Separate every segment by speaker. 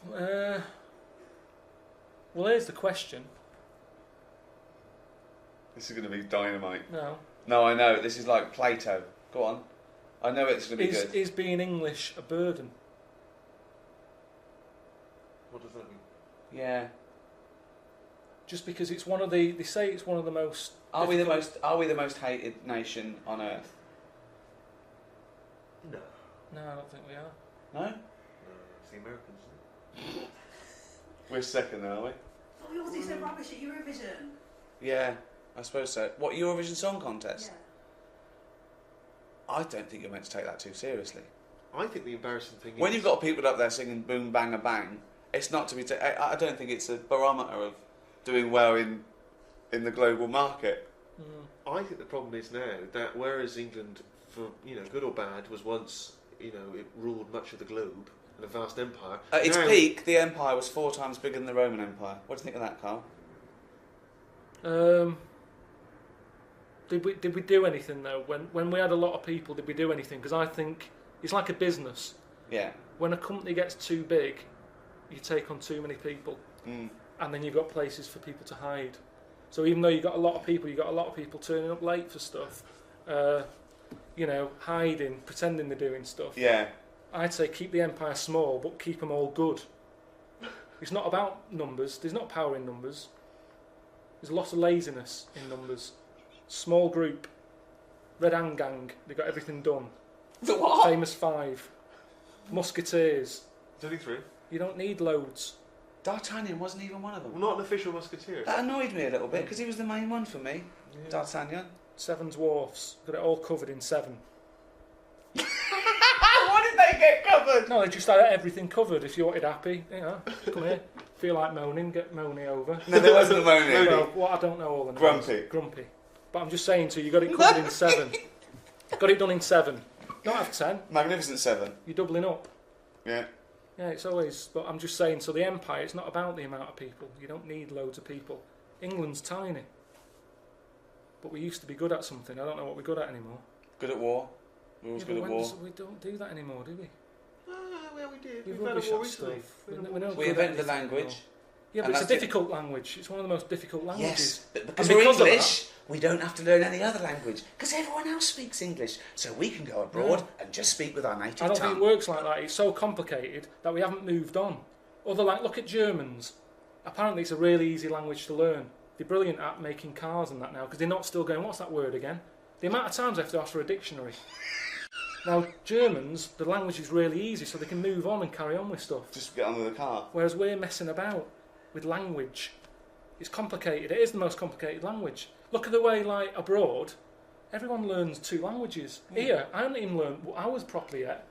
Speaker 1: Well, here's the question.
Speaker 2: This is going to be dynamite.
Speaker 1: No.
Speaker 2: No, I know. This is like Plato. Go on. I know it's going to be good.
Speaker 1: Is being English a burden?
Speaker 3: What does that mean?
Speaker 2: Yeah.
Speaker 1: Just because it's one of the... They say it's one of the most...
Speaker 2: Are we the most hated nation on earth?
Speaker 3: No.
Speaker 1: No, I don't think we are.
Speaker 2: No?
Speaker 3: No, it's the Americans, isn't it?
Speaker 2: We're second, then, are we?
Speaker 4: Oh, we all do so rubbish at Eurovision.
Speaker 2: Yeah, I suppose so. What, Eurovision Song Contest?
Speaker 4: Yeah.
Speaker 2: I don't think you're meant to take that too seriously.
Speaker 3: I think the embarrassing thing is...
Speaker 2: When you've got people up there singing boom, bang, a bang, it's not to be... I don't think it's a barometer of doing well in the global market.
Speaker 1: Mm.
Speaker 3: I think the problem is now that whereas England, for good or bad, was once, it ruled much of the globe, and a vast empire...
Speaker 2: At its peak, the empire was 4 times bigger than the Roman Empire. What do you think of that, Carl?
Speaker 1: Did we do anything though? When we had a lot of people, did we do anything? Because I think it's like a business.
Speaker 2: Yeah.
Speaker 1: When a company gets too big, you take on too many people, and then you've got places for people to hide. So even though you've got a lot of people turning up late for stuff, hiding, pretending they're doing stuff.
Speaker 2: Yeah.
Speaker 1: I'd say keep the empire small, but keep them all good. It's not about numbers. There's not power in numbers. There's a lot of laziness in numbers. Small group, Red Hand Gang, they got everything done.
Speaker 2: The what?
Speaker 1: Famous Five, Musketeers.
Speaker 3: There's only 3.
Speaker 1: You don't need loads.
Speaker 2: D'Artagnan wasn't even one of them.
Speaker 3: Well, not an official musketeer.
Speaker 2: That annoyed me a little bit, because he was the main one for me.
Speaker 3: Yeah.
Speaker 2: D'Artagnan.
Speaker 1: 7 dwarfs, got it all covered in 7.
Speaker 2: What did they get covered?
Speaker 1: No, they just had everything covered. If you wanted happy, come here. Feel like moaning, get moany over.
Speaker 2: No, there wasn't a moaning.
Speaker 1: Well, I don't know all the names. Grumpy. But I'm just saying to you, you got it covered in 7. Got it done in 7. Don't have 10.
Speaker 2: Magnificent 7.
Speaker 1: You're doubling up.
Speaker 2: Yeah.
Speaker 1: Yeah, it's always... But I'm just saying, so the empire, it's not about the amount of people. You don't need loads of people. England's tiny. But we used to be good at something. I don't know what we're good at anymore.
Speaker 2: Good at war. We're always good at war.
Speaker 1: We don't do that anymore, do we?
Speaker 3: Well, we did.
Speaker 1: We've
Speaker 3: We've had a
Speaker 1: rubbish
Speaker 3: war
Speaker 1: at
Speaker 3: recently.
Speaker 1: stuff.
Speaker 2: We invented the language.
Speaker 1: Yeah, but it's a difficult language. It's one of the most difficult languages.
Speaker 2: Yes, but because
Speaker 1: And
Speaker 2: we're
Speaker 1: because of
Speaker 2: English, we don't have to learn any other language. Because everyone else speaks English. So we can go abroad and just speak with our native
Speaker 1: I don't
Speaker 2: tongue.
Speaker 1: think it works like that. It's so complicated that we haven't moved on. Look at Germans. Apparently it's a really easy language to learn. They're brilliant at making cars and that now, because they're not still going, what's that word again? The amount of times I have to ask for a dictionary. Now, Germans, the language is really easy, so they can move on and carry on with stuff.
Speaker 2: Just get on with the car.
Speaker 1: Whereas we're messing about with language. It's complicated. It is the most complicated language. Look at the way, like, abroad, everyone learns 2 languages. Here, I haven't even learned ours properly yet.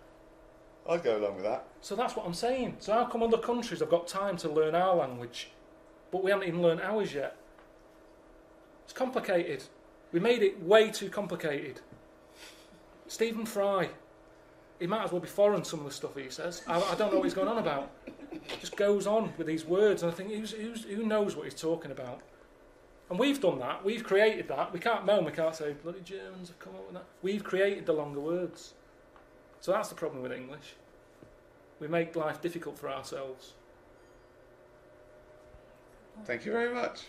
Speaker 2: I'd go along with that.
Speaker 1: So that's what I'm saying. So how come other countries have got time to learn our language, but we haven't even learned ours yet? It's complicated. We made it way too complicated. Stephen Fry, he might as well be foreign, some of the stuff he says. I don't know what he's going on about. Just goes on with these words, and I think who knows what he's talking about? And we've done that. We've created that. We can't moan. We can't say bloody Germans have come up with that. We've created the longer words. So that's the problem with English. We make life difficult for ourselves.
Speaker 2: Thank you very much.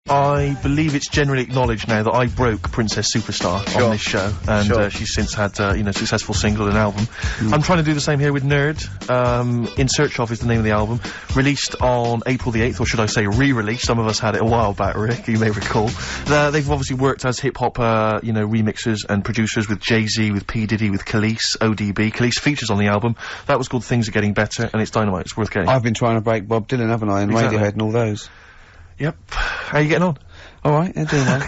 Speaker 5: I believe it's generally acknowledged now that I broke Princess Superstar on this show, and she's since had successful single and album. I'm trying to do the same here with Nerd. In Search Of is the name of the album, released on April the 8th, or should I say re-released. Some of us had it a while back, Rick, you may recall. They've obviously worked as hip-hop remixers and producers with Jay-Z, with P. Diddy, with Khalees, ODB. Khalees features on the album. That was called Things Are Getting Better, and it's dynamite. It's worth getting.
Speaker 6: I've been trying to break Bob Dylan, haven't I, and Radiohead and all those.
Speaker 5: Yep. How are you getting on?
Speaker 6: Alright, they're doing well.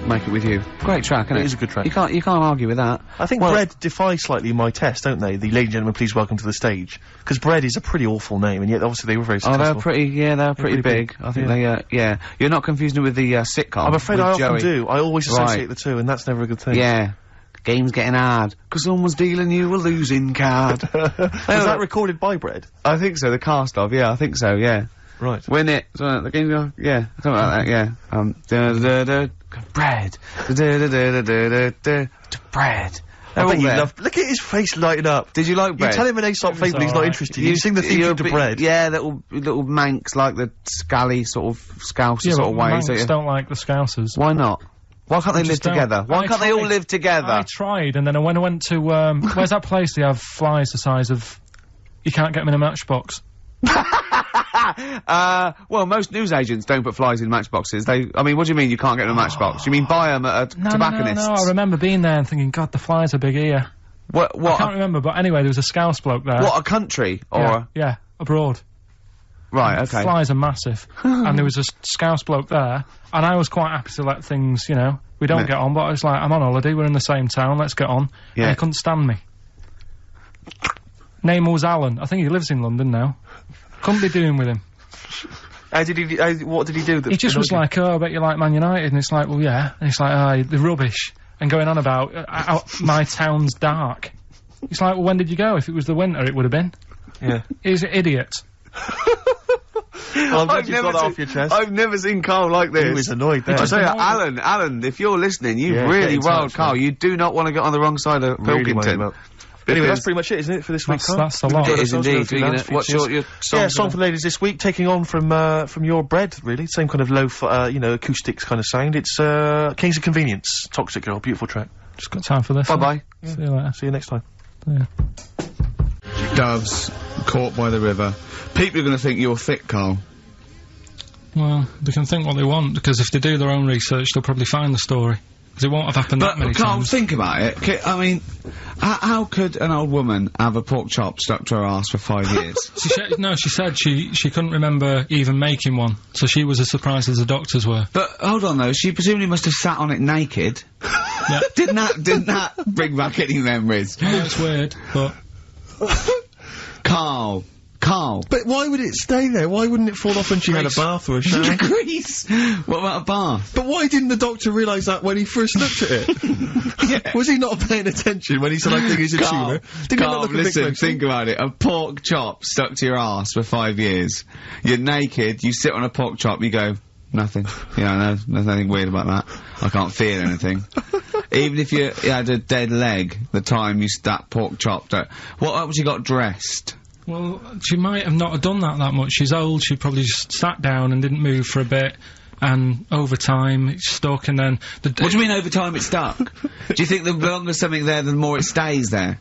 Speaker 6: Make It With You. Great track, isn't it?
Speaker 5: It is a good track.
Speaker 6: You can't argue with that.
Speaker 5: I think Bread defy slightly my test, don't they? The Ladies and Gentlemen, Please Welcome to the Stage. Because Bread is a pretty awful name, and yet obviously they were very successful.
Speaker 6: Oh, they're pretty big. I think they, You're not confusing it with the sitcom.
Speaker 5: I'm afraid I often
Speaker 6: Joey.
Speaker 5: do. I always associate the two, and that's never a good thing.
Speaker 6: Yeah. Game's getting hard, 'cause someone's dealing you a losing card.
Speaker 5: Was that recorded by Bread?
Speaker 6: I think so, the cast of, I think so, yeah.
Speaker 5: Right.
Speaker 6: Win it. So the game's going, something like that, yeah. Bread. Bread.
Speaker 5: I bet you
Speaker 6: there.
Speaker 5: love. Look at his face lighting up.
Speaker 6: Did you like
Speaker 5: You
Speaker 6: bread?
Speaker 5: tell him an Aesop fable, he's not interested. You sing the theme
Speaker 6: you're
Speaker 5: to
Speaker 6: a bit-
Speaker 5: bread.
Speaker 6: Yeah, little manx like the scally sort of scouse
Speaker 1: Yeah,
Speaker 6: sort
Speaker 1: but
Speaker 6: of ways.
Speaker 1: Manx
Speaker 6: don't you?
Speaker 1: don't like the Scousers.
Speaker 6: Why not? Why can't they live
Speaker 1: just don't.
Speaker 6: together? Why
Speaker 1: I
Speaker 6: can't they all
Speaker 1: tried.
Speaker 6: live together?
Speaker 1: I tried, and then when I went to, where's that place they have flies the size of... You can't get them in a matchbox.
Speaker 6: Well, most newsagents don't put flies in matchboxes. I mean, what do you mean you can't get in a matchbox? You mean buy them at a tobacconist's?
Speaker 1: No, I remember being there and thinking, God, the flies are big here.
Speaker 6: What?
Speaker 1: I can't remember, but anyway, there was a Scouse bloke there.
Speaker 6: What, a country? Or
Speaker 1: Yeah, abroad.
Speaker 6: Right, okay.
Speaker 1: Flies are massive. And there was a Scouse bloke there, and I was quite happy to let things, you know, we don't get on, but I was like, I'm on holiday, we're in the same town, let's get on.
Speaker 6: Yeah.
Speaker 1: And he couldn't stand me. Name was Alan. I think he lives in London now. Couldn't be doing with him.
Speaker 5: What did he do?
Speaker 1: He just was like, oh, I bet you like Man United, and it's like, well, yeah. And it's like, oh, they're rubbish. And going on about, my town's dark. It's like, well, when did you go? If it was the winter, it would have been.
Speaker 5: Yeah.
Speaker 1: He's an idiot.
Speaker 5: Well, I'm glad you got that off your chest.
Speaker 6: I've never seen Carl like this.
Speaker 5: He was annoyed there.
Speaker 6: I say, Alan, if you're listening, you've
Speaker 5: Yeah,
Speaker 6: really
Speaker 5: get in
Speaker 6: riled
Speaker 5: touch,
Speaker 6: Carl.
Speaker 5: man.
Speaker 6: You do not want to get on the wrong side of Pilkington.
Speaker 5: Anyway, that's pretty much it, isn't it, for this week?
Speaker 1: That's a lot.
Speaker 6: It is indeed. What's your song?
Speaker 5: Yeah, song for the ladies this week, taking on from your bread, really. Same kind of low, you know, acoustics kind of sound. It's Kings of Convenience, Toxic Girl, beautiful track.
Speaker 1: Just got time for this.
Speaker 6: Bye-bye.
Speaker 1: See you later.
Speaker 5: See you next time.
Speaker 1: Yeah.
Speaker 6: Doves caught by the river. People are going to think you're thick, Carl.
Speaker 1: Well, they can think what they want, because if they do their own research, they'll probably find the story. Because it won't have happened that many
Speaker 6: Carl,
Speaker 1: times.
Speaker 6: think about it. I mean, how could an old woman have a pork chop stuck to her ass for 5 years?
Speaker 1: She said she couldn't remember even making one, so she was as surprised as the doctors were.
Speaker 6: But hold on though, she presumably must have sat on it naked.
Speaker 1: Yeah.
Speaker 6: Didn't that bring back any memories?
Speaker 1: I know it's weird, but...
Speaker 6: Carl.
Speaker 5: But why would it stay there? Why wouldn't it fall off when she had a bath or a shower?
Speaker 6: Grease! What about a bath?
Speaker 5: But why didn't the doctor realise that when he first looked at it?
Speaker 6: Yeah.
Speaker 5: Was he not paying attention when he said, I think it's a tumour? Did he not
Speaker 6: Carl,
Speaker 5: look a bit
Speaker 6: listen,
Speaker 5: closer?
Speaker 6: think about it. A pork chop stuck to your ass for 5 years. You're naked, you sit on a pork chop, you go, nothing. Yeah, no, there's nothing weird about that. I can't feel anything. Even if you had a dead leg, the time you that pork chop, what else you got dressed?
Speaker 1: Well, she might have not have done that much. She's old, she probably just sat down and didn't move for a bit, and over time it's stuck, and then...
Speaker 6: What do you mean over time it's stuck? Do you think the longer something there, the more it stays there?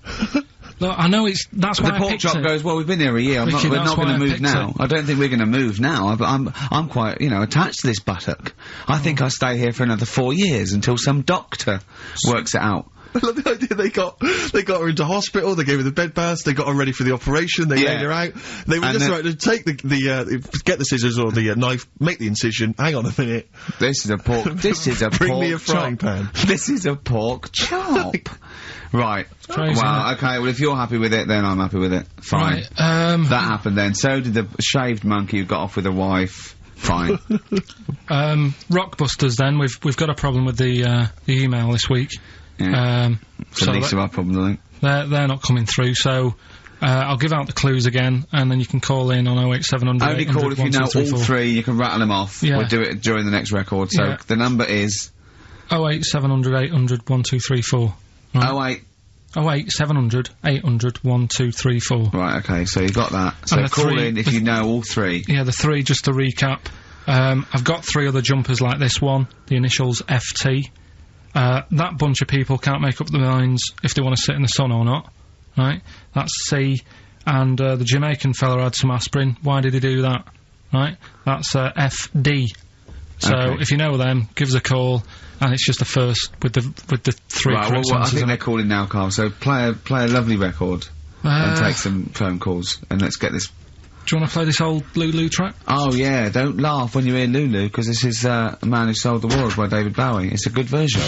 Speaker 1: Look, I know that's why
Speaker 6: The
Speaker 1: I
Speaker 6: pork
Speaker 1: picked
Speaker 6: chop
Speaker 1: it.
Speaker 6: goes, well, we've been here a year,
Speaker 1: Ricky,
Speaker 6: we're
Speaker 1: that's
Speaker 6: not going
Speaker 1: why
Speaker 6: to
Speaker 1: I
Speaker 6: move
Speaker 1: picked
Speaker 6: now.
Speaker 1: it.
Speaker 6: I don't think we're going to move now, but I'm quite, you know, attached to this buttock. I think I'll stay here for another 4 years until some doctor works it out.
Speaker 5: I love the idea they got her into hospital, they gave her the bed baths, they got her ready for the operation, they laid her out. They were just right to take get the scissors or the knife, make the incision, hang on a minute.
Speaker 6: This is a pork,
Speaker 5: Bring me a frying pan.
Speaker 6: This is a pork chop. Right.
Speaker 1: crazy,
Speaker 6: Well, okay, well if you're happy with it, then I'm happy with it. Fine.
Speaker 1: Right,
Speaker 6: That happened then. So did the shaved monkey who got off with a wife. Fine.
Speaker 1: Rockbusters then, we've got a problem with the email this week.
Speaker 6: Yeah.
Speaker 1: So
Speaker 6: least of our problems, I think.
Speaker 1: they're not coming through, so I'll give out the clues again, and then you can call in on 08700
Speaker 6: Only call if you know all three, you can rattle them off.
Speaker 1: Yeah.
Speaker 6: We'll do it during the next record. So the number is
Speaker 1: 08700 800 1234. Right. 08700 800 1234.
Speaker 6: Right, okay, so you got that. So
Speaker 1: And the
Speaker 6: call
Speaker 1: three-
Speaker 6: in if you know all three.
Speaker 1: Yeah, the three, just to recap. I've got 3 other jumpers like this one, the initials FT. That bunch of people can't make up their minds if they want to sit in the sun or not, right? That's C. And the Jamaican fella had some aspirin. Why did he do that? Right? That's FD. So
Speaker 6: Okay.
Speaker 1: if you know them, give us a call, and it's just the first with the 3
Speaker 6: Right,
Speaker 1: correct
Speaker 6: well, I
Speaker 1: answers
Speaker 6: think
Speaker 1: in
Speaker 6: they're
Speaker 1: it.
Speaker 6: calling now, Carl, so play a lovely record and take some phone calls, and let's get this.
Speaker 1: Do you want to play this old Lulu track?
Speaker 6: Oh yeah, don't laugh when you hear Lulu, because this is A Man Who Sold the World by David Bowie. It's a good version.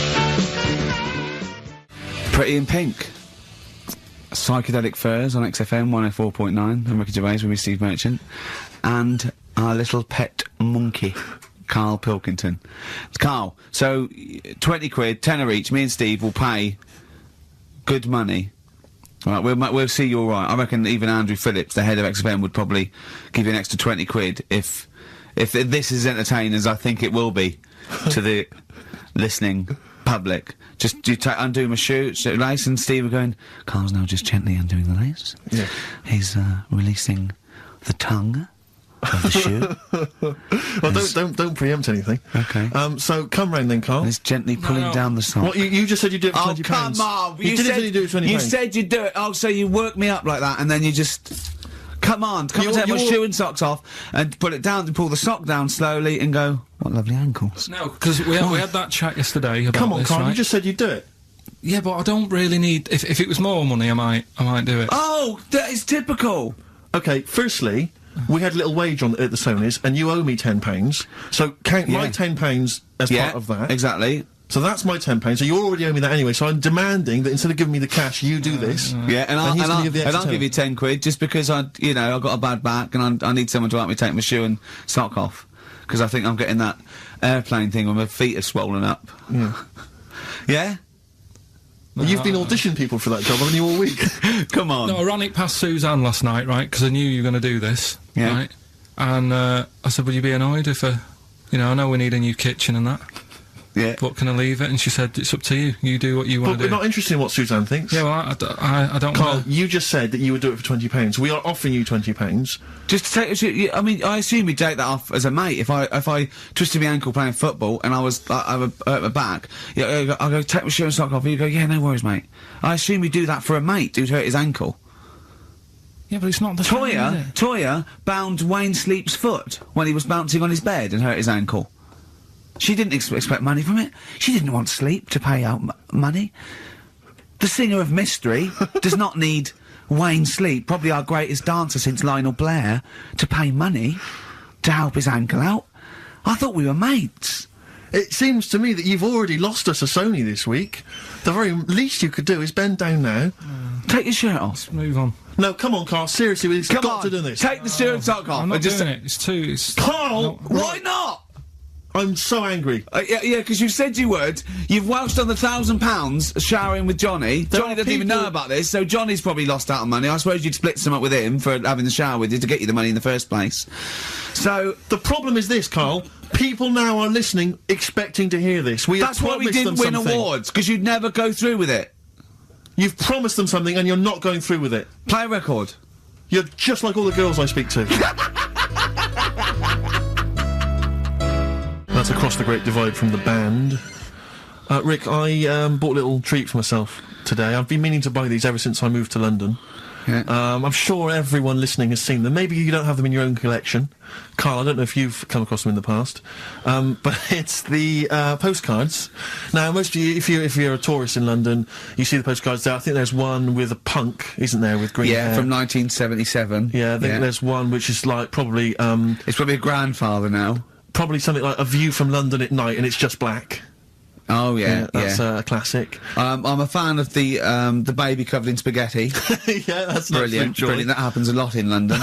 Speaker 6: Pretty in Pink. Psychedelic Furs on XFM 104.9. I'm Ricky Gervais with me, Steve Merchant. And our little pet monkey, Karl Pilkington. Carl, so 20 quid, tenner each, me and Steve will pay good money. Right, we'll see you all right. I reckon even Andrew Phillips, the head of XFM, would probably give you an extra 20 quid if this is entertaining as I think it will be to the listening public. Just undo my shoelace, and Steve were going, Carl's now just gently undoing the lace.
Speaker 5: Yeah.
Speaker 6: He's releasing the tongue of the shoe.
Speaker 5: Well, don't preempt anything.
Speaker 6: Okay.
Speaker 5: So come round then, Carl.
Speaker 6: He's gently pulling down the sock.
Speaker 5: What, you just said you'd do it for £20.
Speaker 6: Come on!
Speaker 5: You didn't say you'd do it for £20.
Speaker 6: You said you'd do it. Oh, so you work me up like that, and then you just... Come and take my shoe and socks off, and put it down, and pull the sock down slowly, and go, what lovely ankles.
Speaker 1: No, because we had that chat yesterday about
Speaker 5: Come on,
Speaker 1: this,
Speaker 5: Carl,
Speaker 1: right?
Speaker 5: you just said you'd do it.
Speaker 1: Yeah, but I don't really need... If it was more money, I might do it.
Speaker 6: Oh, that is typical!
Speaker 5: Okay, firstly, we had a little wage at the Sonys, and you owe me £10, so count my £10 as part of that.
Speaker 6: Exactly.
Speaker 5: So that's my £10, so you already owe me that anyway, so I'm demanding that instead of giving me the cash, you do this.
Speaker 6: Yeah, and I'll give you 10 quid, just because I've got a bad back, and I need someone to help me take my shoe and sock off. Because I think I'm getting that airplane thing where my feet are swollen up.
Speaker 5: Yeah?
Speaker 6: Yeah?
Speaker 5: Well, you've been auditioning people for that job, haven't you, all week?
Speaker 6: Come on.
Speaker 1: No, I ran it past Suzanne last night, right, because I knew you were going to do this, right? And I said, would you be annoyed if, I know we need a new kitchen and that.
Speaker 6: Yeah.
Speaker 1: But can I leave it? And she said, it's up to you. You do what you want to do.
Speaker 5: But we're not interested in what Suzanne thinks.
Speaker 1: Yeah, well, I don't
Speaker 5: Carl,
Speaker 1: wanna...
Speaker 5: you just said that you would do it for £20. We are offering you £20.
Speaker 6: Just to take, I mean, I assume you'd take that off as a mate. If I twisted my ankle playing football and I would hurt my back, I'll go take my shoe and sock off, and you go, yeah, no worries, mate. I assume you do that for a mate who'd hurt his ankle.
Speaker 1: Yeah, but it's not the same, is it?
Speaker 6: Toya bound Wayne Sleep's foot when he was bouncing on his bed and hurt his ankle. She didn't expect money from it. She didn't want Sleep to pay out money. The singer of Mystery does not need Wayne Sleep, probably our greatest dancer since Lionel Blair, to pay money to help his ankle out. I thought we were mates.
Speaker 5: It seems to me that you've already lost us a Sony this week. The very least you could do is bend down now.
Speaker 6: Take your shirt off.
Speaker 1: Let's move on.
Speaker 5: No, come on, Carl, seriously, we've got to do this.
Speaker 6: Take the shirt and sock off.
Speaker 1: I'm not doing it. It's too...
Speaker 5: Carl!
Speaker 6: Why not?
Speaker 5: I'm so angry.
Speaker 6: Yeah, because you said you would. You've welched on the £1,000 showering with Johnny. Johnny doesn't even know about this, so Johnny's probably lost out on money. I suppose you'd split some up with him for having the shower with you to get you the money in the first place. So...
Speaker 5: The problem is this, Carl. People now are listening, expecting to hear this.
Speaker 6: That's why we didn't win awards, because you'd never go through with it.
Speaker 5: You've promised them something and you're not going through with it.
Speaker 6: Play a record.
Speaker 5: You're just like all the girls I speak to. That's Across the Great Divide from the band. Rick, I bought a little treat for myself today. I've been meaning to buy these ever since I moved to London.
Speaker 6: Yeah.
Speaker 5: I'm sure everyone listening has seen them. Maybe you don't have them in your own collection. Carl, I don't know if you've come across them in the past. But it's the postcards. Now, most of you, if you're a tourist in London, you see the postcards there. I think there's one with a punk, isn't there, with green hair?
Speaker 6: Yeah, from 1977.
Speaker 5: Yeah, I think there's one which is like probably...
Speaker 6: it's probably a grandfather now.
Speaker 5: Probably something like A View from London at Night, and it's just black.
Speaker 6: Oh yeah,
Speaker 5: that's a classic.
Speaker 6: I'm a fan of the baby covered in spaghetti.
Speaker 5: Yeah, that's
Speaker 6: brilliant. Brilliant. That happens a lot in London,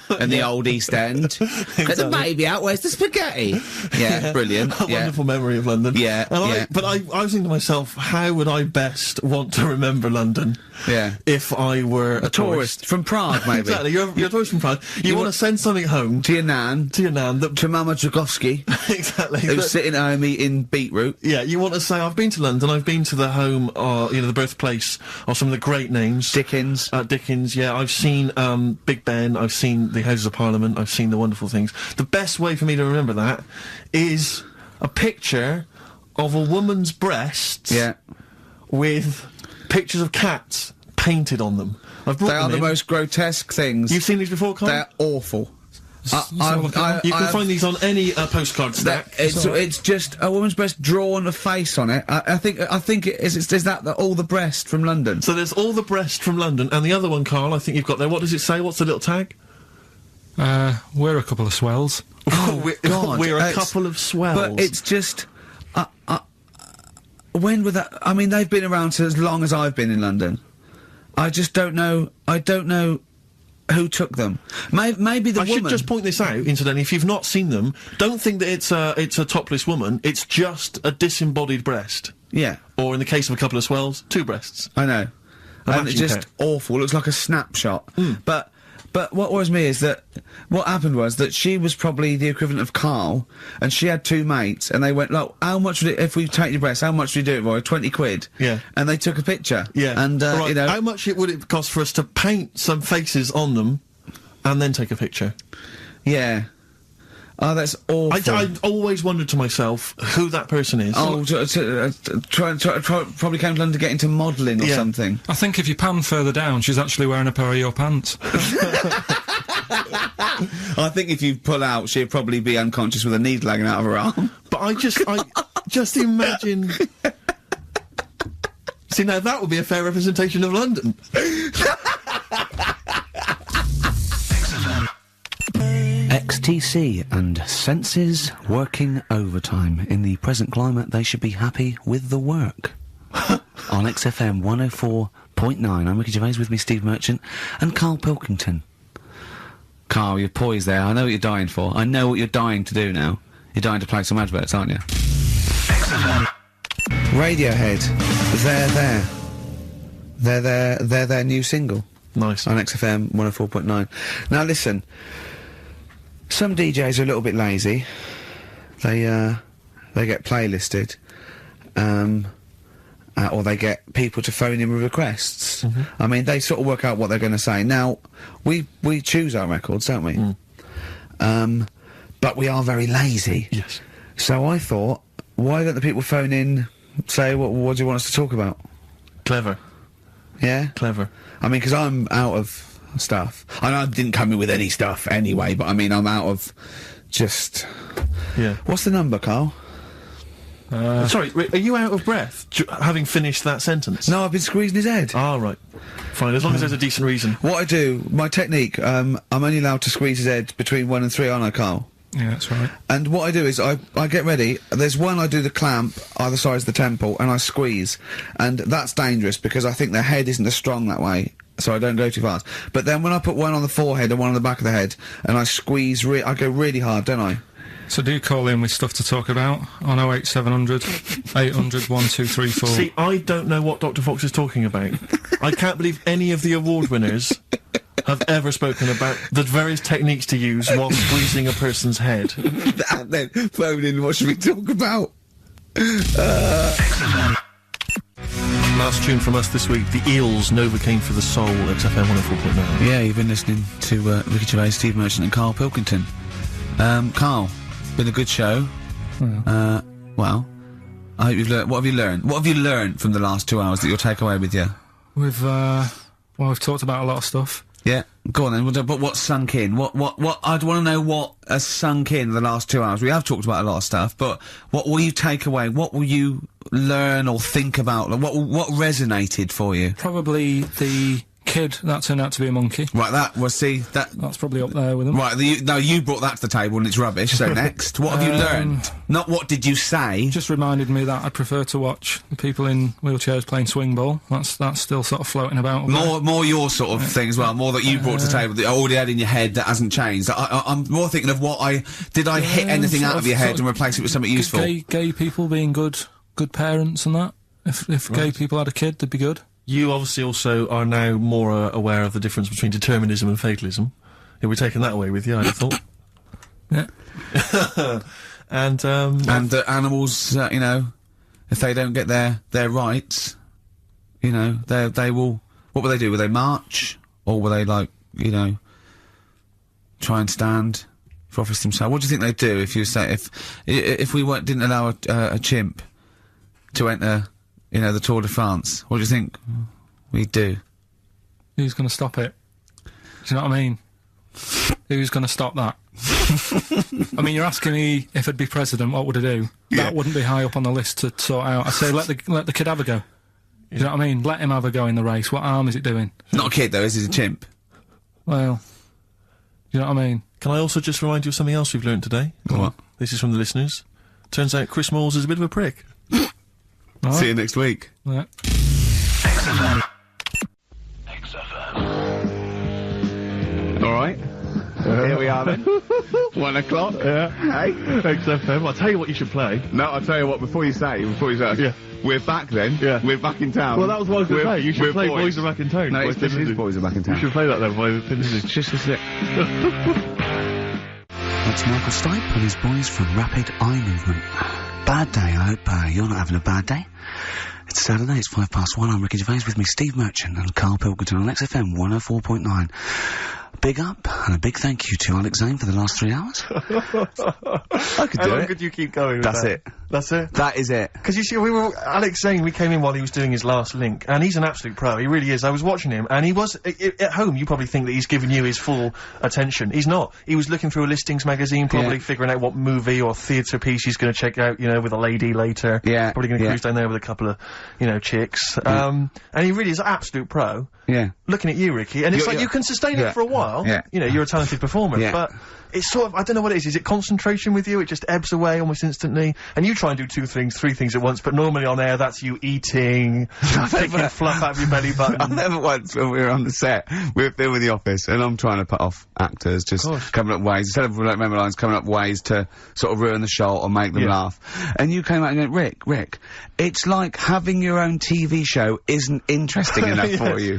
Speaker 6: and the old East End. Exactly. Get the baby out. Where's the spaghetti? Yeah, brilliant.
Speaker 5: A wonderful memory of London.
Speaker 6: Yeah,
Speaker 5: But I was thinking to myself, how would I best want to remember London?
Speaker 6: Yeah.
Speaker 5: If I were a
Speaker 6: tourist from Prague, maybe.
Speaker 5: Exactly. You're a tourist from Prague. You want to send something home
Speaker 6: to your nan.
Speaker 5: To your nan.
Speaker 6: To Mama Dragowski.
Speaker 5: Exactly.
Speaker 6: Who's sitting at home eating beetroot.
Speaker 5: Yeah. You want to say, I've been to London. I've been to the home, the birthplace of some of the great names.
Speaker 6: Dickens.
Speaker 5: Dickens. Yeah. I've seen Big Ben. I've seen the Houses of Parliament. I've seen the wonderful things. The best way for me to remember that is a picture of a woman's breasts.
Speaker 6: Yeah.
Speaker 5: With pictures of cats painted on them.
Speaker 6: They are the most grotesque things.
Speaker 5: You've seen these before, Carl?
Speaker 6: They're awful.
Speaker 5: You can find these on any postcard stack.
Speaker 6: It's just a woman's breast drawn a face on it. I think it is. Is that all the breast from London?
Speaker 5: So there's all the breast from London, and the other one, Carl, I think you've got there. What does it say? What's the little tag?
Speaker 1: We're a couple of swells.
Speaker 6: Oh, God.
Speaker 5: We're a couple of swells.
Speaker 6: But it's just... when were that... I mean, they've been around for as long as I've been in London. I just don't know... I don't know who took them. Maybe the woman...
Speaker 5: I should just point this out, incidentally. If you've not seen them, don't think that it's a topless woman. It's just a disembodied breast.
Speaker 6: Yeah.
Speaker 5: Or in the case of a couple of swells, two breasts.
Speaker 6: I know. And it's just awful. It looks like a snapshot. But But what worries me is that what happened was that she was probably the equivalent of Carl, and she had two mates, and they went, look, how much would it, if we take your breasts, how much would you do it for? 20 quid.
Speaker 5: Yeah.
Speaker 6: And they took a picture.
Speaker 5: Yeah.
Speaker 6: And,
Speaker 5: Right,
Speaker 6: you know...
Speaker 5: how much would it cost for us to paint some faces on them and then take a picture?
Speaker 6: Yeah. Oh, that's awful.
Speaker 5: I always wondered to myself who that person is.
Speaker 6: Oh, probably came to London to get into modelling or something.
Speaker 1: I think if you pan further down, she's actually wearing a pair of your pants.
Speaker 6: I think if you pull out, she'd probably be unconscious with a needle hanging out of her arm.
Speaker 5: But I just imagine... See, now that would be a fair representation of London.
Speaker 6: XTC and senses working overtime. In the present climate, they should be happy with the work. On XFM 104.9, I'm Ricky Gervais, with me Steve Merchant and Karl Pilkington. Karl, you're poised there. I know what you're dying for. I know what you're dying to do now. You're dying to play some adverts, aren't you? XFM. Radiohead. They're their new single.
Speaker 5: Nice.
Speaker 6: On XFM 104.9. Now listen, some DJs are a little bit lazy. They get playlisted, or they get people to phone in with requests. I mean, they sort of work out what they're going to say. Now, we choose our records, don't we? But we are very lazy.
Speaker 5: Yes.
Speaker 6: So I thought, why don't the people phone in, say, what do you want us to talk about?
Speaker 5: Clever.
Speaker 6: Yeah?
Speaker 5: Clever.
Speaker 6: I mean, because I'm out of stuff. I know I didn't come in with any stuff anyway, but I mean, I'm out of just...
Speaker 5: Yeah.
Speaker 6: What's the number, Carl?
Speaker 5: Sorry, are you out of breath, having finished that sentence?
Speaker 6: No, I've been squeezing his head.
Speaker 5: Ah, right. Fine, as long as there's a decent reason.
Speaker 6: What I do, my technique, I'm only allowed to squeeze his head between 1 and 3, aren't I, Carl?
Speaker 1: Yeah, that's right.
Speaker 6: And what I do is, I get ready, there's one I do the clamp, either side of the temple, and I squeeze. And that's dangerous, because I think the head isn't as strong that way, so I don't go too fast. But then when I put one on the forehead and one on the back of the head, and I squeeze, I go really hard, don't I?
Speaker 1: So do call in with stuff to talk about on 08700 800 1234.
Speaker 5: See, I don't know what Dr. Fox is talking about. I can't believe any of the award winners have ever spoken about the various techniques to use while squeezing a person's head.
Speaker 6: And then phone in, what should we talk about?
Speaker 5: Last tune from us this week, the Eels, Novocaine for the Soul, XFM 104.9.
Speaker 6: Yeah, you've been listening to Ricky Gervais, Steve Merchant and Karl Pilkington. Carl, been a good show. Well, I hope you've learned... What have you learned? What have you learned from the last 2 hours that you'll take away with you?
Speaker 1: We've talked about a lot of stuff.
Speaker 6: Yeah, go on then. But what's sunk in? What? I'd want to know what has sunk in the last 2 hours. We have talked about a lot of stuff, but what will you take away? What will you learn or think about? Like, what resonated for you?
Speaker 1: Probably the kid that turned out to be a monkey.
Speaker 6: Right,
Speaker 1: that's probably up there with them.
Speaker 6: Right, you brought that to the table and it's rubbish, so next. What have you learned? Not what did you say?
Speaker 1: Just reminded me that I'd prefer to watch the people in wheelchairs playing swing ball. That's still sort of floating about.
Speaker 6: More your sort of thing as well, more that you brought to the table that you already had in your head that hasn't changed. I'm more thinking of what did I hit anything out of your head and replace it with something useful?
Speaker 1: Gay people being good parents and that. If gay people had a kid, they'd be good.
Speaker 5: You obviously also are now more aware of the difference between determinism and fatalism. You'll be taking that away with you, I thought.
Speaker 1: Yeah.
Speaker 5: And
Speaker 6: the animals, you know, if they don't get their rights, you know, they will... What will they do? Will they march? Or will they, like, you know, try and stand for office themselves? What do you think they'd do if you say... If we didn't allow a chimp to enter... You know, the Tour de France. What do you think we'd do?
Speaker 1: Who's going to stop it? Do you know what I mean? Who's going to stop that? I mean, you're asking me if I'd be president, what would I do? Yeah. That wouldn't be high up on the list to sort out. I'd say let the kid have a go. Yeah. Do you know what I mean? Let him have a go in the race. What harm is it doing?
Speaker 6: Not a kid, though, is he? A chimp?
Speaker 1: Well, do you know what I mean?
Speaker 5: Can I also just remind you of something else we've learned today?
Speaker 6: What?
Speaker 5: This is from the listeners. Turns out Chris Moores is a bit of a prick.
Speaker 6: Right. See you next week.
Speaker 1: Yeah.
Speaker 7: XFM.
Speaker 6: All right. Here we are. darling. 1 o'clock.
Speaker 5: Yeah.
Speaker 6: Hey.
Speaker 5: XFM. I'll tell you what you should play.
Speaker 6: No, I'll tell you what, before you say,
Speaker 5: Yeah.
Speaker 6: we're back then.
Speaker 5: Yeah.
Speaker 6: We're back in town.
Speaker 5: Well, that was what I was going to say. You should play Boys Are Back in Town.
Speaker 6: No, this is Boys Are Back in Town.
Speaker 5: You should play that then, by the
Speaker 6: Just a sec.
Speaker 8: That's Michael Stipe and his boys from Rapid Eye Movement. Bad day, I hope you're not having a bad day. It's Saturday, it's 1:05. I'm Ricky Gervais, with me Steve Merchant and Karl Pilkington on XFM 104.9. Big up and a big thank you to Alex Zane for the last 3 hours.
Speaker 6: I could do
Speaker 5: How long
Speaker 6: it.
Speaker 5: could you keep going with
Speaker 6: That's
Speaker 5: that?
Speaker 6: it.
Speaker 5: That's it?
Speaker 6: That is it.
Speaker 5: Because you see, Alex Zane, we came in while he was doing his last link, and he's an absolute pro, he really is. I was watching him, and he was, at home, you probably think that he's giving you his full attention. He's not. He was looking through a listings magazine, probably figuring out what movie or theatre piece he's gonna check out, you know, with a lady later.
Speaker 6: Yeah.
Speaker 5: Probably gonna cruise down there with a couple of, you know, chicks. And he really is an absolute pro.
Speaker 6: Yeah.
Speaker 5: Looking at you, Ricky, and it's like you can sustain it for a while.
Speaker 6: Yeah.
Speaker 5: You know, you're a talented performer, but it's sort of, I don't know what it is. Is it concentration with you? It just ebbs away almost instantly. And you try and do 2 things, 3 things at once, but normally on air that's you eating, picking fluff out of your belly button.
Speaker 6: I never once, when we were on the set, we were filming The Office, and I'm trying to put off actors, just coming up ways, instead of remember lines, coming up ways to sort of ruin the shot or make them laugh. And you came out and went, Rick, it's like having your own TV show isn't interesting enough for you.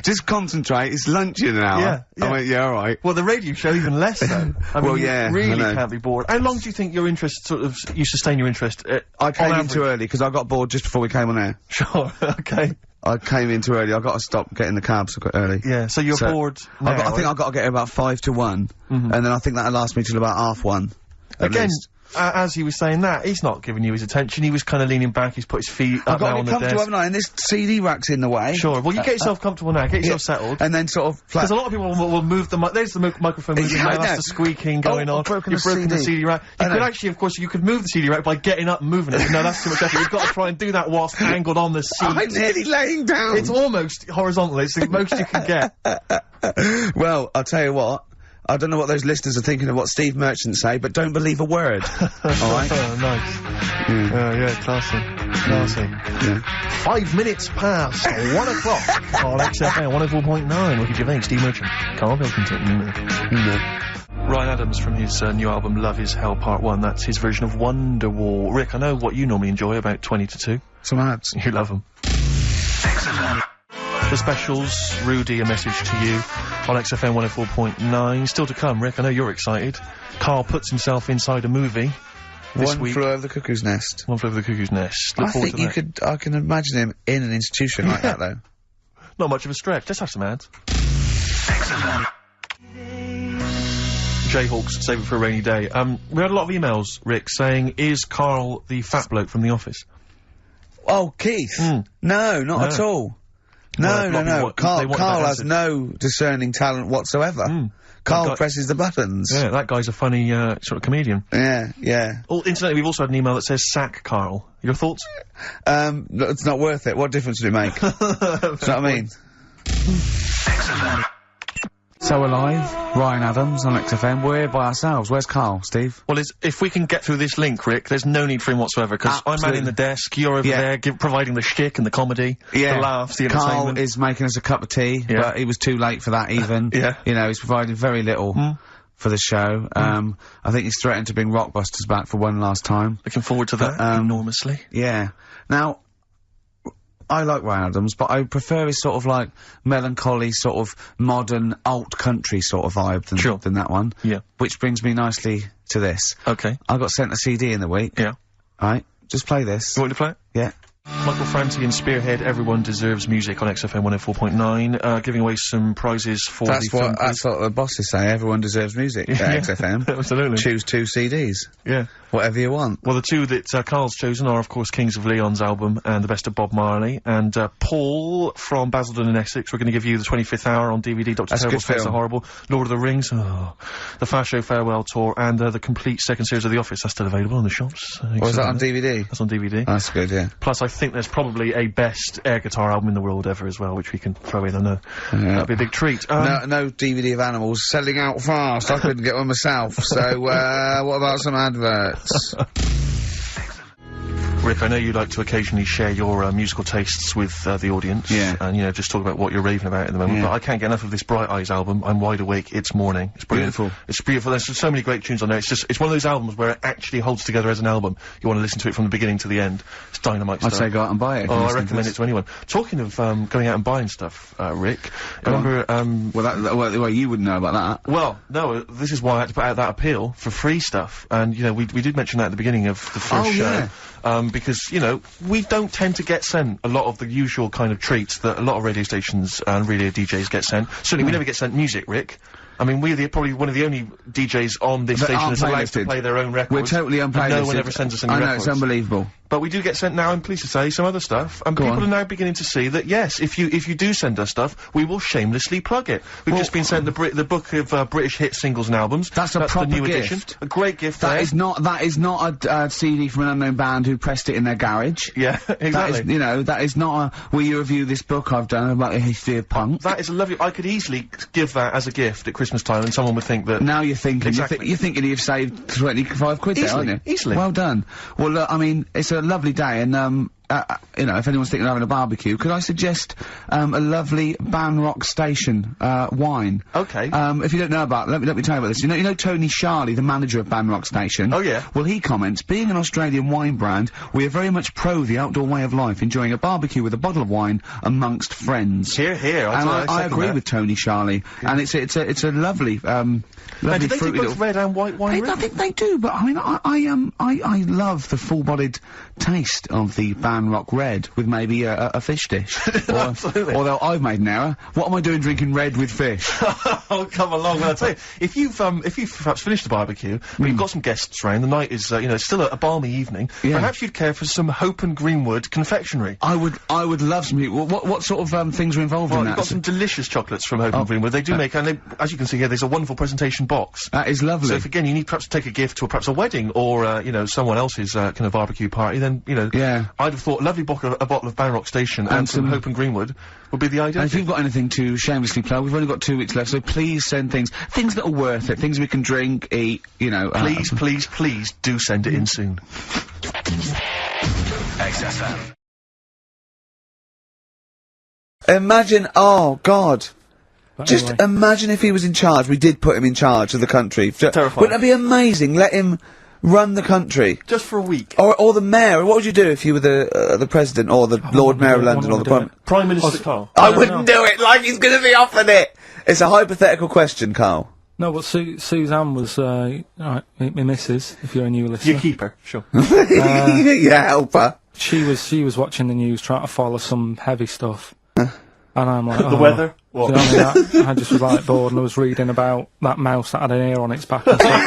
Speaker 6: Just concentrate, it's lunch in an hour. I went, alright.
Speaker 5: Well, the radio show even less so. I mean, you really
Speaker 6: I know.
Speaker 5: can't be bored. How long do you think your interest sort of, you sustain your interest?
Speaker 6: I came in too early, because I got bored just before we came on air.
Speaker 5: Sure, okay.
Speaker 6: I came in too early, I got to stop getting the cabs early.
Speaker 5: Yeah, so you're bored now,
Speaker 6: I think I've got to get here about 5 to 1, and then I think that'll last me till about 1:30.
Speaker 5: Again, as he was saying that, he's not giving you his attention, he was kind of leaning back, he's put his feet up now on the desk.
Speaker 6: Haven't I? And this CD rack's in the way.
Speaker 5: Sure, well you get yourself comfortable now, get yourself settled.
Speaker 6: And then sort of
Speaker 5: because a lot of people will move the there's the microphone moving now, that's the squeaking going on. You've broken the CD rack. You could actually, of course, you could move the CD rack by getting up and moving it. No, that's too much effort. You've got to try and do that whilst angled on the seat.
Speaker 6: I'm nearly laying down.
Speaker 5: It's almost horizontal, it's the most you can get.
Speaker 6: Well, I'll tell you what. I don't know what those listeners are thinking of what Steve Merchant say, but don't believe a word. Alright?
Speaker 5: Oh, nice. Classy. Classy.
Speaker 6: Yeah.
Speaker 5: 5 minutes past 1 o'clock on XFM 104.9. Ricky Gervais, Steve Merchant, Karl Pilkington. Ryan Adams from his new album Love Is Hell Part 1, that's his version of Wonderwall. Rick, I know what you normally enjoy, about 20 to 2.
Speaker 6: Some ads.
Speaker 5: You love them. The specials, Rudy, a message to you on XFM 104.9. Still to come, Rick, I know you're excited. Karl puts himself inside a movie this week.
Speaker 6: One Flew Over the Cuckoo's Nest.
Speaker 5: One Flew Over the Cuckoo's Nest. Look
Speaker 6: I
Speaker 5: forward
Speaker 6: think
Speaker 5: to
Speaker 6: you
Speaker 5: that.
Speaker 6: could, I can imagine him in an institution like that, though.
Speaker 5: Not much of a stretch. Let's have some ads. Jayhawks, save it for a rainy day. We had a lot of emails, Rick, saying, is Karl the fat bloke from The Office?
Speaker 6: Oh, Keith? No, not at all. No. Karl has no discerning talent whatsoever. Karl presses the buttons.
Speaker 5: Yeah, that guy's a funny, sort of comedian.
Speaker 6: Yeah.
Speaker 5: Oh, incidentally, we've also had an email that says, sack Karl. Your thoughts?
Speaker 6: It's not worth it. What difference would it make? Do you know what I mean? So Alive, Ryan Adams on XFM. We're by ourselves. Where's Karl, Steve?
Speaker 5: Well, if we can get through this link, Rick, there's no need for him whatsoever, because I'm manning the desk, you're over there, providing the shtick and the comedy, the laughs, the entertainment.
Speaker 6: Karl is making us a cup of tea, but he was too late for that even. You know, he's providing very little for the show. I think he's threatened to bring Rockbusters back for one last time.
Speaker 5: Looking forward to that enormously.
Speaker 6: Yeah. Now, I like Ryan Adams, but I prefer his sort of like melancholy, sort of modern alt country sort of vibe than that one.
Speaker 5: Yeah.
Speaker 6: Which brings me nicely to this.
Speaker 5: Okay.
Speaker 6: I got sent a CD in the week.
Speaker 5: Yeah.
Speaker 6: Right. Just play this.
Speaker 5: You want me to play it?
Speaker 6: Yeah.
Speaker 5: Michael Franti and Spearhead, Everyone Deserves Music on XFM 104.9, giving away some prizes for
Speaker 6: that's what the bosses say, everyone deserves music at XFM.
Speaker 5: Absolutely.
Speaker 6: Choose 2 CDs.
Speaker 5: Yeah.
Speaker 6: Whatever you want.
Speaker 5: Well, the 2 that Karl's chosen are, of course, Kings of Leon's album and The Best of Bob Marley. And Paul from Basildon in Essex, we're going to give you The 25th Hour on DVD, Dr. Terrible's Face the Horrible, Lord of the Rings, The Fast Show Farewell Tour, and the complete second series of The Office. That's still available in the shops.
Speaker 6: Was that on DVD?
Speaker 5: That's on DVD.
Speaker 6: That's good, yeah.
Speaker 5: Plus, I think there's probably a best air guitar album in the world ever as well, which we can throw in. I know. That'd be a big treat.
Speaker 6: No DVD of Animals selling out fast. I couldn't get one myself. So, what about some adverts?
Speaker 5: Rick, I know you like to occasionally share your musical tastes with the audience.
Speaker 6: Yeah.
Speaker 5: And, you know, just talk about what you're raving about at the moment.
Speaker 6: Yeah.
Speaker 5: But I can't get enough of this Bright Eyes album. I'm wide awake. It's morning. It's brilliant.
Speaker 6: Beautiful.
Speaker 5: It's beautiful. There's so many great tunes on there. It's one of those albums where it actually holds together as an album. You want to listen to it from the beginning to the end. It's dynamite
Speaker 6: I'd
Speaker 5: stuff.
Speaker 6: say go out and buy it. if
Speaker 5: Oh,
Speaker 6: you're
Speaker 5: I
Speaker 6: listening
Speaker 5: recommend
Speaker 6: to
Speaker 5: it to anyone. Talking of going out and buying stuff, Rick, I remember.
Speaker 6: Well, you wouldn't know about that.
Speaker 5: Well, no, this is why I had to put out that appeal for free stuff. And, you know, we did mention that at the beginning of the first show.
Speaker 6: Yeah.
Speaker 5: Because, you know, we don't tend to get sent a lot of the usual kind of treats that a lot of radio stations and radio DJs get sent. Certainly we never get sent music, Rick. I mean, we're probably one of the only DJs on this station that's allowed to play their own records.
Speaker 6: We're totally unplaylisted.
Speaker 5: And no one ever sends us any records.
Speaker 6: I know, it's unbelievable.
Speaker 5: But we do get sent now, I'm pleased to say, some other stuff, and people are now beginning to see that, yes, if you do send us stuff, we will shamelessly plug it. We've just been sent the book of British hit singles and albums.
Speaker 6: That's a proper
Speaker 5: the new
Speaker 6: gift.
Speaker 5: edition. A great gift.
Speaker 6: That is not a CD from an unknown band who pressed it in their garage.
Speaker 5: Yeah, exactly.
Speaker 6: That is, you know, that is not a, will you review this book I've done about the history of punk?
Speaker 5: That is a lovely, I could easily give that as a gift at Christmas time, and someone would think that...
Speaker 6: Now you're thinking,
Speaker 5: Exactly.
Speaker 6: you're thinking you've saved 25 quid there, aren't you?
Speaker 5: Easily.
Speaker 6: Well done. Well, look, I mean, it's a lovely day, and, you know, if anyone's thinking of having a barbecue, could I suggest, a lovely Banrock Station, wine?
Speaker 5: Okay.
Speaker 6: If you don't know about, let me tell you about this. You know Tony Sharley, the manager of Banrock Station?
Speaker 5: Oh, yeah.
Speaker 6: Well, he comments, being an Australian wine brand, we are very much pro the outdoor way of life, enjoying a barbecue with a bottle of wine amongst friends.
Speaker 5: Here,
Speaker 6: And I
Speaker 5: second
Speaker 6: agree
Speaker 5: that.
Speaker 6: with Tony Sharley, and it's a lovely,
Speaker 5: Now,
Speaker 6: lovely
Speaker 5: do they do
Speaker 6: fruity
Speaker 5: both
Speaker 6: little...
Speaker 5: red and white wine,
Speaker 6: I
Speaker 5: Rick?
Speaker 6: think they do, but I mean, I love the full-bodied taste of the Banrock Red with maybe a fish dish.
Speaker 5: Absolutely.
Speaker 6: Although I've made an error. What am I doing drinking red with fish?
Speaker 5: Oh, come along. Well, I'll tell you, if you've perhaps finished the barbecue, but you've got some guests round, the night is, you know, it's still a balmy evening, perhaps you'd care for some Hope and Greenwood confectionery.
Speaker 6: I would love some. What sort of things are involved
Speaker 5: Well,
Speaker 6: in
Speaker 5: you've
Speaker 6: that?
Speaker 5: got some delicious chocolates from Hope and Greenwood. They do make, and they, as you can see here, there's a wonderful presentation box.
Speaker 6: That is lovely.
Speaker 5: So if again you need perhaps to take a gift to perhaps a wedding or you know someone else's kind of barbecue party, then you know I'd have thought a lovely bottle of Banrock Station and some Hope and Greenwood would be the ideal.
Speaker 6: And if you've got anything to shamelessly plug, we've only got 2 weeks left, so please send things that are worth it, things we can drink, eat, you know.
Speaker 5: Please do send it in soon.
Speaker 7: XFM.
Speaker 6: Imagine, oh God. Just
Speaker 1: anyway.
Speaker 6: imagine if he was in charge. We did put him in charge of the country.
Speaker 5: Terrifying.
Speaker 6: Wouldn't that be amazing? Let him run the country.
Speaker 5: Just for a week.
Speaker 6: Or the mayor. What would you do if you were the president or the Lord Mayor of London or the
Speaker 5: Prime Minister Carl.
Speaker 6: I wouldn't do it like he's going to be offered it. It's a hypothetical question, Carl.
Speaker 1: No, but Suzanne was, right, my missus, if you're a new listener.
Speaker 5: Your keeper, sure.
Speaker 6: Yeah, help her.
Speaker 1: She was watching the news, trying to follow some heavy stuff. And I'm like,
Speaker 5: The weather? What?
Speaker 1: Do you know what I mean? I just was like bored and I was reading about that mouse that had an ear on its back and stuff like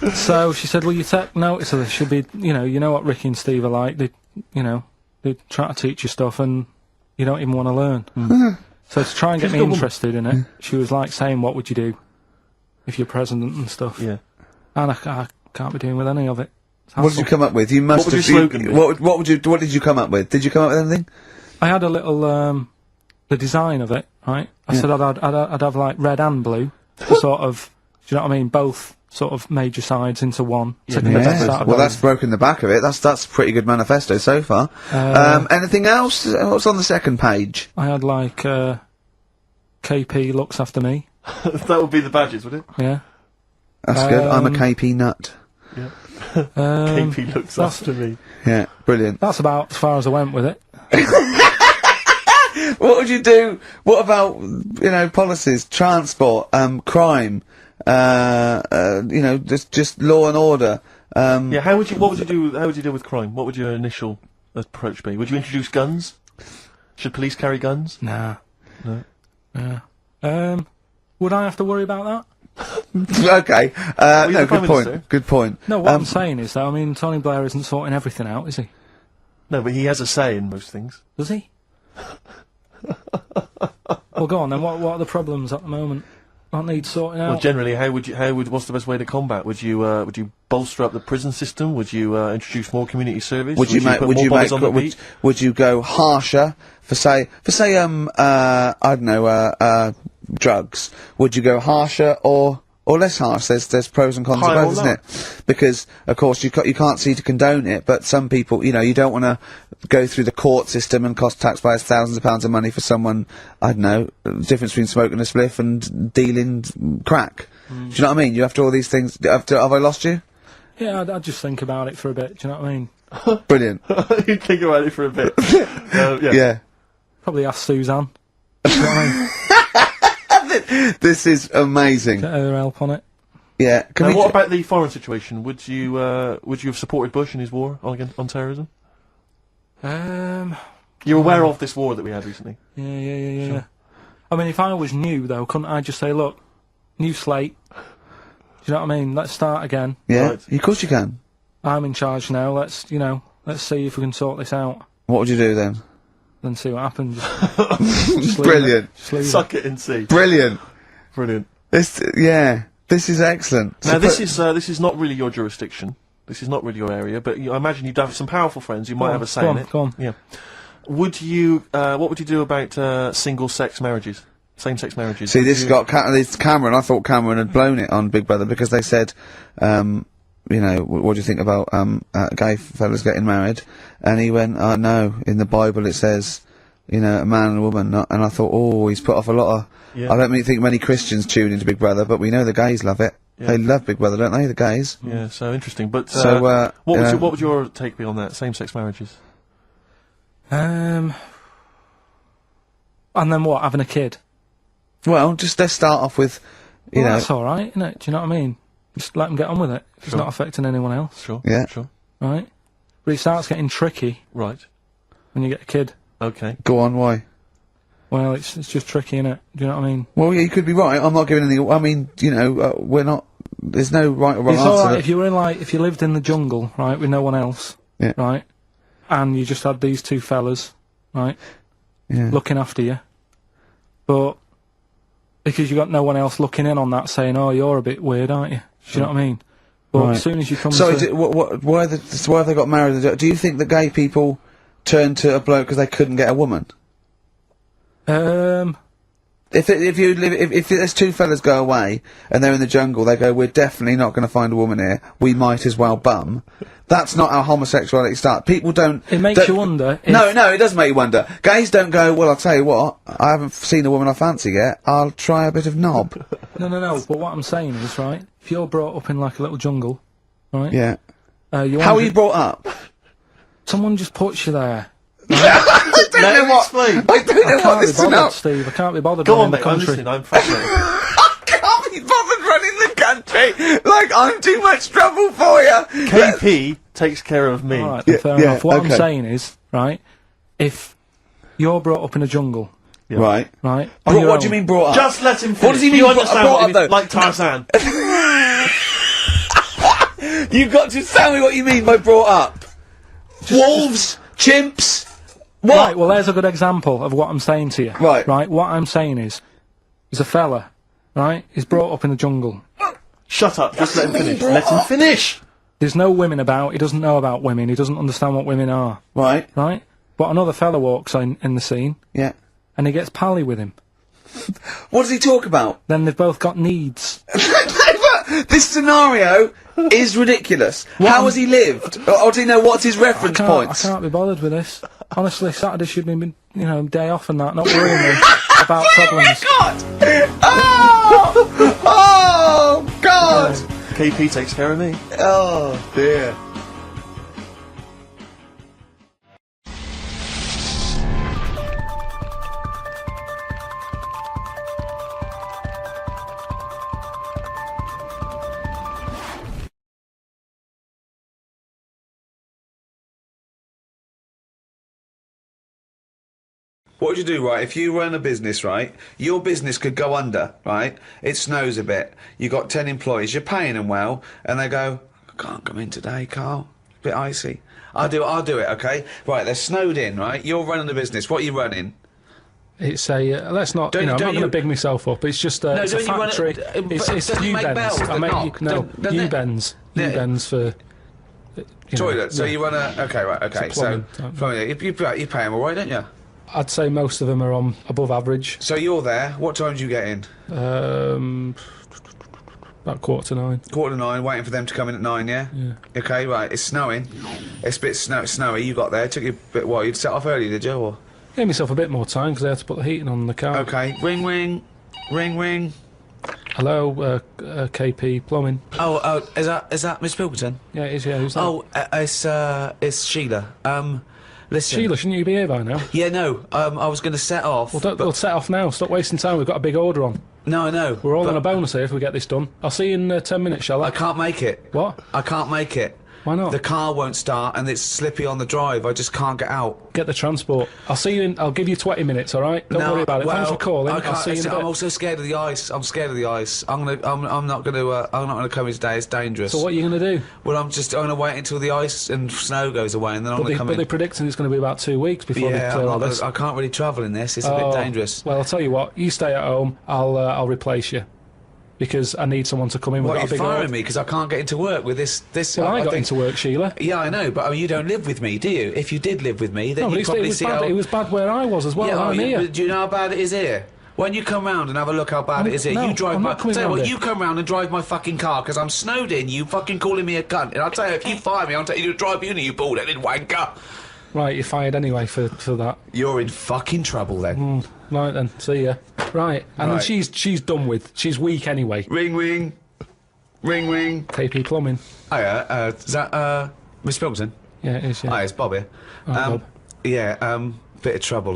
Speaker 1: that. So she said, well, you take notice of this. Should be, you know what Ricky and Steve are like. They try to teach you stuff and you don't even want to learn. So to try and get me interested in it, she was like saying, what would you do if you're president and stuff?
Speaker 5: Yeah.
Speaker 1: And I can't be doing with any of it.
Speaker 6: What did you come up with? You must
Speaker 5: What would
Speaker 6: have.
Speaker 5: your slogan be?
Speaker 6: What did you come up with? Did you come up with anything?
Speaker 1: I had a little, the design of it, right? I said I'd have like red and blue, to sort of, do you know what I mean? Both sort of major sides into one.
Speaker 6: Well, that's broken the back of it. That's a pretty good manifesto so far. Anything else? What's on the second page?
Speaker 1: I had like, KP looks after me.
Speaker 5: That would be the badges, would it?
Speaker 1: Yeah.
Speaker 6: That's good. I'm a KP nut.
Speaker 5: Yeah. KP looks after me.
Speaker 6: Yeah, brilliant.
Speaker 1: That's about as far as I went with it.
Speaker 6: What would you do? What about, policies, transport, crime, just law and order?
Speaker 5: Yeah, what would you deal with crime? What would your initial approach be? Would you introduce guns? Should police carry guns?
Speaker 1: Nah.
Speaker 5: No.
Speaker 1: Yeah. Would I have to worry about that?
Speaker 6: Okay. No, good point. Good point.
Speaker 1: No, what I'm saying is that, Tony Blair isn't sorting everything out, is he?
Speaker 5: No, but he has a say in most things.
Speaker 1: Does he? Well, go on then. What are the problems at the moment? What needs sorting out?
Speaker 5: Well, generally, what's the best way to combat? Would you bolster up the prison system? Would you introduce more community service?
Speaker 6: Would you go harsher for say I don't know, drugs? Would you go harsher or or less harsh. There's pros and cons of
Speaker 5: Higher
Speaker 6: both,
Speaker 5: or
Speaker 6: isn't
Speaker 5: lower?
Speaker 6: it? Because of course you can't see to condone it, but some people, you know, you don't want to go through the court system and cost taxpayers thousands of pounds of money for someone, I don't know, difference between smoking a spliff and dealing crack. Do you know what I mean? You have to all these things. Have I lost you?
Speaker 1: Yeah, I'd just think about it for a bit. Do you know what I mean?
Speaker 6: Brilliant.
Speaker 5: You think about it for a bit. Yeah.
Speaker 6: Yeah.
Speaker 1: Probably ask Suzanne. Do you know what I mean?
Speaker 6: This is amazing.
Speaker 1: Get her help on it.
Speaker 6: Yeah. Can
Speaker 5: And
Speaker 6: we
Speaker 5: what about the foreign situation? Would you have supported Bush in his war on terrorism? You're aware of this war that we had recently?
Speaker 1: Yeah. I mean, if I was new, though, couldn't I just say, look, new slate. Do you know what I mean? Let's start again.
Speaker 6: Yeah.
Speaker 5: Right.
Speaker 6: Of course you can.
Speaker 1: I'm in charge now. Let's see if we can sort this out.
Speaker 6: What would you do then?
Speaker 1: Then see what happens. Just leave
Speaker 6: Brilliant.
Speaker 1: it. Just leave
Speaker 5: Suck it and see.
Speaker 6: Brilliant.
Speaker 5: Brilliant.
Speaker 6: This is excellent.
Speaker 5: Now,
Speaker 6: So
Speaker 5: this is not really your jurisdiction. This is not really your area, but I imagine you'd have some powerful friends who might have a say in it.
Speaker 1: Go on.
Speaker 5: Yeah. Would you? What would you do about single-sex marriages, same-sex marriages?
Speaker 6: See, this got this Cameron. I thought Cameron had blown it on Big Brother because they said, you know, what do you think about gay fellas getting married? And he went, oh no, in the Bible it says, you know, a man and a woman. Not, and I thought, oh, he's put off a lot of.
Speaker 5: Yeah.
Speaker 6: I don't think many Christians tune into Big Brother, but we know the gays love it.
Speaker 5: Yeah.
Speaker 6: They love Big Brother, don't they? The gays.
Speaker 5: Yeah, so interesting. But
Speaker 6: So,
Speaker 5: what would your take be on that? Same-sex marriages?
Speaker 1: And then what? Having a kid?
Speaker 6: Well, just let's start off with, you know.
Speaker 1: That's all right, isn't it? Do you know what I mean? Just let them get on with it. It's
Speaker 5: Sure.
Speaker 1: not affecting anyone else,
Speaker 5: Sure.
Speaker 6: Yeah.
Speaker 5: Sure.
Speaker 1: right? But it starts getting tricky
Speaker 5: Right.
Speaker 1: when you get a kid.
Speaker 5: Okay.
Speaker 6: Go on, why?
Speaker 1: Well, it's just tricky, innit? Do you know what I mean?
Speaker 6: Well, yeah, you could be right. I'm not giving any. I mean, you know, we're not. There's no right or wrong
Speaker 1: It's
Speaker 6: answer.
Speaker 1: all right if you were in if you lived in the jungle, right, with no one else,
Speaker 6: Yeah.
Speaker 1: right, and you just had these two fellas, right,
Speaker 6: Yeah.
Speaker 1: looking after you, but because you got no one else looking in on that, saying, "Oh, you're a bit weird, aren't you?" Do you know what I mean? But
Speaker 6: Right.
Speaker 1: as soon as you come
Speaker 6: So,
Speaker 1: to,
Speaker 6: why have they got married? Do you think that gay people turn to a bloke because they couldn't get a woman? If there's two fellas go away and they're in the jungle, they go, we're definitely not going to find a woman here. We might as well bum. That's not how homosexuality starts. People don't.
Speaker 1: it makes you wonder. If,
Speaker 6: No, it does make you wonder. Gays don't go, well, I'll tell you what, I haven't seen a woman I fancy yet, I'll try a bit of knob.
Speaker 1: No. But what I'm saying is, right, if you're brought up in like a little jungle, right,
Speaker 6: Yeah.
Speaker 1: you
Speaker 6: How are
Speaker 1: wonder-
Speaker 6: you brought up?
Speaker 1: someone just puts you there.
Speaker 6: I don't know what.
Speaker 5: explain.
Speaker 6: I don't know
Speaker 1: I
Speaker 6: what
Speaker 1: can't
Speaker 6: this
Speaker 1: be
Speaker 6: is
Speaker 1: bothered,
Speaker 6: about.
Speaker 1: Steve. I can't be bothered
Speaker 5: Go
Speaker 1: running
Speaker 5: on,
Speaker 1: the
Speaker 5: mate. I'm
Speaker 1: country.
Speaker 5: listening. I'm fascinated.
Speaker 6: I can't be bothered running the country. Like, I'm too much trouble for you.
Speaker 5: KP takes care of me.
Speaker 1: All right, then,
Speaker 6: Yeah,
Speaker 1: fair
Speaker 6: yeah,
Speaker 1: enough. What
Speaker 6: okay.
Speaker 1: I'm saying is, right, if you're brought up in a jungle,
Speaker 6: Right.
Speaker 1: right, on your
Speaker 6: What do you
Speaker 1: own-
Speaker 6: mean brought up?
Speaker 5: Just let him finish.
Speaker 6: What does he mean
Speaker 5: You
Speaker 6: brought-
Speaker 5: understand
Speaker 6: brought
Speaker 5: what
Speaker 6: up,
Speaker 5: he means?
Speaker 6: though?
Speaker 5: Like Tarzan.
Speaker 6: You've got to tell me what you mean by brought up. Wolves, chimps. What?
Speaker 1: Right, well, there's a good example of what I'm saying to you.
Speaker 6: Right.
Speaker 1: Right, what I'm saying is, there's a fella, right, he's brought up in the jungle.
Speaker 5: Shut up. Just let him finish. Let him finish.
Speaker 1: There's no women about, he doesn't know about women, he doesn't understand what women are,
Speaker 6: Right.
Speaker 1: right? But another fella walks in the scene,
Speaker 6: Yeah.
Speaker 1: and he gets pally with him.
Speaker 6: What does he talk about?
Speaker 1: Then they've both got needs.
Speaker 6: This scenario is ridiculous. How has he lived? Or do you know what's his reference
Speaker 1: I
Speaker 6: points?
Speaker 1: can't be bothered with this. Honestly, Saturday should be, day off and that, not worrying me about problems.
Speaker 6: God! Oh! Oh, God!
Speaker 5: KP takes care of me.
Speaker 6: Oh, dear. What would you do, right, if you run a business, right, your business could go under, right, it snows a bit, you got 10 employees, you're paying them well, and they go, I can't come in today, Carl, a bit icy. I'll do it, okay? Right, they're snowed in, right, you're running the business, what are you running?
Speaker 1: It's a, let's not, I'm not going to big myself up, it's just it's a
Speaker 2: don't you run
Speaker 1: factory,
Speaker 2: it-
Speaker 1: it's
Speaker 2: doesn't it make
Speaker 1: U-bends.
Speaker 2: bells that knock? Doesn't it?
Speaker 1: U-bends.
Speaker 2: Yeah.
Speaker 1: U-bends for...
Speaker 2: Toilet, so
Speaker 1: yeah.
Speaker 2: you run a... Okay, right, okay,
Speaker 1: It's a plumbing
Speaker 2: so...
Speaker 1: type.
Speaker 2: Plumbing, you pay them all right, don't you?
Speaker 1: I'd say most of them are on above average.
Speaker 2: So you're there, what time do you get in?
Speaker 1: About 8:45.
Speaker 6: 8:45, waiting for them to come in at 9, yeah?
Speaker 1: Yeah.
Speaker 6: Okay, right, it's snowing. It's a bit snowy, you got there. It took you a bit, what, you'd set off early, did you, or?
Speaker 1: Gave myself a bit more time because I had to put the heating on the car.
Speaker 6: Okay, ring, ring. Ring, ring.
Speaker 1: Hello, KP Plumbing.
Speaker 6: Oh, is that Miss Pilkington?
Speaker 1: Yeah, it is, yeah, who's that?
Speaker 6: Oh, it's Sheila. Listen.
Speaker 1: Sheila, shouldn't you be here by now?
Speaker 6: Yeah, no, I was going to set off.
Speaker 1: Well, we'll set off now. Stop wasting time. We've got a big order on.
Speaker 6: No, I know.
Speaker 1: We're all on a bonus here if we get this done. I'll see you in 10 minutes, shall I?
Speaker 6: I can't make it.
Speaker 1: What?
Speaker 6: I can't make it.
Speaker 1: Why not?
Speaker 6: The car won't start and it's slippy on the drive. I just can't get out.
Speaker 1: Get the transport. I'll see you in... I'll give you 20 minutes, all right? Don't worry about it. Thanks for calling. I'll see you in a bit.
Speaker 6: I'm also scared of the ice. I'm scared of the ice. I'm not gonna come in today. It's dangerous.
Speaker 1: So what are you going to do?
Speaker 6: Well, I'm gonna wait until the ice and snow goes away and then I'm gonna come in.
Speaker 1: But they're predicting it's going to be about 2 weeks before they clear all this.
Speaker 6: I can't really travel in this. It's a bit dangerous.
Speaker 1: Well, I'll tell you what. You stay at home. I'll replace you. Because I need someone to come in with a big order. What, you're firing me because I can't get into work with this... Well, I got into work, Sheila.
Speaker 6: Yeah, I know, but you don't live with me, do you? If you did live with me, then you'd probably see how...
Speaker 1: It was bad where I was as well, I'm here.
Speaker 6: Do you know how bad it is here? When you come round and have a look how bad it is here, you drive my... Tell you what, you come round and drive my fucking car because I'm snowed in, you fucking calling me a cunt. And I'll tell you, if you fire me, I'll tell you to drive you and you bald-headed wanker.
Speaker 1: Right, you're fired anyway for that.
Speaker 6: You're in fucking trouble then.
Speaker 1: Right then, see ya. Right, and then she's done with. She's weak anyway.
Speaker 6: Ring, ring. Ring, ring.
Speaker 1: KP Plumbing.
Speaker 6: Hiya, is that, Miss Pilkington?
Speaker 1: Yeah, it is, yeah.
Speaker 6: Hi, it's Bob here.
Speaker 1: Bob.
Speaker 6: Yeah, bit of trouble,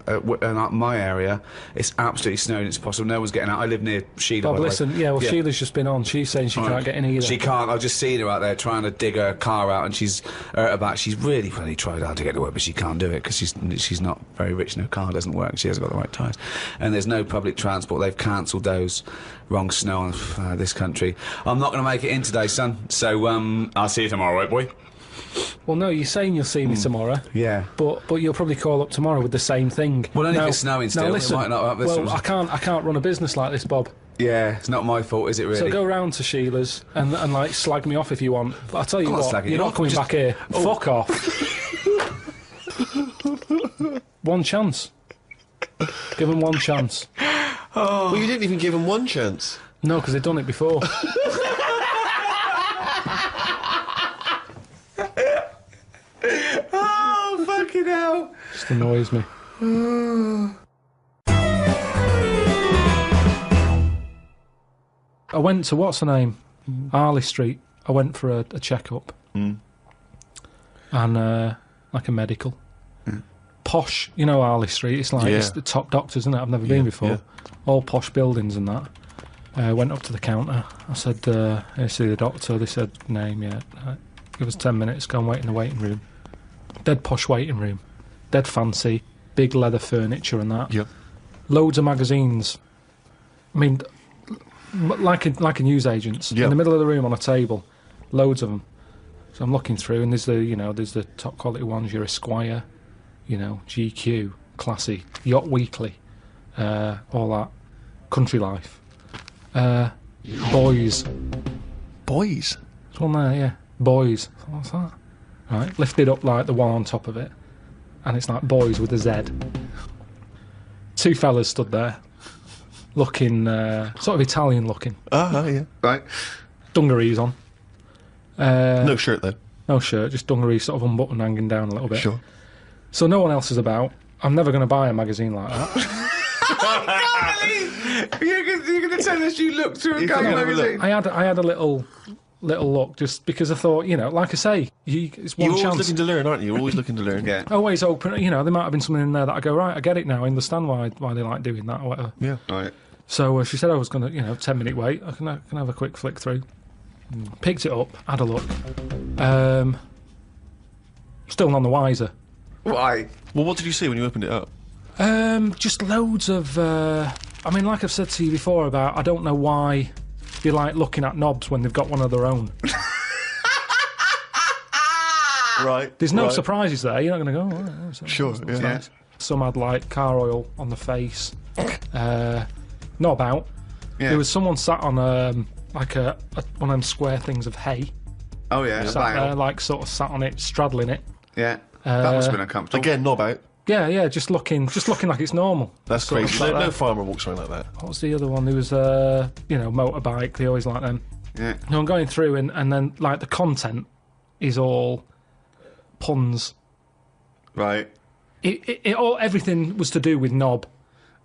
Speaker 6: my area, it's absolutely snowing, it's possible, no one's getting out. I live near Sheila,
Speaker 1: Bob, listen, Sheila's just been on, she's saying she can't get in either.
Speaker 6: She can't, I've just seen her out there trying to dig her car out and she's hurt her back. She's really tried hard to get to work, but she can't do it because she's not very rich and her car doesn't work, she hasn't got the right tyres. And there's no public transport, they've cancelled those. Wrong snow on this country. I'm not going to make it in today, son, so I'll see you tomorrow, right, boy?
Speaker 1: Well, no, you're saying you'll see me tomorrow.
Speaker 6: Yeah.
Speaker 1: But you'll probably call up tomorrow with the same thing.
Speaker 6: Well, only if it's snowing still.
Speaker 1: Listen,
Speaker 6: it might not
Speaker 1: I can't run a business like this, Bob.
Speaker 6: Yeah, it's not my fault, is it really?
Speaker 1: So go round to Sheila's and like slag me off if you want. But I tell you what, you're not coming back here. Oh. Fuck off. One chance. Give them one chance.
Speaker 3: Oh. Well, you didn't even give them one chance.
Speaker 1: No, because they've done it before.
Speaker 6: Oh, fucking hell.
Speaker 1: Just annoys me. I went to, what's her name? Harley Street. I went for a check-up. And, like a medical. Posh, you know Harley Street, it's like it's the top doctors, isn't it? I've never been before. All posh buildings and that. Went up to the counter. I said, I see the doctor. They said, name, Give us 10 minutes, go and wait in the waiting room. Dead posh waiting room. Dead fancy. Big leather furniture and that.
Speaker 5: Yep.
Speaker 1: Loads of magazines. I mean, like a newsagent's. In the middle of the room on a table. Loads of them. So I'm looking through and there's the top quality ones, your Esquire, GQ, Classy, Yacht Weekly, all that. Country Life. Boys.
Speaker 5: Boys?
Speaker 1: There's one there, yeah. Boys. What's that? Right, lifted up like the one on top of it. And it's like Boys with a Z. Two fellas stood there. Looking, sort of Italian looking.
Speaker 5: Yeah. Right.
Speaker 1: Dungarees on.
Speaker 5: No shirt though.
Speaker 1: No shirt, just dungarees sort of unbuttoned, hanging down a little bit.
Speaker 5: Sure.
Speaker 1: So no one else is about. I'm never going to buy a magazine like that.
Speaker 6: I can't believe you're going to tell us you looked through a magazine.
Speaker 1: I had a little look just because I thought, like I say, it's one chance.
Speaker 5: You're always looking to learn, aren't you? You're always looking to learn.
Speaker 6: Yeah.
Speaker 1: Always open. There might have been something in there that I go, right, I get it now. I understand why they like doing that or whatever.
Speaker 5: Yeah.
Speaker 6: Right.
Speaker 1: So she said I was going to, 10-minute wait. I can have a quick flick through. Picked it up, had a look. Still none the wiser.
Speaker 6: Why?
Speaker 5: Well, what did you see when you opened it up?
Speaker 1: Just loads of. Like I've said to you before about, I don't know why they like looking at knobs when they've got one of their own.
Speaker 5: Right.
Speaker 1: There's no surprises there. You're not going to go. Oh,
Speaker 5: sure. Yeah.
Speaker 1: Nice. Some had like car oil on the face. Knob out.
Speaker 6: Yeah.
Speaker 1: There was someone sat on like one of them square things of hay.
Speaker 6: Oh yeah.
Speaker 1: Sat there, like sort of sat on it, straddling it.
Speaker 6: Yeah. That must have been uncomfortable.
Speaker 5: Again, knob out.
Speaker 1: Yeah, just looking like it's normal.
Speaker 5: That's
Speaker 1: Sort of
Speaker 5: crazy.
Speaker 1: like
Speaker 5: No
Speaker 1: that.
Speaker 5: farmer walks around like that.
Speaker 1: What was the other one? There was motorbike. They always like them.
Speaker 2: Yeah.
Speaker 1: No, I'm going through and then like the content is all puns.
Speaker 2: Right.
Speaker 1: Everything was to do with knob.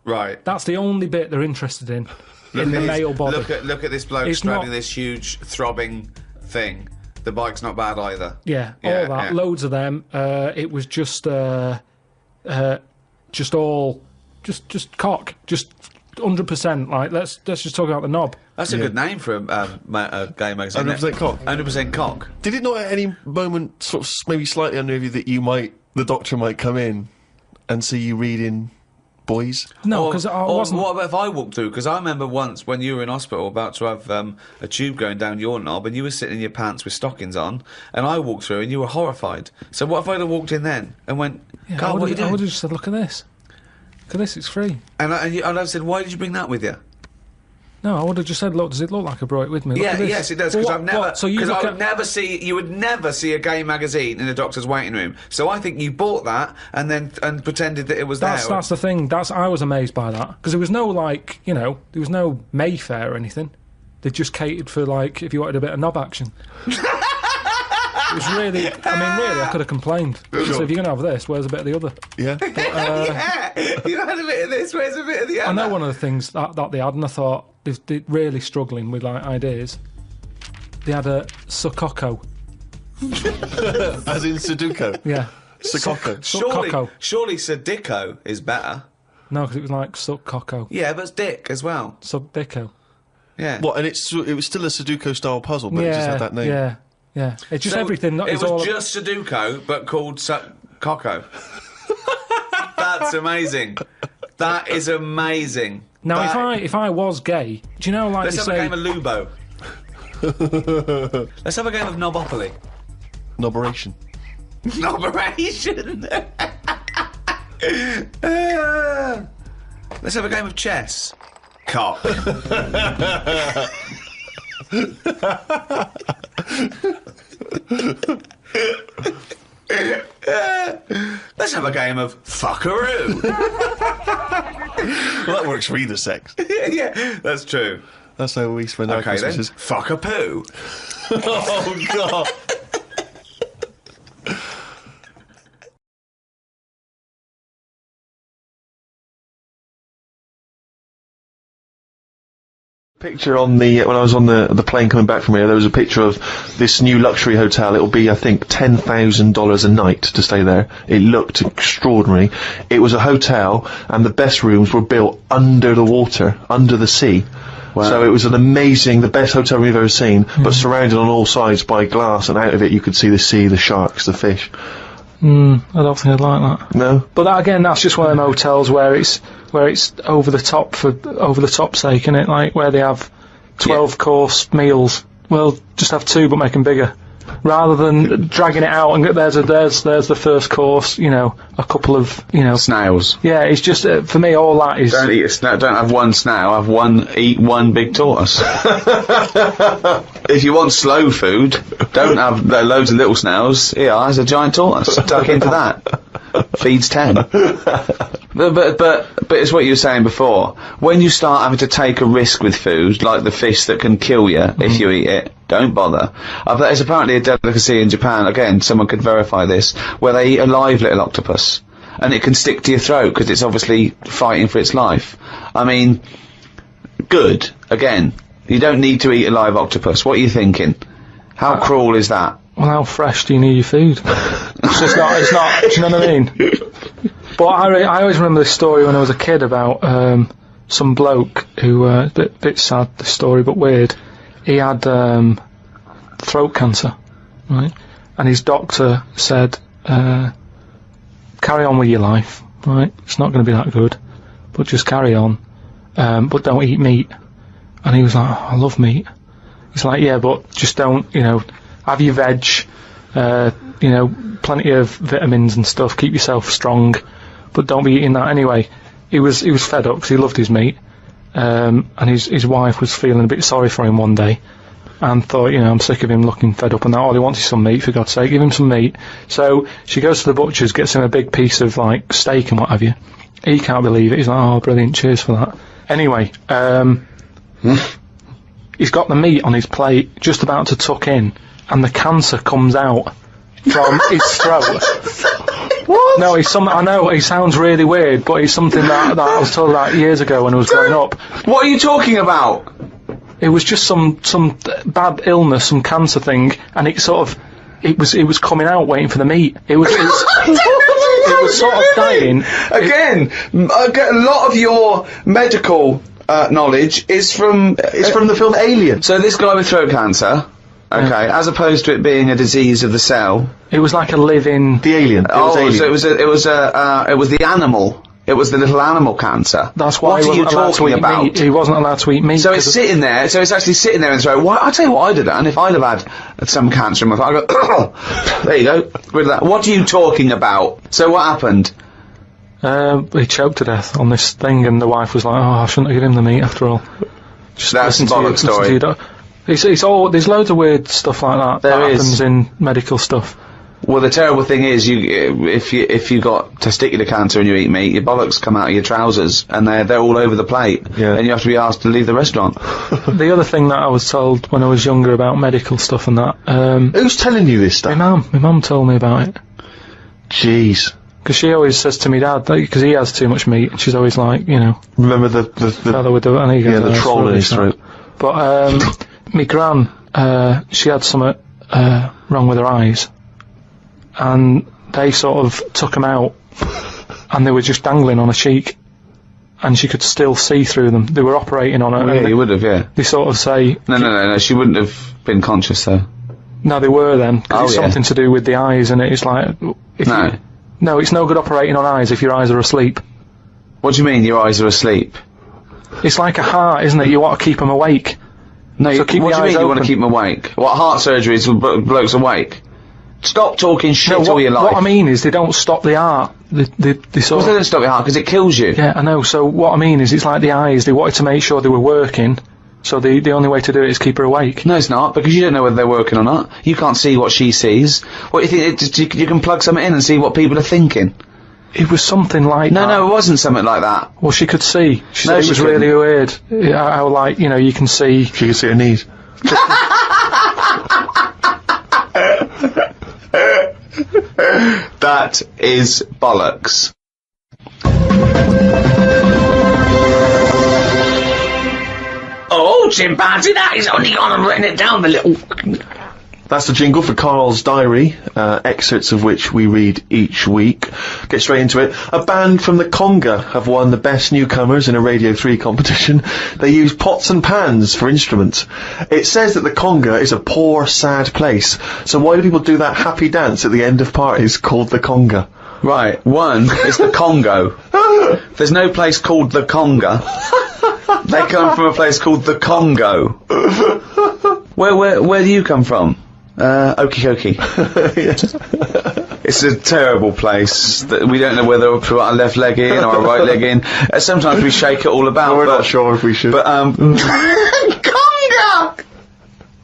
Speaker 2: Right.
Speaker 1: That's the only bit they're interested in the male body.
Speaker 2: Look at this bloke
Speaker 1: It's
Speaker 2: straddling
Speaker 1: not-
Speaker 2: this huge throbbing thing. The bike's not bad either.
Speaker 1: Yeah,
Speaker 2: Yeah,
Speaker 1: all that,
Speaker 2: yeah.
Speaker 1: loads of them. It was just cock, just 100%. Like let's just talk about the knob.
Speaker 2: That's a good name for a gay magazine.
Speaker 5: 100% cock.
Speaker 2: 100% cock.
Speaker 5: Did it not at any moment sort of maybe slightly unnerve you that the doctor might come in and see you reading boys?
Speaker 1: No, because I wasn't.
Speaker 2: What about if I walked through? Because I remember once when you were in hospital about to have a tube going down your knob and you were sitting in your pants with stockings on and I walked through and you were horrified. So what if I'd have walked in then and went, Carl, what are you
Speaker 1: I
Speaker 2: doing?
Speaker 1: would have just said, look at this. Look at this, it's free.
Speaker 2: And I said, why did you bring that with you?
Speaker 1: No, I would have just said, look, does it look like I brought it with me? Look
Speaker 2: Yeah,
Speaker 1: at this.
Speaker 2: yes, it does.
Speaker 1: Well,
Speaker 2: Because you would
Speaker 1: at...
Speaker 2: never see a gay magazine in a doctor's waiting room. So I think you bought that and pretended that it was there.
Speaker 1: That's the thing. I was amazed by that because there was no there was no Mayfair or anything. They just catered for if you wanted a bit of knob action. It was really. I could have complained. So if you're gonna have this, where's a bit of the other?
Speaker 5: Yeah.
Speaker 2: Yeah, you had a bit of this, where's a bit of the other?
Speaker 1: I know one of the things that they had, and I thought they're really struggling with ideas. They had a Sukoko.
Speaker 5: As in Sudoku.
Speaker 1: Yeah.
Speaker 5: Sukoko.
Speaker 1: Sukoko.
Speaker 2: Surely Sadico is better.
Speaker 1: No, because it was like Sukoko.
Speaker 2: Yeah, but it's Dick as well.
Speaker 1: Subdico.
Speaker 2: Yeah.
Speaker 5: What? And it was still a Sudoku style puzzle, but it just had that name.
Speaker 1: Yeah. Yeah. It's just
Speaker 2: So
Speaker 1: everything.
Speaker 2: It was just Sudoku, but called Coco. That's amazing. That is amazing.
Speaker 1: Now, if I was gay, do you know
Speaker 2: Let's
Speaker 1: they
Speaker 2: have
Speaker 1: say...
Speaker 2: a game of Lubo. Let's have a game of Knobopoly.
Speaker 5: Noberation.
Speaker 2: Noberation. Let's have a game of chess. Cock. Let's have a game of fuckaroo.
Speaker 5: Well, that works for either sex.
Speaker 2: Yeah, that's true.
Speaker 5: That's how we spend our
Speaker 2: Okay then,
Speaker 5: Christmases.
Speaker 2: fuck a poo.
Speaker 5: Oh, God. Picture on the when I was on the plane coming back from here, there was a picture of this new luxury hotel. It'll be, I think, $10,000 a night to stay there. It looked extraordinary. It was a hotel, and the best rooms were built under the water, under the sea. Wow. So it was the best hotel we've ever seen, but surrounded on all sides by glass, and out of it you could see the sea, the sharks, the fish.
Speaker 1: I don't think I'd like that.
Speaker 5: No?
Speaker 1: But that's just one of them hotels where it's over the top for over the top sake, isn't it? Like where they have 12-course meals. Well, just have 2 but make them bigger, rather than dragging it out and there's the first course. A couple of
Speaker 6: Snails.
Speaker 1: Yeah, it's just for me all that is.
Speaker 6: Don't eat a snail. Don't have one snail. Eat one big tortoise. If you want slow food, don't have loads of little snails. Here, there's a giant tortoise. Tuck into that. Feeds 10. But it's what you were saying before. When you start having to take a risk with food, like the fish that can kill you if you eat it, don't bother. There's apparently a delicacy in Japan, again, someone could verify this, where they eat a live little octopus. And it can stick to your throat because it's obviously fighting for its life. I mean, good. Again, you don't need to eat a live octopus. What are you thinking? How cruel is that?
Speaker 1: Well, how fresh do you need your food? It's not. Do you know what I mean? But I always remember this story when I was a kid about some bloke who, bit sad, this story, but weird. He had throat cancer, right? And his doctor said, carry on with your life, right? It's not going to be that good, but just carry on. But don't eat meat. And he was like, I love meat. He's like, yeah, but just don't, have your veg, plenty of vitamins and stuff, keep yourself strong, but don't be eating that anyway. He was fed up because he loved his meat, and his wife was feeling a bit sorry for him one day, and thought, I'm sick of him looking fed up and that. All he wants is some meat, for God's sake, give him some meat. So she goes to the butcher's, gets him a big piece of, like, steak and what have you. He can't believe it. He's like, oh, brilliant, cheers for that. Anyway, he's got the meat on his plate, just about to tuck in, and the cancer comes out from his throat. What? No, I know, he sounds really weird, but it's something that I was told about years ago when I was growing up.
Speaker 2: What are you talking about?
Speaker 1: It was just some bad illness, some cancer thing, and it sort of, it was coming out waiting for the meat. It was sort of dying.
Speaker 2: Again, a lot of your medical knowledge is from
Speaker 5: the film Alien.
Speaker 2: So this guy with throat cancer, okay, as opposed to it being a disease of the cell.
Speaker 1: It was like a living.
Speaker 5: The alien.
Speaker 2: So it was the animal. It was the little animal cancer.
Speaker 1: That's why
Speaker 2: what are you talking about?
Speaker 1: Meat. He wasn't allowed to eat meat.
Speaker 2: So it's sitting there. So it's actually sitting there and throat. Why? I'll tell you what I'd have done if I'd have had some cancer in my throat. I'd go, there you go, rid of that. What are you talking about? So what happened?
Speaker 1: He choked to death on this thing, and the wife was like, "Oh, I shouldn't have given him the meat after all."
Speaker 2: Just that's a bollock story.
Speaker 1: It's all. There's loads of weird stuff like that. That happens in medical stuff.
Speaker 2: Well, the terrible thing is, if you got testicular cancer and you eat meat, your bollocks come out of your trousers, and they're all over the plate, and you have to be asked to leave the restaurant.
Speaker 1: The other thing that I was told when I was younger about medical stuff and that.
Speaker 5: Who's telling you this stuff?
Speaker 1: My mum told me about it.
Speaker 5: Jeez.
Speaker 1: Because she always says to me dad, because he has too much meat, and she's always like,
Speaker 5: Remember the
Speaker 1: fellow with the
Speaker 5: troll in his throat.
Speaker 1: But my gran, she had something wrong with her eyes. And they sort of took them out, and they were just dangling on a cheek, and she could still see through them. They were operating on her.
Speaker 2: Well, yeah, you would have, yeah.
Speaker 1: They sort of say...
Speaker 2: No, she wouldn't have been conscious, though.
Speaker 1: No, they were then, because it's something to do with the eyes, and it's like... No, it's no good operating on eyes if your eyes are asleep.
Speaker 2: What do you mean, your eyes are asleep?
Speaker 1: It's like a heart, isn't it? You want to keep them awake.
Speaker 2: No,
Speaker 1: so keep
Speaker 2: what do you mean
Speaker 1: open.
Speaker 2: You want to keep them awake? What, heart surgery is blokes awake? Stop talking shit all your life.
Speaker 1: What I mean is they don't stop the heart. They sort of...
Speaker 2: they don't stop your heart because it kills you.
Speaker 1: Yeah, I know. So what I mean is it's like the eyes. They wanted to make sure they were working. So the only way to do it is keep her awake.
Speaker 2: No, it's not, because you don't know whether they're working or not. You can't see what she sees. What do you think? You can plug something in and see what people are thinking.
Speaker 1: It was something like that.
Speaker 2: No, it wasn't something like that.
Speaker 1: Well, she could see. She said it was really weird. How, like, you can see...
Speaker 5: She could see her knees.
Speaker 2: That is bollocks. Oh, chimpanzee, that is only gone and written it down, the little...
Speaker 5: That's the jingle for Karl's diary, excerpts of which we read each week. Get straight into it. A band from the Conga have won the Best Newcomers in a Radio 3 competition. They use pots and pans for instruments. It says that the Conga is a poor, sad place. So why do people do that happy dance at the end of parties called the Conga?
Speaker 2: Right, one is the Congo. There's no place called the Conga. They come from a place called the Congo. Where do you come from? Okie dokie. It's a terrible place. We don't know whether to put our left leg in or our right leg in. Sometimes we shake it all about.
Speaker 5: We're not sure if we should.
Speaker 2: But, Conga!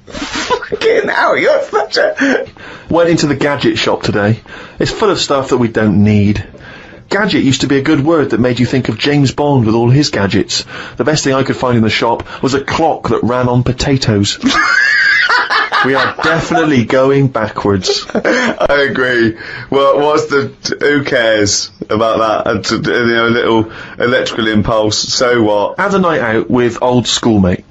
Speaker 2: Fucking hell, you're such a...
Speaker 5: Went into the gadget shop today. It's full of stuff that we don't need. Gadget used to be a good word that made you think of James Bond with all his gadgets. The best thing I could find in the shop was a clock that ran on potatoes. We are definitely going backwards.
Speaker 2: I agree. Well, who cares about that? A little electrical impulse, so what?
Speaker 5: Had a night out with old schoolmate.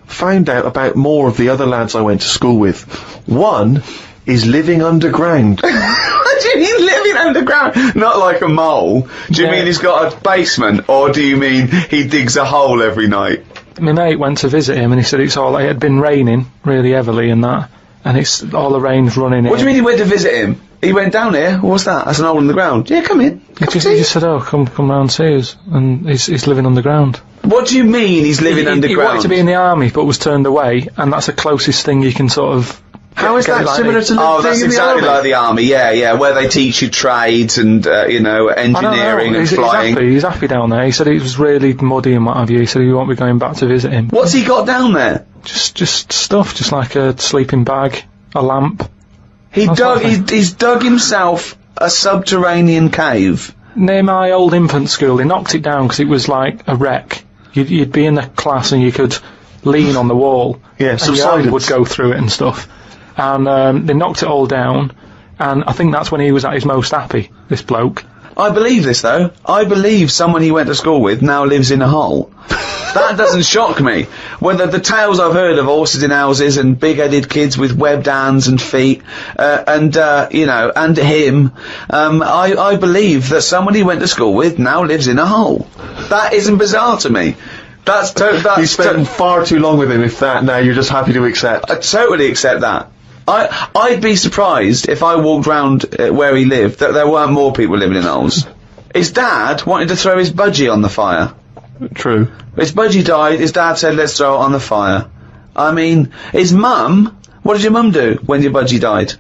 Speaker 5: Found out about more of the other lads I went to school with. One is living underground.
Speaker 2: What do you mean living underground? Not like a mole. Do you mean he's got a basement, or do you mean he digs a hole every night?
Speaker 1: My mate went to visit him and he said it had been raining really heavily and that, and it's all the rain's running in.
Speaker 2: What do you mean he went to visit him? He went down here? What's that? That's an hole in the ground. Yeah, come in.
Speaker 1: He just said, oh, come round see us, and he's living underground.
Speaker 2: What do you mean he's living underground?
Speaker 1: He wanted to be in the army but was turned away, and that's the closest thing you can sort of...
Speaker 5: How is that similar to living in the army?
Speaker 2: Oh, that's exactly like the army, yeah, where they teach you trades and, engineering and flying.
Speaker 1: He's happy down there. He said it was really muddy and what have you. He said he won't be going back to visit him.
Speaker 2: What's he got down there?
Speaker 1: Just stuff, just like a sleeping bag, a lamp.
Speaker 2: He's dug himself a subterranean cave.
Speaker 1: Near my old infant school, they knocked it down because it was like a wreck. You'd be in a class and you could lean on the wall.
Speaker 5: Yeah,
Speaker 1: and your hand would go through it and stuff. And they knocked it all down, and I think that's when he was at his most happy, this bloke.
Speaker 2: I believe this, though. I believe someone he went to school with now lives in a hole. That doesn't shock me. Whether the tales I've heard of horses in houses and big-headed kids with webbed hands and feet, and him, I believe that someone he went to school with now lives in a hole. That isn't bizarre to me.
Speaker 5: You spent far too long with him, if that, now you're just happy to accept.
Speaker 2: I totally accept that. I'd be surprised if I walked round where he lived that there weren't more people living in holes. His dad wanted to throw his budgie on the fire.
Speaker 5: True.
Speaker 2: His budgie died, his dad said, let's throw it on the fire. I mean, his mum, what did your mum do when your budgie died?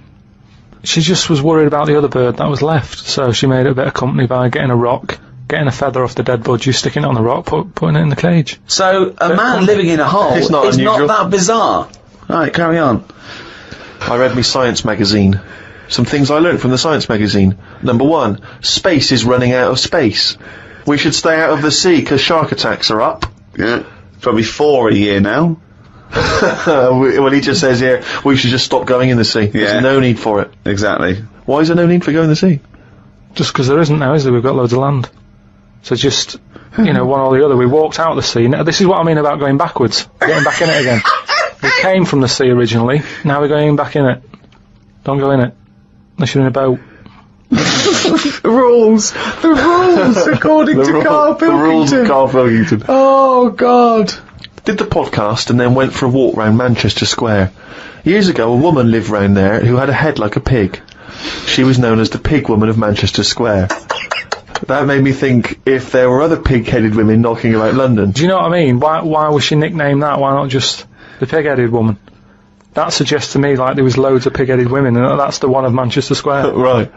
Speaker 1: She just was worried about the other bird that was left, so she made it a bit of company by getting a rock, getting a feather off the dead budgie, sticking it on the rock, putting it in the cage.
Speaker 2: So, a man living in a hole is not that bizarre. Right, carry on.
Speaker 5: I read me science magazine. Some things I learnt from the science magazine. Number 1, space is running out of space. We should stay out of the sea because shark attacks are up.
Speaker 2: Yeah, probably 4 a year now.
Speaker 5: Well, he just says here, we should just stop going in the sea. There's no need for it.
Speaker 2: Exactly.
Speaker 5: Why is there no need for going in the sea?
Speaker 1: Just because there isn't now, is there? We've got loads of land. So just, one or the other. We walked out of the sea. Now, this is what I mean about going backwards. Getting back in it again. We came from the sea originally, now we're going back in it. Don't go in it. Unless you're in a boat.
Speaker 2: The rules, according to Karl Pilkington.
Speaker 5: The rules of Karl Pilkington.
Speaker 2: Oh, God.
Speaker 5: Did the podcast and then went for a walk round Manchester Square. Years ago, a woman lived round there who had a head like a pig. She was known as the Pig Woman of Manchester Square. That made me think if there were other pig-headed women knocking about London.
Speaker 1: Do you know what I mean? Why was she nicknamed that? Why not just the pig-headed woman? That suggests to me like there was loads of pig-headed women, and that's the one of Manchester Square.
Speaker 5: Right.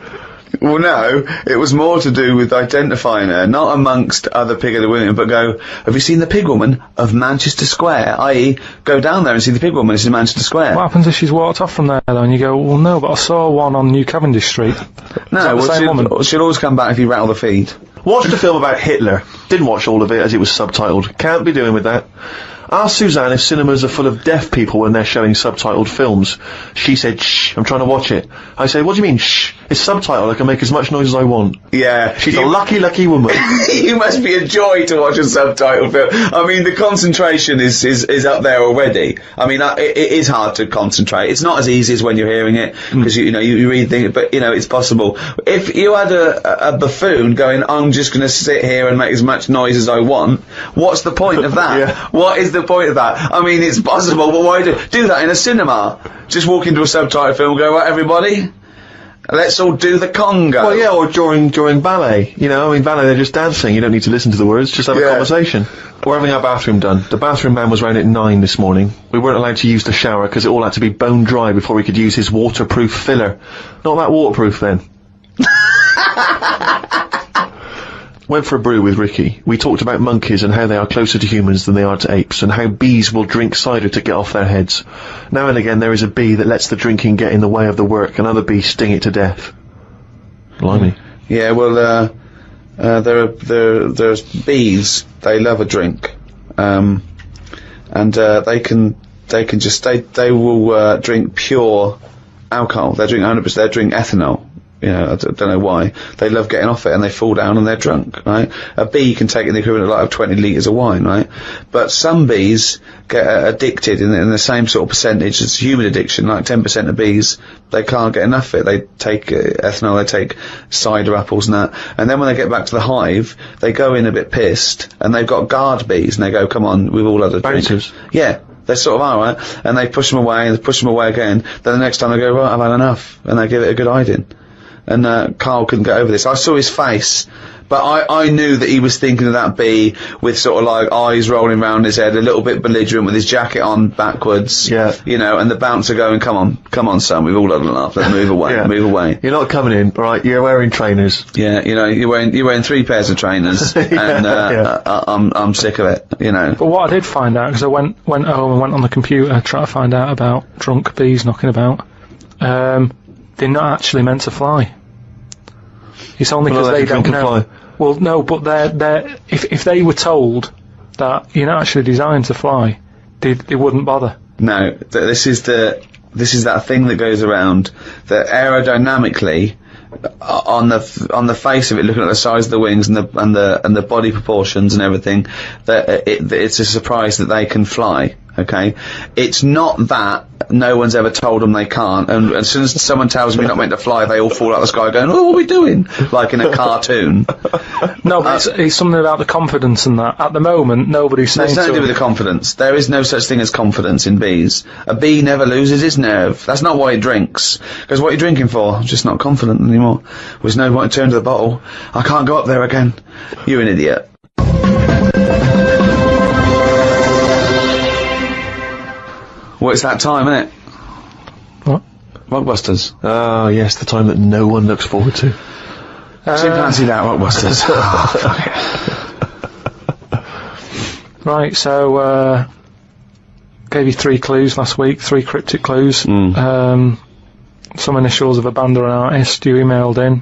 Speaker 2: Well, no, it was more to do with identifying her, not amongst other pig-headed women, but go, have you seen the pig woman of Manchester Square? I.e., go down there and see the pig woman in Manchester Square.
Speaker 1: What happens if she's walked off from there, though, and you go, well, no, but I saw one on New Cavendish Street.
Speaker 2: No, she'll always come back if you rattle the feed.
Speaker 5: Watched a film about Hitler. Didn't watch all of it as it was subtitled. Can't be doing with that. Asked Suzanne if cinemas are full of deaf people when they're showing subtitled films. She said, shh, I'm trying to watch it. I say, what do you mean, shh? It's subtitled, I can make as much noise as I want.
Speaker 2: Yeah.
Speaker 5: She's a lucky, lucky woman.
Speaker 2: You must be a joy to watch a subtitled film. I mean, the concentration is up there already. I mean, it is hard to concentrate. It's not as easy as when you're hearing it, because, you read things, but, it's possible. If you had a buffoon going, I'm just going to sit here and make as much noise as I want, what's the point of that?
Speaker 5: Yeah.
Speaker 2: What is the point of that? I mean, it's possible, but why do that in a cinema? Just walk into a subtitled film and go, right, everybody, let's all do the conga.
Speaker 5: Well, yeah, or during ballet. Ballet, they're just dancing. You don't need to listen to the words, just have a conversation. We're having our bathroom done. The bathroom man was round at 9 this morning. We weren't allowed to use the shower because it all had to be bone dry before we could use his waterproof filler. Not that waterproof, then. Went for a brew with Ricky. We talked about monkeys and how they are closer to humans than they are to apes, and how bees will drink cider to get off their heads. Now and again there is a bee that lets the drinking get in the way of the work, and other bees sting it to death. Blimey.
Speaker 2: Yeah, well, there's bees. They love a drink, and they will drink pure alcohol. They drink 100%. They drink ethanol. I don't know why. They love getting off it and they fall down and they're drunk, right? A bee can take in the equivalent of 20 litres of wine, right? But some bees get addicted in the same sort of percentage as human addiction, like 10% of bees, they can't get enough of it. They take ethanol, they take cider apples and that, and then when they get back to the hive, they go in a bit pissed, and they've got guard bees, and they go, come on, we've all had a drink.
Speaker 5: Bouncers.
Speaker 2: Yeah. They sort of are, right? And they push them away, and they push them away again, then the next time they go, right, I've had enough, and they give it a good hiding. And Karl couldn't get over this. I saw his face But I knew that he was thinking of that bee with sort of like eyes rolling round his head, a little bit belligerent with his jacket on backwards.
Speaker 5: Yeah.
Speaker 2: You know, and the bouncer going, come on, son, we've all had enough. Let's move away, move away.
Speaker 5: You're not coming in, right? You're wearing trainers.
Speaker 2: Yeah, you know, you're wearing 3 pairs of trainers, and I'm sick of it. You know.
Speaker 1: But what I did find out, because I went home and went on the computer trying to find out about drunk bees knocking about, they're not actually meant to fly. It's only because they don't know.
Speaker 5: Fly.
Speaker 1: Well, no, but if they were told that you're not actually designed to fly, they wouldn't bother.
Speaker 2: No, this is that thing that goes around that aerodynamically, on the face of it, looking at the size of the wings and the body proportions and everything, that it's a surprise that they can fly. Okay, it's not that no one's ever told them they can't, and as soon as someone tells me not meant to fly, they all fall out of the sky going, "Oh, what are we doing?" Like in a cartoon.
Speaker 1: No, but it's something about the confidence and that. At the moment, nobody's saying.
Speaker 2: It's nothing to do with the confidence. There is no such thing as confidence in bees. A bee never loses its nerve. That's not why it drinks. Because what are you drinking for? I'm just not confident anymore. There's no point to turn to the bottle. I can't go up there again. You're an idiot. Well, it's that time, isn't it?
Speaker 1: What?
Speaker 2: Rockbusters.
Speaker 5: Ah, yes, the time that no one looks forward to.
Speaker 2: Chimpanzee that, Rockbusters.
Speaker 1: Right, so, gave you 3 clues last week, 3 cryptic clues. Some initials of a band or an artist you emailed in.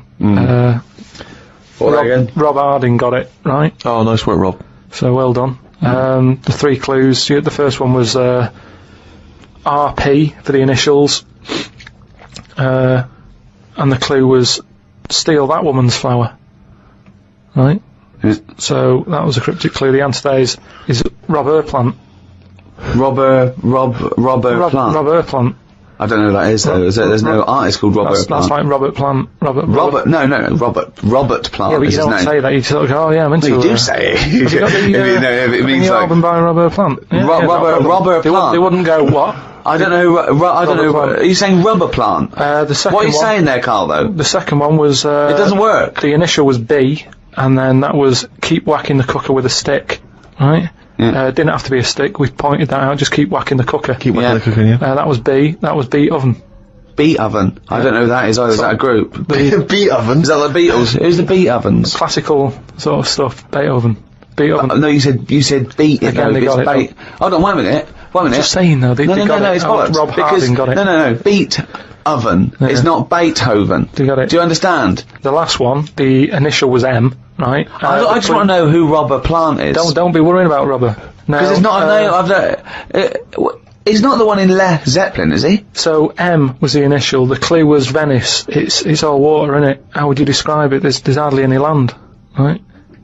Speaker 1: Rob Harding got it, right?
Speaker 5: Oh, nice work, Rob.
Speaker 1: So, well done. The 3 clues, the first one was, RP for the initials, and the clue was steal that woman's flower, right? So that was a cryptic clue. The answer there is Robber Plant.
Speaker 2: Robber
Speaker 1: Plant.
Speaker 2: I don't know who that is though. There's no artist called Robert Plant.
Speaker 1: That's like Robert Plant. Robert
Speaker 2: Plant.
Speaker 1: Yeah, but you don't say that. You sort of go, oh yeah, I'm into it.
Speaker 2: You do say it.
Speaker 1: Have you got the,
Speaker 2: it means like
Speaker 1: album by Robert Plant. Yeah,
Speaker 2: Robert Plant.
Speaker 1: They wouldn't go what?
Speaker 2: I don't know. I don't know.
Speaker 1: Plant.
Speaker 2: Are you saying rubber plant?
Speaker 1: The second.
Speaker 2: What are you saying there, Carl? Though
Speaker 1: the second one was. It
Speaker 2: doesn't work.
Speaker 1: The initial was B, and then that was keep whacking the cooker with a stick, right?
Speaker 2: Yeah.
Speaker 1: Didn't have to be a stick. We pointed that out. Just keep whacking the cooker.
Speaker 5: Keep whacking the cooker. Yeah.
Speaker 1: That was B. That was Beat Oven.
Speaker 2: Beat Oven. I don't know who that is either. Is that a group?
Speaker 5: Beat Oven.
Speaker 2: Is that the Beatles? Who's the Beat Ovens?
Speaker 1: Classical sort of stuff. Beethoven. Beethoven.
Speaker 2: No, you said beat it.
Speaker 1: Again,
Speaker 2: though.
Speaker 1: they got it.
Speaker 2: Bait. Hold on, wait a minute.
Speaker 1: Just saying though, they got it.
Speaker 2: No, it's bollocks.
Speaker 1: Rob Harding got it.
Speaker 2: No. Beat Oven.
Speaker 1: Yeah.
Speaker 2: It's not Beethoven.
Speaker 1: They got it.
Speaker 2: Do you understand?
Speaker 1: The last one, the initial was M, right?
Speaker 2: I just want to know who Robber Plant is.
Speaker 1: Don't be worrying about Robber. No.
Speaker 2: Because it's not a name. He's not the one in Led Zeppelin, is he?
Speaker 1: So M was the initial. The clue was Venice. It's all water, innit? How would you describe it? There's hardly any land, right?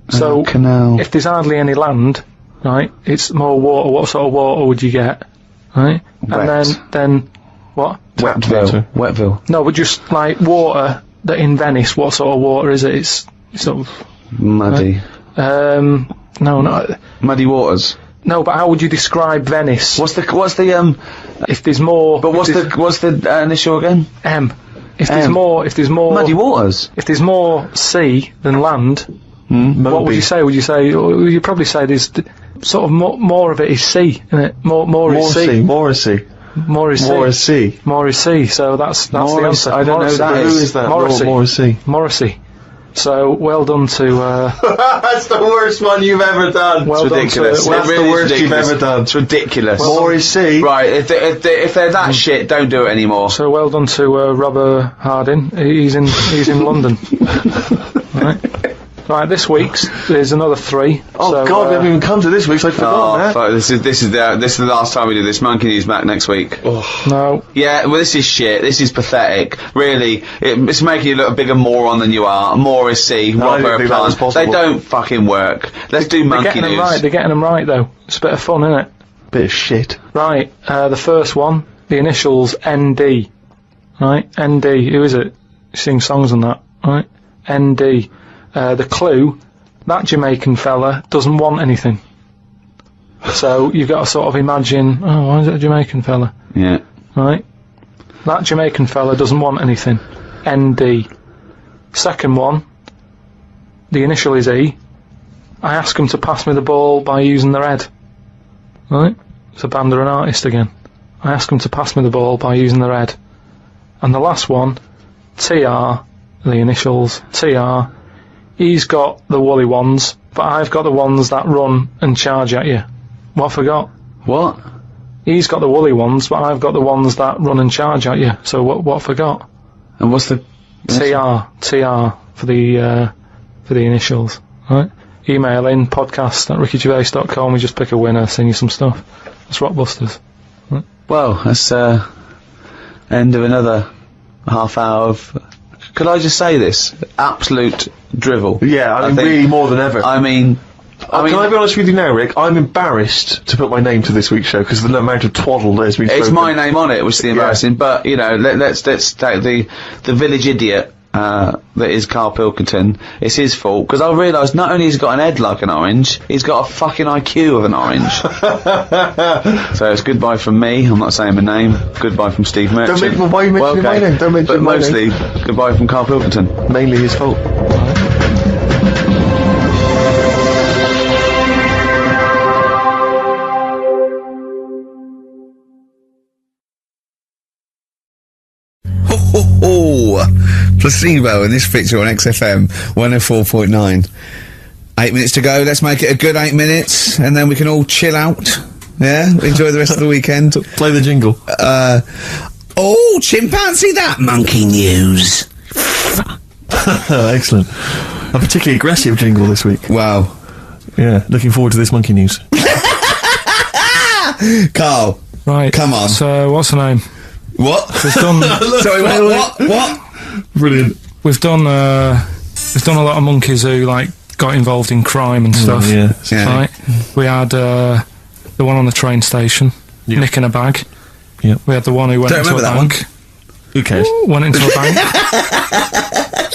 Speaker 1: So
Speaker 2: canal.
Speaker 1: If there's hardly any land, right, it's more water. What sort of water would you get, right?
Speaker 2: Wet.
Speaker 1: And then what?
Speaker 2: Wetville.
Speaker 1: No, but just like water that in Venice. What sort of water is it? It's sort of
Speaker 2: muddy.
Speaker 1: Right? No, not
Speaker 2: muddy waters.
Speaker 1: No, but how would you describe Venice?
Speaker 2: What's the
Speaker 1: If there's more.
Speaker 2: But what's the initial again?
Speaker 1: M. If there's more
Speaker 2: muddy waters.
Speaker 1: If there's more sea than land, what would you say? Would you say? You'd probably say there's sort of more of it is sea, isn't it? More is sea.
Speaker 5: More is sea.
Speaker 1: More is sea.
Speaker 5: More is sea.
Speaker 1: More is sea. So that's the answer.
Speaker 2: I don't know who that is.
Speaker 5: Who is that?
Speaker 1: Morrissey. Morrissey. So well done to.
Speaker 5: That's the worst one you've ever done.
Speaker 1: Well
Speaker 2: it's ridiculous.
Speaker 1: Done to,
Speaker 5: that's the worst you've ever done.
Speaker 2: It's ridiculous.
Speaker 5: Morrissey.
Speaker 2: Right. If they're that shit, don't do it anymore.
Speaker 1: So well done to Robert Harding. He's in London. Right, this week's there's another 3.
Speaker 5: Oh so, God, we haven't even come to this week's. I forgot.
Speaker 2: Fuck, this is the last time we do this. Monkey News back next week.
Speaker 5: Oh.
Speaker 1: No.
Speaker 2: Yeah, well, this is shit. This is pathetic. Really, it's making you look a bigger moron than you are. Morrissey, Robert Plant. They don't fucking work. Let's do Monkey News.
Speaker 1: They're getting them right though. It's a bit of fun, isn't it?
Speaker 5: Bit of shit.
Speaker 1: Right. The first one, the initials ND. Right. ND. Who is it? Sing songs and that. Right. ND. The clue, that Jamaican fella doesn't want anything. So you've got to sort of imagine, oh, why is it a Jamaican fella?
Speaker 2: Yeah.
Speaker 1: Right? That Jamaican fella doesn't want anything. ND. Second one, the initial is E. I ask them to pass me the ball by using their head. Right? It's a band or an artist again. I ask them to pass me the ball by using their head. And the last one, TR, the initials, TR, he's got the woolly ones, but I've got the ones that run and charge at you. What I forgot?
Speaker 2: What?
Speaker 1: He's got the woolly ones, but I've got the ones that run and charge at you. So what I forgot?
Speaker 2: And what's the...
Speaker 1: TR for the initials, right? Email in podcast@rickygervais.com. We just pick a winner, send you some stuff. That's Rockbusters. Right?
Speaker 2: Well, that's end of another half hour of... Could I just say this? Absolute drivel.
Speaker 5: Yeah, I mean,
Speaker 2: think.
Speaker 5: really more than ever.
Speaker 2: I mean,
Speaker 5: can I be honest with you now, Rick? I'm embarrassed to put my name to this week's show because of the amount of twaddle that has been spoken.
Speaker 2: It's my name on it, which is the embarrassing. But you know, let's take the village idiot that is Karl Pilkington. It's his fault because I realised not only has he got an head like an orange, he's got a fucking IQ of an orange. So it's goodbye from me. I'm not saying my name. Goodbye from Steve Merchant.
Speaker 5: Why are you mentioning my name? Don't mention my name.
Speaker 2: But mostly goodbye from Karl Pilkington.
Speaker 5: Mainly his fault.
Speaker 6: Placebo in this picture on XFM 104.9. 8 minutes to go. Let's make it a good 8 minutes, and then we can all chill out. Yeah, enjoy the rest of the weekend.
Speaker 5: Play the jingle.
Speaker 6: Oh, chimpanzee, that monkey news.
Speaker 5: Excellent. A particularly aggressive jingle this week.
Speaker 6: Wow.
Speaker 5: Yeah, looking forward to this monkey news.
Speaker 6: Carl.
Speaker 1: Right.
Speaker 6: Come on.
Speaker 1: So, what's the name?
Speaker 6: What?
Speaker 1: We've done.
Speaker 6: Sorry, what?
Speaker 5: Brilliant.
Speaker 1: We've done a lot of monkeys who got involved in crime and stuff.
Speaker 5: Yeah.
Speaker 1: Right. We had the one on the train station, nicking a bag.
Speaker 5: Yeah.
Speaker 1: We had the one who went into a bank.
Speaker 5: Who cares?
Speaker 1: Went into a bank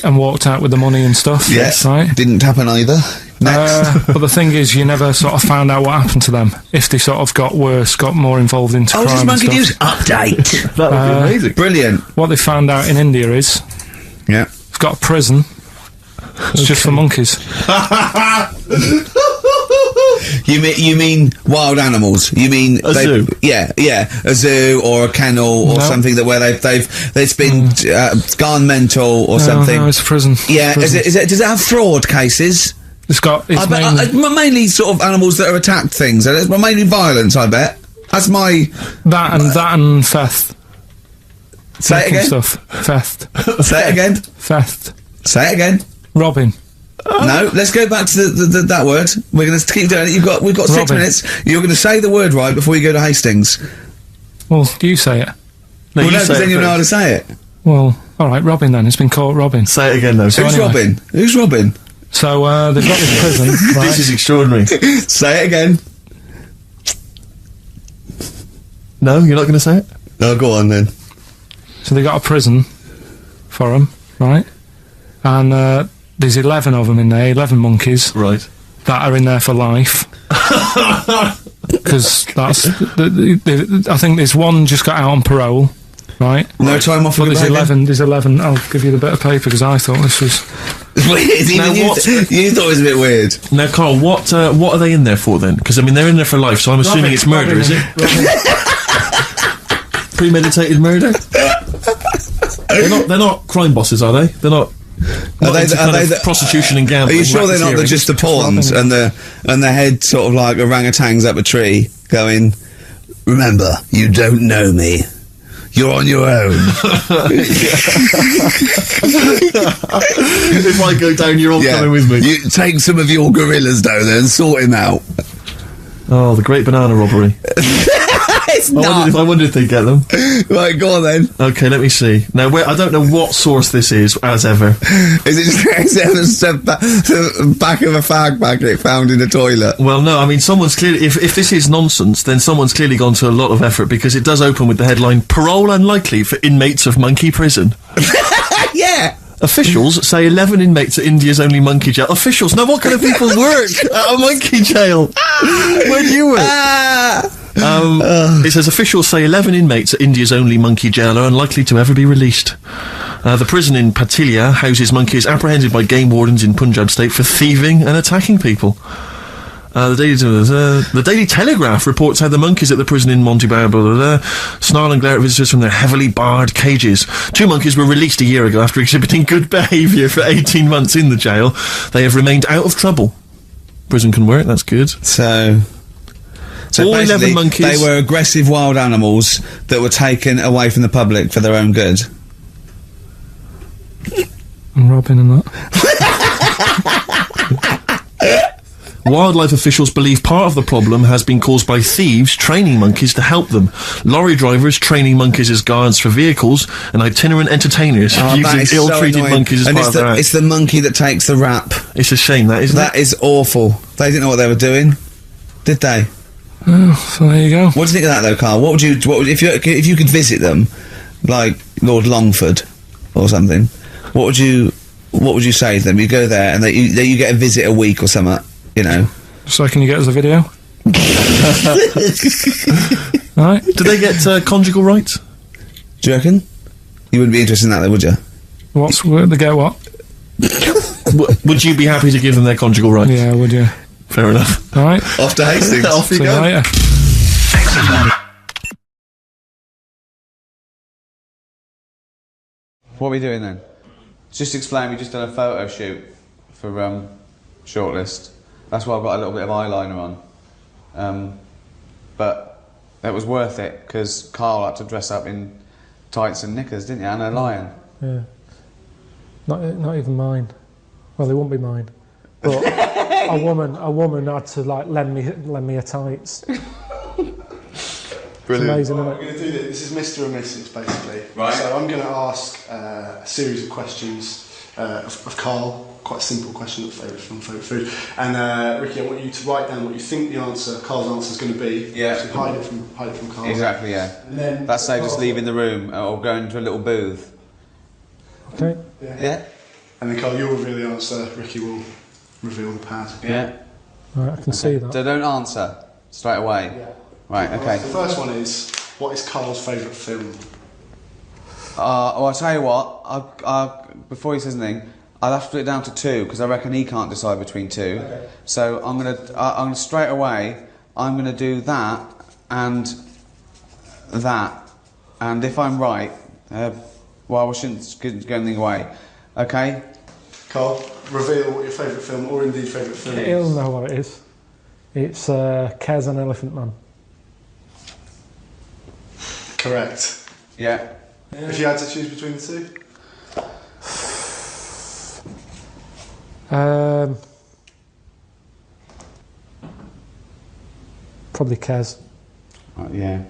Speaker 1: and walked out with the money and stuff.
Speaker 6: Yes.
Speaker 1: Right.
Speaker 6: Didn't happen either. Next.
Speaker 1: But the thing is, you never sort of found out what happened to them. If they sort of got worse, got more involved into crime
Speaker 6: just
Speaker 1: and
Speaker 6: monkey
Speaker 1: stuff.
Speaker 6: news update.
Speaker 5: That would be amazing.
Speaker 6: Brilliant.
Speaker 1: What they found out in India is, it's got a prison. It's just for monkeys.
Speaker 6: You mean wild animals? You mean
Speaker 5: a zoo?
Speaker 6: Yeah, a zoo or a kennel or something where it's been gone mental or something.
Speaker 1: No, it's a prison.
Speaker 6: Yeah,
Speaker 1: it's a prison.
Speaker 6: Does it have fraud cases?
Speaker 1: It's
Speaker 6: mainly sort of animals that are attacked things. It's mainly violence, I bet. That's my
Speaker 1: that and theft.
Speaker 6: Say it again.
Speaker 1: Stuff. Theft.
Speaker 6: Say it again.
Speaker 1: Theft.
Speaker 6: Say it again.
Speaker 1: Robbing.
Speaker 6: No, let's go back to that word. We're going to keep doing it. We've got 6 minutes. You're going to say the word right before you go to Hastings.
Speaker 1: Well, you say it.
Speaker 6: No, because then you'll know how to say it.
Speaker 1: Well, all right, robbing then. It's been caught robbing.
Speaker 5: Say it again, though.
Speaker 1: So
Speaker 6: Who's robbing? Who's robbing?
Speaker 1: So they've got this prison. Right?
Speaker 5: This is extraordinary.
Speaker 6: Say it again.
Speaker 5: No, you're not going to say it?
Speaker 6: No, go on then.
Speaker 1: So they got a prison for them, right? And there's 11 of them in there, 11 monkeys.
Speaker 5: Right.
Speaker 1: That are in there for life. Because that's... I think there's one just got out on parole, right?
Speaker 6: No time off.
Speaker 1: But there's 11. I'll give you the bit of paper because I thought this was...
Speaker 6: Weird. You thought it was a bit weird.
Speaker 5: Now, Carl, what are they in there for then? Because, I mean, they're in there for life, so I'm assuming it's murder, is it? Premeditated murder? They're not crime bosses, are they? They're not...
Speaker 6: Are they
Speaker 5: prostitution and gambling?
Speaker 6: Are you sure they're not just the pawns and the head sort of like orangutans up a tree going, remember, you don't know me. You're on your own.
Speaker 5: If I go down, you're all coming with me.
Speaker 6: You take some of your gorillas down there and sort him out.
Speaker 5: Oh, the great banana robbery.
Speaker 6: It's not.
Speaker 5: I wonder if they get them.
Speaker 6: Right, go on then.
Speaker 5: Okay, let me see. Now, I don't know what source this is, as ever.
Speaker 6: Is it just the back of a fag packet found in a toilet?
Speaker 5: Well, no, I mean, someone's clearly... If this is nonsense, then someone's clearly gone to a lot of effort, because it does open with the headline, "Parole unlikely for inmates of monkey prison."
Speaker 6: Yeah!
Speaker 5: Officials say 11 inmates at India's only monkey jail. Officials? Now, what kind of people work at a monkey jail? Where do you work? It says officials say 11 inmates at India's only monkey jail are unlikely to ever be released. The prison in Patilia houses monkeys apprehended by game wardens in Punjab state for thieving and attacking people. The Daily Telegraph reports how the monkeys at the prison in Montebello snarl and glare at visitors from their heavily barred cages. 2 monkeys were released a year ago after exhibiting good behaviour for 18 months in the jail. They have remained out of trouble. Prison can work, that's good.
Speaker 6: So
Speaker 5: all 11 monkeys...
Speaker 6: they were aggressive wild animals that were taken away from the public for their own good.
Speaker 1: And Robin and that.
Speaker 5: Wildlife officials believe part of the problem has been caused by thieves training monkeys to help them. Lorry drivers training monkeys as guards for vehicles, and itinerant entertainers using ill-treated monkeys as part of their act.
Speaker 6: It's the monkey that takes the rap.
Speaker 5: It's a shame, that, isn't it?
Speaker 6: That is awful. They didn't know what they were doing, did they?
Speaker 1: Oh, so there you go.
Speaker 6: What do you think of that, though, Carl? What would if you could visit them, like Lord Longford or something? What would you say to them? You go there and you get a visit a week or something. You know.
Speaker 1: So can you get us a video? Right.
Speaker 5: Do they get conjugal rights?
Speaker 6: Do you reckon? You wouldn't be interested in that, though, would you?
Speaker 1: They get what?
Speaker 5: Would you be happy to give them their conjugal rights?
Speaker 1: Yeah, would you?
Speaker 5: Fair enough.
Speaker 1: All right.
Speaker 6: Off to Hastings.
Speaker 5: Off you
Speaker 1: See
Speaker 5: go.
Speaker 1: you later.
Speaker 2: What are we doing then? Just explain, we just done a photo shoot for Shortlist. That's why I've got a little bit of eyeliner on. But it was worth it, because Carl had to dress up in tights and knickers, didn't you? And a lion.
Speaker 1: Yeah. Not even mine. Well, they won't be mine. But a woman had to like lend me a tights.
Speaker 5: Brilliant.
Speaker 1: It's amazing, isn't
Speaker 9: We're
Speaker 1: it?
Speaker 9: going to do this. This is Mr. and Mrs. basically.
Speaker 2: Right.
Speaker 9: So I'm going to ask a series of questions of Carl. Quite a simple question of favourite film, favourite food. And Ricky, I want you to write down what you think the answer, Carl's answer, is going to be.
Speaker 2: Yeah.
Speaker 9: So hide it from Carl.
Speaker 2: Exactly, yeah.
Speaker 9: And then
Speaker 2: That saved us leaving the room or going to a little booth.
Speaker 1: Okay.
Speaker 2: Yeah?
Speaker 9: And then Carl, you'll reveal the answer. Ricky will reveal the pad.
Speaker 2: Yeah.
Speaker 1: Right, I can see that.
Speaker 2: So don't answer straight away.
Speaker 9: Yeah.
Speaker 2: Right, okay.
Speaker 9: The first one is, what is Carl's favourite film?
Speaker 2: Well, I'll tell you what, before he says anything, I'll have to put it down to 2, because I reckon he can't decide between 2.
Speaker 9: Okay.
Speaker 2: So I'm gonna straight away, I'm gonna do that, and if I'm right, well, I shouldn't give anything away, okay?
Speaker 9: Carl, reveal what your favourite film, or indeed favourite film is.
Speaker 1: He'll know what it is. It's Kez and Elephant Man.
Speaker 9: Correct.
Speaker 2: Yeah.
Speaker 9: If you had to choose between the two?
Speaker 1: Probably Kez.
Speaker 2: Yeah.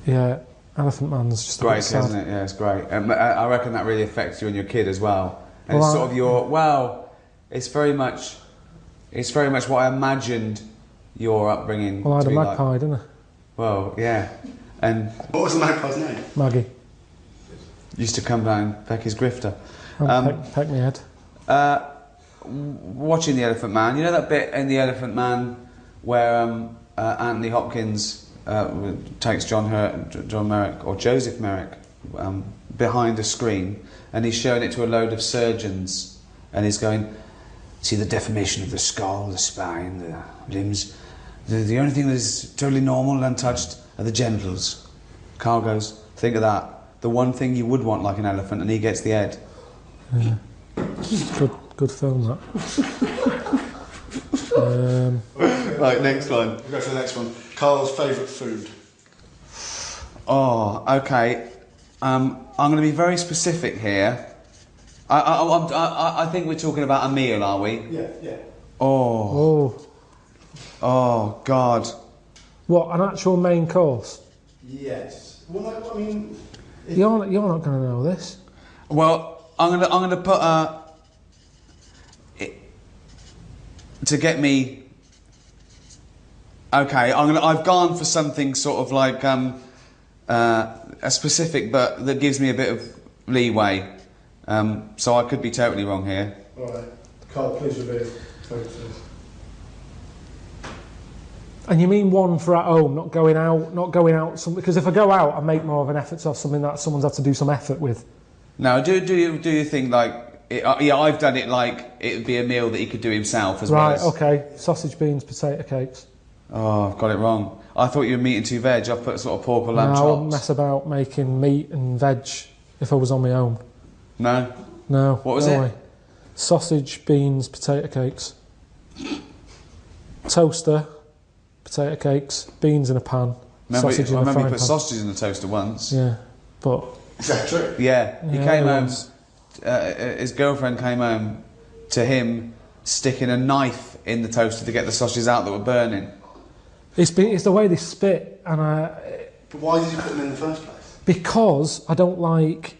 Speaker 1: Yeah, Elephant Man's just
Speaker 2: Great,
Speaker 1: a bit sad.
Speaker 2: isn't it? Yeah, it's great. I reckon that really affects you and your kid as well. And
Speaker 1: Well,
Speaker 2: it's sort of your, it's very much what I imagined your upbringing
Speaker 1: Well, I had
Speaker 2: to
Speaker 1: a
Speaker 2: be
Speaker 1: magpie,
Speaker 2: like.
Speaker 1: didn't I?
Speaker 2: Well, yeah. And
Speaker 9: What was the magpie's name?
Speaker 1: Maggie.
Speaker 2: used to come down and peck his grifter.
Speaker 1: Peck me head.
Speaker 2: Watching The Elephant Man, you know that bit in The Elephant Man where Anthony Hopkins takes John Merrick or Joseph Merrick behind a screen, and he's showing it to a load of surgeons, and he's going, see the deformation of the skull, the spine, the limbs. The only thing that is totally normal and untouched are the genitals. Carl goes, think of that. The one thing you would want like an elephant, and he gets the head.
Speaker 1: Yeah. Good film, that.
Speaker 2: Right, next one.
Speaker 9: We'll go for the next one. Carl's favourite food.
Speaker 2: Oh, okay. I'm going to be very specific here. I think we're talking about a meal, are we?
Speaker 9: Yeah.
Speaker 2: Oh, God.
Speaker 1: What, an actual main course?
Speaker 9: Yes. Well, I mean...
Speaker 1: You're not going to know this.
Speaker 2: Well, I'm gonna put to get me. Okay, I've gone for something sort of like a specific, but that gives me a bit of leeway. So I could be totally wrong here.
Speaker 9: All right. Carl, please reveal favourite food.
Speaker 1: And you mean one for at home, not going out, because if I go out, I make more of an effort to have something that someone's had to do some effort with.
Speaker 2: No, do you think like yeah? I've done it like it would be a meal that he could do himself as well.
Speaker 1: Right.
Speaker 2: As,
Speaker 1: Okay. Sausage, beans, potato cakes.
Speaker 2: Oh, I've got it wrong. I thought you were meat and 2 veg. I've put sort of pork or lamb
Speaker 1: No, I wouldn't
Speaker 2: chops.
Speaker 1: mess about making meat and veg if I was on my own.
Speaker 2: No.
Speaker 1: No.
Speaker 2: What was
Speaker 1: no
Speaker 2: it?
Speaker 1: way. Sausage, beans, potato cakes. Toaster, potato cakes, beans in a pan, sausage in
Speaker 2: I
Speaker 1: a
Speaker 2: remember
Speaker 1: frying
Speaker 2: you put
Speaker 1: pan.
Speaker 2: sausages in the toaster once.
Speaker 1: Yeah, but
Speaker 9: Is that true?
Speaker 2: Yeah, he
Speaker 1: Yeah,
Speaker 2: came
Speaker 1: it
Speaker 2: home.
Speaker 1: was.
Speaker 2: His girlfriend came home to him sticking a knife in the toaster to get the sausages out that were burning.
Speaker 1: it's the way they spit, and
Speaker 9: But why did you put them in the first place?
Speaker 1: because I don't like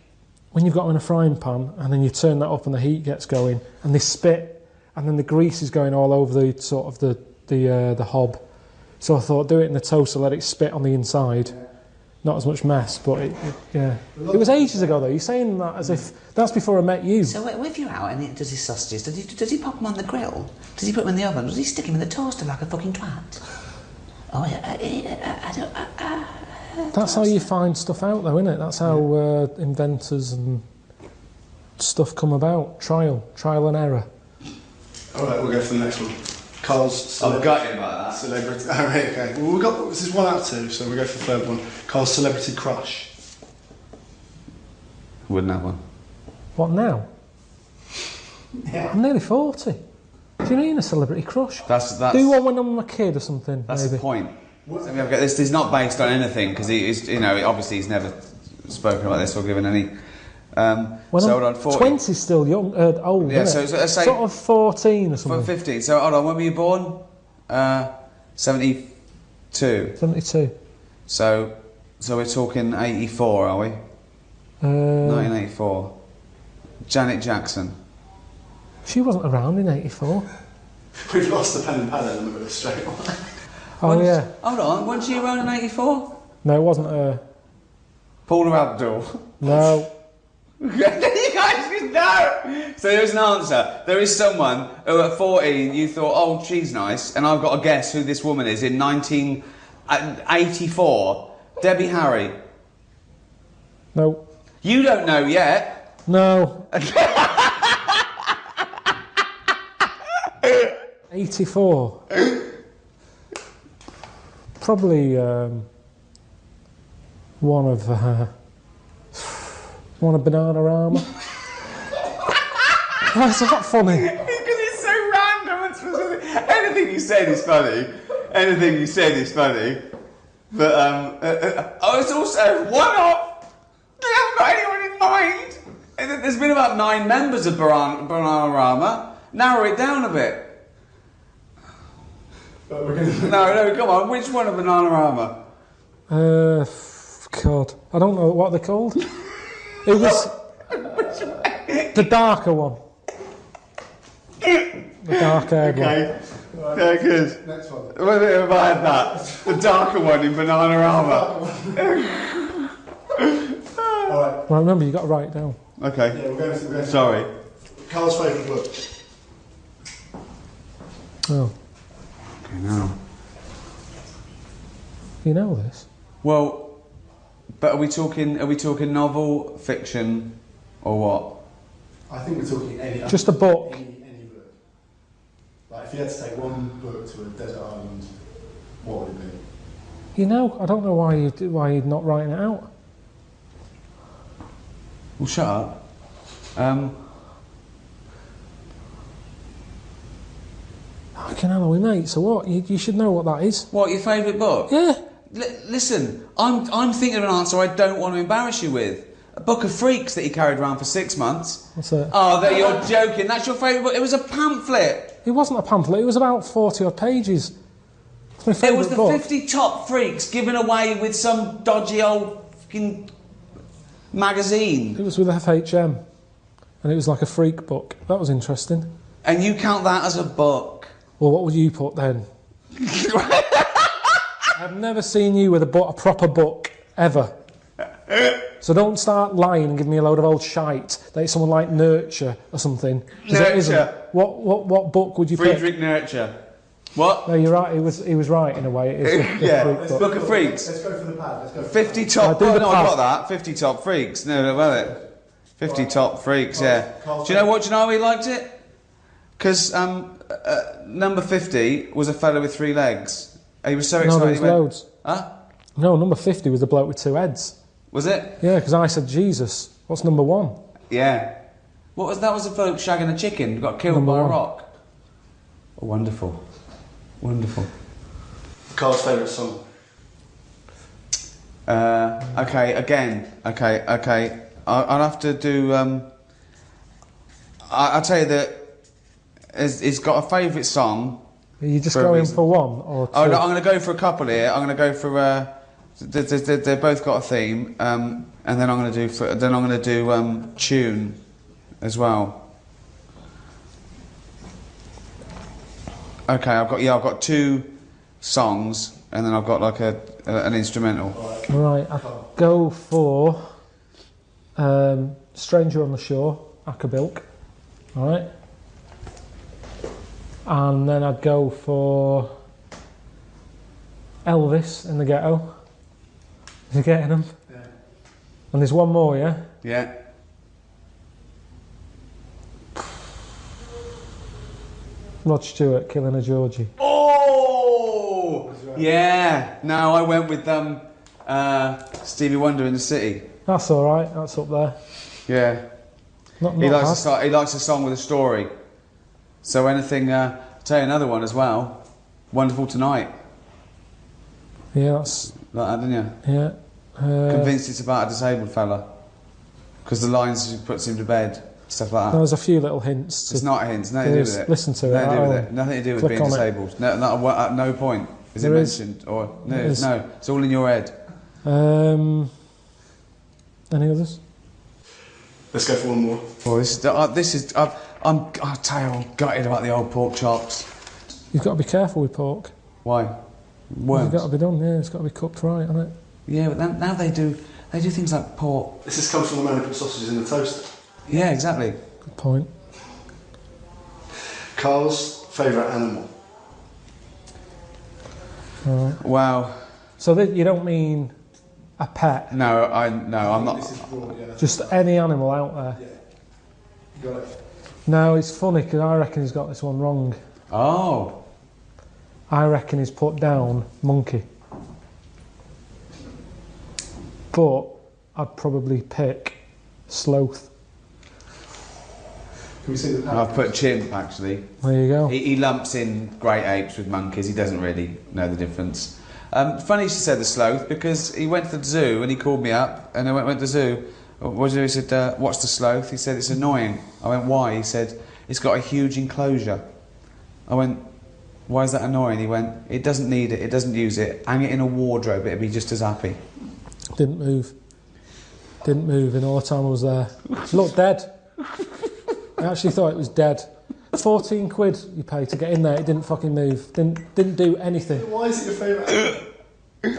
Speaker 1: when you've got them in a frying pan and then you turn that up and the heat gets going and they spit and then the grease is going all over the sort of the hob. So I thought do it in the toaster, let it spit on the inside. Not as much mess, but yeah. It was ages ago though. You're saying that as if that's before I met you.
Speaker 8: So if you're out and he does his sausages, does he pop them on the grill? Does he put them in the oven? Does he stick them in the toaster like a fucking twat? Oh, I don't...
Speaker 1: That's how you find stuff out though, isn't it? That's how inventors and stuff come about. Trial and error.
Speaker 9: Alright, we'll go for the next one. Carl's
Speaker 2: I've got him about that.
Speaker 9: celebrity. Alright, okay. Well, this is 1 out of 2, so we'll go for the third one. Carl's celebrity crush.
Speaker 2: Wouldn't have one.
Speaker 1: What now?
Speaker 9: Yeah.
Speaker 1: I'm nearly 40. Do you mean a celebrity crush?
Speaker 2: That's
Speaker 1: Do one when I'm a kid or something,
Speaker 2: That's
Speaker 1: maybe.
Speaker 2: the point. Let me have a go. This is not based on anything because he is, obviously he's never spoken about this or given any.
Speaker 1: When
Speaker 2: so
Speaker 1: I'm
Speaker 2: hold on, 40.
Speaker 1: 20's still young, old,
Speaker 2: Yeah,
Speaker 1: isn't
Speaker 2: so
Speaker 1: it?
Speaker 2: let's say
Speaker 1: sort of 14 or something.
Speaker 2: 15. So hold on, when were you born? 72.
Speaker 1: 72.
Speaker 2: So we're talking 84, are we? 1984. Janet Jackson.
Speaker 1: She wasn't around in 84.
Speaker 9: We've lost the pen and pad element of this straight away.
Speaker 1: Oh yeah.
Speaker 2: Hold on, wasn't she around in 84?
Speaker 1: No, it wasn't her.
Speaker 2: Paula Abdul.
Speaker 1: No.
Speaker 2: You guys know. So there's an answer. There is someone who at 14 you thought, oh, she's nice, and I've got to guess who this woman is in 1984. Debbie Harry.
Speaker 1: No.
Speaker 2: You don't know yet.
Speaker 1: No. 84. Probably one of Bananarama. Why is that funny?
Speaker 2: Because it's so random and specific. Anything you said is funny. Anything you said is funny. But it's also one off. I haven't got anyone in mind. And there's been about 9 members of Bananarama. Narrow it down a bit. No, come on. Which one of Bananarama?
Speaker 1: God, I don't know what they're called. It was the darker one. The dark-haired one.
Speaker 2: Okay. Yeah, good.
Speaker 9: Next one.
Speaker 2: What if I had that? The darker one in Bananarama.
Speaker 9: Alright.
Speaker 1: Well, remember, you got to write it down.
Speaker 2: Okay.
Speaker 9: Yeah, we're going to
Speaker 2: Sorry.
Speaker 9: Carl's favourite book.
Speaker 1: Oh,
Speaker 2: Okay, now.
Speaker 1: you know this?
Speaker 2: Well, but are we talking novel, fiction, or what?
Speaker 9: I think we're talking any...
Speaker 1: Just a book.
Speaker 9: Any book. Like, if you had to take one book to a desert island, what would it be?
Speaker 1: You know, I don't know why you're not writing it out.
Speaker 2: Well, shut up.
Speaker 1: Fucking hell, are we mates or what? You should know what that is.
Speaker 2: What, your favourite book?
Speaker 1: Yeah.
Speaker 2: Listen, I'm thinking of an answer I don't want to embarrass you with. A book of freaks that he carried around for 6 months.
Speaker 1: What's it?
Speaker 2: Oh, that you're joking. That's your favourite book. It was a pamphlet.
Speaker 1: It wasn't a pamphlet. It was about 40 odd pages. It's my
Speaker 2: It
Speaker 1: favourite
Speaker 2: was the
Speaker 1: book.
Speaker 2: 50 top freaks given away with some dodgy old fucking magazine.
Speaker 1: It was with FHM, and it was like a freak book. That was interesting.
Speaker 2: And you count that as a book?
Speaker 1: Well, what would you put then? I've never seen you with a proper book ever. So don't start lying and give me a load of old shite that it's someone like Nurture or something. 'Cause it isn't.
Speaker 2: Nurture.
Speaker 1: What book would you pick?
Speaker 2: Friedrich Nurture. What?
Speaker 1: No, you're right. He was right in a way. It is the
Speaker 2: Yeah.
Speaker 1: freak book.
Speaker 2: Book of Freaks.
Speaker 9: Let's go for the pad. Let's go for
Speaker 2: 50
Speaker 9: the
Speaker 2: top.
Speaker 1: do
Speaker 2: Oh,
Speaker 1: the
Speaker 2: no, I
Speaker 1: pass.
Speaker 2: got that. 50 top freaks. No, about it. 50 top freaks, yeah. Do you know what? Do you know how he liked it? Because number 50 was a fellow with 3 legs. He was so excited.
Speaker 1: No, there was loads.
Speaker 2: Huh?
Speaker 1: No, number 50 was the bloke with 2 heads.
Speaker 2: Was it?
Speaker 1: Yeah, because I said, Jesus, what's number 1?
Speaker 2: Yeah. What was that? Was a bloke shagging a chicken who got killed
Speaker 1: Number
Speaker 2: by a
Speaker 1: 1.
Speaker 2: rock. Oh, wonderful. Wonderful.
Speaker 9: Carl's favourite song?
Speaker 2: Okay, again. Okay. I'll have to do. I'll tell you that he's got a favourite song.
Speaker 1: Are you just going for 1 or 2?
Speaker 2: Oh, no, I'm going to go for a couple here. I'm going to go for. They've both got a theme, and then I'm going to do. Tune, as well. Okay, I've got 2 songs, and then I've got like an instrumental.
Speaker 1: Right, I'll go for Stranger on the Shore, Acapulco. Alright. And then I'd go for Elvis in the Ghetto. Is he getting them?
Speaker 9: Yeah.
Speaker 1: And there's one more, yeah?
Speaker 2: Yeah.
Speaker 1: Rod Stewart, Killing a Georgie.
Speaker 2: Oh! Yeah. No, I went with Stevie Wonder in the City.
Speaker 1: That's alright, that's up there.
Speaker 2: Yeah. He likes a song with a story. So anything, I'll tell you another one as well. Wonderful Tonight.
Speaker 1: Yeah, that's...
Speaker 2: Like that, didn't you?
Speaker 1: Yeah.
Speaker 2: Convinced it's about a disabled fella. Because the lines she puts him to bed, stuff like that.
Speaker 1: There's a few little hints.
Speaker 2: It's not hints, nothing to do with it.
Speaker 1: Listen to it.
Speaker 2: Nothing to do with it. Nothing to do with being disabled. No, at no point is it mentioned. Or no, it's all in your head.
Speaker 1: Any others?
Speaker 9: Let's go for one more.
Speaker 2: Oh, I'll tell you, I'm gutted about the old pork chops.
Speaker 1: You've got to be careful with pork.
Speaker 2: Why? Worms.
Speaker 1: It's got to be done, yeah, it's got to be cooked right, hasn't it?
Speaker 2: Yeah, but now they do things like pork.
Speaker 9: This comes from the man who put sausages in the toaster.
Speaker 2: Yeah, exactly.
Speaker 1: Good point.
Speaker 9: Carl's favourite animal?
Speaker 1: Right.
Speaker 2: Wow.
Speaker 1: So you don't mean a pet?
Speaker 2: No, I'm not.
Speaker 9: This is broad, yeah.
Speaker 1: Just any animal out there?
Speaker 9: Yeah. You got it.
Speaker 1: No, it's funny because I reckon he's got this one wrong.
Speaker 2: Oh.
Speaker 1: I reckon he's put down monkey. But I'd probably pick sloth.
Speaker 9: Can we see the pack?
Speaker 2: I've put chimp, actually.
Speaker 1: There you go.
Speaker 2: He lumps in great apes with monkeys. He doesn't really know the difference. Funny you should say the sloth, because he went to the zoo and he called me up, and I went to the zoo. What did he do? He said, what's the sloth? He said, it's annoying. I went, why? He said, it's got a huge enclosure. I went, why is that annoying? He went, it doesn't need it, it doesn't use it. Hang it in a wardrobe, it'd be just as happy.
Speaker 1: Didn't move in all the time I was there. It looked dead. I actually thought it was dead. 14 quid you pay to get in there, it didn't fucking move. Didn't do anything.
Speaker 9: Why is it your favourite animal?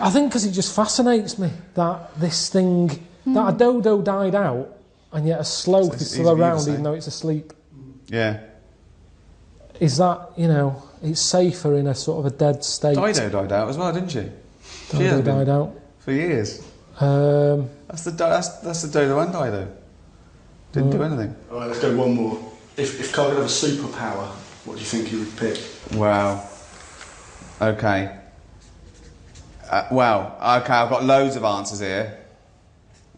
Speaker 1: I think because it just fascinates me that this thing, that a dodo died out and yet a sloth is still around even though it's asleep.
Speaker 2: Yeah.
Speaker 1: Is that, it's safer in a sort of a dead state.
Speaker 2: Dido died out as well, didn't she?
Speaker 1: Dido died out.
Speaker 2: For years. That's the dodo and Dido. Didn't do anything.
Speaker 9: Alright, let's go one more. If Carl could have a superpower, what do you think he would pick?
Speaker 2: Wow. Okay. Okay, I've got loads of answers here.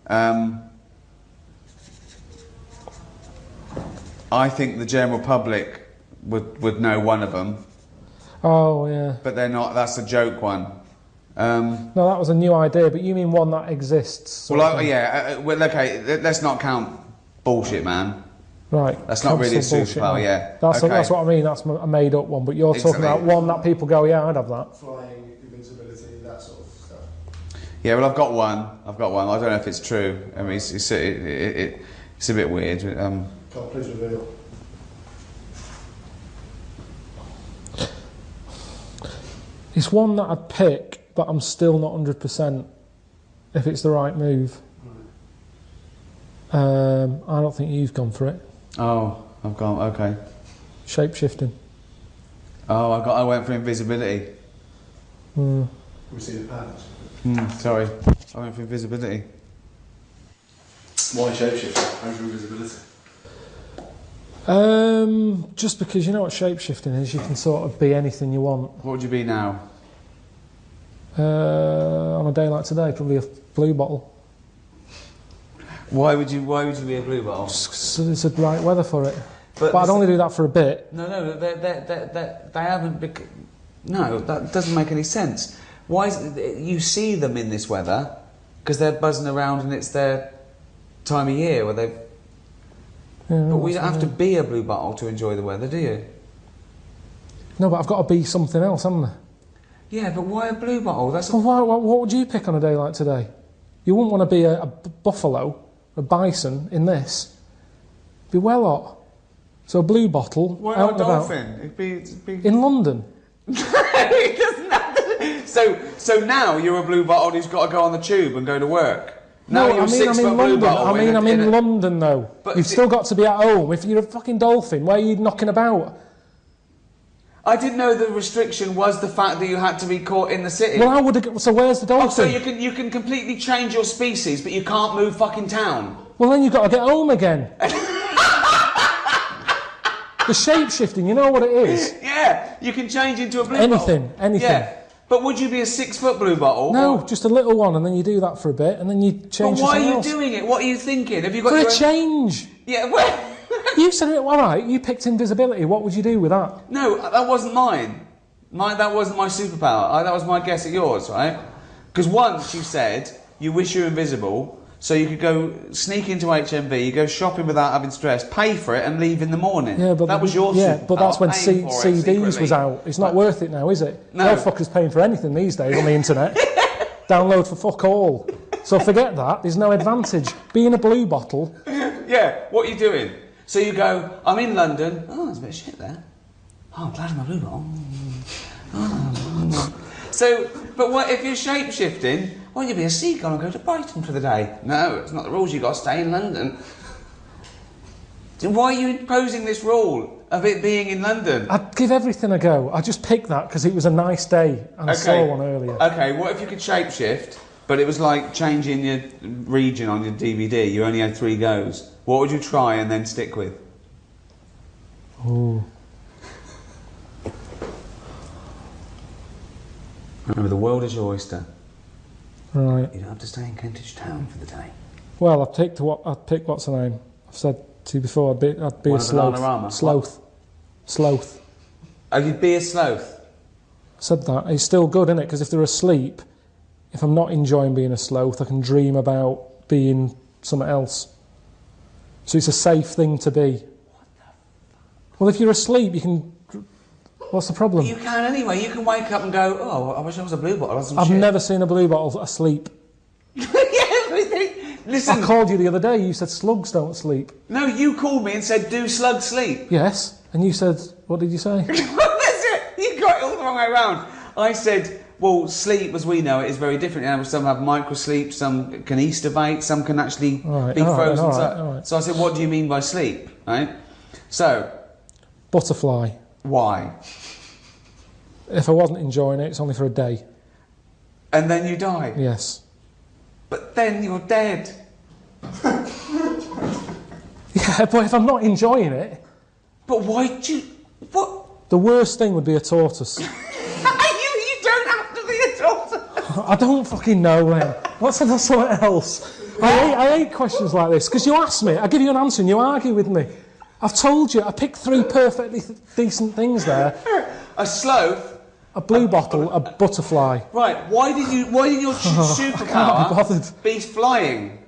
Speaker 2: I think the general public would know one of them.
Speaker 1: Oh, yeah.
Speaker 2: But they're not, that's a joke one.
Speaker 1: No, that was a new idea, but you mean one that exists?
Speaker 2: Okay, let's not count bullshit, man.
Speaker 1: Right.
Speaker 2: That's not really a superpower, yeah.
Speaker 1: That's what I mean, that's a made up one, but you're talking about one that people go, yeah, I'd have that.
Speaker 9: Flying, invincibility, that sort of stuff.
Speaker 2: Yeah, well, I've got one. I don't know if it's true. I mean, it's a bit weird.
Speaker 9: Carl, please reveal.
Speaker 1: It's one that I'd pick, but I'm still not 100% if it's the right move. I don't think you've gone for it.
Speaker 2: Oh, I've gone, okay.
Speaker 1: Shape-shifting.
Speaker 2: Oh, I went for invisibility.
Speaker 9: Can we see the patterns?
Speaker 2: Sorry, I went for invisibility.
Speaker 9: Why shapeshifting over invisibility?
Speaker 1: Just because you know what shapeshifting is, you can sort of be anything you want.
Speaker 6: What would you be now?
Speaker 1: On a day like today, probably a blue bottle.
Speaker 6: Why would you be a blue bottle?
Speaker 1: Just 'cause it's the right weather for it. But I'd
Speaker 6: this-
Speaker 1: only do that for a bit.
Speaker 6: No, they haven't. No, that doesn't make any sense. Why is it, you see them in this weather because they're buzzing around and it's their time of year where they've.
Speaker 1: Yeah,
Speaker 6: But we don't have to be a blue bottle to enjoy the weather, do you?
Speaker 1: No, but I've got to be something else, haven't I?
Speaker 6: Yeah, but why a blue bottle? That's
Speaker 1: Well, what would you pick on a day like today? You wouldn't want to be a buffalo, a bison in this. Be well hot. So a blue bottle,
Speaker 6: why
Speaker 1: out
Speaker 6: not a
Speaker 1: and about.
Speaker 6: dolphin? It'd be...
Speaker 1: In London.
Speaker 6: It doesn't have to... So now you're a blue bottle who's got to go on the tube and go to work. Now
Speaker 1: No,
Speaker 6: you're
Speaker 1: I mean, I'm in London. I'm in London though.
Speaker 6: But
Speaker 1: You've still got to be at home. If you're a fucking dolphin, where are you knocking about?
Speaker 6: I didn't know the restriction was the fact that you had to be caught in the city.
Speaker 1: Well, I would. So where's the dolphin?
Speaker 6: Oh, so you can completely change your species, but you can't move fucking town.
Speaker 1: Well, then you've got to get home again. The shape-shifting, you know what it is?
Speaker 6: Yeah, you can change into a blue bottle.
Speaker 1: Anything.
Speaker 6: Yeah. But would you be a 6-foot blue bottle?
Speaker 1: No,
Speaker 6: or...
Speaker 1: just a little one, and then you do that for a bit, and then you change.
Speaker 6: But why are you
Speaker 1: else.
Speaker 6: doing it? What are you thinking? Have you got
Speaker 1: For
Speaker 6: your
Speaker 1: a change?
Speaker 6: Yeah, well...
Speaker 1: You said it all right. You picked invisibility. What would you do with that?
Speaker 6: No, that wasn't mine. That wasn't my superpower. That was my guess at yours, right? Because once you said you wish you were invisible, so you could go sneak into HMV, you go shopping without having stress, pay for it, and leave in the morning.
Speaker 1: Yeah, but
Speaker 6: that was your
Speaker 1: yeah,
Speaker 6: superpower.
Speaker 1: but that's when
Speaker 6: paying for it
Speaker 1: CDs
Speaker 6: secretly.
Speaker 1: was out. It's not worth it now, is it?
Speaker 6: No.
Speaker 1: No fucker's paying for anything these days on the internet. Download for fuck all. So forget that. There's no advantage. Being a blue bottle.
Speaker 6: Yeah, what are you doing? So you go, I'm in London. Oh, there's a bit of shit there. Oh, I'm glad I'm a blue bottle. So, but what if you're shape-shifting? Why don't you be a seagull and go to Brighton for the day? No, it's not the rules. You've got to stay in London. So why are you imposing this rule of it being in London?
Speaker 1: I'd give everything a go. I just picked that because it was a nice day and I saw one earlier.
Speaker 6: Okay, what if you could shape-shift, but it was like changing your region on your DVD? You only had 3 goes. What would you try and then stick with?
Speaker 1: Ooh.
Speaker 6: Remember, the world is your oyster.
Speaker 1: Right.
Speaker 6: You don't have to stay in Kentish Town for the day.
Speaker 1: Well, I'd pick what's her name? I've said to you before. I'd be a sloth.
Speaker 6: Bananarama?
Speaker 1: Sloth.
Speaker 6: Oh, you'd be a sloth.
Speaker 1: I said that. It's still good, isn't it? Because if they're asleep, if I'm not enjoying being a sloth, I can dream about being something else. So it's a safe thing to be. Well, if you're asleep, you can. What's the problem?
Speaker 6: You can anyway. You can wake up and go, oh, I wish I was a blue bottle.
Speaker 1: I've never seen a blue bottle asleep.
Speaker 6: Listen.
Speaker 1: I called you the other day. You said slugs don't sleep.
Speaker 6: No, you called me and said, do slugs sleep?
Speaker 1: Yes. And you said, what did you say?
Speaker 6: That's it. You got it all the wrong way around. I said, well, sleep, as we know it, is very different. Some have microsleep, some can estivate, some can actually be frozen.
Speaker 1: All right.
Speaker 6: So I said, what do you mean by sleep? Right? So.
Speaker 1: Butterfly.
Speaker 6: Why?
Speaker 1: If I wasn't enjoying it, it's only for a day.
Speaker 6: And then you die?
Speaker 1: Yes.
Speaker 6: But then you're dead.
Speaker 1: Yeah, but if I'm not enjoying it...
Speaker 6: But why do you... What?
Speaker 1: The worst thing would be a tortoise.
Speaker 6: You don't have to be a tortoise.
Speaker 1: I don't fucking know then. What's something else? I hate questions like this, because you ask me, I give you an answer and you argue with me. I've told you, I picked 3 perfectly decent things there.
Speaker 6: A sloth,
Speaker 1: a blue bottle, a butterfly.
Speaker 6: Right, why did your superpower be flying?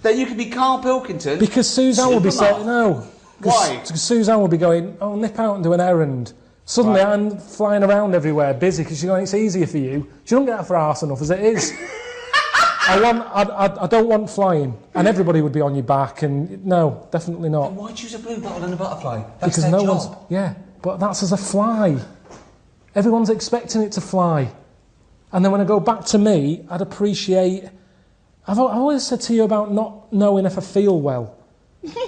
Speaker 6: Then you could be Karl Pilkington.
Speaker 1: Because Suzanne will be saying, no.
Speaker 6: Why?
Speaker 1: Because Suzanne will be going, oh, nip out and do an errand. Suddenly I'm flying around everywhere, busy, because she's going, it's easier for you. She don't get out for arse enough as it is. I don't want flying, and everybody would be on your back, and no, definitely not.
Speaker 6: Then why choose a blue bottle and a butterfly?
Speaker 1: That's because no one's. Yeah, but that's as a fly. Everyone's expecting it to fly, and then when I go back to me, I'd appreciate. I've always said to you about not knowing if I feel well.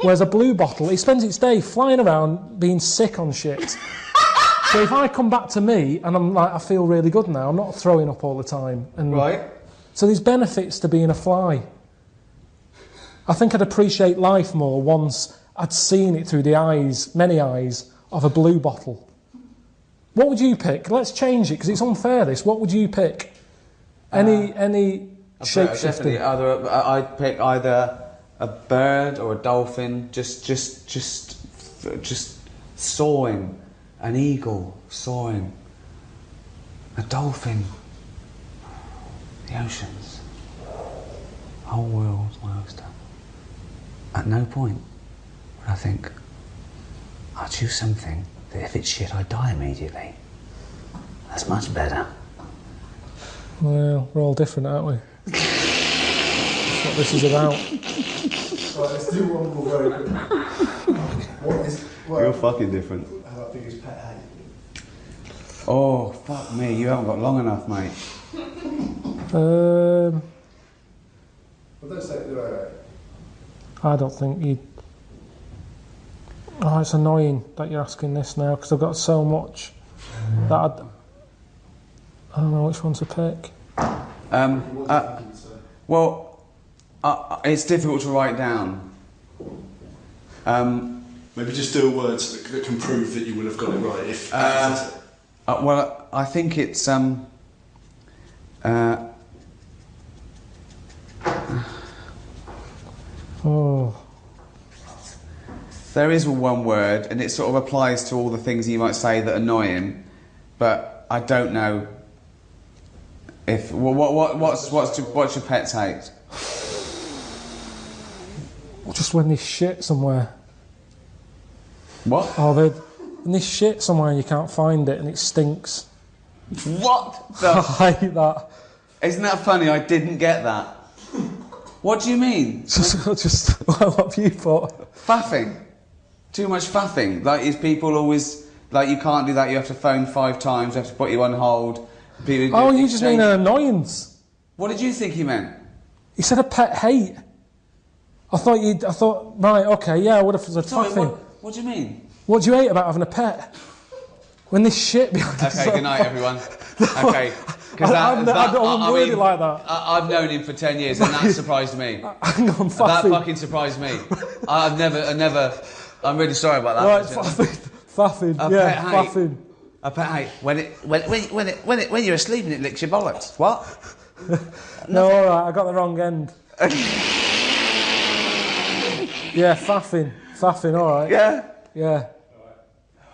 Speaker 1: Whereas a blue bottle, it spends its day flying around being sick on shit. So if I come back to me and I'm like, I feel really good now, I'm not throwing up all the time. And
Speaker 6: right.
Speaker 1: So there's benefits to being a fly. I think I'd appreciate life more once I'd seen it through the eyes, many eyes, of a blue bottle. What would you pick? Let's change it, because it's unfair, this. What would you pick? Any shape-shifting?
Speaker 6: I'd pick either a bird or a dolphin, just soaring. An eagle soaring. A dolphin. The oceans. Whole world's my oyster. At no point would I think, I'll choose something that if it's shit, I die immediately. That's much better.
Speaker 1: Well, we're all different, aren't we? That's what this is about.
Speaker 9: Right, let's do one more very quick.
Speaker 6: You're fucking different.
Speaker 9: How about biggest pet hate?
Speaker 6: Oh, fuck me, you haven't got long enough, mate.
Speaker 9: Well, don't say it, right.
Speaker 1: I don't think you'd... Oh, it's annoying that you're asking this now, because I've got so much that I don't know which one to pick.
Speaker 6: It's difficult to write down.
Speaker 9: Maybe just do a word that can prove that you will have got it right. If
Speaker 6: well, I think it's
Speaker 1: Oh.
Speaker 6: There is one word, and it sort of applies to all the things you might say that annoy him, but I don't know if what's your pet's hate?
Speaker 1: Just when they shit somewhere.
Speaker 6: What?
Speaker 1: Oh, when they shit somewhere and you can't find it and it stinks.
Speaker 6: What?
Speaker 1: I hate that.
Speaker 6: Isn't that funny? I didn't get that. What do you mean?
Speaker 1: Just what have you put?
Speaker 6: Faffing. Too much faffing. Like, is people always like, you can't do that? You have to phone 5 times. You have to put you on hold.
Speaker 1: People you just mean an annoyance.
Speaker 6: What did you think he meant?
Speaker 1: He said a pet hate. I thought, right, okay, yeah, I would have said faffing.
Speaker 6: What do you mean?
Speaker 1: What do you hate about having a pet? When there's shit behind the
Speaker 6: Okay, good night, everyone. Okay.
Speaker 1: I don't word it like that.
Speaker 6: I've known him for 10 years, and that surprised me.
Speaker 1: Hang on, faffing.
Speaker 6: That fucking surprised me. I'm really sorry about that.
Speaker 1: Right, faffing. Faffing.
Speaker 6: A pet hate. When you're asleep and it licks your bollocks. What?
Speaker 1: No, all right, I got the wrong end. Yeah, faffing. Faffing, all right.
Speaker 6: Yeah.
Speaker 1: Yeah.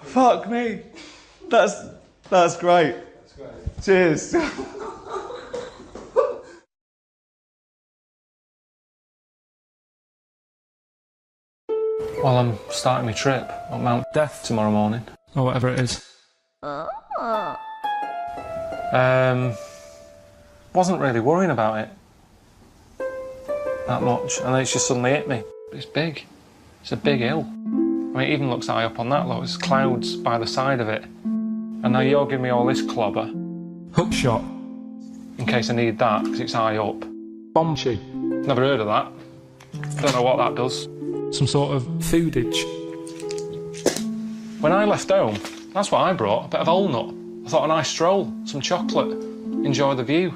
Speaker 6: Fuck me. That's great. That's great. Cheers.
Speaker 1: Well, I'm starting my trip on Mount Death tomorrow morning, or whatever it is. Wasn't really worrying about it that much, and then it's just suddenly hit me. It's big. It's a big hill. I mean, it even looks high up on that lot. There's clouds by the side of it. And now you're giving me all this clobber. Hook shot. In case I need that, because it's high up. Bomb tube. Never heard of that. Don't know what that does. Some sort of foodage. When I left home, that's what I brought, a bit of walnut. I thought a nice stroll, some chocolate, enjoy the view.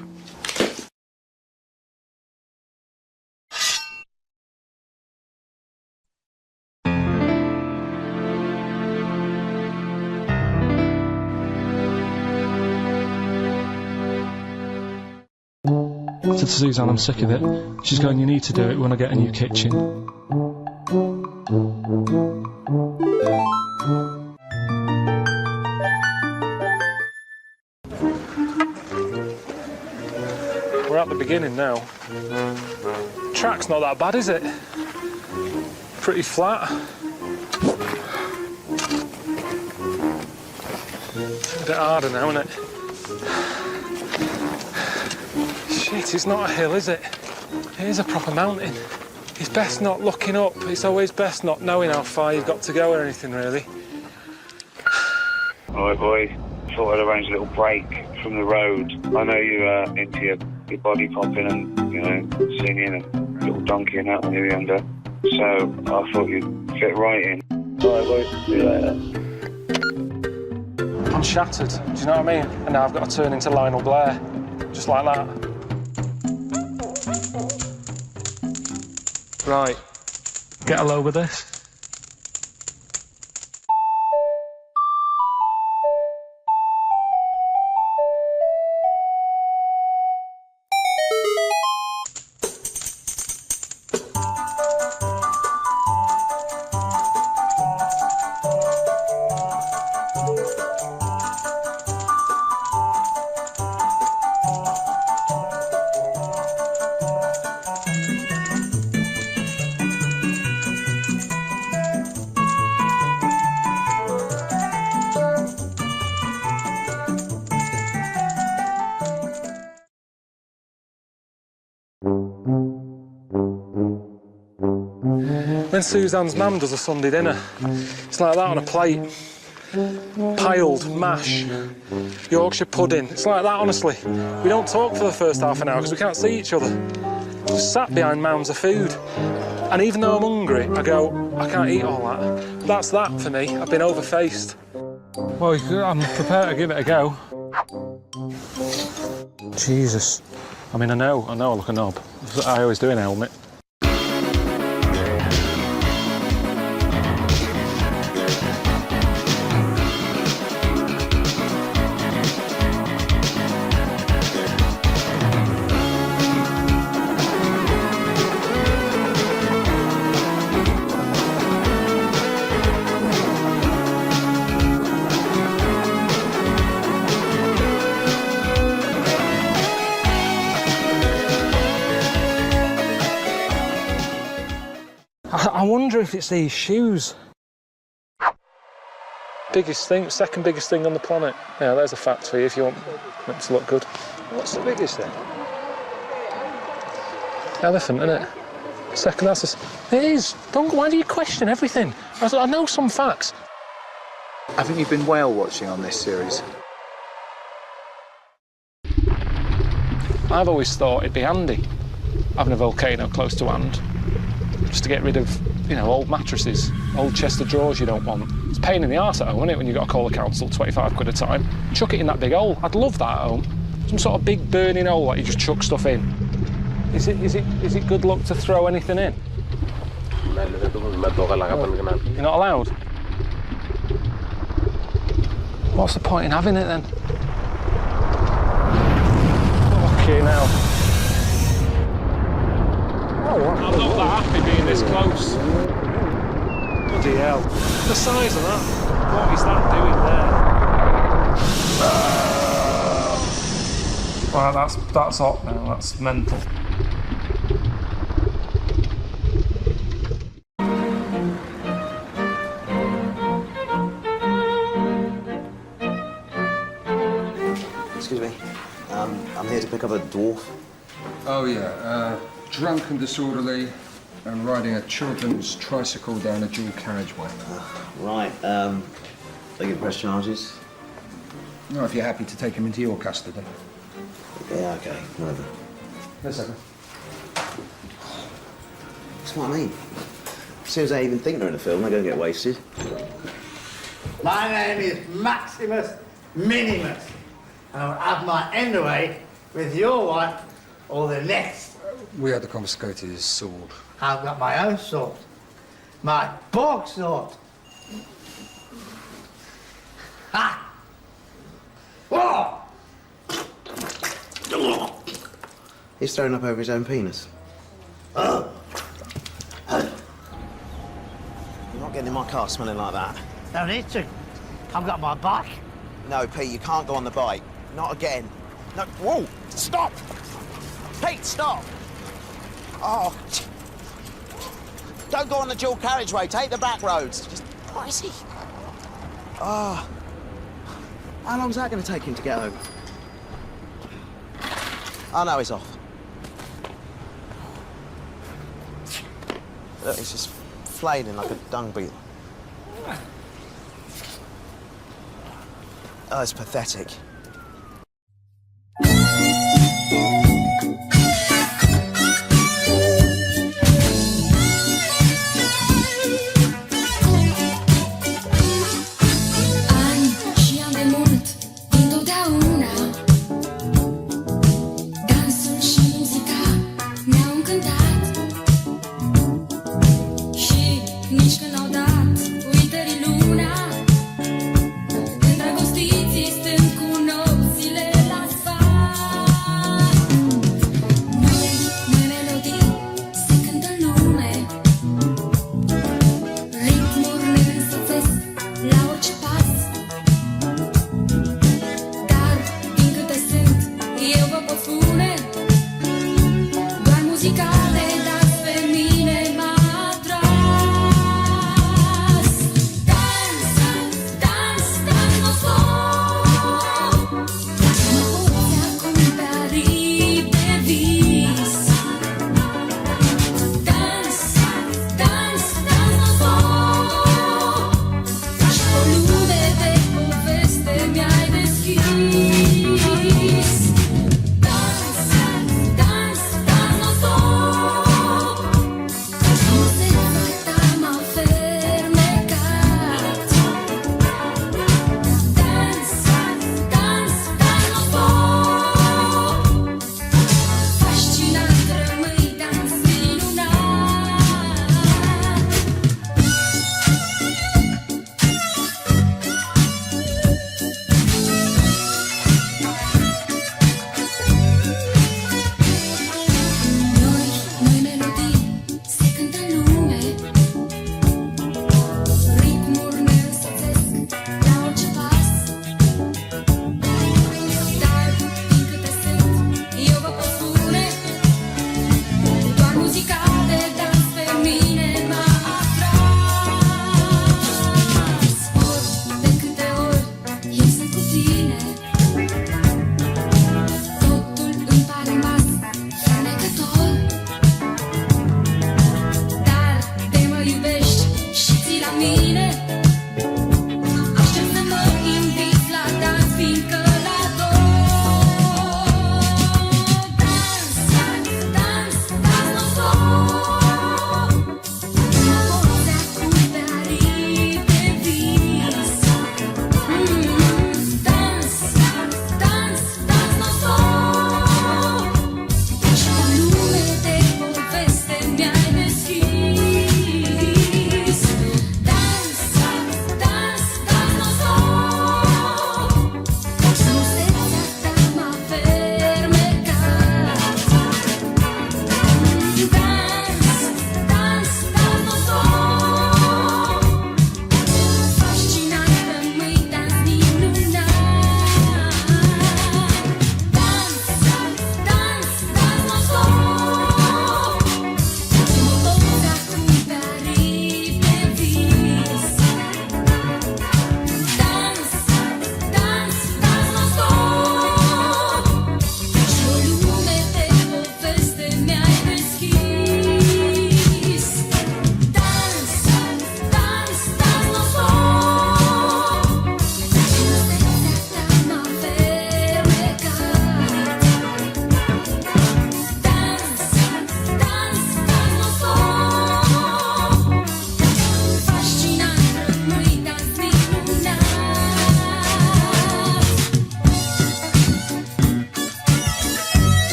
Speaker 1: I said to Suzanne, I'm sick of it. She's going, you need to do it when I get a new kitchen. We're at the beginning now. Track's not that bad, is it? Pretty flat. A bit harder now, isn't it? Shit, it's not a hill, is it? It is a proper mountain. It's best not looking up. It's always best not knowing how far you've got to go or anything, really.
Speaker 10: Alright, boy. Thought I'd arrange a little break from the road. I know you're into your body popping and, singing and little donkey and that when you were younger. So I thought you'd fit right in. Alright, boy. See you later.
Speaker 1: I'm shattered, do you know what I mean? And now I've got to turn into Lionel Blair. Just like that. Right. Get a load of this. When Suzanne's mum does a Sunday dinner, it's like that on a plate. Piled mash, Yorkshire pudding. It's like that, honestly. We don't talk for the first half an hour because we can't see each other. Just sat behind mounds of food. And even though I'm hungry, I go, I can't eat all that. That's that for me. I've been overfaced. Well, I'm prepared to give it a go. Jesus. I mean, I know I look a knob. I always do in a helmet. I wonder if it's these shoes. Biggest thing, second biggest thing on the planet. Yeah, there's a fact for you if you want it to look good.
Speaker 11: What's the biggest thing?
Speaker 1: Elephant, isn't it? Second, that's a... It is. Why do you question everything? I know some facts.
Speaker 11: Haven't you been whale watching on this series?
Speaker 1: I've always thought it'd be handy having a volcano close to hand. Just to get rid of, you know, old mattresses, old chest of drawers you don't want. It's a pain in the arse at home, isn't it, when you've got to call the council 25 quid a time. Chuck it in that big hole. I'd love that at home. Some sort of big burning hole that you just chuck stuff in. Is it good luck to throw anything in? You're not allowed? What's the point in having it then? Fucking hell. I'm not that happy being this close. Bloody hell. The size of that. What is that doing there? Wow, that's hot now. That's mental.
Speaker 12: Excuse me. I'm here to pick up a dwarf.
Speaker 13: Oh, yeah. Drunk and disorderly and riding a children's tricycle down a dual carriageway.
Speaker 12: Right. They can press charges?
Speaker 13: No, if you're happy to take him into your custody.
Speaker 12: Yeah, OK. Whatever.
Speaker 13: Wait a second.
Speaker 12: That's what I mean. As soon as they even think they're in a film, they're going to get wasted.
Speaker 14: My name is Maximus Minimus, and I'll have my end away with your wife or the next.
Speaker 13: We had to confiscate his sword.
Speaker 14: I've got my own sword. My pork sword. Ha! Whoa!
Speaker 12: He's thrown up over his own penis. Oh. You're not getting in my car smelling like that.
Speaker 14: Don't need to. I've got my bike.
Speaker 12: No, Pete, you can't go on the bike. Not again. No, whoa! Stop! Pete, stop! Oh. Don't go on the dual carriageway. Take the back roads. Just... What is he? Oh. How long's that going to take him to get home? Oh, no, he's off. Look, he's just flailing like a dung beetle. Oh, it's pathetic.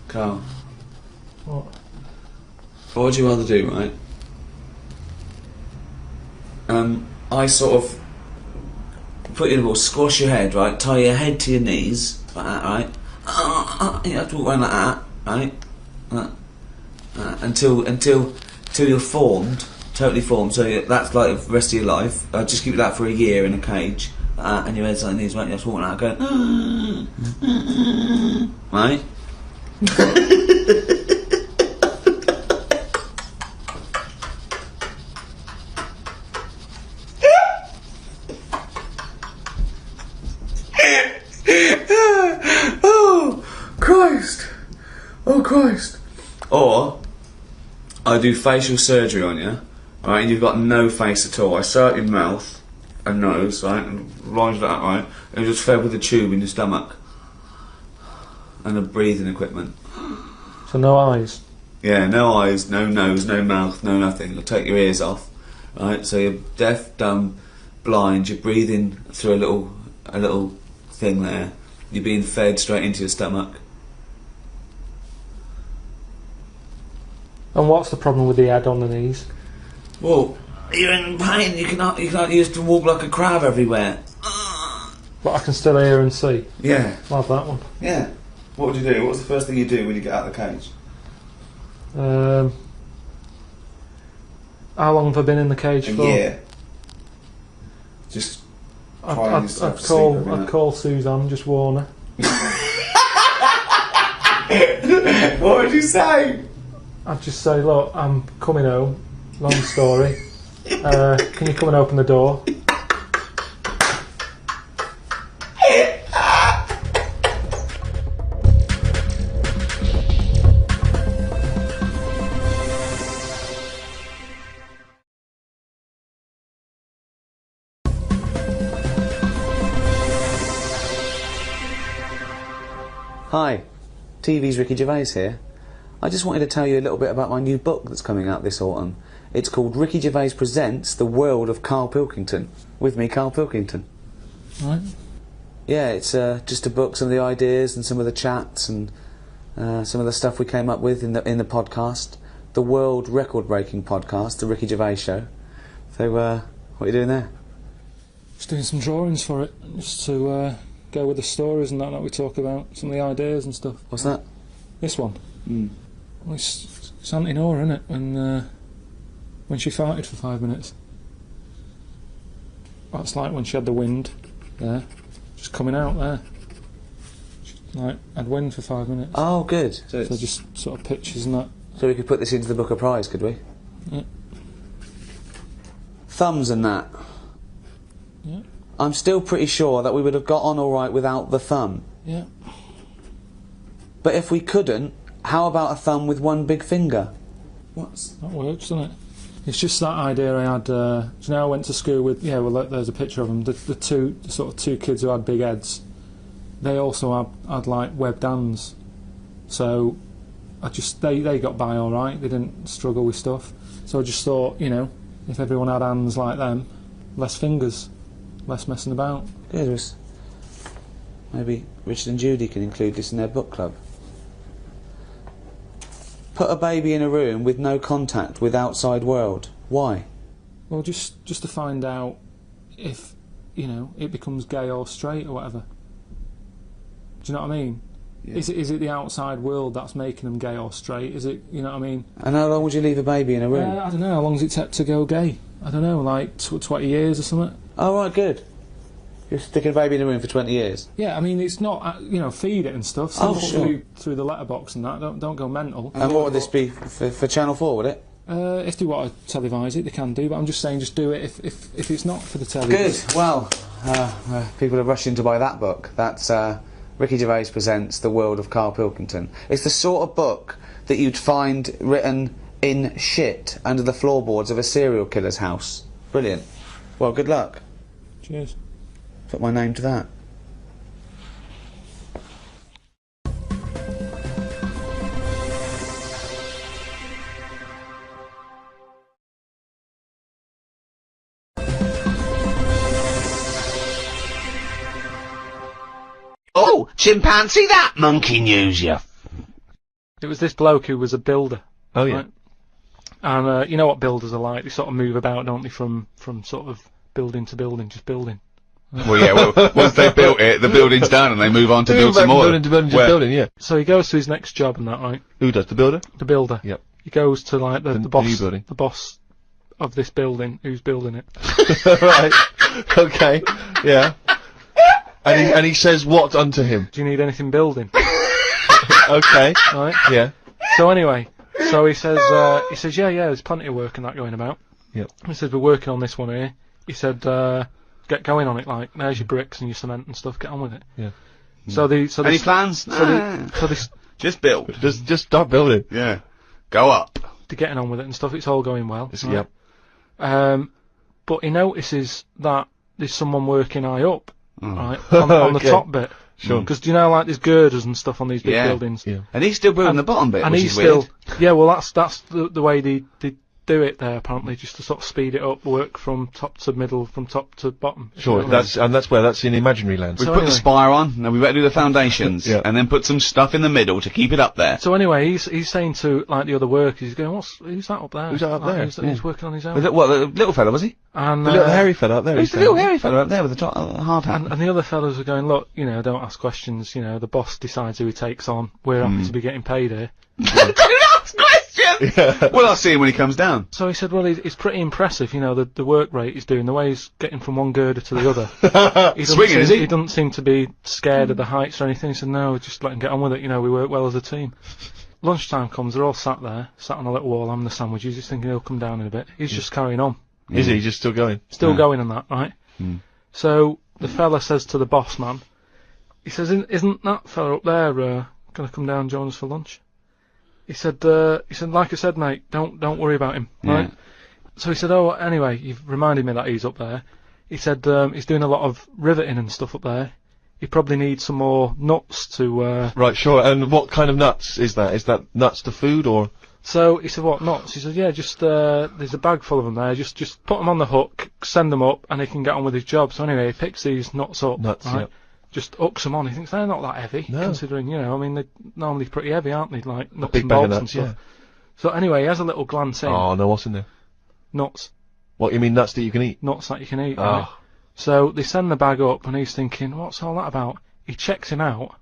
Speaker 2: Carl.
Speaker 1: What?
Speaker 2: What would you rather do, right? I sort of put you in a ball, squash your head, right? Tie your head to your knees, like that, right? You have to walk around like that, right? Until you're formed, totally formed. So that's like the rest of your life. Just keep that for a year in a cage, and your head's like these, right? You have to walk like that, going, right? Oh Christ! Or I do facial surgery on you, right? And you've got no face at all. I sew up your mouth and nose, right, and lines like that, right? And you're just fed with a tube in your stomach and a breathing equipment.
Speaker 1: So no eyes.
Speaker 2: Yeah, no eyes, no nose, no mouth, no nothing. You'll take your ears off, right? So you're deaf, dumb, blind. You're breathing through a little thing there. You're being fed straight into your stomach.
Speaker 1: And what's the problem with the head on the knees?
Speaker 2: Well, you're in pain. You can't use to walk like a crab everywhere.
Speaker 1: But I can still hear and see.
Speaker 2: Yeah.
Speaker 1: Love that one.
Speaker 2: Yeah. What would you do? What's the first thing you do when you get out of the cage?
Speaker 1: How long have I been in the cage for?
Speaker 2: A year. Just crying yourself to sleep every night.
Speaker 1: I'd call Suzanne, just warn her.
Speaker 2: What would you say?
Speaker 1: I'd just say, look, I'm coming home. Long story. Can you come and open the door?
Speaker 8: Hi, TV's Ricky Gervais here. I just wanted to tell you a little bit about my new book that's coming out this autumn. It's called Ricky Gervais Presents The World of Karl Pilkington. With me, Karl Pilkington.
Speaker 1: Right.
Speaker 8: Yeah, it's just a book, some of the ideas and some of the chats and some of the stuff we came up with in the podcast. The world record-breaking podcast, The Ricky Gervais Show. So, what are you doing there?
Speaker 1: Just doing some drawings for it, just to go with the stories and that we talk about, some of the ideas and stuff.
Speaker 8: What's that?
Speaker 1: This one.
Speaker 2: Mm.
Speaker 1: Well, it's Auntie Nora, isn't it? When she farted for 5 minutes. That's like when she had the wind there, just coming out there. She, like, had wind for 5 minutes.
Speaker 8: Oh, good.
Speaker 1: So just sort of pictures and that.
Speaker 8: So we could put this into the Book of Prize, could we?
Speaker 1: Yeah.
Speaker 8: Thumbs and that.
Speaker 1: Yeah.
Speaker 8: I'm still pretty sure that we would have got on alright without the thumb.
Speaker 1: Yeah.
Speaker 8: But if we couldn't, how about a thumb with one big finger?
Speaker 1: That works, doesn't it? It's just that idea I had. So now I went to school with. Yeah, well, there's a picture of them. The two kids who had big heads. They also had like webbed hands. So they got by all right. They didn't struggle with stuff. So I just thought, you know, if everyone had hands like them, less fingers, less messing about.
Speaker 8: Good. Maybe Richard and Judy can include this in their book club. Put a baby in a room with no contact with outside world. Why?
Speaker 1: Well, just to find out if, you know, it becomes gay or straight or whatever. Do you know what I mean? Yeah. Is it the outside world that's making them gay or straight? Is it, you know what I mean?
Speaker 8: And how long would you leave a baby in a room?
Speaker 1: I don't know. How long does it take to go gay? I don't know, like 20 years or something.
Speaker 8: Oh, right, good. You're sticking a baby in a room for 20 years?
Speaker 1: Yeah, I mean, it's not, you know, feed it and stuff. So through the letterbox and that. Don't go mental.
Speaker 8: And what would this be for Channel 4, would it?
Speaker 1: If they want to televise it, they can do. But I'm just saying, just do it if it's not for the telly.
Speaker 8: Good. Well, people are rushing to buy that book. That's Ricky Gervais Presents The World of Karl Pilkington. It's the sort of book that you'd find written in shit under the floorboards of a serial killer's house. Brilliant. Well, good luck.
Speaker 1: Cheers.
Speaker 8: Put my name to that.
Speaker 15: Oh, chimpanzee, that monkey news, you
Speaker 1: It was this bloke who was a builder.
Speaker 5: Oh, yeah.
Speaker 1: Right? And you know what builders are like? They sort of move about, don't they, from sort of building to building, just building.
Speaker 6: Well, yeah, well, once they've built it, the building's done and they move on to build some more.
Speaker 5: Building to building, just building, yeah.
Speaker 1: So he goes to his next job and that, right?
Speaker 5: Who does, the builder?
Speaker 1: The builder.
Speaker 5: Yep.
Speaker 1: He goes to, like, the boss,
Speaker 5: new building.
Speaker 1: the boss of this building, who's building it.
Speaker 5: Right. Okay. Yeah. And he says what unto him?
Speaker 1: Do you need anything building?
Speaker 5: Okay.
Speaker 1: Right?
Speaker 5: Yeah.
Speaker 1: So anyway, so he says, yeah, there's plenty of work and that going about.
Speaker 5: Yep.
Speaker 1: He says, we're working on this one here. He said, get going on it, like, there's your bricks and your cement and stuff, get on with it.
Speaker 5: Yeah.
Speaker 6: Any plans? Just build.
Speaker 5: Just start building.
Speaker 6: Yeah. Go up.
Speaker 1: They're getting on with it and stuff, it's all going well.
Speaker 5: Yep.
Speaker 1: But he notices that there's someone working high up, right, on the top bit.
Speaker 5: Sure.
Speaker 1: Because do you know, like, there's girders and stuff on these big buildings.
Speaker 5: Yeah.
Speaker 6: And he's still building the bottom bit,
Speaker 1: and
Speaker 6: which
Speaker 1: he's
Speaker 6: is
Speaker 1: still,
Speaker 6: weird.
Speaker 1: yeah, well, that's the way they do it there, apparently, just to sort of speed it up, work from top to middle, from top to bottom.
Speaker 5: Sure, that's in imaginary land.
Speaker 6: We put the spire on, now we better do the foundations,
Speaker 5: Yeah.
Speaker 6: and then put some stuff in the middle to keep it up there.
Speaker 1: So anyway, he's saying to, like, the other workers, he's going, who's that up there?
Speaker 5: Who's that up there?
Speaker 1: He's working on his own.
Speaker 6: Was it, what, the little fella, was he?
Speaker 1: And,
Speaker 5: The little hairy fella up there.
Speaker 6: Who's the little hairy fella up there with the hard hat?
Speaker 1: And the other fellas are going, look, you know, don't ask questions, you know, the boss decides who he takes on, we're happy to be getting paid here.
Speaker 6: Don't ask questions! Yeah. Well, I'll see him when he comes down.
Speaker 1: So he said, well, it's pretty impressive, you know, the work rate he's doing, the way he's getting from one girder to the other.
Speaker 6: Swinging, is he?
Speaker 1: He doesn't seem to be scared of the heights or anything. He said, no, just let him get on with it, you know, we work well as a team. Lunchtime comes, they're all sat there, sat on a little wall having the sandwiches, just thinking he'll come down in a bit. He's just carrying on.
Speaker 5: Is he just still going?
Speaker 1: Still going on that, right? So the fella says to the boss man, he says, isn't that fella up there gonna come down and join us for lunch? He said, like I said, mate, don't worry about him, right? So he said, oh, anyway, you've reminded me that he's up there. He said, he's doing a lot of riveting and stuff up there. He probably needs some more nuts to,
Speaker 5: Right, sure, and what kind of nuts is that? Is that nuts to food, or...?
Speaker 1: So he said, what, nuts? He said, yeah, just, there's a bag full of them there, just put them on the hook, send them up, and he can get on with his job. So anyway, he picks these nuts up, right?
Speaker 5: Yeah.
Speaker 1: Just hooks them on. He thinks they're not that heavy, considering, you know, I mean, they're normally pretty heavy, aren't they? Like, nuts
Speaker 5: big
Speaker 1: and
Speaker 5: bag of
Speaker 1: bolts and
Speaker 5: nuts,
Speaker 1: stuff. So anyway, he has a little glance in.
Speaker 5: Oh, no, what's in there?
Speaker 1: Nuts.
Speaker 5: What, you mean nuts that you can eat?
Speaker 1: Nuts that you can eat, right? So they send the bag up, and he's thinking, what's all that about? He checks him out,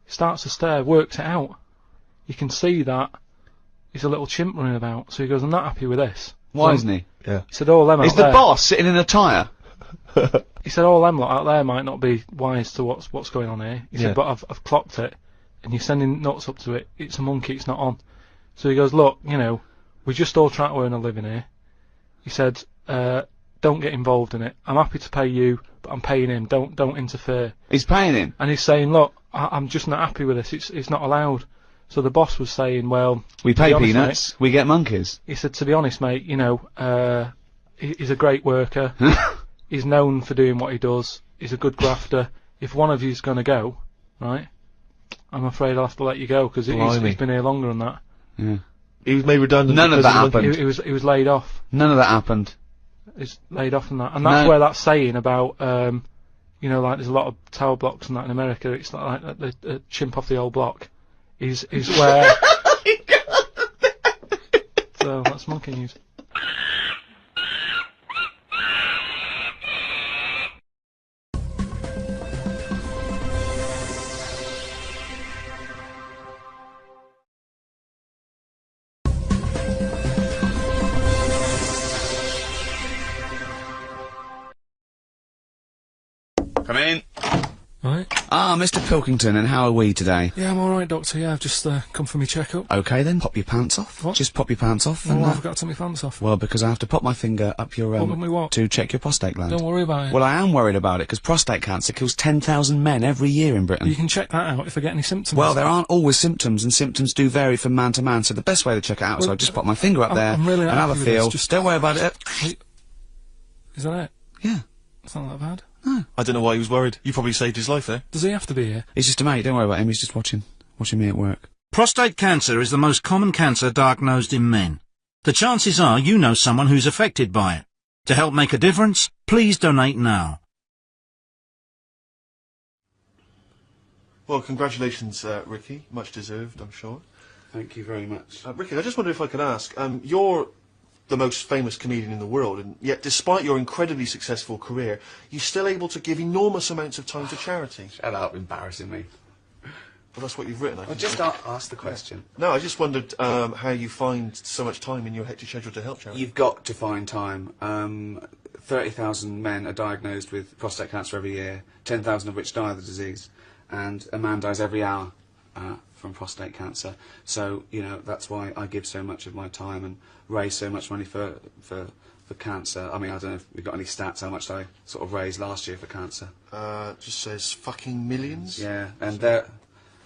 Speaker 1: starts to stare, works it out. You can see that he's a little chimp running about, so he goes, I'm not happy with this.
Speaker 6: Why isn't he?
Speaker 5: Yeah.
Speaker 1: He said, all them
Speaker 6: Is
Speaker 1: out
Speaker 6: the
Speaker 1: there.
Speaker 6: boss sitting in a tyre?
Speaker 1: He said, all them lot out there might not be wise to what's going on here. He said, but I've clocked it, and you're sending nuts up to it. It's a monkey, it's not on. So he goes, look, you know, we just all try to earn a living here. He said, don't get involved in it. I'm happy to pay you, but I'm paying him. Don't interfere.
Speaker 6: He's paying him?
Speaker 1: And he's saying, look, I'm just not happy with this. It's not allowed. So the boss was saying, well...
Speaker 6: We pay peanuts, we get monkeys.
Speaker 1: He said, to be honest, mate, you know, he's a great worker. He's known for doing what he does. He's a good grafter. If one of you's going to go, right, I'm afraid I'll have to let you go, because he's been here longer than that.
Speaker 6: Yeah.
Speaker 5: He was made redundant.
Speaker 6: None of that happened.
Speaker 1: He was laid off.
Speaker 6: None of that happened.
Speaker 1: He's laid off and that. And that's where that saying about, you know, like there's a lot of tower blocks and that in America, it's like the chimp off the old block, is where... So, that's monkey news.
Speaker 6: Come in.
Speaker 1: Right.
Speaker 6: Ah, Mr. Pilkington, and how are we today?
Speaker 1: Yeah, I'm alright, Doctor. Yeah, I've just come for my checkup.
Speaker 6: Okay then, pop your pants off.
Speaker 1: What?
Speaker 6: Just pop your pants off.
Speaker 1: Well,
Speaker 6: and,
Speaker 1: I've got to take my pants off.
Speaker 6: Well, because I have to pop my finger up your to check your prostate gland.
Speaker 1: Don't worry about it.
Speaker 6: Well, I am worried about it, because prostate cancer kills 10,000 men every year in Britain.
Speaker 1: You can check that out if I get any symptoms.
Speaker 6: Well, there aren't always symptoms, and symptoms do vary from man to man, so the best way to check it out is I just pop my finger up there
Speaker 1: I'm really
Speaker 6: and have a
Speaker 1: happy with
Speaker 6: feel.
Speaker 1: this. Just
Speaker 6: don't worry about it.
Speaker 1: Wait. Is that it?
Speaker 6: Yeah.
Speaker 1: It's not that bad.
Speaker 6: No.
Speaker 5: I don't know why he was worried. You probably saved his life there.
Speaker 1: Does he have to be here?
Speaker 6: He's just a mate, don't worry about him, he's just watching me at work.
Speaker 15: Prostate cancer is the most common cancer diagnosed in men. The chances are you know someone who's affected by it. To help make a difference, please donate now.
Speaker 5: Well, congratulations, Ricky. Much deserved, I'm sure.
Speaker 2: Thank you very much.
Speaker 5: Ricky, I just wonder if I could ask, you're the most famous comedian in the world, and yet despite your incredibly successful career, you're still able to give enormous amounts of time to charity.
Speaker 2: Shut up, embarrassing me.
Speaker 5: Well, that's what you've written, I think.
Speaker 2: Just ask the question.
Speaker 5: No, I just wondered how you find so much time in your hectic schedule to help charity.
Speaker 2: You've got to find time. 30,000 men are diagnosed with prostate cancer every year, 10,000 of which die of the disease, and a man dies every hour from prostate cancer. So, you know, that's why I give so much of my time and raise so much money for cancer. I mean, I don't know if we've got any stats how much I sort of raised last year for cancer.
Speaker 5: Just says fucking millions?
Speaker 2: Yeah, and they're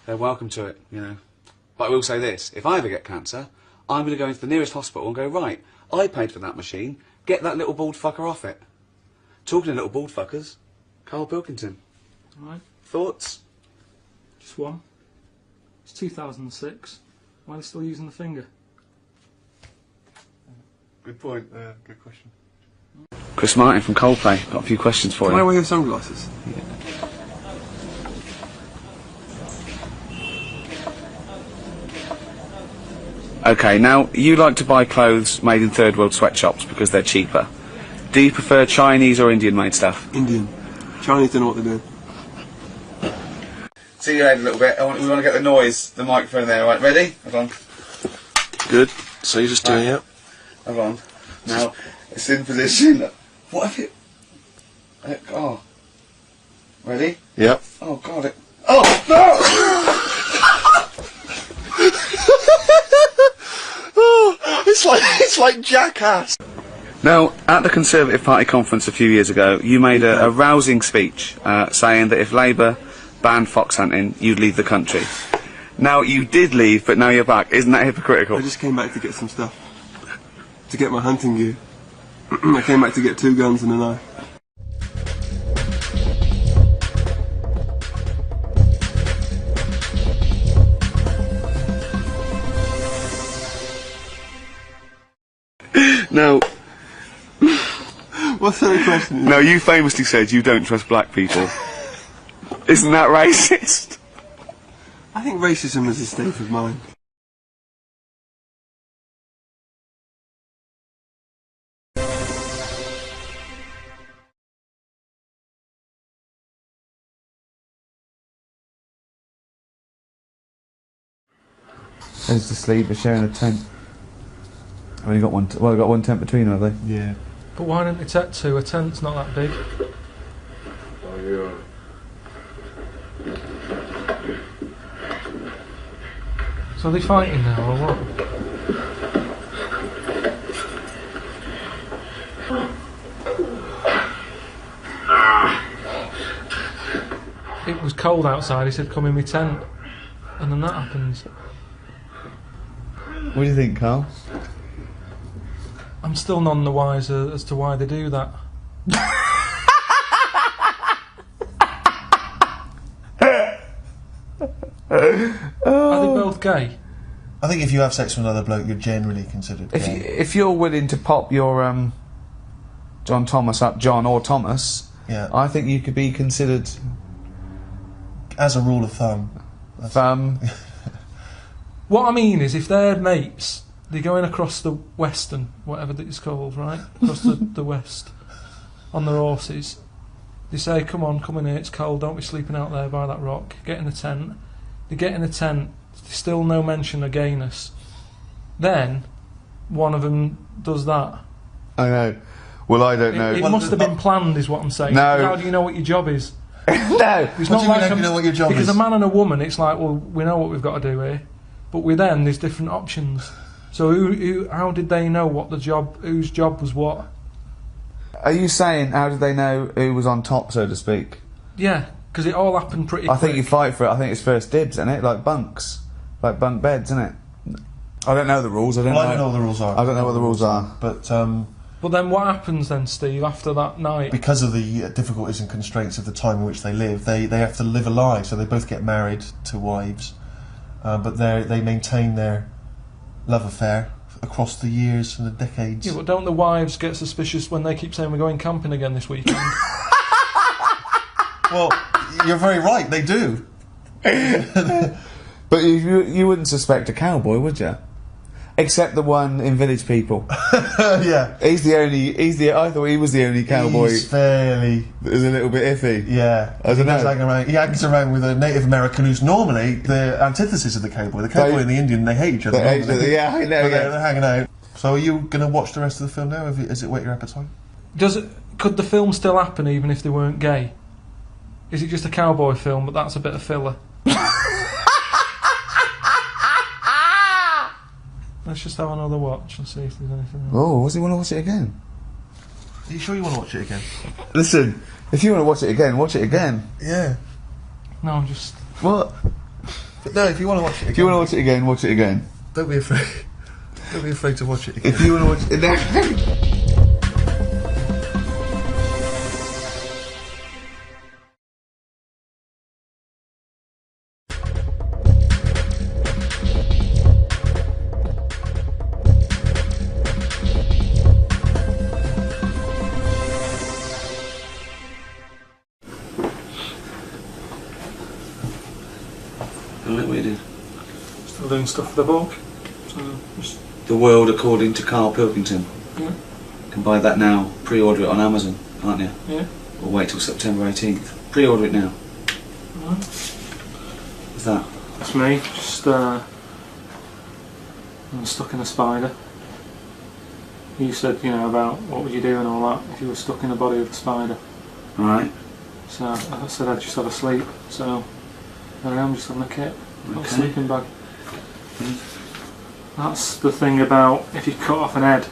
Speaker 2: welcome to it, you know. But I will say this, if I ever get cancer, I'm going to go into the nearest hospital and go, right, I paid for that machine, get that little bald fucker off it. Talking of little bald fuckers, Karl Pilkington.
Speaker 1: Right.
Speaker 2: Thoughts?
Speaker 1: Just one. It's 2006. Why are they still using the finger?
Speaker 5: Good point. Good question.
Speaker 2: Chris Martin from Coldplay. Got a few questions for you.
Speaker 13: Can I wear your sunglasses?
Speaker 2: Okay, now, you like to buy clothes made in third world sweatshops because they're cheaper. Do you prefer Chinese or Indian made stuff?
Speaker 13: Indian. Chinese don't know what they're doing.
Speaker 2: See your head a little bit. We want to get the noise, the microphone there. Right, ready? Hold on.
Speaker 5: Good. So you're just doing it.
Speaker 2: Hold on. Now, it's in position. What if it... oh. Ready?
Speaker 5: Yep.
Speaker 2: Oh, God, it... Oh, no!
Speaker 5: Oh, it's like Jackass.
Speaker 2: Now, at the Conservative Party conference a few years ago, you made a rousing speech saying that if Labour banned fox hunting, you'd leave the country. Now, you did leave, but now you're back. Isn't that hypocritical?
Speaker 13: I just came back to get some stuff. To get my hunting gear. I came back to get 2 guns and a knife.
Speaker 2: No.
Speaker 13: What's the other question?
Speaker 2: No, you famously said you don't trust black people. Isn't that racist?
Speaker 13: I think racism is a state of mind.
Speaker 6: Goes to sleep, they're sharing a tent. I've only got one. Well, they've got one tent between them, have they?
Speaker 5: Yeah.
Speaker 1: But why don't they take 2? A tent's not that big.
Speaker 3: Oh, yeah.
Speaker 1: So are they fighting now, or what? It was cold outside, he said, come in my tent. And then that happens.
Speaker 6: What do you think, Carl?
Speaker 1: I'm still none the wiser as to why they do that. Are they both gay?
Speaker 5: I think if you have sex with another bloke, you're generally considered gay.
Speaker 6: If you're willing to pop your John Thomas up, John or Thomas,
Speaker 5: yeah,
Speaker 6: I think you could be considered.
Speaker 5: As a rule of thumb.
Speaker 1: What I mean is, if they're mates, they're going across the western, whatever it's called, right? Across the west, on their horses. They say, come in here, it's cold, don't be sleeping out there by that rock. Get in a tent. They get in a tent, still no mention of gayness. Then, one of them does that.
Speaker 6: I know. Well, I don't know.
Speaker 1: It must have been planned, is what I'm saying.
Speaker 6: No.
Speaker 1: How do you know what your job is?
Speaker 6: No.
Speaker 1: It's not like
Speaker 5: you know what your job
Speaker 1: because
Speaker 5: is?
Speaker 1: a man and a woman, it's like, well, we know what we've got to do here. But with them, there's different options. So how did they know what whose job was what?
Speaker 6: Are you saying, how did they know who was on top, so to speak?
Speaker 1: Yeah, because it all happened pretty
Speaker 6: I
Speaker 1: quick.
Speaker 6: think you fight for it. I think it's first dibs, isn't it? Like bunks. Like bunk beds, isn't it? I don't know the rules. I don't know
Speaker 5: what the rules are.
Speaker 6: I don't know what the rules are.
Speaker 5: But
Speaker 1: then what happens then, Steve, after that night?
Speaker 5: Because of the difficulties and constraints of the time in which they live, they have to live a lie. So they both get married to wives, but they maintain their love affair across the years and the decades.
Speaker 1: Yeah, but don't the wives get suspicious when they keep saying we're going camping again this weekend?
Speaker 5: Well, you're very right, they do.
Speaker 2: But you wouldn't suspect a cowboy, would you? Except the one in Village People.
Speaker 5: Yeah.
Speaker 2: I thought he was the only cowboy.
Speaker 5: He's fairly...
Speaker 2: That was a little bit iffy.
Speaker 5: Yeah.
Speaker 2: I don't know.
Speaker 5: He hangs around with a Native American who's normally the antithesis of the cowboy. The cowboy and the Indian, they hate each other.
Speaker 2: They hate each other, yeah, I know.
Speaker 5: They're hanging out. So are you going to watch the rest of the film now? Has it whet your appetite?
Speaker 1: Could the film still happen even if they weren't gay? Is it just a cowboy film, but that's a bit of filler? Let's just have another watch and see if there's anything else.
Speaker 2: Oh, does he want to watch it again?
Speaker 5: Are you sure you want to watch it again?
Speaker 2: Listen, if you want to watch it again, watch it again.
Speaker 5: Yeah.
Speaker 1: No, I'm just...
Speaker 2: What?
Speaker 5: But no, if you want to watch it again...
Speaker 2: If you want to watch it again, watch it again.
Speaker 5: Don't be afraid. Don't be afraid to watch it again.
Speaker 2: If you want to watch it again...
Speaker 1: Still doing stuff for the book. So just...
Speaker 2: The World According to Karl Pilkington.
Speaker 1: Yeah.
Speaker 2: You can buy that now. Pre-order it on Amazon, can't you?
Speaker 1: Yeah.
Speaker 2: Or wait till September 18th. Pre-order it now.
Speaker 1: Right.
Speaker 2: What's that?
Speaker 1: That's me. Just I'm stuck in a spider. You said, about what would you do and all that if you were stuck in the body of a spider.
Speaker 2: Right.
Speaker 1: So I said I'd just have a sleep. So there I am, just on the kit. Got a
Speaker 2: Okay.
Speaker 1: sleeping bag. That's the thing about if you cut off an head,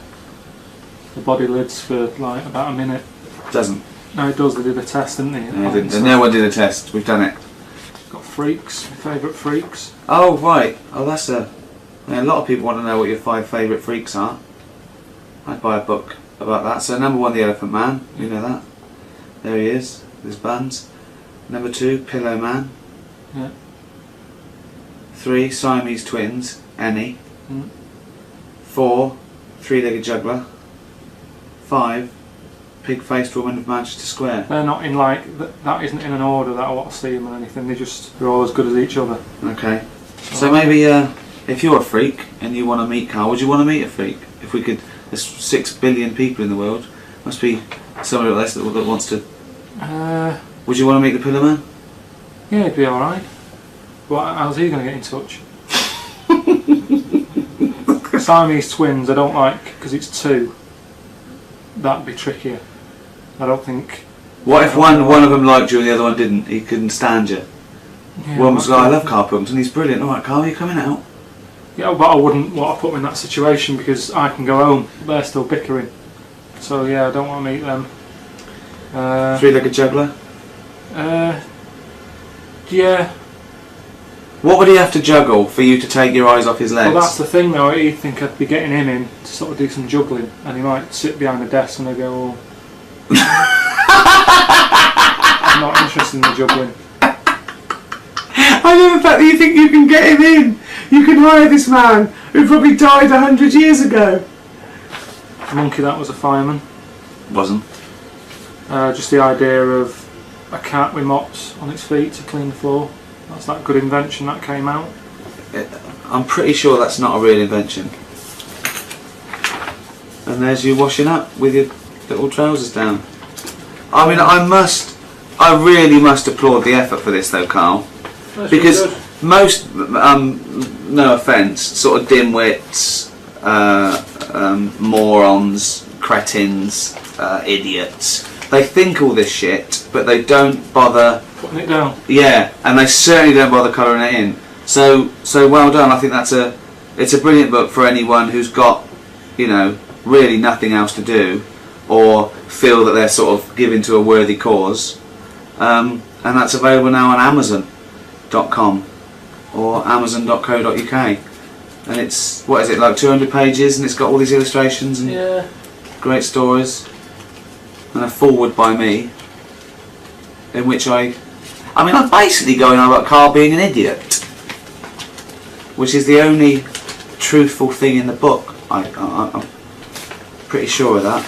Speaker 1: the body lives for like about a minute.
Speaker 2: Doesn't.
Speaker 1: No, it does. They did a test, didn't they?
Speaker 2: No one did a test. We've done it.
Speaker 1: Got freaks. My favourite freaks.
Speaker 2: Oh right. Oh, that's a lot of people want to know what your 5 favourite freaks are. I'd buy a book about that. So number 1, the Elephant Man. You know that. There he is. With his buns. Number 2, Pillow Man.
Speaker 1: Yeah.
Speaker 2: 3, Siamese twins. Annie.
Speaker 1: Mm.
Speaker 2: 4, Three-legged juggler. 5, pig-faced woman of Manchester Square.
Speaker 1: They're not in like that. Isn't in an order that I want to see them or anything. They're all as good as each other.
Speaker 2: Okay. So maybe if you're a freak and you want to meet Karl, would you want to meet a freak? If we could, there's 6 billion people in the world. Must be somebody like this that wants to. Would you want to meet the Pillar Man?
Speaker 1: Yeah, it'd be all right. But how's he going to get in touch? Siamese twins, I don't like because it's 2. That'd be trickier. I don't think.
Speaker 2: What if one of them liked you and the other one didn't? He couldn't stand you.
Speaker 1: Yeah,
Speaker 2: One was like, I love Karl Pilkington, he's brilliant. All right, Karl, you coming out?
Speaker 1: Yeah, but I wouldn't want to put them in that situation because I can go home. They're still bickering. So yeah, I don't want to meet them.
Speaker 2: Three-legged juggler?
Speaker 1: Yeah.
Speaker 2: What would he have to juggle for you to take your eyes off his legs?
Speaker 1: Well, that's the thing though. He'd think I'd be getting him in to sort of do some juggling, and he might sit behind the desk and I go, oh. I'm not interested in the juggling.
Speaker 2: I love the fact that you think you can get him in. You can hire this man who probably died 100 years ago.
Speaker 1: Monkey, that was a fireman.
Speaker 2: Wasn't.
Speaker 1: Just the idea of a cat with mops on its feet to clean the floor. That's that good invention that came out.
Speaker 2: I'm pretty sure that's not a real invention. And there's you washing up with your little trousers down. I mean, I really must applaud the effort for this though, Karl.
Speaker 1: That's
Speaker 2: because
Speaker 1: really
Speaker 2: most, no offence, sort of dimwits, morons, cretins, idiots, they think all this shit, but they don't bother
Speaker 1: putting it down.
Speaker 2: Yeah, and they certainly don't bother colouring it in. So well done. I think it's a brilliant book for anyone who's got, really nothing else to do, or feel that they're sort of giving to a worthy cause. And that's available now on Amazon.com or Amazon.co.uk. And it's, what is it, like 200 pages, and it's got all these illustrations and great stories, and a foreword by me, in which I'm basically going on about Karl being an idiot, which is the only truthful thing in the book. I'm pretty sure of that.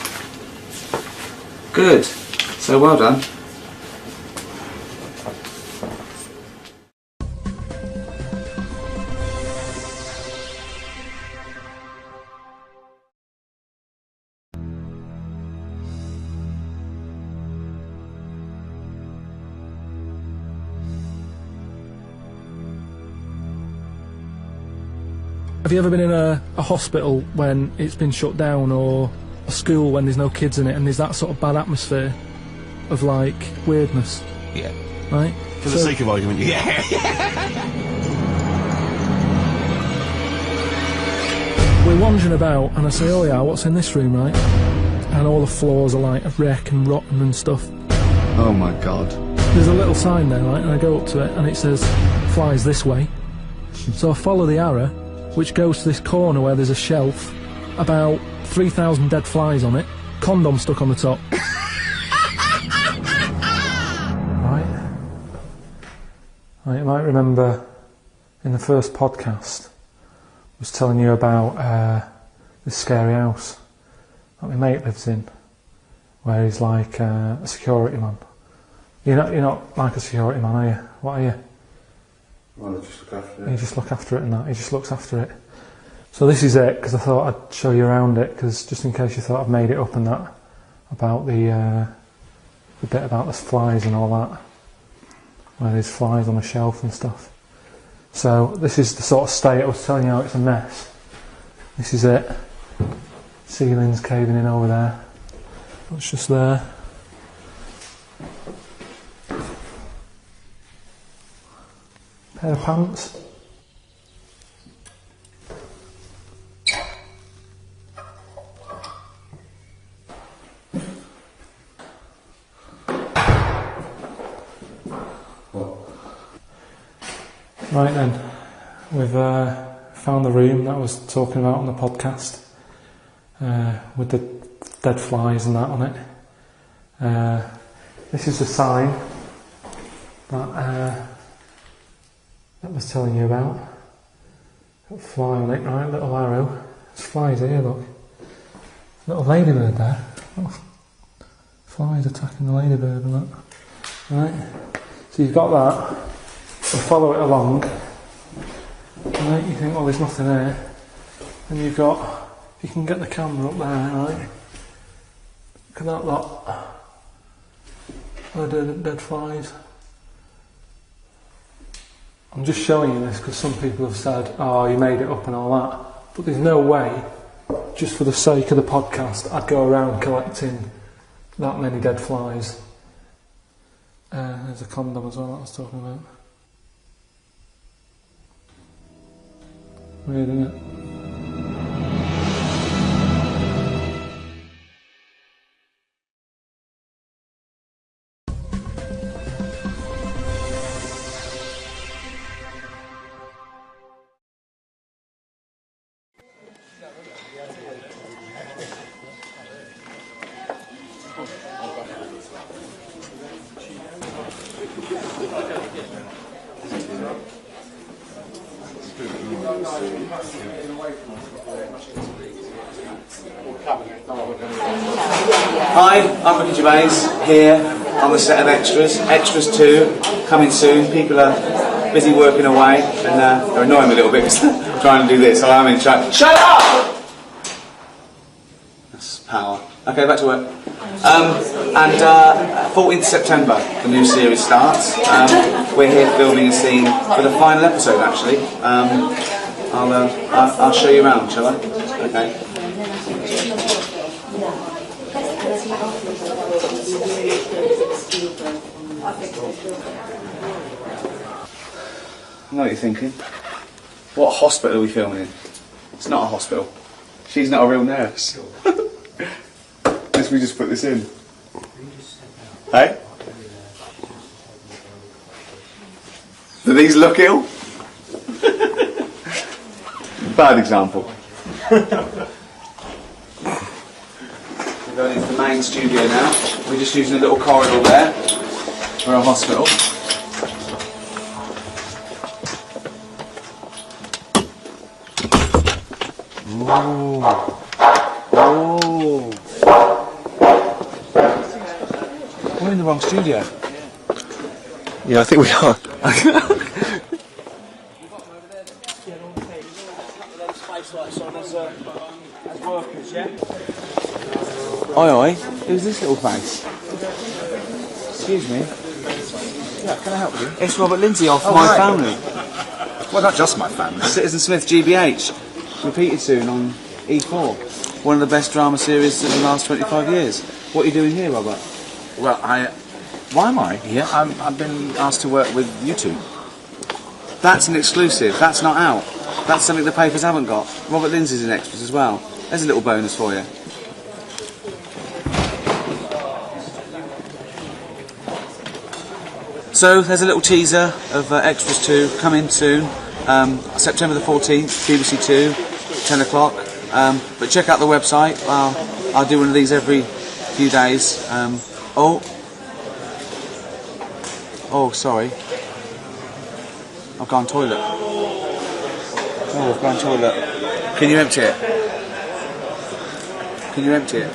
Speaker 2: Good. So well done.
Speaker 1: Have you ever been in a hospital when it's been shut down, or a school when there's no kids in it, and there's that sort of bad atmosphere of, like, weirdness?
Speaker 2: Yeah.
Speaker 1: Right?
Speaker 5: For the sake of argument, yeah.
Speaker 1: We're wandering about, and I say, oh yeah, what's in this room, right? And all the floors are like a wreck and rotten and stuff.
Speaker 6: Oh my God.
Speaker 1: There's a little sign there, right? And I go up to it, and it says, flies this way. So I follow the arrow, which goes to this corner where there's a shelf, about 3,000 dead flies on it, condom stuck on the top. Right, you might remember in the first podcast, I was telling you about this scary house that my mate lives in, where he's like a security man. You're not like a security man, are you? What are you?
Speaker 2: Well, I just look after it.
Speaker 1: You just look after it and that. He just looks after it. So this is it, because I thought I'd show you around it, because just in case you thought I'd made it up and that, about the bit about the flies and all that, where there's flies on a shelf and stuff. So this is the sort of state I was telling you how it's a mess. This is it. Ceiling's caving in over there. That's just there. Pair of pants. Right then, we've found the room that I was talking about on the podcast, with the dead flies and that on it. This is the sign that I was telling you about. Got a fly on it, right? Little arrow. There's flies here, look. Little ladybird there. Oh, flies attacking the ladybird and that. Right? So you've got that. You follow it along. Right? You think, well, there's nothing there. And you've got, if you can get the camera up there, right? Look at that lot. Dead flies. I'm just showing you this because some people have said, oh, you made it up and all that. But there's no way, just for the sake of the podcast, I'd go around collecting that many dead flies. There's a condom as well that I was talking about. Weird, isn't it?
Speaker 2: Hi, I'm Ricky Gervais, here on the set of Extras. Extras 2, coming soon. People are busy working away, and they're annoying me a little bit because I'm trying to do this, so I'm in track. Shut up! That's power. Okay, back to work. 14th September, the new series starts. We're here filming a scene for the final episode, actually. I'll show you around, shall I? Okay. I know what you're thinking. What hospital are we filming in? It's not a hospital. She's not a real nurse. Unless we just put this in. Hey? Do these look ill? Bad example. We're going into the main studio now. We're just using a little corridor there for a hospital. Ooh. Ooh. We're in the wrong studio.
Speaker 5: Yeah, I think we are.
Speaker 2: Oi oi, who's this little face? Excuse me.
Speaker 11: Yeah, can I help you?
Speaker 2: It's Robert Lindsay off My Family.
Speaker 11: Well, not just My Family.
Speaker 2: Citizen Smith GBH. repeated soon on E4. One of the best drama series of the last 25 years. What are you doing here, Robert?
Speaker 11: Well,
Speaker 2: Why am I?
Speaker 11: Yeah, I've been asked to work with you two.
Speaker 2: That's an exclusive. That's not out. That's something the papers haven't got. Robert Lindsay's in extras as well. There's a little bonus for you. So, there's a little teaser of Extras 2 coming soon. September the 14th, BBC 2, 10 o'clock. But check out the website. I'll do one of these every few days. Oh, sorry. I've gone toilet. Oh, I've gone toilet. Can you empty it? Can you empty it?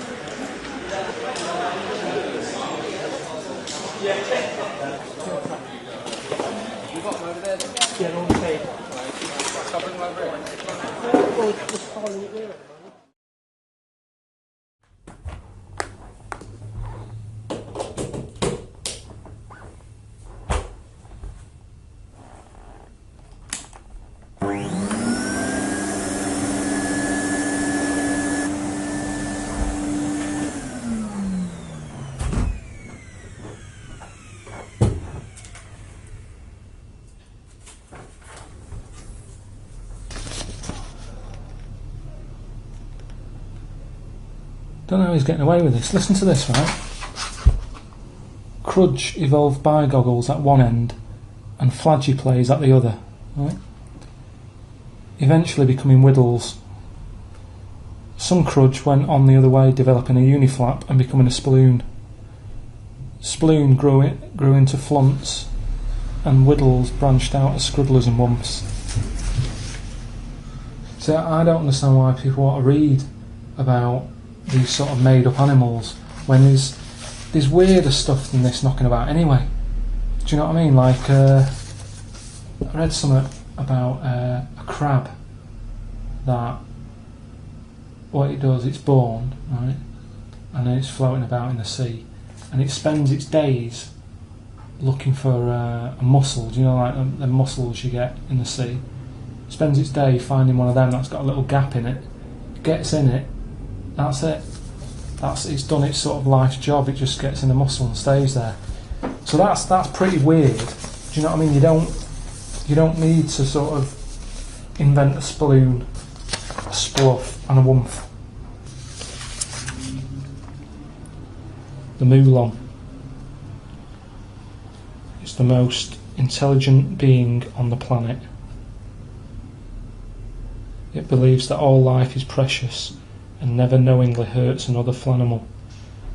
Speaker 1: Don't know how he's getting away with this. Listen to this, right? Crudge evolved bi-goggles at one end and Flagy-plays at the other, right? Eventually becoming Whittles. Some Crudge went on the other way, developing a uniflap and becoming a Sploon. Sploon grew into Flunts, and Whittles branched out as Scruddlers and Wumps. So I don't understand why people want to read about these sort of made-up animals when there's weirder stuff than this knocking about anyway. Do you know what I mean? Like, I read something about a crab that what it does, it's born, right, and then it's floating about in the sea, and it spends its days looking for a mussel. Do you know, like the mussels you get in the sea? Spends its day finding one of them that's got a little gap in it, gets in it. That's it. It's done its sort of life's job. It just gets in the mussel and stays there. So that's pretty weird. Do you know what I mean? You don't need to sort of invent a Sploon, a Spluff, and a Wumph. The Moulon. It's the most intelligent being on the planet. It believes that all life is precious and never knowingly hurts another flanimal.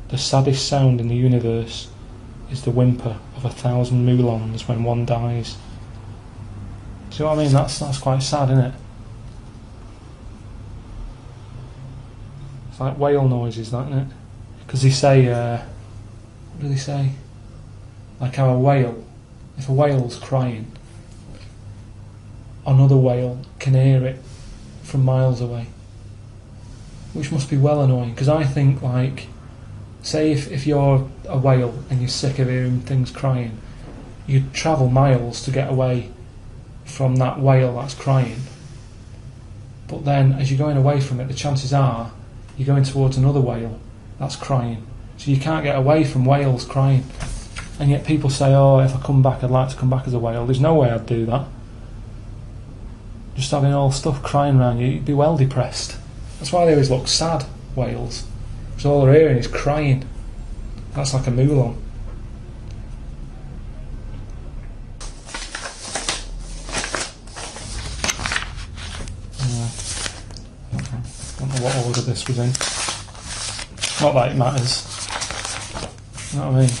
Speaker 1: The saddest sound in the universe is the whimper of 1,000 Moulons when one dies. Do you know what I mean? That's quite sad, isn't it? It's like whale noises, that, isn't it? Because they say, what do they say? Like how a whale, if a whale's crying, another whale can hear it from miles away. Which must be well annoying, because I think, like, say if you're a whale and you're sick of hearing things crying, you'd travel miles to get away from that whale that's crying. But then, as you're going away from it, the chances are you're going towards another whale that's crying. So you can't get away from whales crying. And yet people say, oh, if I come back, I'd like to come back as a whale. There's no way I'd do that. Just having all stuff crying around you, you'd be well depressed. That's why they always look sad, whales. Because all they're hearing is crying. That's like a Moulon. Don't know what order this was in. Not that it matters. You know what I mean?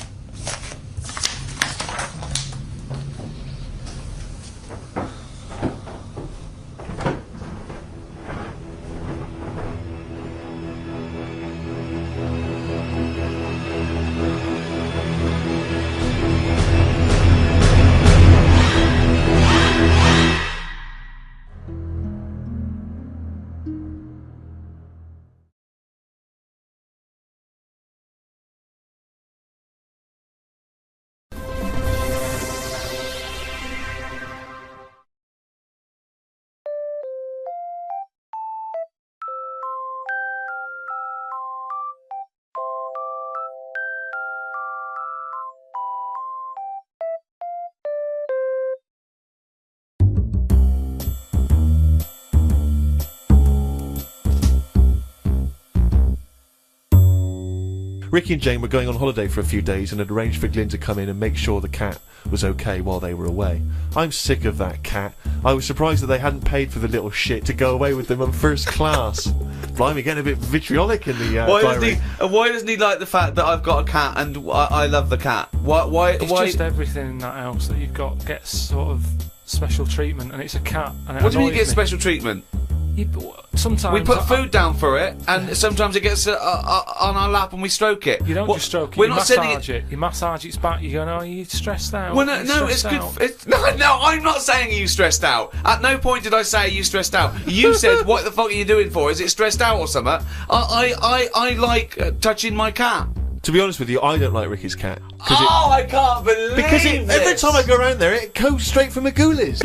Speaker 3: Ricky and Jane were going on holiday for a few days and had arranged for Glyn to come in and make sure the cat was okay while they were away. I'm sick of that cat. I was surprised that they hadn't paid for the little shit to go away with them on first class. Blimey, getting a bit vitriolic in the diary.
Speaker 2: Why doesn't he like the fact that I've got a cat and I love the cat? Why?
Speaker 1: It's just everything in that house that you've got gets sort of special treatment, and it's a cat. And
Speaker 2: What do you mean you get special treatment?
Speaker 1: Sometimes
Speaker 2: we put food down for it, and sometimes it gets on our lap and we stroke it.
Speaker 1: You don't just stroke it.
Speaker 2: We're
Speaker 1: you
Speaker 2: not
Speaker 1: massage it. You massage its back. You go, no, are you stressed out?
Speaker 2: Well, no, it's good. No, I'm not saying are you stressed out. At no point did I say are you stressed out. You said what the fuck are you doing for? Is it stressed out or something? I like touching my cat.
Speaker 3: To be honest with you, I don't like Ricky's cat.
Speaker 2: I can't believe
Speaker 3: because every time I go around there, it goes straight for Magoolis.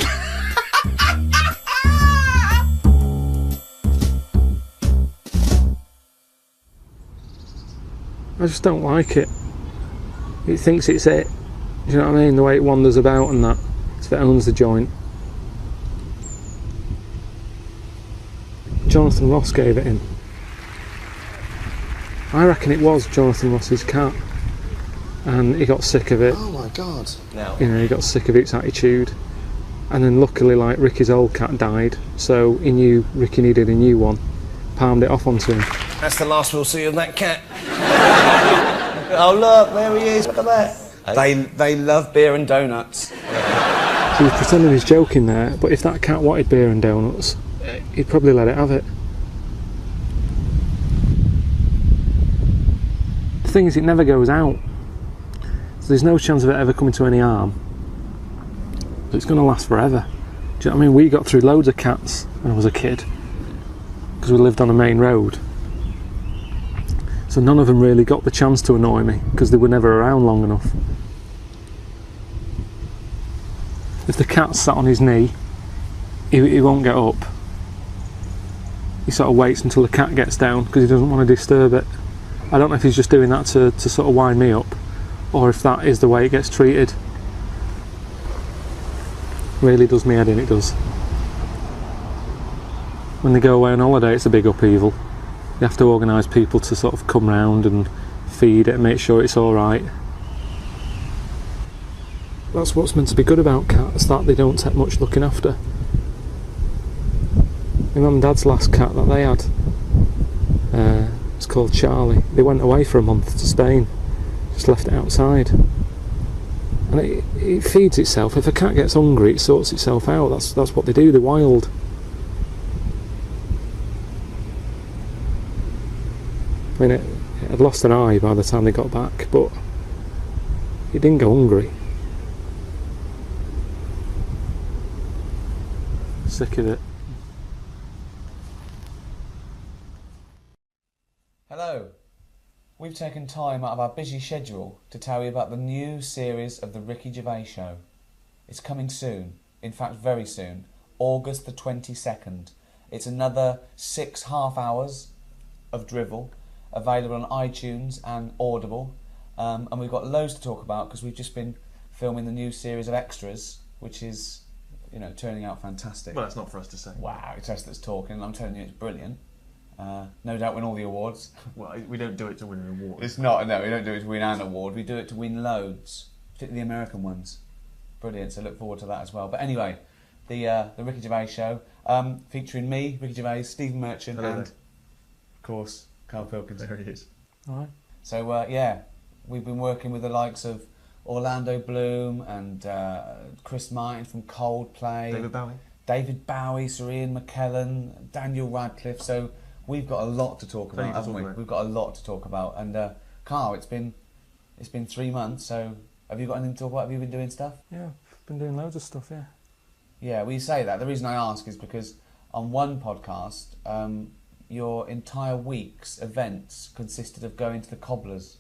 Speaker 1: I just don't like it. It thinks it's it. Do you know what I mean? The way it wanders about and that. If it owns the joint. Jonathan Ross gave it him. I reckon it was Jonathan Ross's cat. And he got sick of it.
Speaker 12: Oh my God.
Speaker 3: No.
Speaker 1: You know, he got sick of its attitude. And then luckily, like, Ricky's old cat died. So he knew Ricky needed a new one. Palmed it off onto him.
Speaker 12: That's the last we'll see of that cat. Oh look, there he is, look at that. They love beer and donuts.
Speaker 1: So he's pretending he's joking there, but if that cat wanted beer and donuts, he'd probably let it have it. The thing is, it never goes out. So there's no chance of it ever coming to any harm. But it's going to last forever. Do you know what I mean? We got through loads of cats when I was a kid, because we lived on a main road. So none of them really got the chance to annoy me, because they were never around long enough. If the cat sat on his knee, he won't get up. He sort of waits until the cat gets down, because he doesn't want to disturb it. I don't know if he's just doing that to sort of wind me up, or if that is the way it gets treated. Really does me head in, it does. When they go away on holiday, it's a big upheaval. You have to organise people to sort of come round and feed it and make sure it's alright. That's what's meant to be good about cats, that they don't take much looking after. My mum and dad's last cat that they had, it's called Charlie. They went away for a month to Spain, just left it outside. And it feeds itself. If a cat gets hungry, it sorts itself out. That's what they do, they're wild. I mean, it had lost an eye by the time they got back, but it didn't go hungry. Sick of it.
Speaker 2: Hello. We've taken time out of our busy schedule to tell you about the new series of the Ricky Gervais Show. It's coming soon, in fact very soon, August the 22nd. It's another 6 half hours of drivel, available on iTunes and Audible, and we've got loads to talk about because we've just been filming the new series of extras, which is, you know, turning out fantastic.
Speaker 3: Well, that's not for us to say.
Speaker 2: Wow, it's us that's talking. I'm telling you, it's brilliant. No doubt win all the awards.
Speaker 3: Well, we don't do it to win an award.
Speaker 2: It's not, no, we don't do it to win an award. We do it to win loads, particularly the American ones. Brilliant, so look forward to that as well. But anyway, the Ricky Gervais Show, featuring me, Ricky Gervais, Stephen Merchant,
Speaker 3: Hello
Speaker 2: and,
Speaker 3: there.
Speaker 2: of course, Karl Pilkington.
Speaker 3: There he is.
Speaker 1: Alright.
Speaker 2: So, yeah, we've been working with the likes of Orlando Bloom and Chris Martin from Coldplay. David Bowie, Sir Ian McKellen, Daniel Radcliffe. So we've got a lot to talk about, haven't we? We've got a lot to talk about. And Karl, it's been 3 months. So have you got anything to talk about? Have you been doing stuff?
Speaker 1: Yeah, I've been doing loads of stuff. Yeah.
Speaker 2: Yeah, well, you say that. The reason I ask is because on one podcast, your entire week's events consisted of going to the Cobblers,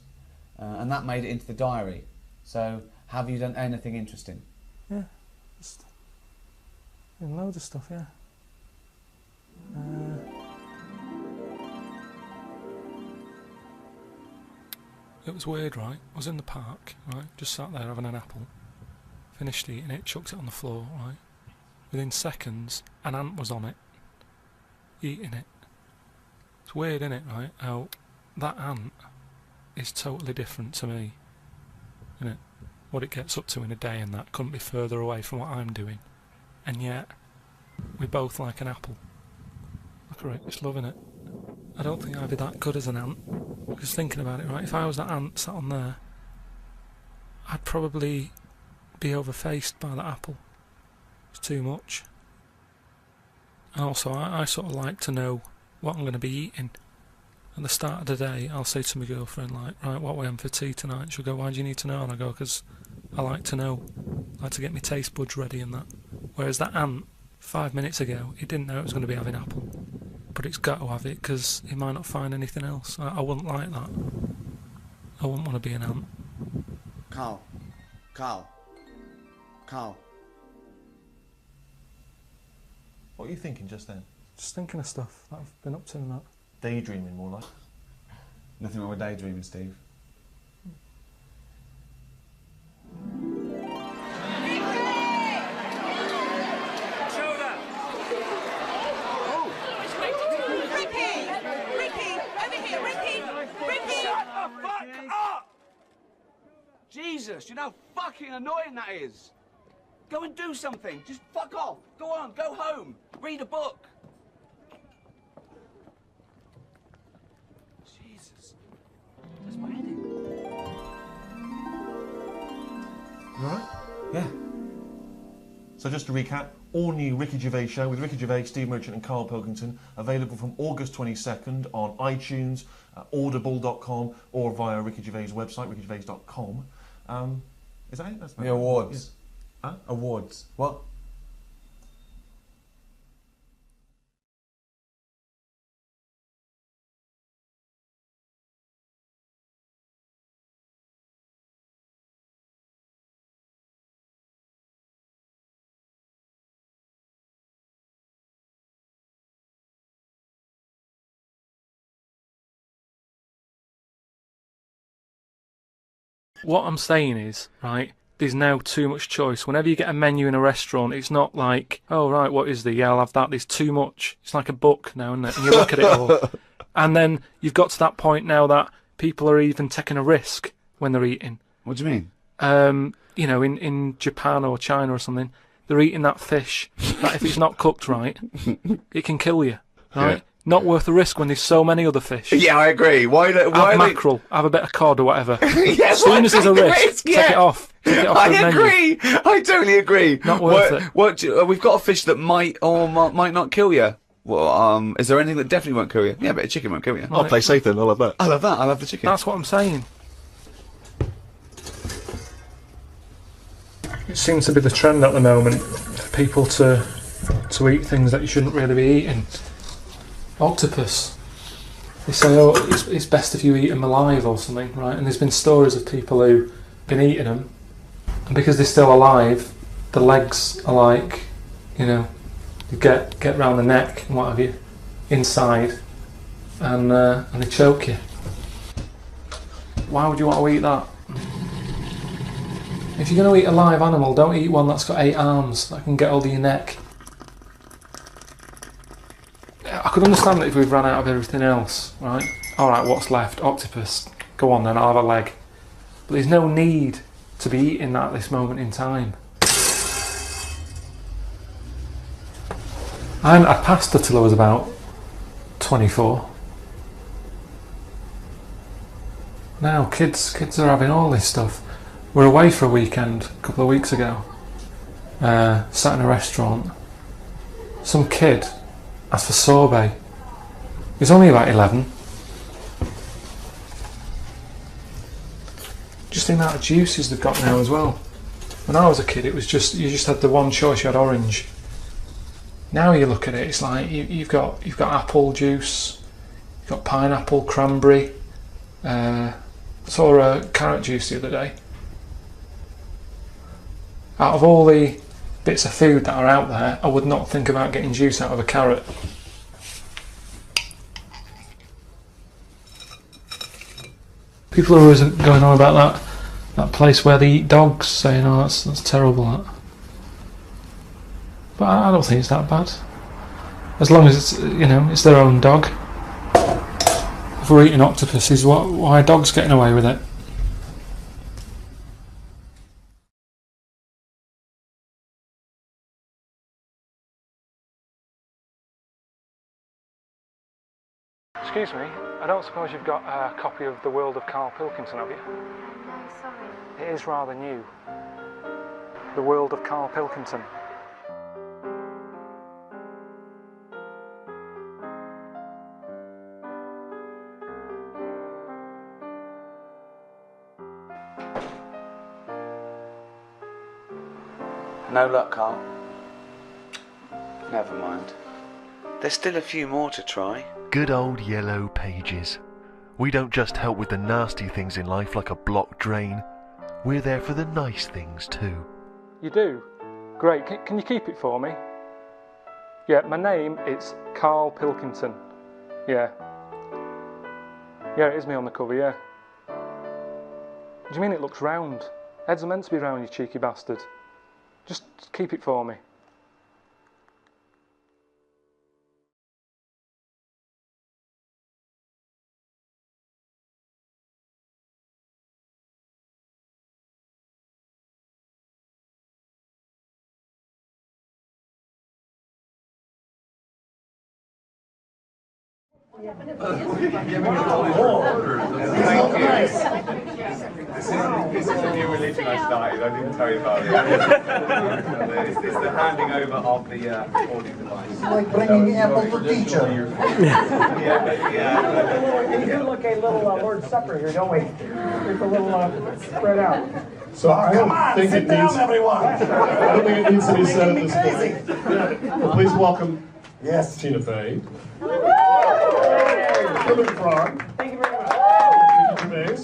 Speaker 2: and that made it into the diary. So, have you done anything interesting?
Speaker 1: Yeah, just doing loads of stuff, yeah. It was weird, right? I was in the park, right? Just sat there having an apple. Finished eating it, chucked it on the floor, right? Within seconds, an ant was on it, eating it. It's weird, isn't it, right? How that ant is totally different to me. Isn't it? What it gets up to in a day and that couldn't be further away from what I'm doing. And yet, we both like an apple. Look at it, just loving it. I don't think I'd be that good as an ant. Because thinking about it, right, if I was that ant sat on there, I'd probably be overfaced by that apple. It's too much. And also, I sort of like to know what I'm going to be eating. At the start of the day, I'll say to my girlfriend, like, right, what are we having for tea tonight? She'll go, why do you need to know? And I go, because I like to know. I like to get my taste buds ready and that. Whereas that ant, 5 minutes ago, he didn't know it was going to be having apple. But it's got to have it, because he might not find anything else. I wouldn't like that. I wouldn't want to be an ant.
Speaker 6: Carl.
Speaker 3: What are you thinking just then?
Speaker 1: Just thinking of stuff that I've been up to and that.
Speaker 3: Daydreaming, more like.
Speaker 2: Nothing wrong with daydreaming, Steve.
Speaker 6: Jesus, you know how fucking annoying that is. Go and do something. Just fuck off. Go on, go home. Read a book. Jesus. That's my headache.
Speaker 3: You alright?
Speaker 2: Yeah.
Speaker 3: So just to recap, all new Ricky Gervais Show with Ricky Gervais, Steve Merchant and Karl Pilkington, available from August 22nd on iTunes, audible.com or via Ricky Gervais' website, rickygervais.com. Is that it? That's
Speaker 2: The awards.
Speaker 3: Yeah. Huh?
Speaker 2: Awards. What?
Speaker 1: What I'm saying is, right, there's now too much choice. Whenever you get a menu in a restaurant, it's not like, oh, right, what is the? Yeah, I'll have that. There's too much. It's like a book now, isn't it? And you look at it all. And then you've got to that point now that people are even taking a risk when they're eating.
Speaker 2: What do you mean?
Speaker 1: You know, in Japan or China or something, they're eating that fish that if it's not cooked right, it can kill you, right? Yeah. Not worth the risk when there's so many other fish.
Speaker 2: Yeah, I agree. Why
Speaker 1: have mackerel, have a bit of cod or whatever.
Speaker 2: Yeah,
Speaker 1: as soon as there's a risk, take it off. Take it off
Speaker 2: I agree. I totally agree.
Speaker 1: Not worth it.
Speaker 2: We've got a fish that might or might not kill you. Well, is there anything that definitely won't kill you? Yeah, but a chicken won't kill you.
Speaker 3: I'll play safe then. I'll have that.
Speaker 2: I love that. I love the chicken.
Speaker 1: That's what I'm saying. It seems to be the trend at the moment for people to eat things that you shouldn't really be eating. Octopus. They say, oh, it's best if you eat them alive or something, right? And there's been stories of people who've been eating them, and because they're still alive, the legs are like, you know, you get round the neck and what have you, inside, and they choke you. Why would you want to eat that? If you're going to eat a live animal, don't eat one that's got 8 arms that can get hold of your neck. I could understand that if we've run out of everything else, right? Alright, what's left? Octopus. Go on then, I'll have a leg. But there's no need to be eating that at this moment in time. I hadn't had pasta till I was about 24. Now kids are having all this stuff. We're away for a weekend a couple of weeks ago. Sat in a restaurant. Some kid asked for sorbet. He's only about 11. Just the amount of juices they've got now as well. When I was a kid, it was just you just had the one choice. You had orange. Now you look at it, it's like you've got apple juice, you've got pineapple, cranberry. Saw a carrot juice the other day. Out of all the bits of food that are out there, I would not think about getting juice out of a carrot. People are always going on about that place where they eat dogs, saying, oh, that's terrible, that. But I don't think it's that bad. As long as it's, you know, it's their own dog. If for eating octopuses. Why are dogs getting away with it? Excuse me, I don't suppose you've got a copy of The World of Karl Pilkington, have you?
Speaker 16: No, sorry.
Speaker 1: It is rather new. The World of Karl Pilkington.
Speaker 2: No luck, Carl. Never mind. There's still a few more to try.
Speaker 3: Good old yellow pages. We don't just help with the nasty things in life like a blocked drain. We're there for the nice things too.
Speaker 1: You do? Great. Can you keep it for me? Yeah, my name is Karl Pilkington. Yeah. Yeah, it is me on the cover, yeah. Do you mean it looks round? Heads are meant to be round, you cheeky bastard. Just keep it for me.
Speaker 2: This is a new religion I started. I didn't tell you about it. It's the handing over of the recording device.
Speaker 17: It's like bringing apple to teacher.
Speaker 18: We do look a little Lord's Supper here, don't we? It's a little spread out.
Speaker 17: So I don't think it needs.
Speaker 18: Everyone.
Speaker 17: I don't think it needs to be said at this point. Yeah. Please welcome. Yes, Tina Fey. Kermit Frog. Thank you very much. Ricky Gervais.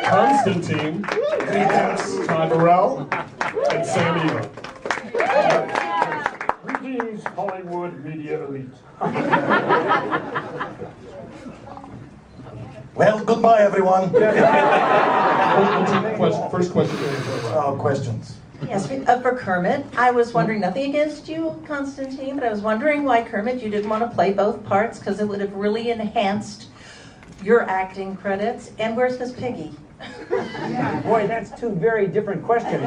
Speaker 17: Constantine. Yes. Ty Burrell. And Sam Eva. Greetings, Hollywood media elite.
Speaker 19: Well, goodbye, everyone.
Speaker 17: First question.
Speaker 19: Questions.
Speaker 20: Yes, for Kermit, I was wondering, nothing against you, Constantine, but I was wondering why, Kermit, you didn't want to play both parts, because it would have really enhanced your acting credits. And where's Miss Piggy?
Speaker 18: Boy, that's two very different questions.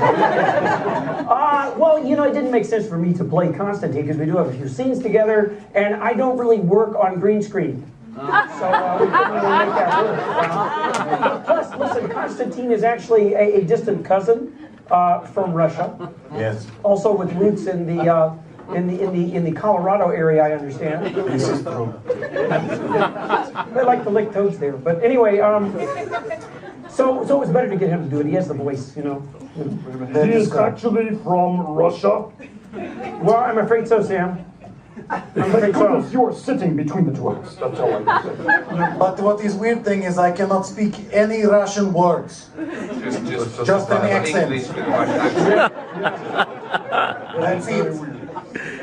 Speaker 18: Well, you know, it didn't make sense for me to play Constantine, because we do have a few scenes together, and I don't really work on green screen. So we couldn't really make that work. Plus, listen, Constantine is actually a distant cousin from Russia.
Speaker 19: Yes.
Speaker 18: Also with roots in the Colorado area, I understand.
Speaker 19: This is true.
Speaker 18: They like to lick toads there. But anyway, so it was better to get him to do it. He has the voice, you know.
Speaker 17: He is actually from Russia.
Speaker 18: Well, I'm afraid so, Sam.
Speaker 17: Because you're sitting between the two of us. That's all I can say.
Speaker 19: But what is weird thing is I cannot speak any Russian words. Just any accent. That's it.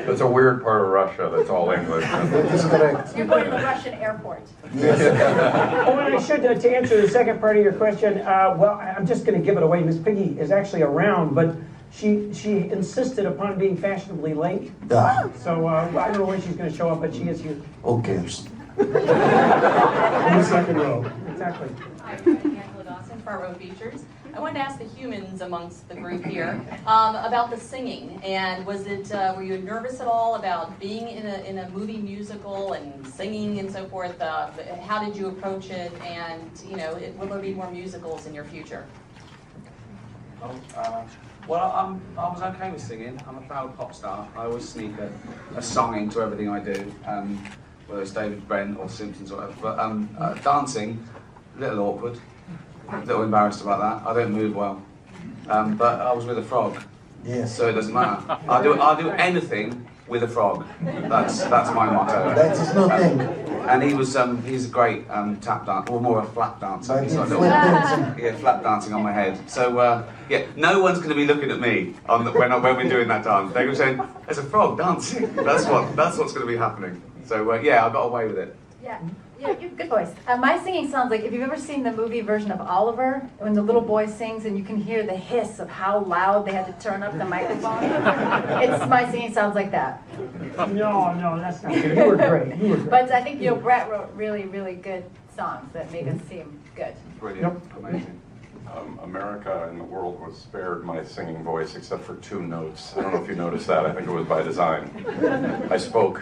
Speaker 21: That's a weird part of Russia. That's all English.
Speaker 19: That is correct.
Speaker 16: You're going to the Russian airport.
Speaker 18: Oh, and I should, to answer the second part of your question, well, I'm just going to give it away. Miss Piggy is actually around, but she insisted upon being fashionably late. So I don't know when she's going to show up, but she is here.
Speaker 19: Who cares?
Speaker 17: In the second row.
Speaker 18: Exactly.
Speaker 22: Hi, I'm Angela Dawson, Front Row Features. I wanted to ask the humans amongst the group here about the singing, and was it were you nervous at all about being in a movie musical and singing and so forth? How did you approach it, and you know, will there be more musicals in your future?
Speaker 2: Well, I was okay with singing. I'm a proud pop star. I always sneak a song into everything I do, whether it's David Brent or Simpsons or whatever. But dancing, a little awkward, a little embarrassed about that. I don't move well. But I was with a frog,
Speaker 19: yes.
Speaker 2: So it doesn't matter. I'll do anything with a frog. That's my motto.
Speaker 19: That is no thing.
Speaker 2: And he's a great tap dancer, or more a flat dancer.
Speaker 19: But
Speaker 2: He's like flat dancing on my head. So yeah, no one's going to be looking at me when we're doing that dance. They're going to be saying, "There's a frog dancing." That's what's going to be happening. So yeah, I got away with it.
Speaker 16: Yeah. Yeah, you good voice. My singing sounds like, if you've ever seen the movie version of Oliver, when the little boy sings and you can hear the hiss of how loud they had to turn up the microphone. My singing sounds like that.
Speaker 18: No, that's not good. You were great. You were great.
Speaker 16: But I think, Brett wrote really, really good songs that make us seem good.
Speaker 21: Brilliant. Amazing. America and the world was spared my singing voice except for 2 notes. I don't know if you noticed that. I think it was by design. I spoke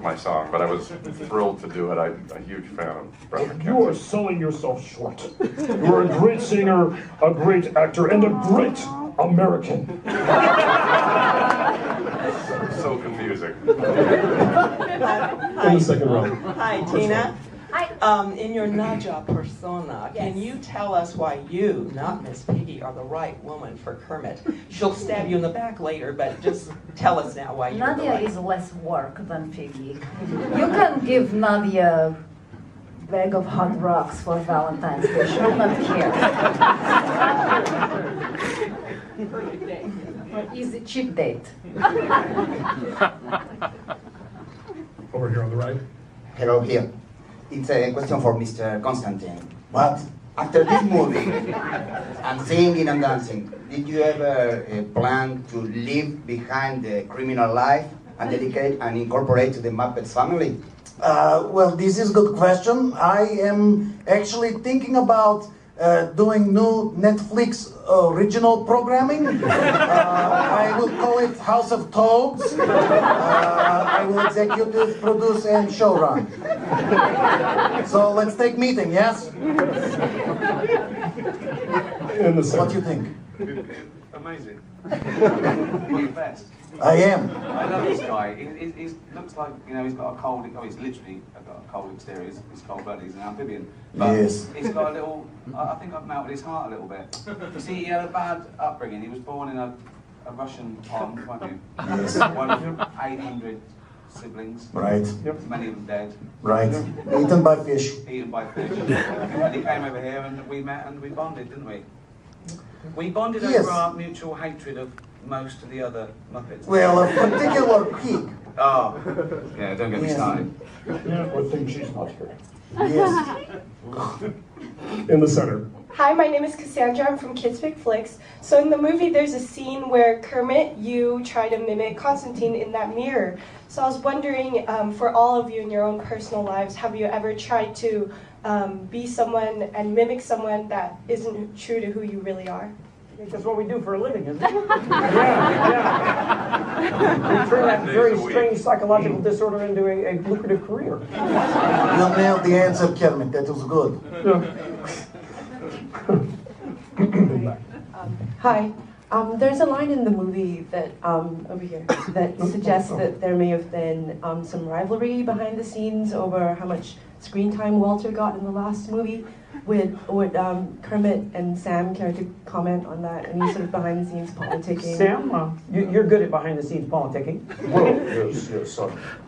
Speaker 21: my song, but I was thrilled to do it. I'm a huge fan of Brett McKenzie.
Speaker 17: You are selling yourself short. You are a great singer, a great actor, and a great American.
Speaker 21: So confusing.
Speaker 17: In the second row.
Speaker 4: Hi, Tina. Hi. In your Naja persona, can you tell us why you, not Miss Piggy, are the right woman for Kermit? She'll stab you in the back later, but just tell us now why you're the
Speaker 16: Nadia
Speaker 4: right
Speaker 16: is less work than Piggy. You can give Nadia a bag of hot rocks for Valentine's Day. She will not care.
Speaker 4: Perfect day.
Speaker 16: Easy, cheap date.
Speaker 17: Over here on the right.
Speaker 7: Hello, here. It's a question for Mr. Constantine.
Speaker 19: What?
Speaker 7: After this movie, and singing and dancing, did you ever plan to leave behind the criminal life and dedicate and incorporate to the Muppets family?
Speaker 19: Well, this is a good question. I am actually thinking about doing new Netflix original programming. I will call it House of Toads. I will executive produce and showrun. So let's take meeting, yes? What do you think?
Speaker 2: Amazing. You're the best.
Speaker 19: I am.
Speaker 2: I love this guy. He looks like, he's got a cold, he's literally got a cold exterior. He's cold-blooded, he's an amphibian. But
Speaker 19: yes.
Speaker 2: He's got a little, I think I've melted his heart a little bit. You see, he had a bad upbringing. He was born in a Russian pond, wasn't he?
Speaker 19: Yes.
Speaker 2: One of 800 siblings.
Speaker 19: Right.
Speaker 2: Many of them dead.
Speaker 19: Right. Eaten by fish.
Speaker 2: Eaten by fish. And he came over here and we met and we bonded, didn't we? We bonded
Speaker 19: Yes.
Speaker 2: over our mutual hatred of most of the other Muppets.
Speaker 19: Well, a particular pig.
Speaker 2: Oh, yeah, don't get me started.
Speaker 17: Yeah, I think she's not here.
Speaker 19: Yes.
Speaker 17: In the center.
Speaker 23: Hi, my name is Cassandra. I'm from Kids Pick Flicks. So in the movie, there's a scene where Kermit, you try to mimic Constantine in that mirror. So I was wondering, for all of you in your own personal lives, have you ever tried to be someone and mimic someone that isn't true to who you really are?
Speaker 18: I think that's what we do for a living, isn't it? Yeah. We turn that very strange psychological disorder into a lucrative career.
Speaker 19: You nailed the answer, Kermit. That was good.
Speaker 24: Hi. There's a line in the movie that over here that suggests that there may have been some rivalry behind the scenes over how much screen time Walter got in the last movie. Would Kermit and Sam care to comment on that? Any sort of behind the scenes politicking?
Speaker 18: Sam, you're good at behind the scenes politicking.
Speaker 17: Well, yes.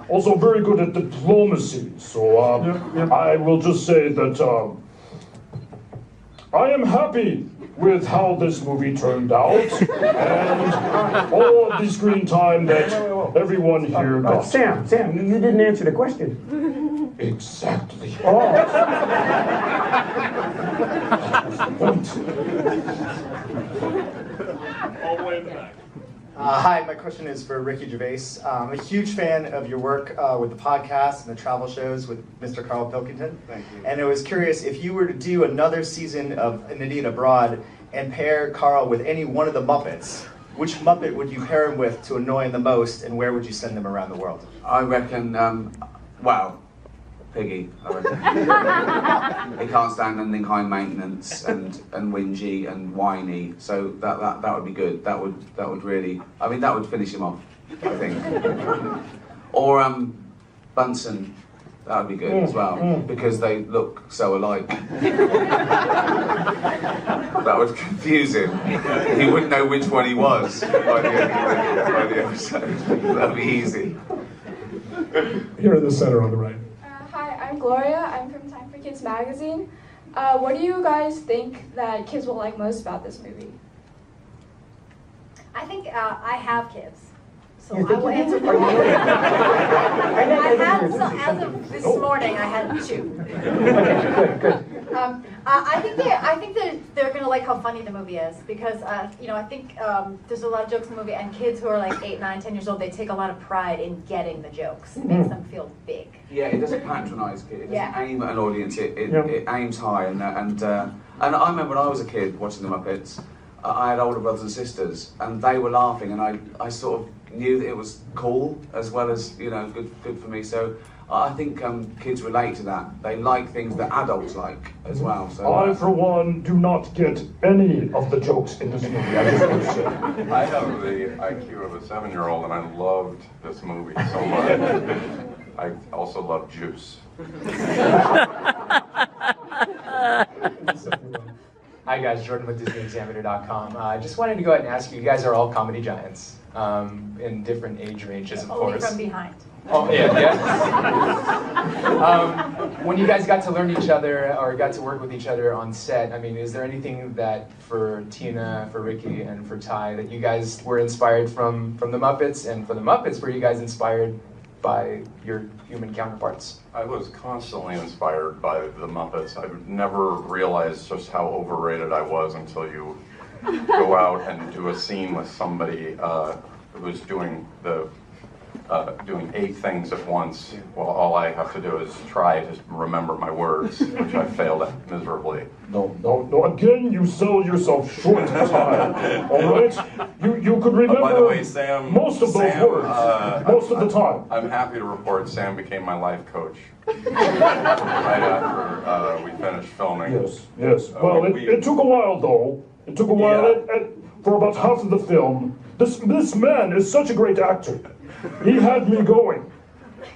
Speaker 17: Also very good at diplomacy. So I will just say that I am happy with how this movie turned out and all of the screen time that everyone here got.
Speaker 18: Sam, you didn't answer the question.
Speaker 17: Exactly.
Speaker 18: Oh.
Speaker 17: All the way in the back.
Speaker 25: Hi, my question is for Ricky Gervais. I'm a huge fan of your work with the podcast and the travel shows with Mr. Karl Pilkington.
Speaker 2: Thank you.
Speaker 25: And I was curious, if you were to do another season of An Indian Abroad and pair Karl with any one of the Muppets, which Muppet would you pair him with to annoy him the most, and where would you send them around the world?
Speaker 2: I reckon, Piggy, I reckon. He can't stand anything high maintenance and whingy and whiny, so that would be good. That would really, that would finish him off, I think. Or Bunsen, that would be good as well, because they look so alike. That would confuse him. He wouldn't know which one he was by the episode. That would be easy.
Speaker 17: Here in the center on the right.
Speaker 26: Hi, I'm Gloria. I'm from Time for Kids magazine. What do you guys think that kids will like most about this movie?
Speaker 16: I think I have kids, So I will answer for you. I had, so as of this morning, I had 2.
Speaker 18: Okay, good.
Speaker 16: I think they're gonna like how funny the movie is because I think there's a lot of jokes in the movie, and kids who are like 8, 9, 10 years old, they take a lot of pride in getting the jokes. It makes them feel big.
Speaker 2: Yeah, it doesn't patronise kids. It doesn't
Speaker 16: Yeah.
Speaker 2: aim at an audience. It aims high, and I remember when I was a kid watching the Muppets. I had older brothers and sisters, and they were laughing, and I sort of knew that it was cool as well as good for me. So I think kids relate to that. They like things that adults like as well. So
Speaker 17: I, for one, do not get any of the jokes in this movie. I just want to say.
Speaker 21: I have the IQ of a 7-year-old, and I loved this movie so much. I also love Juice.
Speaker 8: Hi guys, Jordan with DisneyExaminer.com. I just wanted to go ahead and ask you, you guys are all comedy giants in different age ranges, of
Speaker 16: Only
Speaker 8: course.
Speaker 16: from behind.
Speaker 8: Oh, yeah. When you guys got to learn each other or got to work with each other on set, I mean, is there anything that for Tina, for Ricky, and for Ty that you guys were inspired from the Muppets? And for the Muppets, were you guys inspired by your human counterparts?
Speaker 21: I was constantly inspired by the Muppets. I've never realized just how overrated I was until you go out and do a scene with somebody who's doing 8 things at once. Well, all I have to do is try to remember my words, which I failed at miserably.
Speaker 17: No, again, you sell yourself short of time, all right? You could remember
Speaker 21: by the way, Sam,
Speaker 17: most of those words, most of the time.
Speaker 21: I'm happy to report Sam became my life coach right after we finished filming.
Speaker 17: Yes. Well, it took a while, though. It took a while. For about half of the film, this man is such a great actor. He had me going.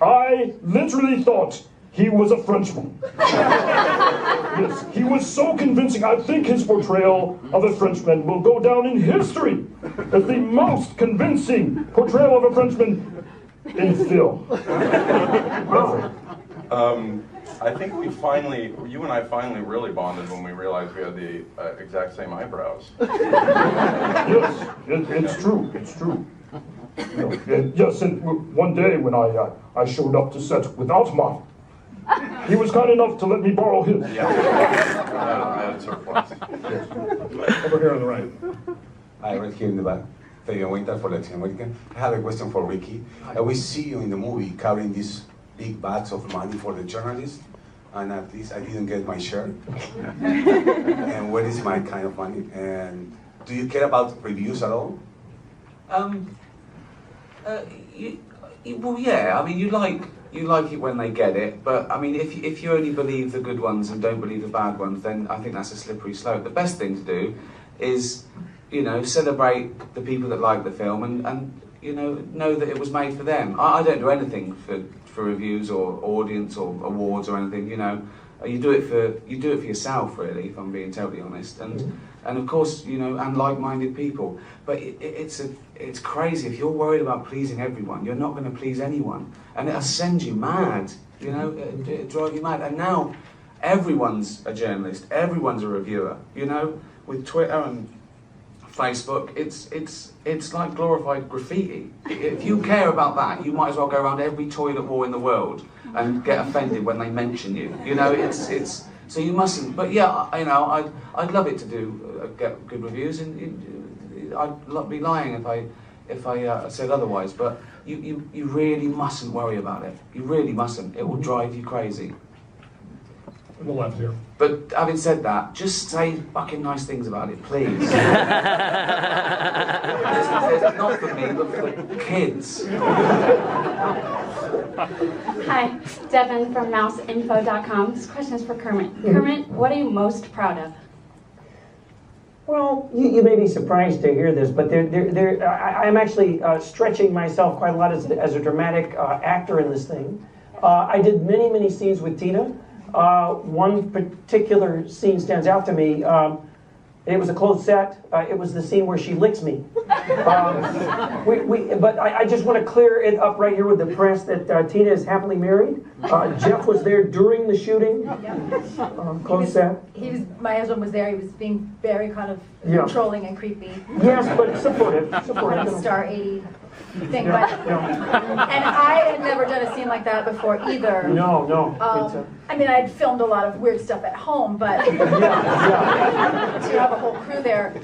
Speaker 17: I literally thought he was a Frenchman. Yes, he was so convincing. I think his portrayal of a Frenchman will go down in history as the most convincing portrayal of a Frenchman in film.
Speaker 21: I think you and I finally really bonded when we realized we had the exact same eyebrows.
Speaker 17: Yes, it's true. Yes, and one day when I showed up to set without mine, he was kind enough to let me borrow his.
Speaker 21: I had surplus.
Speaker 17: Over here on the right.
Speaker 9: I read here in the back. Thank you, Winter, for Latin American. I have a question for Ricky. We see you in the movie carrying these big bags of money for the journalists, and at least I didn't get my share. And where is my kind of money? And do you care about reviews at all?
Speaker 2: Well, yeah. I mean, you like it when they get it, but I mean, if you only believe the good ones and don't believe the bad ones, then I think that's a slippery slope. The best thing to do is, celebrate the people that like the film and know that it was made for them. I don't do anything for reviews or audience or awards or anything. You do it for yourself, really, if I'm being totally honest. And of course, and like-minded people. But it's crazy. If you're worried about pleasing everyone, you're not going to please anyone. And it'll send you mad, it'll drive you mad. And now, everyone's a journalist, everyone's a reviewer, with Twitter and Facebook, it's like glorified graffiti. If you care about that, you might as well go around every toilet wall in the world and get offended when they mention you. It's so you mustn't. But yeah, I'd love it to get good reviews, and I'd be lying if I said otherwise. But you really mustn't worry about it. You really mustn't. It will drive you crazy.
Speaker 17: On the left here.
Speaker 2: But having said that, just say fucking nice things about it, please. It's not for me, but for the kids.
Speaker 10: Hi, Devin from mouseinfo.com. This question is for Kermit. Kermit, what are you most proud of?
Speaker 18: Well, you may be surprised to hear this, but I'm actually stretching myself quite a lot as a dramatic actor in this thing. I did many scenes with Tina. One particular scene stands out to me. It was a closed set. It was the scene where she licks me. But I just want to clear it up right here with the press that Tina is happily married. Jeff was there during the shooting. Closed set.
Speaker 16: My husband was there. He was being very kind of controlling and creepy.
Speaker 18: Yes, but supportive.
Speaker 16: Star 80. thing, but and I had never done a scene like that before either.
Speaker 18: No.
Speaker 16: I mean, I had filmed a lot of weird stuff at home, but to have a whole crew there,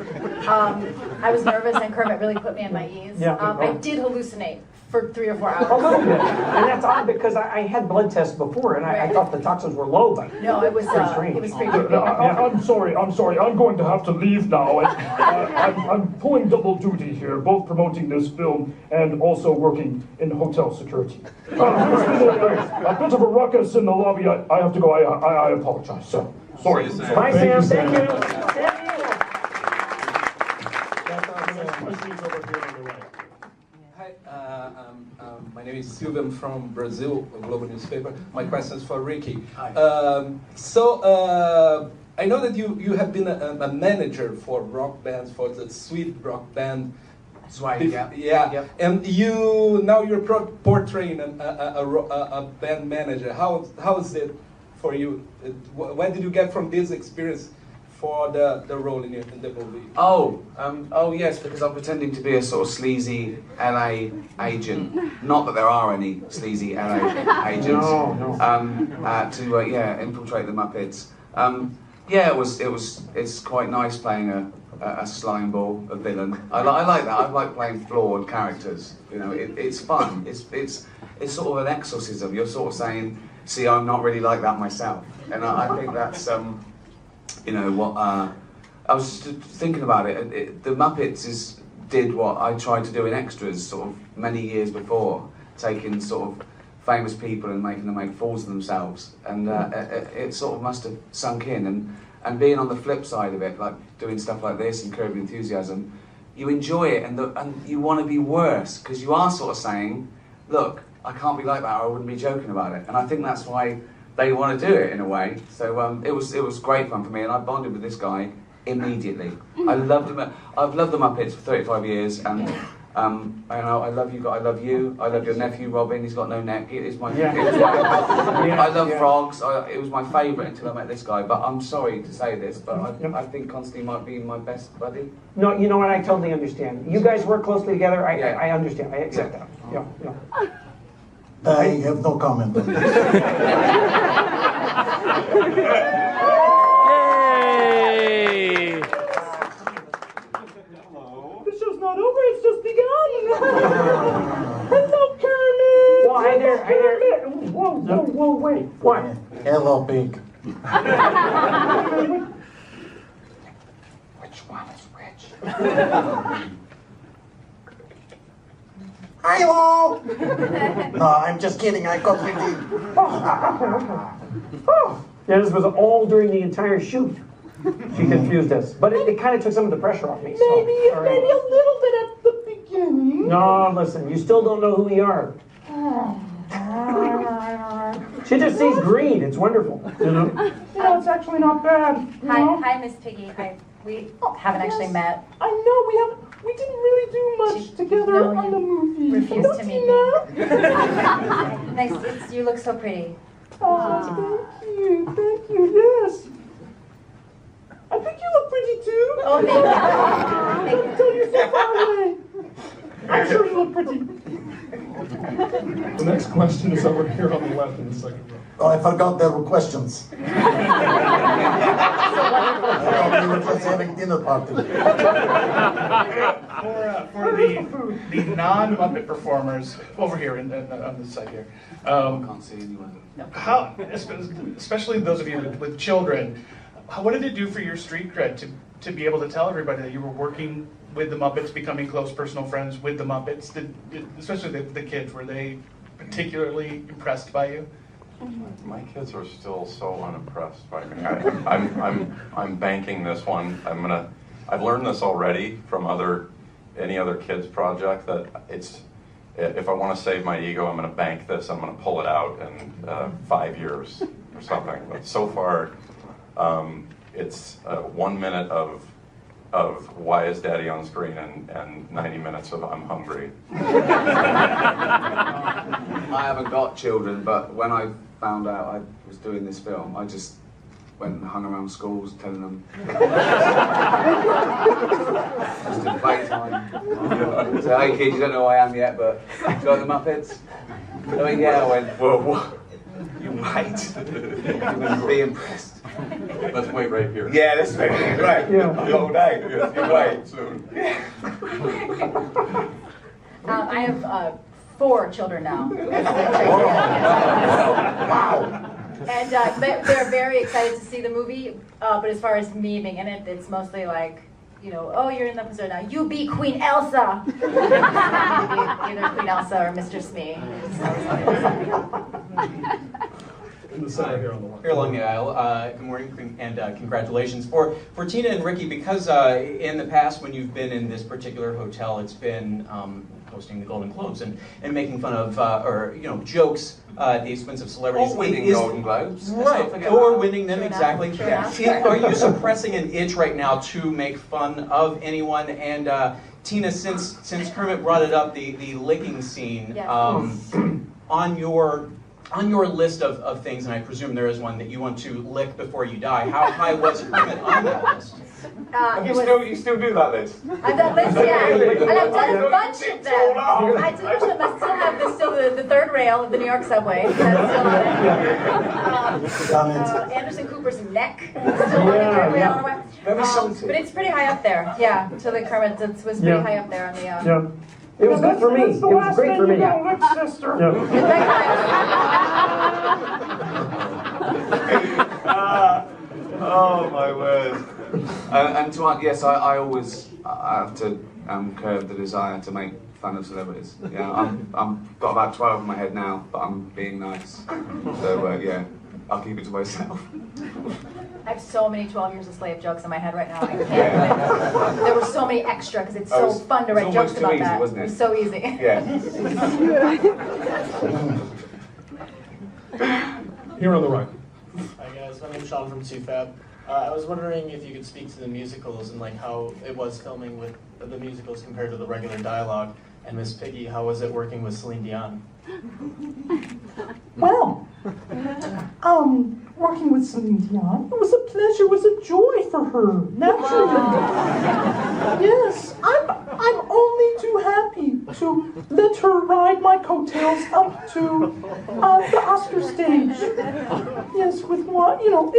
Speaker 16: I was nervous, and Kermit really put me at my ease. I did hallucinate for 3 or 4 hours.
Speaker 18: A little bit, and that's odd because I had blood tests before, and I thought the toxins were low, but
Speaker 16: no, it was
Speaker 18: strange.
Speaker 16: It was pretty creepy.
Speaker 17: I'm sorry. I'm going to have to leave now. I'm pulling double duty here, both promoting this film and also working in hotel security. There's been a bit of a ruckus in the lobby. I have to go. I apologize, sir. Sorry.
Speaker 18: Bye, Sam. Thank you.
Speaker 5: My name is Silvio. I'm from Brazil, a global newspaper. My question is for Ricky. I know that you have been a manager for rock bands, for the Sweet rock band.
Speaker 11: That's right, yeah.
Speaker 5: Yeah. And now you're portraying a band manager. How is it for you? When did you get from this experience for the role in the movie?
Speaker 2: Oh yes, because I'm pretending to be a sort of sleazy LA agent. Not that there are any sleazy LA agents.
Speaker 18: No.
Speaker 2: To infiltrate the Muppets. It's quite nice playing a slime ball, a villain. I like that. I like playing flawed characters. You know, it's fun. It's sort of an exorcism. You're sort of saying, see, I'm not really like that myself, and I think that's you know what. I was just thinking about it. The Muppets did what I tried to do in Extras sort of many years before, taking sort of famous people and making them make fools of themselves, and it sort of must have sunk in. And being on the flip side of it, like doing stuff like this and Curb Your Enthusiasm, you enjoy it and you want to be worse because you are sort of saying, look, I can't be like that, or I wouldn't be joking about it. And I think that's why they want to do it in a way. So it was great fun for me, and I bonded with this guy immediately. I loved him. I've loved the Muppets for 35 years, and I love you. I love you. I love your nephew Robin. He's got no neck. I love frogs. It was my favourite until I met this guy. But I'm sorry to say this, but I think Constantine might be my best buddy.
Speaker 18: No, you know what? I totally understand. You guys work closely together. I understand. I accept that. Yeah.
Speaker 19: I have no comment on this.
Speaker 18: Yay!
Speaker 17: The show's not over, it's just begun. Hello, Kermit.
Speaker 18: Well, hi there. Whoa, wait. What?
Speaker 19: Hello, pig.
Speaker 11: Which one is which?
Speaker 19: Hello! No, I'm just kidding. I got really...
Speaker 18: Yeah, this was all during the entire shoot. She confused us. But it kind of took some of the pressure off me.
Speaker 17: Maybe a little bit at the beginning.
Speaker 18: No, listen, you still don't know who we are. She just sees green. It's wonderful. You know?
Speaker 17: It's actually not bad.
Speaker 16: Hi, Miss Piggy. We haven't actually met.
Speaker 17: I know, we didn't really do much together on the movie.
Speaker 16: Refused to meet me. Nice. You look so pretty.
Speaker 17: Oh, thank you, yes. I think you look pretty too.
Speaker 16: Oh, thank you.
Speaker 17: Until you're so far away. I'm sure you look pretty. The next question is over here on the left in the second row.
Speaker 19: Oh, I forgot there were questions. I thought we were just having dinner party.
Speaker 12: For the non-Muppet performers over here on this side here,
Speaker 2: can't see anyone.
Speaker 12: how, especially those of you with children, what did it do for your street cred to be able to tell everybody that you were working with the Muppets, becoming close personal friends with the Muppets? Especially the kids, were they particularly impressed by you?
Speaker 21: My kids are still so unimpressed by me. I'm banking this one. I've learned this already from any other kids project, that if I want to save my ego, I'm going to bank this. I'm going to pull it out in 5 years or something. But so far, it's 1 minute of why is Daddy on screen and 90 minutes of I'm hungry.
Speaker 2: I haven't got children, but when I found out I was doing this film, I just went and hung around schools telling them just in playtime. So, hey kids, you don't know who I am yet, but you like the Muppets? Oh yeah, I went, well, what? You might. You would be impressed.
Speaker 21: Let's wait right here.
Speaker 2: Yeah, let's wait. Right.
Speaker 21: Yeah.
Speaker 2: The whole day. You wait.
Speaker 21: Soon.
Speaker 16: I have 4 children now.
Speaker 2: Wow.
Speaker 16: And they're very excited to see the movie, but as far as memeing in it, it's mostly like, you know, oh, you're in the episode now. You be Queen Elsa. Either Queen Elsa or Mr. Smee.
Speaker 1: In the center here on the line.
Speaker 3: Here along the aisle. Good morning and congratulations. For Tina and Ricky, because in the past when you've been in this particular hotel, it's been hosting the Golden Globes and making fun of, or, you know, jokes at the expense of celebrities.
Speaker 2: Or winning Golden Globes.
Speaker 3: Right, or winning them,
Speaker 16: True
Speaker 3: exactly.
Speaker 16: enough, true enough.
Speaker 3: Are you suppressing an itch right now to make fun of anyone? And Tina, since Kermit brought it up, the licking scene,
Speaker 16: Yes.
Speaker 3: on your list of things, and I presume there is one that you want to lick before you die, how high was Kermit on that list?
Speaker 21: You still do that list?
Speaker 16: I've done lists, yeah. And I've done a bunch of them. I do them. I still have the third rail of the New York subway. That's still on it. Anderson Cooper's neck. Still on the third rail on the way. But it's pretty high up there. Yeah. So the Kermit was pretty high up there on the.
Speaker 18: Yeah. It was good for me. It was great for me.
Speaker 1: Sister.
Speaker 2: Oh my word. And to yes, I always have to curb the desire to make fun of celebrities. Yeah, I'm got about 12 in my head now, but I'm being nice. So yeah, I'll keep it to myself.
Speaker 16: I have so many 12 Years a Slave jokes in my head right now. I can't. There were so many extra because it's so fun to write jokes about
Speaker 2: easy,
Speaker 16: that.
Speaker 2: Wasn't it?
Speaker 16: It was so easy.
Speaker 2: Yeah.
Speaker 1: Here on the right.
Speaker 6: Hi guys, my name's Sean from 2Fab. I was wondering if you could speak to the musicals and like how it was filming with the musicals compared to the regular dialogue. And Miss Piggy, how was it working with Celine Dion?
Speaker 13: Well, working with Celine Dion, it was a pleasure, it was a joy for her, naturally. Yes, I'm only too happy to let her ride my coattails up to the Oscar stage. Yes, with what, you know,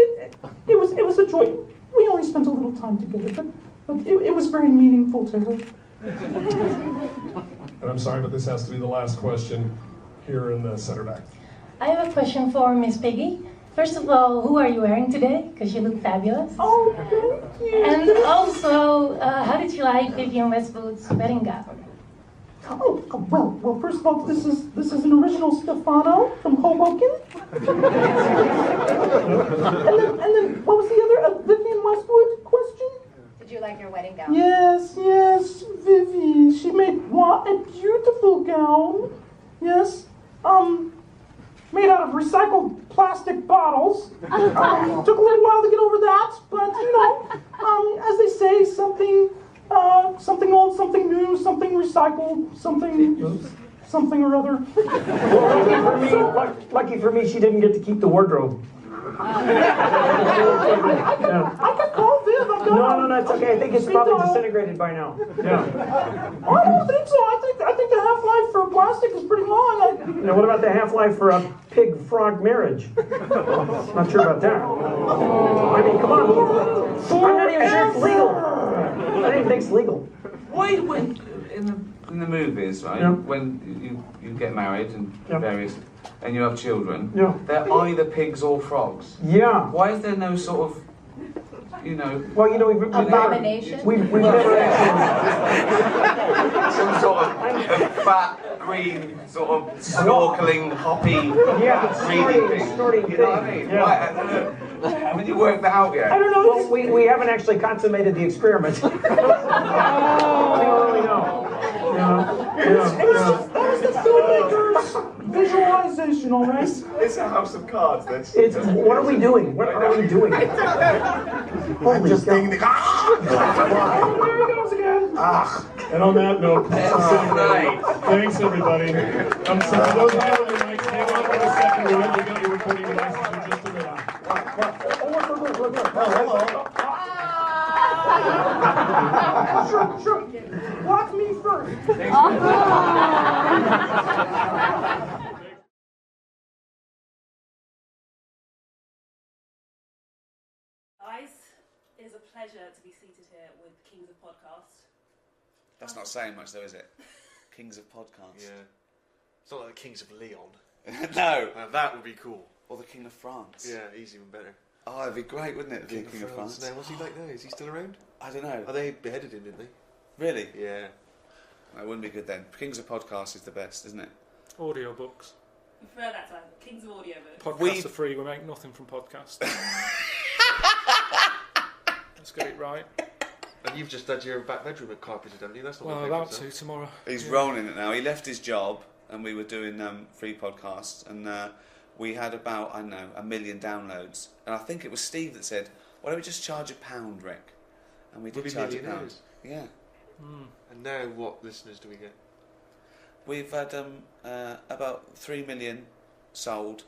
Speaker 13: it was a joy. We only spent a little time together, but it was very meaningful to her.
Speaker 1: And I'm sorry, but this has to be the last question here in the center back.
Speaker 14: I have a question for Miss Piggy. First of all, who are you wearing today? Because you look fabulous.
Speaker 13: Oh, thank you.
Speaker 14: And also, how did you like Vivienne Westwood's wedding gown?
Speaker 13: Oh, well. First of all, this is an original Stefano from Hoboken. and then, what was the other Vivienne Westwood question?
Speaker 16: Did you like your wedding gown?
Speaker 13: Yes, Vivi. She made what a beautiful gown. Yes, made out of recycled plastic bottles. Took a little while to get over that, but you know, as they say, something old, something new, something recycled, something or other.
Speaker 18: Lucky for me, she didn't get to keep the wardrobe.
Speaker 13: I could call Viv.
Speaker 18: No, it's okay. I think it's probably disintegrated by now. Yeah.
Speaker 13: I don't think so. I think the half-life for plastic is pretty long.
Speaker 18: Now, what about the half-life for a pig-frog marriage? Not sure about that. I mean, come on. I'm not even sure it's legal. I don't even think it's legal.
Speaker 2: Why when in the movies, right?
Speaker 18: Yeah.
Speaker 2: When you get married and various, and you have children,
Speaker 18: Yeah.
Speaker 2: they're either pigs or frogs.
Speaker 18: Yeah.
Speaker 2: Why is there no sort of, you know?
Speaker 18: Well, you know, we've
Speaker 16: Abomination?
Speaker 18: We've never actually.
Speaker 2: Some sort of fat, green, sort of snorkeling, hoppy, reading thing.
Speaker 18: Snorting
Speaker 2: You know what I mean?
Speaker 18: Yeah.
Speaker 2: Why, haven't you worked that out yet?
Speaker 18: I don't know. Well, we haven't actually consummated the experiment. We don't really know.
Speaker 13: That was the filmmaker's visualization, all right?
Speaker 21: It's a house of cards.
Speaker 18: What are we doing? What are we doing?
Speaker 19: I'm just thinking.
Speaker 13: There he goes again.
Speaker 1: And on that note, thanks everybody. I'm sorry, those of you on your mics, hang on for a second. We'll got your recording devices in just a minute.
Speaker 13: Sure. Watch me first.
Speaker 4: Guys, it is a pleasure to be seated here with Kings of Podcast.
Speaker 2: That's not saying much, though, is it? Kings of Podcasts.
Speaker 7: Yeah. It's not like the Kings of Leon.
Speaker 2: No.
Speaker 7: Now that would be cool.
Speaker 2: Or the King of France.
Speaker 7: Yeah, he's even better.
Speaker 2: Oh, it'd be great, wouldn't it? The King of France.
Speaker 7: Now, what's he like now? Is he still around?
Speaker 2: I don't know.
Speaker 7: Oh, they beheaded him, didn't they?
Speaker 2: Really?
Speaker 7: Yeah.
Speaker 2: That wouldn't be good then. Kings of Podcasts is the best, isn't it?
Speaker 15: Audiobooks.
Speaker 4: We prefer that time. Kings of Audiobooks.
Speaker 15: Podcasts are free. We make nothing from podcasts. Let's get it right.
Speaker 7: And you've just had your back bedroom carpeted, haven't you? That's not
Speaker 15: Well,
Speaker 7: my
Speaker 15: I'm about
Speaker 7: favourite
Speaker 15: to tomorrow.
Speaker 2: He's rolling it now. He left his job and we were doing free podcasts and we had about, I don't know, 1 million downloads. And I think it was Steve that said, why don't we just charge £1, Rick? And we did charge £1. Yeah.
Speaker 7: And now what listeners do we get?
Speaker 2: We've had about 3 million sold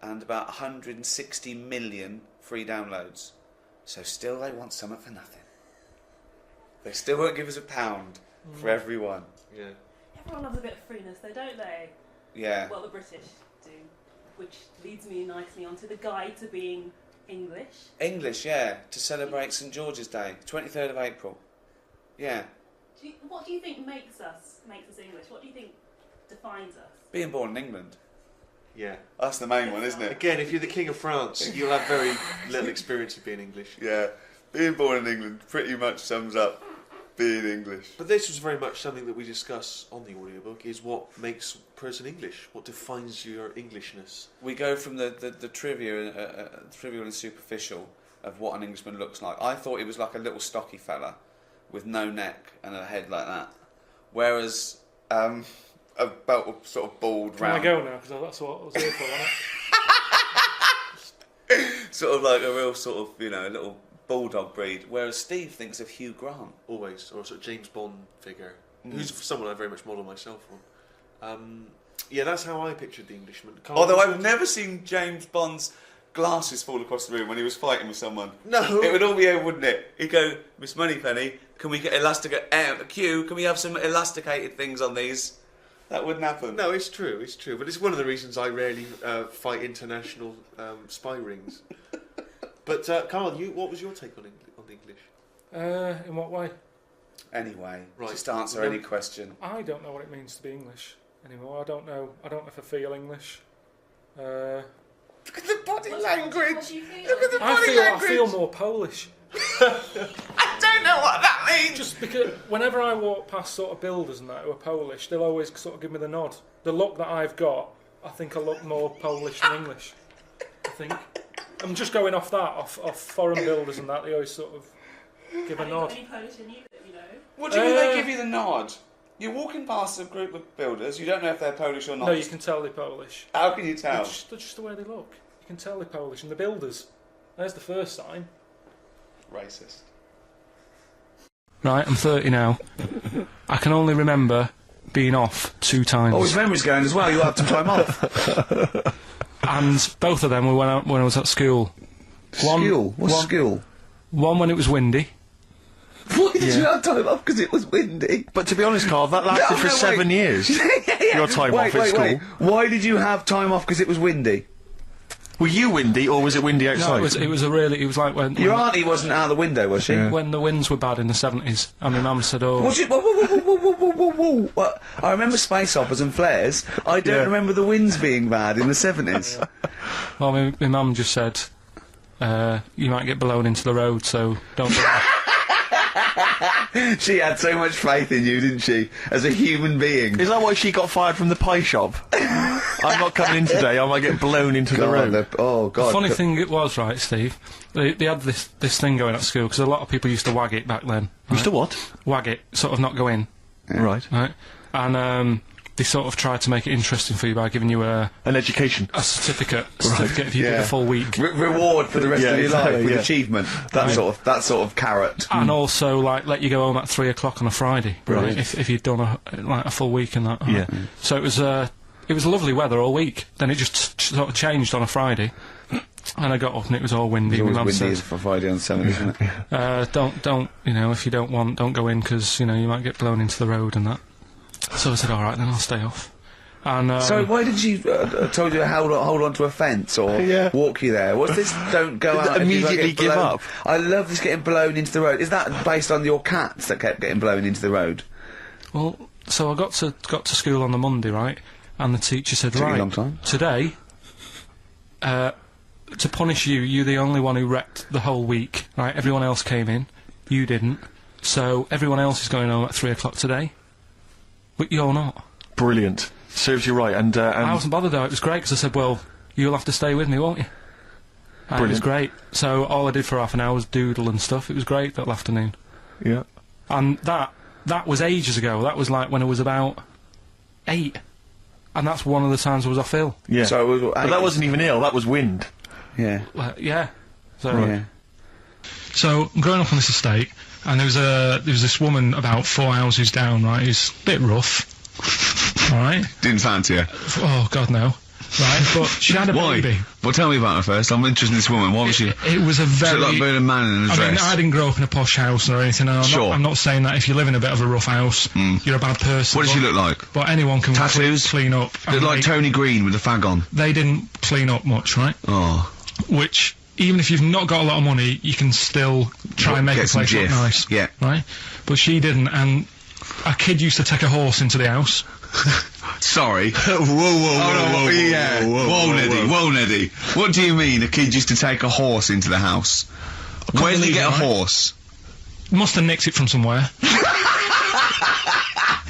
Speaker 2: and about 160 million free downloads. So still they want something for nothing. They still won't give us £1 for everyone.
Speaker 7: Yeah.
Speaker 4: Everyone loves a bit of freeness, though, don't they?
Speaker 2: Yeah.
Speaker 4: Well, the British do. Which leads me nicely onto the guide to being English.
Speaker 2: English, yeah, to celebrate St George's Day, 23rd of April. Yeah.
Speaker 4: What do you think makes us English? What do you think defines us?
Speaker 2: Being born in England.
Speaker 7: Yeah.
Speaker 2: That's the main one, isn't it?
Speaker 7: Again, if you're the King of France, you'll have very little experience of being English.
Speaker 2: Yeah. Being born in England pretty much sums up being English.
Speaker 7: But this was very much something that we discuss on the audiobook, is what makes a person English, what defines your Englishness.
Speaker 2: We go from the trivial and superficial of what an Englishman looks like. I thought he was like a little stocky fella with no neck and a head like that. Whereas about sort of bald
Speaker 15: Can
Speaker 2: round.
Speaker 15: I go now? Because that's what I was here for, wasn't it?
Speaker 2: Sort of like a real sort of, you know, a little bulldog breed. Whereas Steve thinks of Hugh Grant.
Speaker 7: Always, or a sort of James Bond figure, who's someone I very much model myself on. Yeah, that's how I pictured the Englishman.
Speaker 2: Although I've never seen James Bond's glasses fall across the room when he was fighting with someone.
Speaker 7: No.
Speaker 2: It would all be over, wouldn't it? He'd go, Miss Moneypenny, can we get Q, can we have some elasticated things on these? That wouldn't happen.
Speaker 7: No, it's true, but it's one of the reasons I rarely fight international spy rings. But Karl, what was your take on the English?
Speaker 15: In what way?
Speaker 2: Anyway,
Speaker 7: right.
Speaker 2: Just answer any question.
Speaker 15: I don't know what it means to be English anymore. I don't know if I feel English.
Speaker 2: Look at the body language.
Speaker 4: What do you feel?
Speaker 2: Look at the body language.
Speaker 15: I feel more Polish.
Speaker 2: I don't know what that means.
Speaker 15: Just because whenever I walk past sort of builders and that who are Polish, they'll always sort of give me the nod. The look that I've got, I think I look more Polish than English. I think. I'm just going off that, off foreign builders and that, they always sort of give a nod.
Speaker 4: Any Polish in you that you know?
Speaker 2: What do you mean they give you the nod? You're walking past a group of builders, you don't know if they're Polish or not.
Speaker 15: No, you can tell they're Polish.
Speaker 2: How can you tell?
Speaker 15: They're just the way they look. You can tell they're Polish. And the builders, there's the first sign.
Speaker 2: Racist.
Speaker 15: Right, I'm 30 now. I can only remember being off 2 times.
Speaker 2: Oh, his memory's going as well, you had some time off.
Speaker 15: And both of them were when I was at school.
Speaker 2: What's school?
Speaker 15: One when it was windy.
Speaker 2: Why did you have time off? Because it was windy.
Speaker 7: But to be honest, Karl, that lasted for 7 years. Your time off at school.
Speaker 2: Why did you have time off? Because it was windy.
Speaker 7: Were you windy, or was it windy outside?
Speaker 15: No, it was like when...
Speaker 2: Your auntie wasn't out the window, was she?
Speaker 15: Yeah. When the winds were bad in the 70s, and my mum said, oh...
Speaker 2: Was it? Whoa. What? I remember space operas and flares. I don't remember the winds being bad in the 70s.
Speaker 15: Well, my mum just said, you might get blown into the road, so don't do that.
Speaker 2: She had so much faith in you, didn't she? As a human being.
Speaker 7: Is that why she got fired from the pie shop? I'm not coming in today, I might get blown into the road.
Speaker 2: Oh, God.
Speaker 15: The funny thing it was, right, Steve, they had this thing going at school, because a lot of people used to wag it back then. Right?
Speaker 7: Used to what?
Speaker 15: Wag it, sort of not go in.
Speaker 7: Yeah. Right.
Speaker 15: And they sort of tried to make it interesting for you by giving you an
Speaker 7: education.
Speaker 15: A certificate if you did a full week.
Speaker 2: Reward for the rest of your life with achievement. That sort of carrot.
Speaker 15: And also, like, let you go home at 3 o'clock on a Friday, right? If you'd done a full week and that.
Speaker 7: Yeah.
Speaker 15: So it was lovely weather all week. Then it just sort of changed on a Friday. And I got up and it was all windy.
Speaker 2: It's
Speaker 15: My
Speaker 2: always
Speaker 15: mum
Speaker 2: windy
Speaker 15: said,
Speaker 2: for Friday on 7, isn't it?
Speaker 15: don't, you know, if you don't want, don't go in because, you know, you might get blown into the road and that. So I said, all right, then I'll stay off. And
Speaker 2: so why did you told you to hold on to a fence or walk you there? What's this? Don't go out.
Speaker 7: Immediately give up.
Speaker 2: I love this getting blown into the road. Is that based on your cats that kept getting blown into the road?
Speaker 15: Well, so I got to school on the Monday, right? And the teacher said,
Speaker 2: Took you a
Speaker 15: right,
Speaker 2: long time.
Speaker 15: today, to punish you, you're the only one who wrecked the whole week, right? Everyone else came in, you didn't. So everyone else is going home at 3 o'clock today, but you're not.
Speaker 7: Brilliant. Serves you right. And
Speaker 15: I wasn't bothered though. It was great because I said, well, you'll have to stay with me, won't you? And it was great. So all I did for half an hour was doodle and stuff. It was great that afternoon.
Speaker 7: Yeah.
Speaker 15: And that was ages ago. That was like when I was about 8. And that's one of the times I was off ill.
Speaker 7: Yeah.
Speaker 2: So it was,
Speaker 7: but that wasn't even ill. That was wind.
Speaker 2: Yeah.
Speaker 15: Yeah. So.
Speaker 2: Yeah.
Speaker 15: So I'm growing up on this estate, and there was this woman about 4 houses down, right? Who's a bit rough. All right.
Speaker 2: Didn't fancy her.
Speaker 15: Oh God, no. Right, but she had a baby.
Speaker 2: Well, tell me about her first. I'm interested in this woman. What was she?
Speaker 15: It was a very...
Speaker 2: She looked like being a man in a dress.
Speaker 15: I mean, I didn't grow up in a posh house or anything, and I'm not saying that if you live in a bit of a rough house, you're a bad person.
Speaker 2: What did she look like?
Speaker 15: But anyone can
Speaker 2: tattoos?
Speaker 15: Clean up.
Speaker 2: Looked like Tony Green with a fag on.
Speaker 15: They didn't clean up much, right?
Speaker 2: Oh.
Speaker 15: Which, even if you've not got a lot of money, you can still try and make a place look nice.
Speaker 2: Yeah.
Speaker 15: Right? But she didn't, and a kid used to take a horse into the house.
Speaker 2: Sorry. Whoa, Neddy. What do you mean a kid used to take a horse into the house? Where did he get a horse?
Speaker 15: Must have nicked it from somewhere.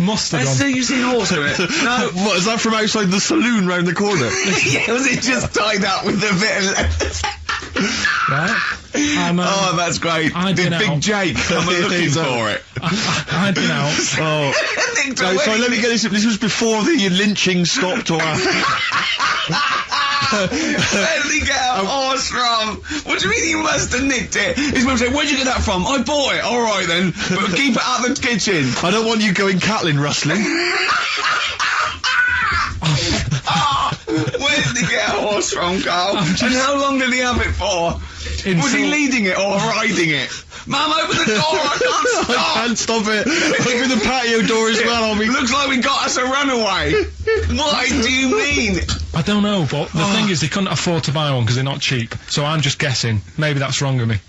Speaker 15: Must have gone.
Speaker 2: So you've seen a horse to it? No.
Speaker 7: What, is that from outside the saloon round the corner?
Speaker 2: Yeah, was it just tied up with a bit of leather?
Speaker 15: Right?
Speaker 2: Oh, that's great. Did Big Jake come looking for it?
Speaker 15: I'd been out.
Speaker 7: Oh. No, sorry, let me get this. This was before the lynching stopped or after.
Speaker 2: Where did he get a horse from? What do you mean he must have nicked it? His mum said, where'd you get that from? I bought it. Alright then, but keep it out of the kitchen.
Speaker 7: I don't want you going Catlin rustling.
Speaker 2: Where did he get a horse from, Carl? And how long did he have it for? Was he leading it or riding it? Mum, open the door, I can't stop!
Speaker 7: I can't stop it. Open the patio door as well on me.
Speaker 2: Looks like we got us a runaway. What do you mean?
Speaker 15: I don't know, but the thing is they couldn't afford to buy one because they're not cheap. So I'm just guessing. Maybe that's wrong of me.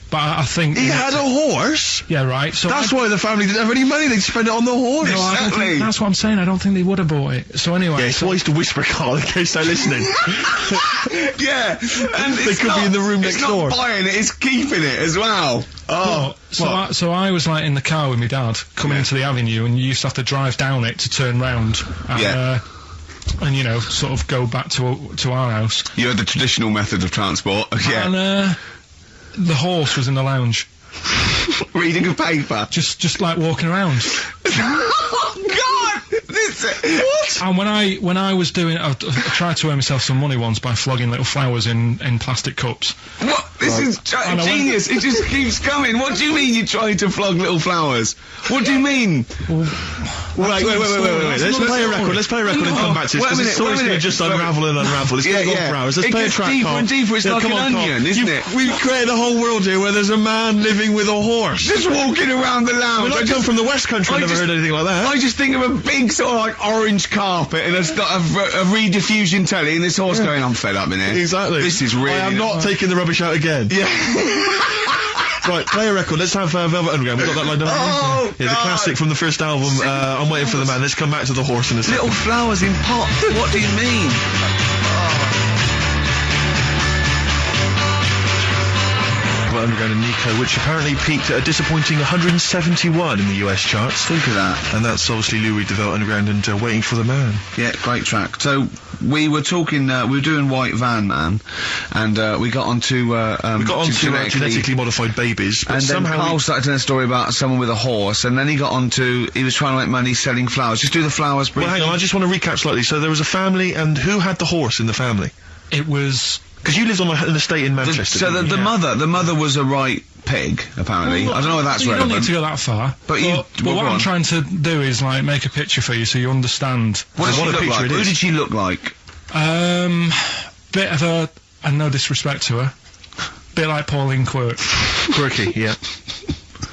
Speaker 15: But I think...
Speaker 7: He had a horse?
Speaker 15: Yeah, right. So
Speaker 7: that's why the family didn't have any money. They'd spend it on the horse.
Speaker 15: No, I don't think, that's what I'm saying. I don't think they would have bought it. So anyway...
Speaker 7: Yeah, it's wise to whisper, Carl, in case they're listening.
Speaker 2: Yeah. And
Speaker 7: they could be in the room next door.
Speaker 2: It's not buying it, it's keeping it as well.
Speaker 15: Oh. So I was like in the car with my dad, coming into the avenue, and you used to have to drive down it to turn round. And, and you know, sort of go back to our house.
Speaker 2: You had the traditional method of transport, yeah.
Speaker 15: And the horse was in the lounge.
Speaker 2: Reading a paper?
Speaker 15: Just like walking around.
Speaker 2: Oh God! What?
Speaker 15: And when I was doing, I tried to earn myself some money once by flogging little flowers in plastic cups.
Speaker 2: What? This is genius. It just keeps coming. What do you mean you tried to flog little flowers? What do you mean?
Speaker 7: Wait. Let's play a record. Let's play a record and come back to this, because it's always going to just unravel and unravel. It's going to go for hours. Let's play a track,
Speaker 2: deeper and deeper. It's like an onion, isn't it?
Speaker 7: We've created a whole world here where there's a man living with a horse.
Speaker 2: Just walking around the lounge.
Speaker 7: I come from the West Country. I've never heard anything like that.
Speaker 2: I just think of a big sort of like orange carpet and it's got a rediffusion telly and this horse going, I'm fed up in here.
Speaker 7: Exactly.
Speaker 2: This is really...
Speaker 7: I am not taking the rubbish out again.
Speaker 2: Yeah.
Speaker 7: Right, play a record. Let's have Velvet Underground. We've got that lined up.
Speaker 2: Oh,
Speaker 7: yeah, the classic from the first album, I'm Waiting for the Man. Let's come back to the horse in a second.
Speaker 2: Little flowers in pots. What do you mean?
Speaker 7: Underground and Nico, which apparently peaked at a disappointing 171 in the US charts.
Speaker 2: Think of that.
Speaker 7: And that's obviously Lou Reed, Velvet Underground and Waiting for the Man.
Speaker 2: Yeah, great track. So we were talking, we were doing White Van Man, and we got onto
Speaker 7: genetically modified babies. But
Speaker 2: and then
Speaker 7: somehow
Speaker 2: Carl started telling a story about someone with a horse, and then he got onto, he was trying to make money selling flowers. Just do the flowers briefly.
Speaker 7: Well, hang on, I just want to recap slightly. So there was a family, and who had the horse in the family?
Speaker 15: It was...
Speaker 7: Because you lived on an estate in Manchester.
Speaker 2: The mother was a right pig, apparently.
Speaker 15: Well,
Speaker 2: I don't know if that's
Speaker 15: relevant.
Speaker 2: relevant.
Speaker 15: You don't need to go that far.
Speaker 2: But
Speaker 15: what I'm trying to do is like make a picture for you so you understand.
Speaker 2: What did she look like? Who did she look like?
Speaker 15: Bit of a
Speaker 20: and no disrespect to her, bit like Pauline
Speaker 22: Quirky, yeah.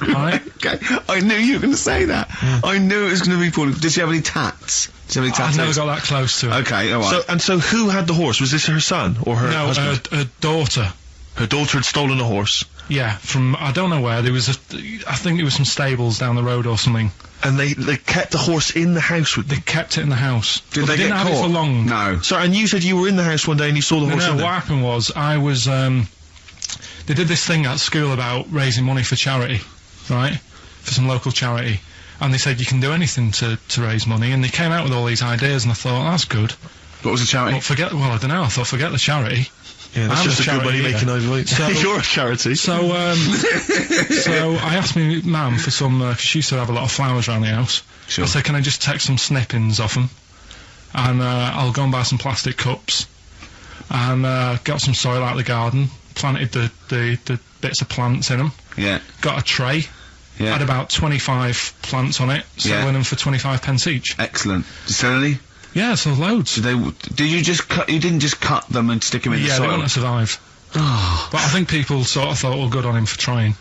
Speaker 20: Right?
Speaker 2: Okay, I knew you were going to say that. I knew it was going to be Pauline. Did she have any tats? Did she have any tattoos?
Speaker 20: I've never got that close to her.
Speaker 2: Okay, all right.
Speaker 22: So who had the horse? Was this her son or her husband?
Speaker 20: No, her daughter.
Speaker 22: Her daughter had stolen a horse.
Speaker 20: Yeah, from I don't know where. There was I think there was some stables down the road or something.
Speaker 22: And they kept the horse in the house with them?
Speaker 20: They kept it in the house.
Speaker 2: Did they
Speaker 20: didn't
Speaker 2: get
Speaker 20: have
Speaker 2: caught?
Speaker 20: it for long.
Speaker 2: No.
Speaker 22: Sorry, and you said you were in the house one day and you saw the horse in
Speaker 20: No,
Speaker 22: there?
Speaker 20: what happened was, I was, they did this thing at school about raising money for charity, right? For some local charity. And they said you can do anything to raise money, and they came out with all these ideas, and I thought, that's good.
Speaker 2: What was the charity?
Speaker 20: Well, I don't know, I thought, forget the charity.
Speaker 22: Yeah, that's just a good money making overweight.
Speaker 20: So,
Speaker 22: you're a charity.
Speaker 20: So I asked my mum for some, because she used to have a lot of flowers around the house.
Speaker 2: Sure.
Speaker 20: I said, can I just take some snippings off them? And I'll go and buy some plastic cups. And got some soil out of the garden, planted the bits of plants in them.
Speaker 2: Yeah.
Speaker 20: Got a tray.
Speaker 2: Yeah.
Speaker 20: Had about 25 plants on it, selling them for 25 pence each.
Speaker 2: Excellent. Did you sell any?
Speaker 20: Yeah, so loads.
Speaker 2: Did you just cut? You didn't just cut them and stick them in the soil?
Speaker 20: Yeah, they wouldn't have survived. But I think people sort of thought, well, good on him for trying.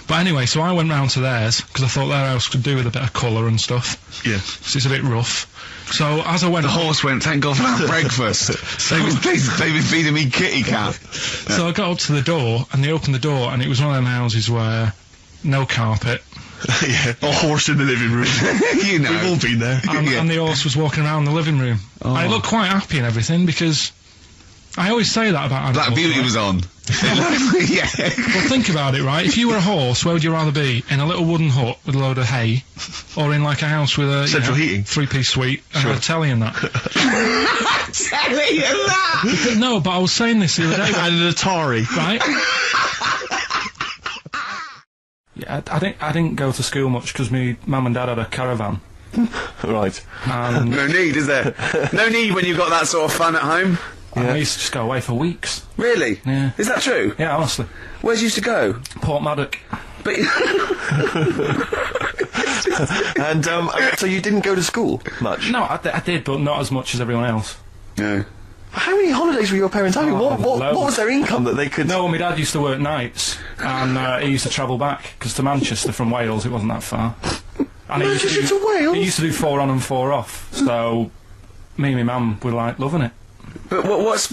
Speaker 20: But anyway, so I went round to theirs, because I thought their house could do with a bit of colour and stuff.
Speaker 22: Yeah.
Speaker 20: So it's a bit rough. So as I went...
Speaker 2: The horse went, thank God for that breakfast. They've been feeding me kitty cat.
Speaker 20: So I got up to the door, and they opened the door, and it was one of them houses where no carpet.
Speaker 22: Yeah, a horse in the living room.
Speaker 2: You know.
Speaker 22: We've all been there.
Speaker 20: And the horse was walking around the living room.
Speaker 2: Oh.
Speaker 20: And it looked quite happy and everything, because I always say that about animals.
Speaker 2: Black Beauty was on. Yeah.
Speaker 20: Well, think about it, right? If you were a horse, where would you rather be? In a little wooden hut with a load of hay, or in like a house with a
Speaker 22: central heating,
Speaker 20: 3-piece suite, and a telly and that?
Speaker 2: Telly and that.
Speaker 20: No, but I was saying this the other day.
Speaker 22: And an Atari,
Speaker 20: right? Yeah, I didn't go to school much because my mum and dad had a caravan.
Speaker 22: Right.
Speaker 2: No need, is there? No need when you've got that sort of fun at home.
Speaker 20: Yeah. I used to just go away for weeks.
Speaker 2: Really?
Speaker 20: Yeah.
Speaker 2: Is that true?
Speaker 20: Yeah, honestly.
Speaker 2: Where'd you used to go?
Speaker 20: Port Maddock.
Speaker 2: But
Speaker 22: and so you didn't go to school much?
Speaker 20: No, I did, but not as much as everyone else.
Speaker 2: No.
Speaker 22: How many holidays were your parents having? What was their income that they could...
Speaker 20: No, my dad used to work nights, and he used to travel back, because to Manchester from Wales it wasn't that far. And
Speaker 22: Manchester to Wales?
Speaker 20: He used to do 4 on and 4 off, so me and my mum were like loving it.
Speaker 2: But what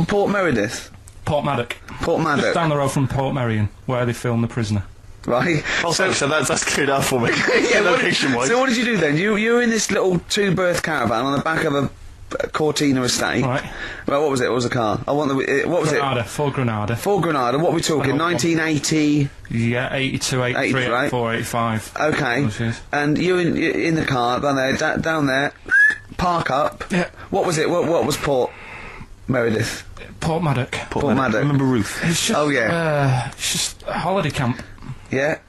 Speaker 2: Port Meredith?
Speaker 20: Port Maddock.
Speaker 2: Port Maddock.
Speaker 20: Just down the road from Port Merion, where they filmed The Prisoner.
Speaker 2: Right.
Speaker 22: Oh, so that's cleared up for me.
Speaker 2: Yeah,
Speaker 22: location-wise.
Speaker 2: So what did you do then? You were in this little 2-berth caravan on the back of a Cortina estate.
Speaker 20: Right.
Speaker 2: Well, what was it? What was the car? I want the... what was
Speaker 20: Granada,
Speaker 2: it?
Speaker 20: Ford Granada.
Speaker 2: Ford Granada. What are we talking? 1980...
Speaker 20: Yeah, 82, 83, 84, 85.
Speaker 2: Okay. And you in the car down there, park up.
Speaker 20: Yeah.
Speaker 2: What was it? What was Port Meredith?
Speaker 20: Port Maddock.
Speaker 2: Port Maddock.
Speaker 22: I remember Ruth.
Speaker 20: It's just, it's just a holiday camp.
Speaker 2: Yeah.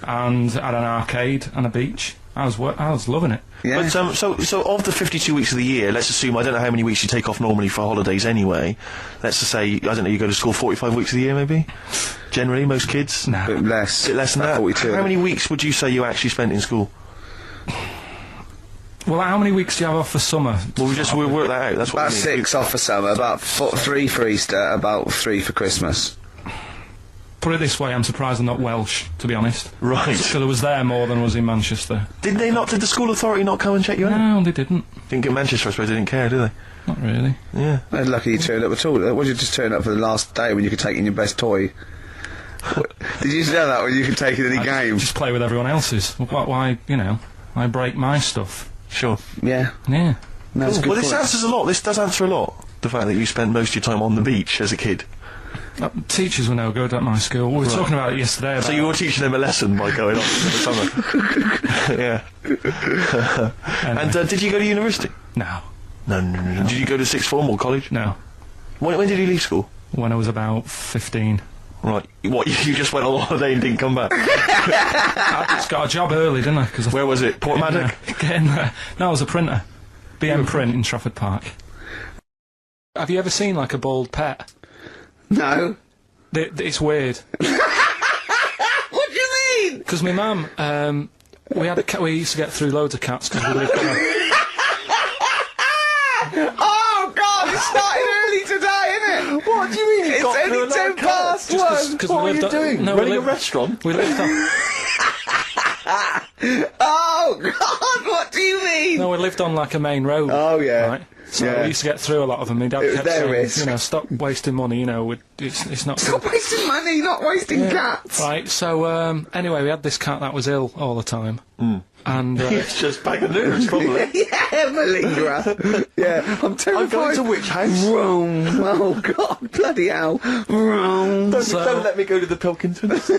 Speaker 20: And had an arcade and a beach. I was loving it.
Speaker 2: Yeah.
Speaker 22: But so of the 52 weeks of the year, let's assume, I don't know how many weeks you take off normally for holidays anyway. Let's just say, I don't know, you go to school 45 weeks of the year maybe? Generally, most kids?
Speaker 20: No.
Speaker 2: Bit less.
Speaker 22: Bit less than that.
Speaker 2: 42.
Speaker 22: How many weeks would you say you actually spent in school?
Speaker 20: Well, how many weeks do you have off for summer?
Speaker 22: Well, we'll work that out. That's what
Speaker 2: about 6 off for summer, about 3 for Easter, about 3 for Christmas.
Speaker 20: Put it this way, I'm surprised I'm not Welsh, to be honest.
Speaker 22: Right.
Speaker 20: Because I was there more than I was in Manchester.
Speaker 22: Did the school authority not come and check you out?
Speaker 20: No, they didn't.
Speaker 22: Didn't get Manchester, I suppose they didn't care, do they?
Speaker 20: Not really.
Speaker 22: Yeah.
Speaker 2: They're lucky you turned up at all. What did you just turn up for the last day when you could take in your best toy? Did you know that when you could take in any game?
Speaker 20: Just play with everyone else's. Why, I break my stuff.
Speaker 22: Sure.
Speaker 2: Yeah.
Speaker 20: Yeah.
Speaker 2: No, that's a good
Speaker 22: well, this
Speaker 2: point.
Speaker 22: answers a lot. This does answer a lot. The fact that you spent most of your time on the beach as a kid.
Speaker 20: Teachers were no good at my school. We were talking about it yesterday. About
Speaker 22: so you were teaching them a lesson by going off for the summer? Yeah.
Speaker 20: Anyway.
Speaker 22: And did you go to university?
Speaker 20: No.
Speaker 22: No. Did you go to sixth form or college?
Speaker 20: No.
Speaker 22: When did you leave school?
Speaker 20: When I was about 15.
Speaker 22: Right. What, you just went on holiday and didn't come back?
Speaker 20: I just got a job early, didn't I?
Speaker 22: Where was it? Port Maddock?
Speaker 20: No, I was a printer. BM Print in Trafford Park. Have you ever seen, like, a bald pet?
Speaker 2: No.
Speaker 20: It's weird.
Speaker 2: What do you mean?
Speaker 20: Because my mum, we had a cat. We used to get through loads of cats because we lived on
Speaker 2: Oh God! It started early today, isn't it?
Speaker 22: What do you mean?
Speaker 2: It's only 10 past one.
Speaker 22: What are you doing? Running a restaurant?
Speaker 15: We lived on.
Speaker 2: Oh God! What do you mean?
Speaker 15: No, we lived on like a main road.
Speaker 2: Oh yeah.
Speaker 15: Right? So
Speaker 2: Yeah.
Speaker 15: we used to get through a lot of them. My dad
Speaker 2: It was
Speaker 15: kept
Speaker 2: their
Speaker 15: saying,
Speaker 2: risk.
Speaker 15: you know, stop wasting money. You know, it's not.
Speaker 2: Stop wasting money, not wasting cats.
Speaker 15: Right. So anyway, we had this cat that was ill all the time, and
Speaker 22: It's just bag of news, probably.
Speaker 2: Yeah, malingerer. Yeah, I'm terrified.
Speaker 22: I'm going to which house?
Speaker 2: Rome. Oh God, bloody hell. Rome.
Speaker 22: Don't let me go to the Pilkingtons.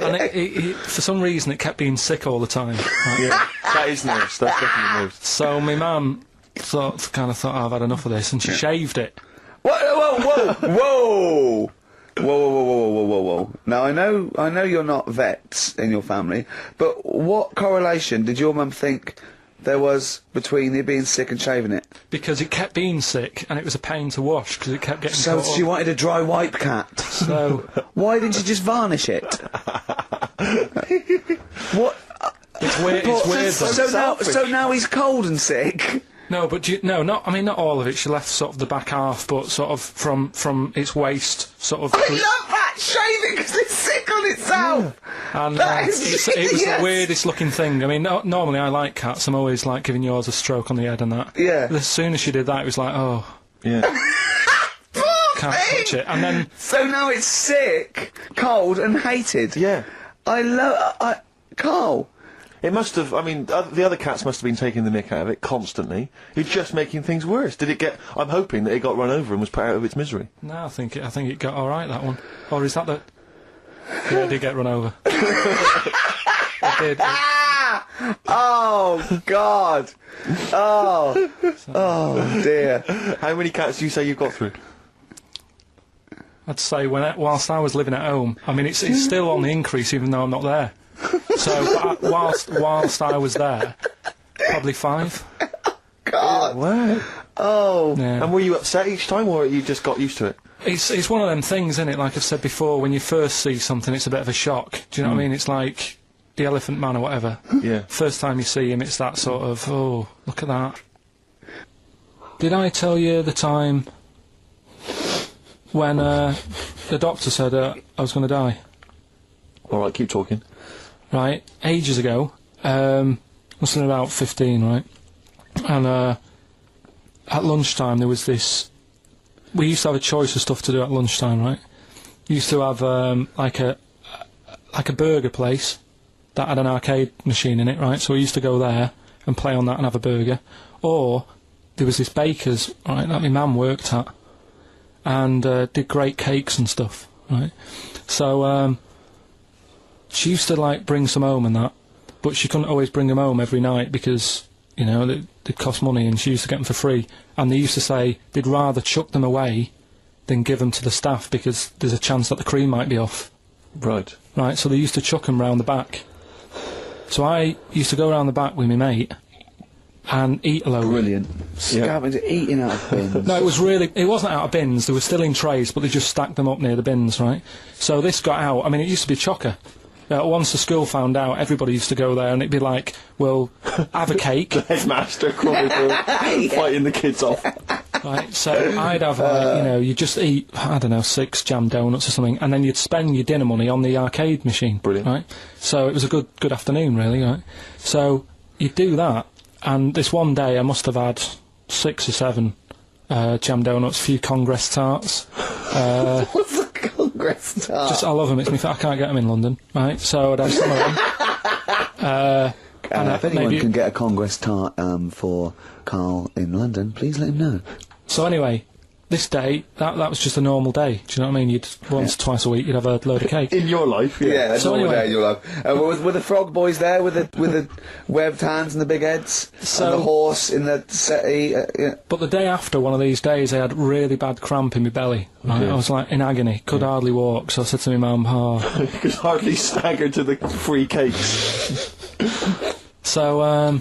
Speaker 15: and it, for some reason, it kept being sick all the time. Right?
Speaker 22: Yeah, that is news. That's definitely news.
Speaker 15: So my mum thought, oh, I've had enough of this, and she shaved it.
Speaker 2: Whoa. Whoa. Now, I know you're not vets in your family, but what correlation did your mum think there was between you being sick and shaving it?
Speaker 15: Because it kept being sick, and it was a pain to wash, because it kept getting
Speaker 2: So
Speaker 15: caught
Speaker 2: she
Speaker 15: up.
Speaker 2: wanted a dry wipe cat.
Speaker 15: So
Speaker 2: why didn't you just varnish it? What?
Speaker 15: It's weird. It's weird.
Speaker 2: So now he's cold and sick.
Speaker 15: No, but not all of it. She left sort of the back half, but sort of from its waist, sort of.
Speaker 2: I love that shaving because it's sick on itself.
Speaker 15: And
Speaker 2: That is
Speaker 15: it was
Speaker 2: genius.
Speaker 15: the weirdest looking thing. I mean, normally I like cats. I'm always like giving yours a stroke on the head and that.
Speaker 2: Yeah.
Speaker 15: As soon as she did that, it was like, oh,
Speaker 22: Yeah.
Speaker 15: can't touch it. And then
Speaker 2: So now it's sick, cold, and hated.
Speaker 22: Yeah.
Speaker 2: Carl.
Speaker 22: It must have. I mean, the other cats must have been taking the mick out of it constantly. It's just making things worse. Did it get? I'm hoping that it got run over and was put out of its misery.
Speaker 15: no, I think it got all right, that one. Or is that the? Yeah, it did get run over. It did.
Speaker 2: Oh God. Oh dear.
Speaker 22: How many cats do you say you've got through?
Speaker 15: I'd say whilst I was living at home, I mean, it's still on the increase even though I'm not there. So whilst I was there, probably 5.
Speaker 2: God.
Speaker 22: Wow.
Speaker 2: Oh.
Speaker 15: Yeah.
Speaker 22: And were you upset each time, or you just got used to it?
Speaker 15: It's one of them things, isn't it? Like I've said before, when you first see something, it's a bit of a shock. Do you know what I mean? It's like the Elephant Man or whatever.
Speaker 22: Yeah.
Speaker 15: First time you see him, it's that sort of, oh, look at that. Did I tell you the time when the doctor said I was going to die?
Speaker 22: All right, keep talking.
Speaker 15: Right, ages ago, must have been about 15, right? And at lunchtime there was this. We used to have a choice of stuff to do at lunchtime, right? Used to have like a burger place that had an arcade machine in it, right? So we used to go there and play on that and have a burger. Or there was this baker's, right, that my mum worked at, and did great cakes and stuff, right? So she used to like bring some home and that, but she couldn't always bring them home every night because, you know, they cost money, and she used to get them for free. And they used to say they'd rather chuck them away than give them to the staff because there's a chance that the cream might be off.
Speaker 22: Right.
Speaker 15: Right, so they used to chuck them round the back. So I used to go round the back with my mate and eat a load.
Speaker 2: Brilliant. Scavenging, eating out of bins.
Speaker 15: No, it wasn't out of bins, they were still in trays, but they just stacked them up near the bins, right? So this got out, I mean, it used to be a chocker. Once the school found out, everybody used to go there, and it'd be like, well, have a cake.
Speaker 22: The headmaster probably fighting the kids off.
Speaker 15: Right, so I'd have, like, you know, you'd just eat, I don't know, 6 jam donuts or something, and then you'd spend your dinner money on the arcade machine.
Speaker 22: Brilliant.
Speaker 15: Right? So it was a good afternoon, really, right? So you'd do that, and this one day I must have had 6 or 7 jam donuts, a few Congress tarts.
Speaker 2: What's a Congress tart?
Speaker 15: I love them. I can't get them in London, right? So I'd have some of them.
Speaker 2: If anyone can get a Congress tart for Carl in London, please let him know.
Speaker 15: So anyway, this day, that was just a normal day. Do you know what I mean? You'd once, twice a week, you'd have a load of cake.
Speaker 22: In your life, yeah.
Speaker 2: Yeah, that's
Speaker 15: So
Speaker 2: all
Speaker 15: anyway-
Speaker 2: day in your life. Were the frog boys there with the webbed hands and the big heads? And the horse in the settee? Yeah.
Speaker 15: But the day after one of these days, I had really bad cramp in my belly. Right?
Speaker 22: Yeah.
Speaker 15: I was like in agony, could hardly walk. So I said to my mum,
Speaker 22: You could hardly stagger to the free cakes.
Speaker 15: So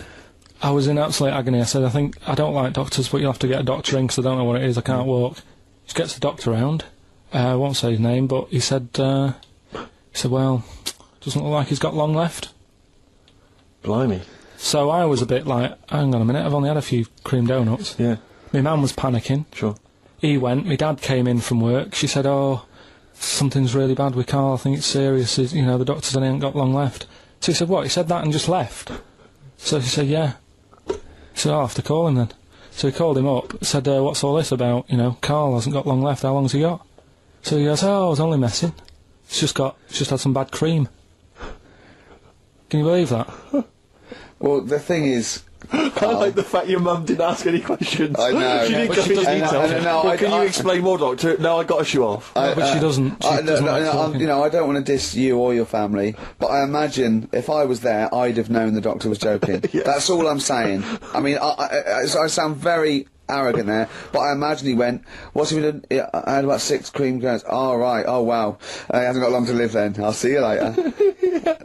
Speaker 15: I was in absolute agony. I said, I don't like doctors, but you'll have to get a doctor in because I don't know what it is. I can't walk. Just gets the doctor round. I won't say his name, but he said, well, doesn't look like he's got long left.
Speaker 22: Blimey.
Speaker 15: So I was a bit like, hang on a minute, I've only had a few cream donuts.
Speaker 22: Yeah.
Speaker 15: My man was panicking.
Speaker 22: Sure.
Speaker 20: he went. My dad came in from work. She said, "Oh, something's really bad with Karl. I think it's serious. The doctor said he ain't got long left." So he said, "What?" He said that and just left. So she said, "Yeah." He said, "I'll have to call him then." So he called him up, said, "What's all this about? Karl hasn't got long left. How long's he got?" So he goes, "Oh, I was only messing. It's just had some bad cream." Can you believe that?
Speaker 2: Well, the thing is,
Speaker 22: I like the fact your mum didn't ask any questions.
Speaker 2: I know.
Speaker 22: She didn't go into detail. Can you explain more, Doctor? No, I got to show off.
Speaker 20: But she doesn't.
Speaker 2: I don't want to diss you or your family, but I imagine if I was there, I'd have known the doctor was joking.
Speaker 22: Yes.
Speaker 2: That's all I'm saying. I mean, I sound very arrogant there, but I imagine he went, "What's he been doing? I had about 6 cream grains." "Oh, right. Oh, wow. He hasn't got long to live then. I'll see you later."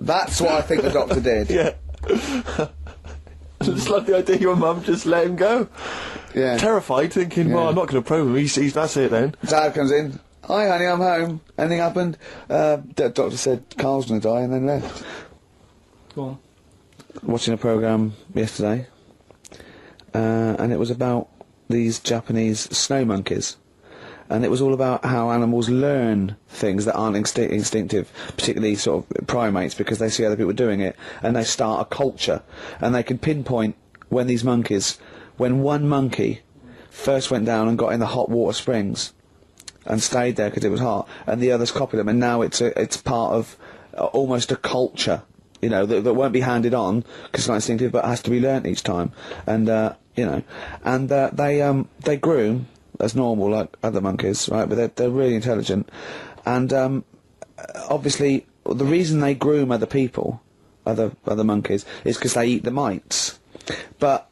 Speaker 2: That's what I think the doctor did.
Speaker 22: Yeah. I just love the idea your mum just let him go.
Speaker 2: Yeah.
Speaker 22: Terrified, thinking, well, I'm not going to probe him. He's that's it then.
Speaker 2: Dad comes in. "Hi, honey, I'm home. Anything happened?" The doctor said Karl's going to die, and then left.
Speaker 20: Go on.
Speaker 2: Watching a programme yesterday, and it was about these Japanese snow monkeys. And it was all about how animals learn things that aren't instinctive, particularly sort of primates, because they see other people doing it, and they start a culture. And they can pinpoint when one monkey first went down and got in the hot water springs and stayed there because it was hot, and the others copied them, and now it's part of almost a culture, that won't be handed on because it's not instinctive, but has to be learnt each time. And they groom as normal, like other monkeys, right? But they're really intelligent, and obviously the reason they groom other people, other monkeys, is because they eat the mites. But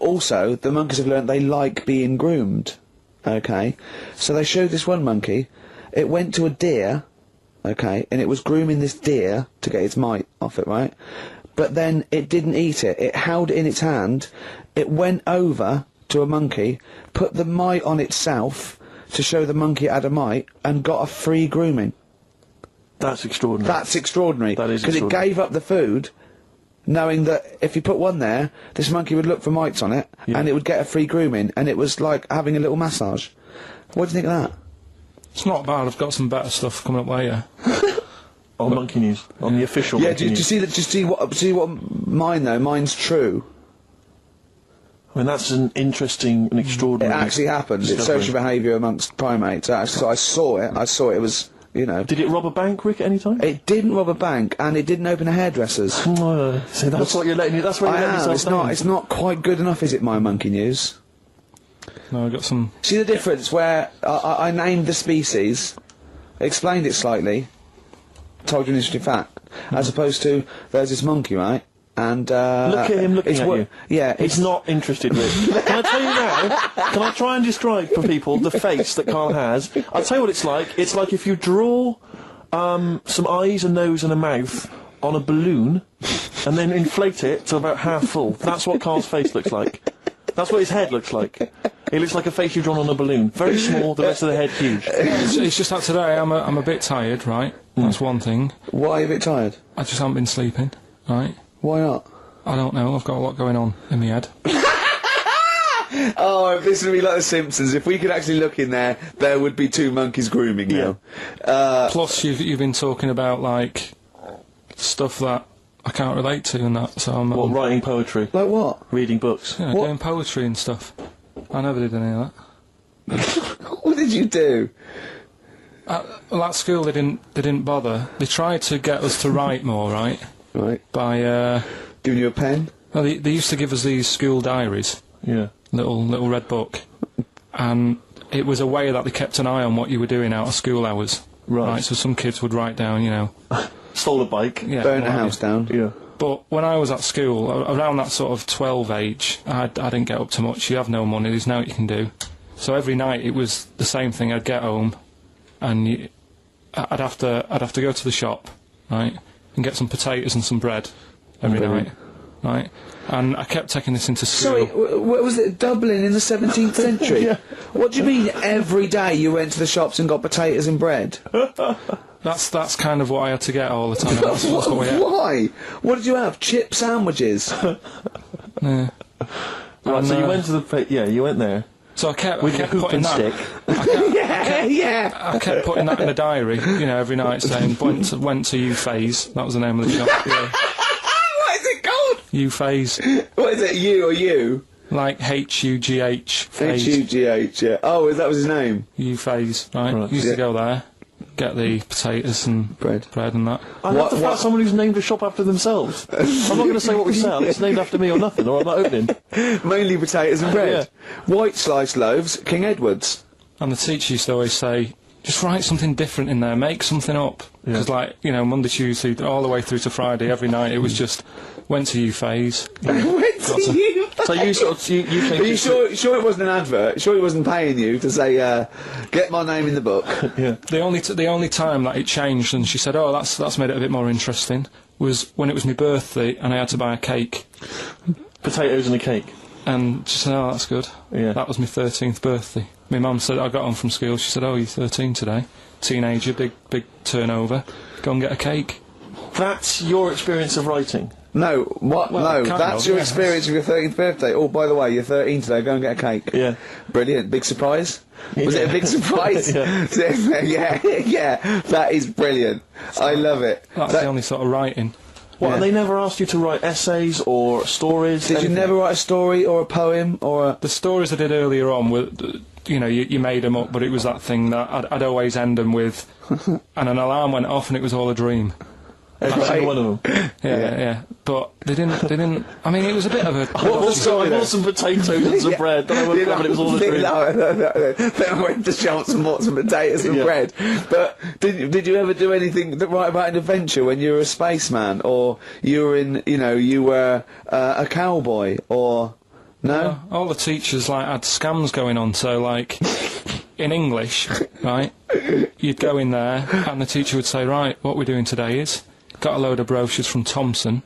Speaker 2: also the monkeys have learned they like being groomed. Okay, so they showed this one monkey. It went to a deer, okay, and it was grooming this deer to get its mite off it, right? But then it didn't eat it. It held it in its hand. It went over to a monkey, put the mite on itself to show the monkey it had a mite, and got a free grooming.
Speaker 22: That's extraordinary.
Speaker 2: That's extraordinary.
Speaker 22: That is
Speaker 2: because it gave up the food, knowing that if you put one there, this monkey would look for mites on it, and it would get a free grooming, and it was like having a little massage. What do you think of that?
Speaker 20: It's not bad. I've got some better stuff coming up later.
Speaker 22: On Monkey News, on the official.
Speaker 2: Yeah,
Speaker 22: Monkey
Speaker 2: do you
Speaker 22: News.
Speaker 2: see that? Just see what mine though. Mine's true.
Speaker 22: I mean, that's an interesting and extraordinary.
Speaker 2: It actually happened. It's social behaviour amongst primates. So I saw it. It was, Did
Speaker 22: it rob a bank, Rick, at any time?
Speaker 2: It didn't rob a bank, and it didn't open a hairdresser's.
Speaker 22: So that's what you're letting. That's what you're letting yourself down.
Speaker 2: It's not quite good enough, is it? My Monkey News.
Speaker 20: No, I got some.
Speaker 2: See the difference where I named the species, explained it slightly, told you an interesting fact, as opposed to there's this monkey, right? And
Speaker 22: look at him looking at you.
Speaker 2: Yeah,
Speaker 22: he's not interested, Rick. Can I tell you now? Can I try and describe for people the face that Karl has? I'll tell you what it's like. It's like if you draw some eyes, a nose, and a mouth on a balloon, and then inflate it to about half full. That's what Karl's face looks like. That's what his head looks like. It looks like a face you've drawn on a balloon. Very small, the rest of the head huge.
Speaker 20: It's just that today I'm a bit tired, right? That's one thing.
Speaker 2: Why are you a bit tired?
Speaker 20: I just haven't been sleeping, right?
Speaker 2: Why not?
Speaker 20: I don't know. I've got a lot going on in my head.
Speaker 2: Oh, if this would be like The Simpsons, if we could actually look in there, there would be 2 monkeys grooming now.
Speaker 20: Plus, you've been talking about, like, stuff that I can't relate to and that, so I'm...
Speaker 22: writing poetry?
Speaker 2: Like what?
Speaker 22: Reading books?
Speaker 20: Yeah, doing poetry and stuff. I never did any of that.
Speaker 2: What did you do?
Speaker 20: Well, at school they didn't bother. They tried to get us to write more, right?
Speaker 2: Right.
Speaker 20: By,
Speaker 2: giving you a pen?
Speaker 20: Well, they used to give us these school diaries.
Speaker 22: Yeah.
Speaker 20: Little red book. And it was a way that they kept an eye on what you were doing out of school hours. Right. So some kids would write down,
Speaker 22: Stole a bike.
Speaker 20: Yeah.
Speaker 2: Burn a house down.
Speaker 22: Yeah.
Speaker 20: But when I was at school, around that sort of 12 age, I didn't get up to much. You have no money, there's nothing you can do. So every night it was the same thing. I'd get home, and I'd have to go to the shop, right, and get some potatoes and some bread every night, right. And I kept taking this into school.
Speaker 2: Sorry, what was it, Dublin in the 17th century?
Speaker 22: Yeah.
Speaker 2: What do you mean every day you went to the shops and got potatoes and bread?
Speaker 20: That's kind of what I had to get all the time. That's what we had.
Speaker 2: Why? What did you have? Chip sandwiches?
Speaker 20: Yeah.
Speaker 22: Right,
Speaker 20: And,
Speaker 22: so you went to the... you went there.
Speaker 20: So I kept
Speaker 22: With your hoop
Speaker 20: putting
Speaker 22: and
Speaker 20: that.
Speaker 22: stick.
Speaker 20: I kept putting that in the diary, you know, every night saying, went to U Phase. That was the name of the shop. Yeah.
Speaker 2: What is it called?
Speaker 20: U Phase.
Speaker 2: What is it, U or U?
Speaker 20: Like H-U-G-H.
Speaker 2: H-U-G-H, yeah. Oh, that was his name?
Speaker 20: U Phase, right? Used to go there, get the potatoes and bread and that.
Speaker 22: I love the fact someone who's named a shop after themselves. I'm not going to say what we sell, it's named after me or nothing, or I'm not opening.
Speaker 2: Mainly potatoes and bread. White sliced loaves, King Edward's.
Speaker 20: And the teacher used to always say, just write something different in there, make something up. Because, like, you know, Monday, Tuesday, all the way through to Friday, every night, it was just, went to U Phase.
Speaker 2: Went to U Phase?
Speaker 22: So you sort of, you
Speaker 2: Are you sure it wasn't an advert? Sure he wasn't paying you to say, get my name in the book?
Speaker 22: Yeah.
Speaker 20: The only time that it changed, and she said, oh, that's made it a bit more interesting, was when it was my birthday, and I had to buy a cake.
Speaker 22: Potatoes and a cake.
Speaker 20: And she said, oh, that's good.
Speaker 22: Yeah.
Speaker 20: That was my 13th birthday. My mum said, I got home from school, she said, oh, you're 13 today. Teenager, big turnover. Go and get a cake.
Speaker 22: That's your experience of writing?
Speaker 2: No, what?
Speaker 20: Well,
Speaker 2: no, that's your experience of your 13th birthday. Oh, by the way, you're 13 today, go and get a cake.
Speaker 22: Yeah.
Speaker 2: Brilliant. Big surprise? Was it a big surprise? yeah, that is brilliant. I love it.
Speaker 20: That's the only sort of writing.
Speaker 22: What, and they never asked you to write essays or stories?
Speaker 2: Did you never write a story or a poem or a...
Speaker 20: The stories I did earlier on were, you know, you made them up, but it was that thing that I'd always end them with, and an alarm went off and it was all a dream.
Speaker 22: Every single one of them.
Speaker 20: Yeah. But they didn't. I mean, it was a bit of a.
Speaker 22: I bought some potatoes and some bread. Then I woke up and it was all a dream.
Speaker 2: Then I went to shops and bought some potatoes and bread. But did you ever do anything that write about an adventure when you were a spaceman, or you were a cowboy, or no?
Speaker 20: All the teachers had scams going on. So in English, right? You'd go in there and the teacher would say, right, what we're doing today is. Got a load of brochures from Thomson,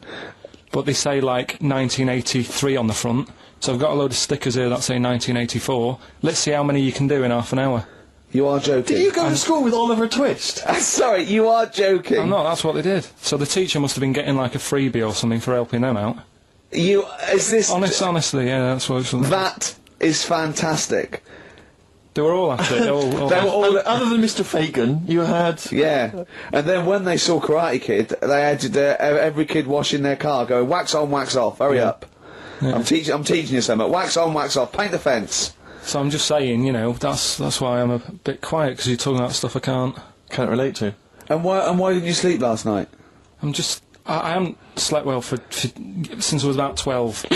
Speaker 20: but they say 1983 on the front, so I've got a load of stickers here that say 1984. Let's see how many you can do in half an hour.
Speaker 2: You are joking.
Speaker 22: Did you go to school with Oliver Twist?
Speaker 2: Sorry, you are joking.
Speaker 20: I'm not, that's what they did. So the teacher must have been getting a freebie or something for helping them out. Honestly, yeah, that's what it was.
Speaker 2: That is fantastic.
Speaker 20: They were all at it.
Speaker 22: They were all, other than Mr. Fagan, you had...
Speaker 2: Yeah. And then when they saw Karate Kid, they had every kid washing their car going, wax on, wax off, hurry up. Yeah. I'm teaching you something. Wax on, wax off, paint the fence.
Speaker 20: So I'm just saying, you know, that's why I'm a bit quiet, because you're talking about stuff I can't
Speaker 22: relate to.
Speaker 2: And why didn't you sleep last night?
Speaker 20: I haven't slept well since I was about 12.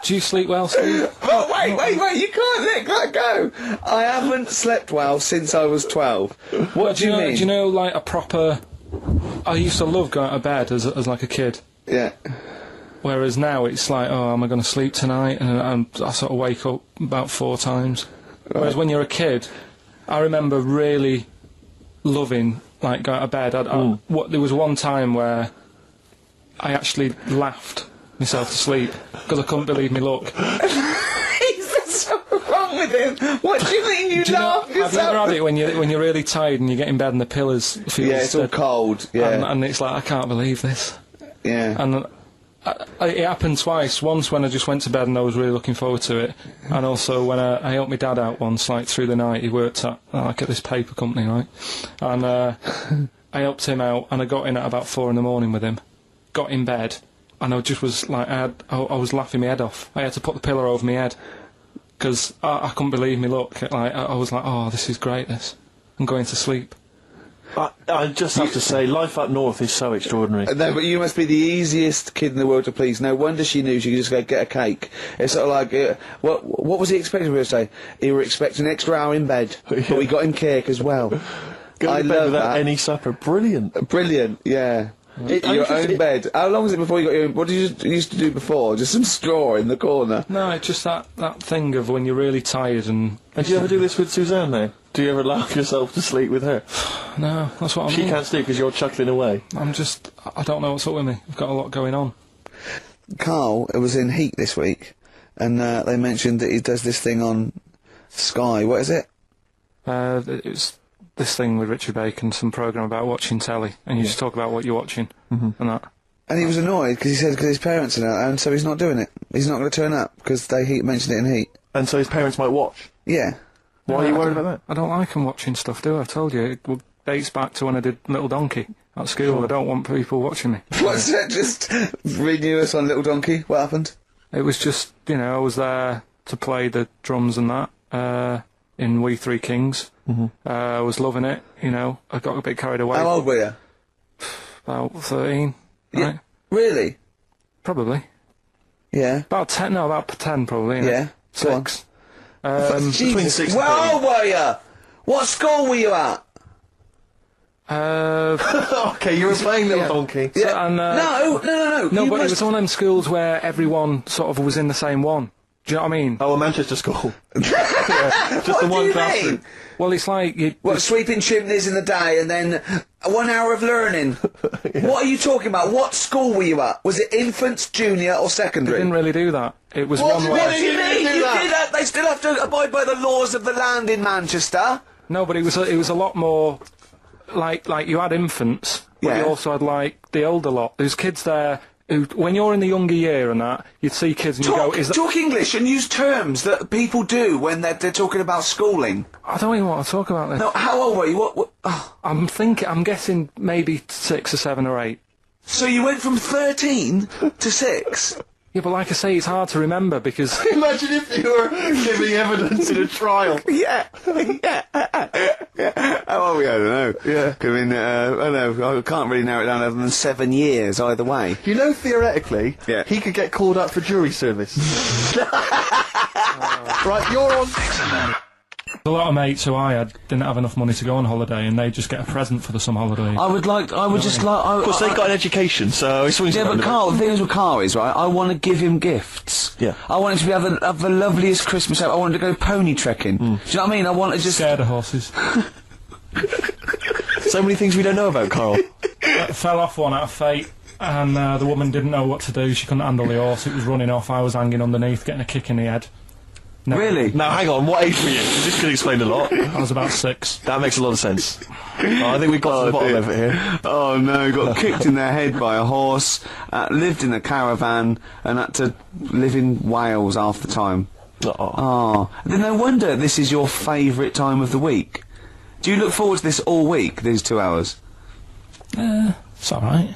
Speaker 20: Do you sleep well, Steve?
Speaker 2: Oh, wait, you can't let that go. I haven't slept well since I was 12. What do you mean?
Speaker 20: Do you know, a proper... I used to love going to bed as a kid.
Speaker 2: Yeah.
Speaker 20: Whereas now it's oh, am I going to sleep tonight? And I sort of wake up about 4 times. Right. Whereas when you're a kid, I remember really loving, going to bed. There was one time where I actually laughed myself to sleep because I couldn't believe me luck.
Speaker 2: Is something wrong with him? What do you mean you laugh yourself?
Speaker 20: Have you ever had it when you're really tired and you get in bed and the pillows feel
Speaker 2: it's all cold. Yeah,
Speaker 20: and it's I can't believe this.
Speaker 2: Yeah,
Speaker 20: and it happened twice. Once when I just went to bed and I was really looking forward to it, and also when I helped my dad out once, through the night. He worked at at this paper company, right? And I helped him out, and I got in at about 4 in the morning with him. Got in bed. And I just was I was laughing my head off. I had to put the pillow over my head because I couldn't believe me luck. I was oh, this is great. I'm going to sleep.
Speaker 22: I just have to say, life up north is so extraordinary.
Speaker 2: No, but you must be the easiest kid in the world to please. No wonder she knew she could just go get a cake. It's sort of what was he expecting me to say? He were expecting an extra hour in bed, but we got him cake as well.
Speaker 22: Go to bed without any supper. Brilliant.
Speaker 2: Brilliant, yeah. Your own bed. How long was it before you got your own... What did you used to do before? Just some straw in the corner?
Speaker 20: No, it's just that thing of when you're really tired and...
Speaker 22: And do you ever do this with Suzanne, though? Do you ever laugh yourself to sleep with her?
Speaker 20: No, that's what I mean.
Speaker 22: She can't sleep because you're chuckling away.
Speaker 20: I don't know what's up with me. I've got a lot going on.
Speaker 2: Carl was in Heat this week, and they mentioned that he does this thing on Sky. What is it?
Speaker 20: It was... this thing with Richard Bacon, some programme about watching telly, and you just talk about what you're watching and that.
Speaker 2: And he was annoyed because he said because his parents are out and so he's not doing it. He's not going to turn up because they mentioned it in Heat.
Speaker 22: And so his parents might watch?
Speaker 2: Yeah.
Speaker 22: Why are you worried about that?
Speaker 15: I don't like him watching stuff, do I? I told you, it dates back to when I did Little Donkey at school. I don't want people watching me.
Speaker 2: What's that? Just renew us on Little Donkey? What happened?
Speaker 15: It was just, you know, I was there to play the drums and that, in We Three Kings. I was loving it, you know. I got a bit carried away.
Speaker 2: How old were you?
Speaker 15: About 13,
Speaker 2: yeah.
Speaker 15: Right?
Speaker 2: Really?
Speaker 15: Probably.
Speaker 2: Yeah.
Speaker 15: About 10 probably.
Speaker 2: Yeah.
Speaker 15: 6.
Speaker 2: Between 6 and Where old were you? What school were you at?
Speaker 22: Okay, you were playing Little Donkey.
Speaker 15: So, and,
Speaker 2: No,
Speaker 15: No, but it was one of them schools where everyone sort of was in the same one. Do you know what I mean?
Speaker 22: Oh, a Manchester school.
Speaker 2: Just
Speaker 22: the one
Speaker 2: do you
Speaker 22: classroom.
Speaker 2: mean?
Speaker 15: Well, it's like you.
Speaker 2: What, sweeping chimneys in the day and then 1 hour of learning? What are you talking about? What school were you at? Was it infants, junior or secondary?
Speaker 15: They didn't really do that. It was
Speaker 2: What
Speaker 15: one
Speaker 2: do
Speaker 15: way.
Speaker 2: you mean? You did that? They still have to abide by the laws of the land in Manchester.
Speaker 15: No, but it was a lot more like you had infants, but
Speaker 2: Yeah.
Speaker 15: you also had like the older lot. There's kids there who, when you're in the younger year and that, you'd see kids and you go, "Is that?"
Speaker 2: Talk English and use terms that people do when they're talking about schooling.
Speaker 15: I don't even want to talk about this.
Speaker 2: No, how old were you? What? Oh.
Speaker 15: I'm guessing maybe 6 or 7 or 8.
Speaker 2: So you went from 13 to 6?
Speaker 15: Yeah, but like I say, it's hard to remember because...
Speaker 22: Imagine if you were giving evidence in a trial.
Speaker 2: Yeah. How old were you? I don't know. Yeah. I mean, I don't know. I can't really narrow it down other than 7 years either way.
Speaker 22: You know, theoretically,
Speaker 2: Yeah.
Speaker 22: he could get called up for jury service. Right, you're on.
Speaker 15: A lot of mates who I had didn't have enough money to go on holiday, and they just get a present for the summer holiday.
Speaker 22: Of course, they got an education, so it's
Speaker 2: Yeah, but Carl, the thing is with Carl is, right, I want to give him gifts.
Speaker 22: Yeah.
Speaker 2: I want him to have the loveliest Christmas ever. I want him to go pony trekking. Do you know what I mean? I want to just...
Speaker 15: Scared of horses.
Speaker 22: So many things we don't know about Carl.
Speaker 15: Fell off one out of fate, and the woman didn't know what to do. She couldn't handle the horse. It was running off. I was hanging underneath, getting a kick in the head. No.
Speaker 2: Really?
Speaker 22: Now, hang on, what age were you? This could explain a lot.
Speaker 15: I was about 6.
Speaker 22: That makes a lot of sense. I think we've got to the bottom of it here.
Speaker 2: Oh no, got kicked in the head by a horse, lived in a caravan, and had to live in Wales half the time. Oh. Then no wonder this is your favourite time of the week. Do you look forward to this all week, these 2 hours?
Speaker 15: It's alright.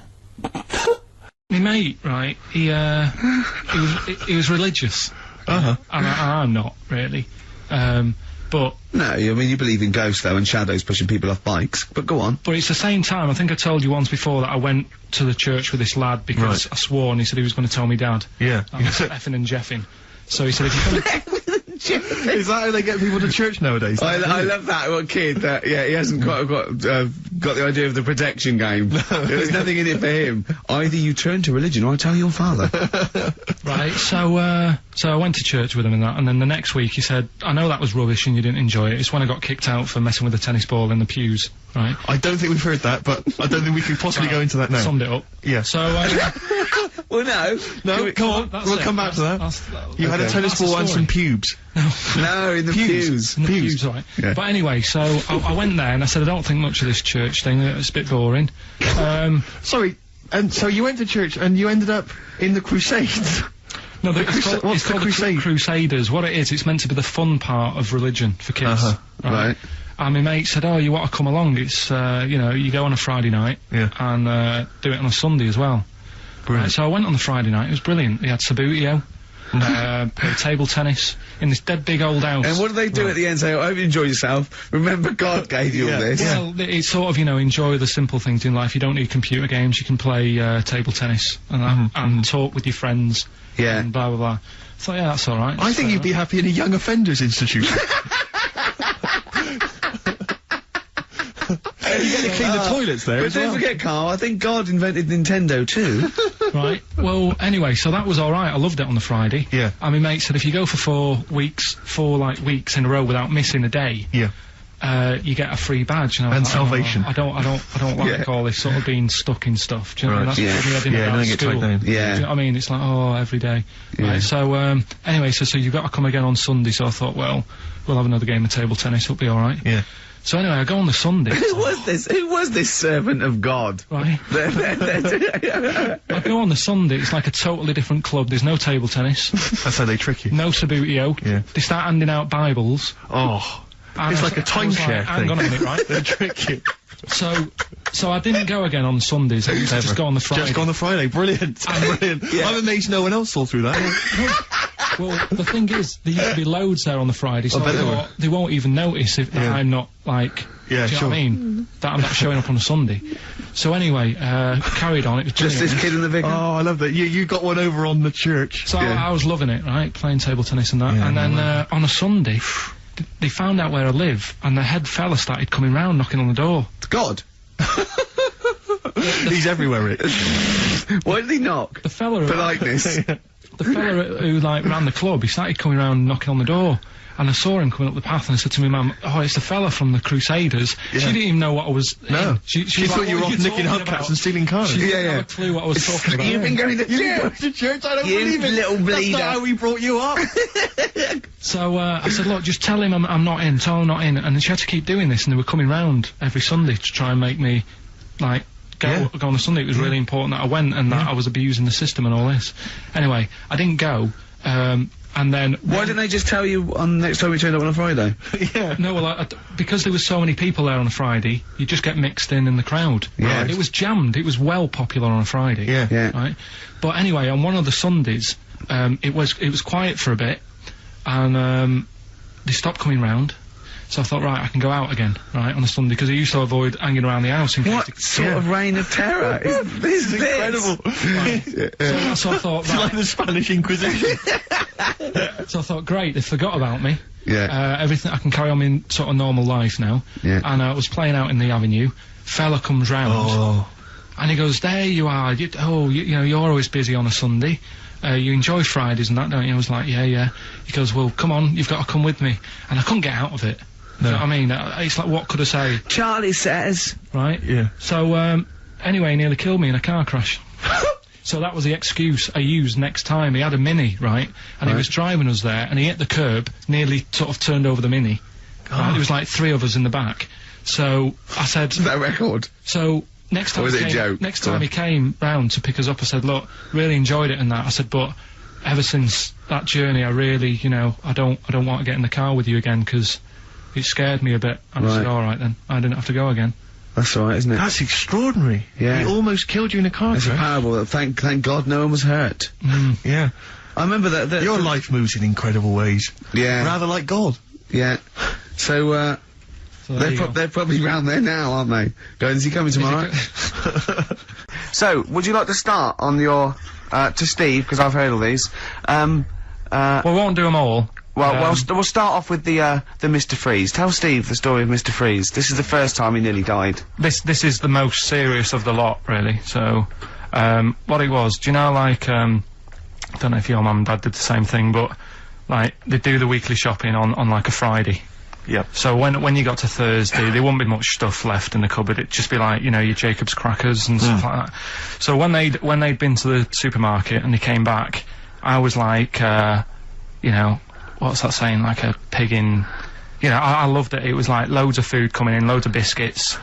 Speaker 15: My mate, right, he was religious. And I'm not, really. But...
Speaker 2: No, I mean, you believe in ghosts, though, and shadows pushing people off bikes, but go on.
Speaker 15: But it's the same time, I think I told you once before that I went to the church with this lad because I swore and he said he was going to tell me dad.
Speaker 22: Yeah.
Speaker 15: I was effing and jeffing. So he said, if you're going to...
Speaker 22: Is that how they get people to church nowadays?
Speaker 2: I love that one kid that, yeah, he hasn't quite got the idea of the protection game. There's nothing in it for him. Either you turn to religion or I tell your father.
Speaker 15: Right, so I went to church with him and that, and then the next week he said, I know that was rubbish and you didn't enjoy it. It's when I got kicked out for messing with a tennis ball in the pews, right?
Speaker 22: I don't think we've heard that, but I don't think we can possibly go into that now.
Speaker 15: Summed it up.
Speaker 22: Yeah.
Speaker 15: So,
Speaker 2: well, no,
Speaker 22: come on, we'll come back to that. You had a tennis ball and some pubes.
Speaker 2: No, in the pews.
Speaker 15: In the pews, right.
Speaker 2: Yeah.
Speaker 15: But anyway, so I went there and I said, I don't think much of this church thing, it's a bit boring.
Speaker 22: Sorry, and so you went to church and you ended up in the Crusades?
Speaker 15: No, it's called the Crusaders. What it is, it's meant to be the fun part of religion for kids.
Speaker 2: Right.
Speaker 15: And my mate said, oh, you want to come along? It's, you know, you go on a Friday night and do it on a Sunday as well. Right, so I went on the Friday night, it was brilliant. They had Sabutio, played table tennis in this dead big old house.
Speaker 2: And what do they do at the end? Say, I hope you enjoy yourself. Remember, God gave you all this.
Speaker 15: Well, it's sort of, you know, enjoy the simple things in life. You don't need computer games. You can play table tennis and that, and talk with your friends.
Speaker 2: Yeah.
Speaker 15: And blah, blah, blah. So, yeah, that's all right.
Speaker 22: I think you'd be happy in a young offenders institution. You get to clean the toilets there.
Speaker 2: But don't forget, Carl, I think God invented Nintendo too.
Speaker 15: Right. Well, anyway, so that was all right. I loved it on the Friday.
Speaker 22: Yeah.
Speaker 15: And my mate said if you go for 4 weeks in a row without missing a day,
Speaker 20: you get a free badge. And
Speaker 22: salvation.
Speaker 20: I don't like all this sort of being stuck in stuff. Do you know what I mean? That's what I
Speaker 22: don't get tied down.
Speaker 20: Do you know what I mean? It's like, every day. Right, so, anyway, so you've got to come again on Sunday, so I thought, well, we'll have another game of table tennis, it'll be alright.
Speaker 22: Yeah.
Speaker 20: So anyway, I go on the Sunday.
Speaker 2: Who was this servant of God?
Speaker 20: Right. I go on the Sunday, it's like a totally different club, there's no table tennis.
Speaker 22: That's how they trick you.
Speaker 20: No Sabutio.
Speaker 22: Yeah.
Speaker 20: They start handing out Bibles.
Speaker 22: Oh. It's like a timeshare thing.
Speaker 20: Hang on a minute, right?
Speaker 22: They trick you.
Speaker 20: So I didn't go again on Sundays, I used to just go on the Friday.
Speaker 22: Just go on the Friday, brilliant. Brilliant. I'm amazed no one else saw through that.
Speaker 20: Well, the thing is, there used to be loads there on the Friday, so I thought they won't even notice if I'm not, like, do you know what I mean? That I'm not showing up on a Sunday. So anyway, carried on, it was
Speaker 2: just this kid in the vicar.
Speaker 22: Oh, I love that. You got one over on the church.
Speaker 20: So I was loving it, right, playing table tennis and that, and then on a Sunday, they found out where I live, and the head fella started coming round, knocking on the door.
Speaker 2: God!
Speaker 22: He's everywhere, Rick.
Speaker 2: Why did he knock?
Speaker 20: The fella...
Speaker 2: Politeness.
Speaker 20: The fella who, like, ran the club, he started coming round knocking on the door. And I saw him coming up the path, and I said to my mum, "Oh, it's the fella from the Crusaders." Yeah. She didn't even know what I was.
Speaker 22: No,
Speaker 20: she
Speaker 22: thought
Speaker 20: like,
Speaker 22: you were off nicking hubcaps and stealing cars.
Speaker 20: She didn't have a clue what I was talking about.
Speaker 2: You've been going to church.
Speaker 22: You've been going to church. I don't believe it.
Speaker 2: Little bleeder.
Speaker 22: That's not how we brought you up.
Speaker 20: So I said, "Look, just tell him I'm not in. Tell him I'm not in." And then she had to keep doing this, and they were coming round every Sunday to try and make me, like, go on a Sunday. It was really important that I went and that I was abusing the system and all this. Anyway, I didn't go. And then...
Speaker 2: Why didn't they just tell you on next time we turned up on a Friday?
Speaker 20: Yeah. No, well, because there was so many people there on a Friday, you just get mixed in the crowd.
Speaker 2: Yeah.
Speaker 20: It was jammed. It was well popular on a Friday.
Speaker 2: Yeah.
Speaker 20: Right? But anyway, on one of the Sundays, it was quiet for a bit, and they stopped coming round. So I thought, right, I can go out again, right, on a Sunday, because I used to avoid hanging around the house in case...
Speaker 2: What sort of reign of terror is this?
Speaker 22: Incredible.
Speaker 20: Right. So I thought,
Speaker 22: it's like the Spanish Inquisition.
Speaker 20: So I thought, great, they forgot about me.
Speaker 2: Yeah.
Speaker 20: Everything, I can carry on in sort of normal life now.
Speaker 2: Yeah.
Speaker 20: And I was playing out in the avenue. Fella comes round. And he goes, "There you are. You know, you're always busy on a Sunday. You enjoy Fridays and that, don't you?" I was like, yeah. He goes, "Well, come on, you've got to come with me." And I couldn't get out of it. No. You know what I mean? It's like, what could I say?
Speaker 2: Charlie says.
Speaker 20: Right?
Speaker 22: Yeah.
Speaker 20: So, anyway, he nearly killed me in a car crash. So that was the excuse I used next time. He had a Mini, right? And he was driving us there, and he hit the curb, nearly sort of turned over the Mini. Right? There was like 3 of us in the back. So I said...
Speaker 2: Is that a record?
Speaker 20: So... Next time, he came round to pick us up, I said, "Look, really enjoyed it and that." I said, "But ever since that journey, I really, you know, I don't want to get in the car with you again because it scared me a bit." And I said, "All right then, I didn't have to go again."
Speaker 2: That's right, isn't it?
Speaker 22: That's extraordinary. Yeah. He almost killed you in a car crash.
Speaker 2: It's a parable. Thank God no one was hurt.
Speaker 22: Yeah.
Speaker 2: I remember that
Speaker 22: your life moves in incredible ways.
Speaker 2: Yeah.
Speaker 22: Rather like God.
Speaker 2: Yeah. So, they're probably round there now, aren't they? Going, is he coming tomorrow? So, would you like to start on your, to Steve, because I've heard all these.
Speaker 20: We won't do them all.
Speaker 2: Well, we'll start off with the Mr. Freeze. Tell Steve the story of Mr. Freeze. This is the first time he nearly died.
Speaker 20: This is the most serious of the lot, really. So, what it was, do you know, like, I don't know if your mum and dad did the same thing, but, like, they do the weekly shopping on like, a Friday.
Speaker 22: Yep.
Speaker 20: So when you got to Thursday, there wouldn't be much stuff left in the cupboard. It'd just be like, you know, your Jacob's crackers and stuff like that. So when they'd been to the supermarket and they came back, I was like, you know, what's that saying? Like a pig in... You know, I loved it. It was like loads of food coming in, loads of biscuits.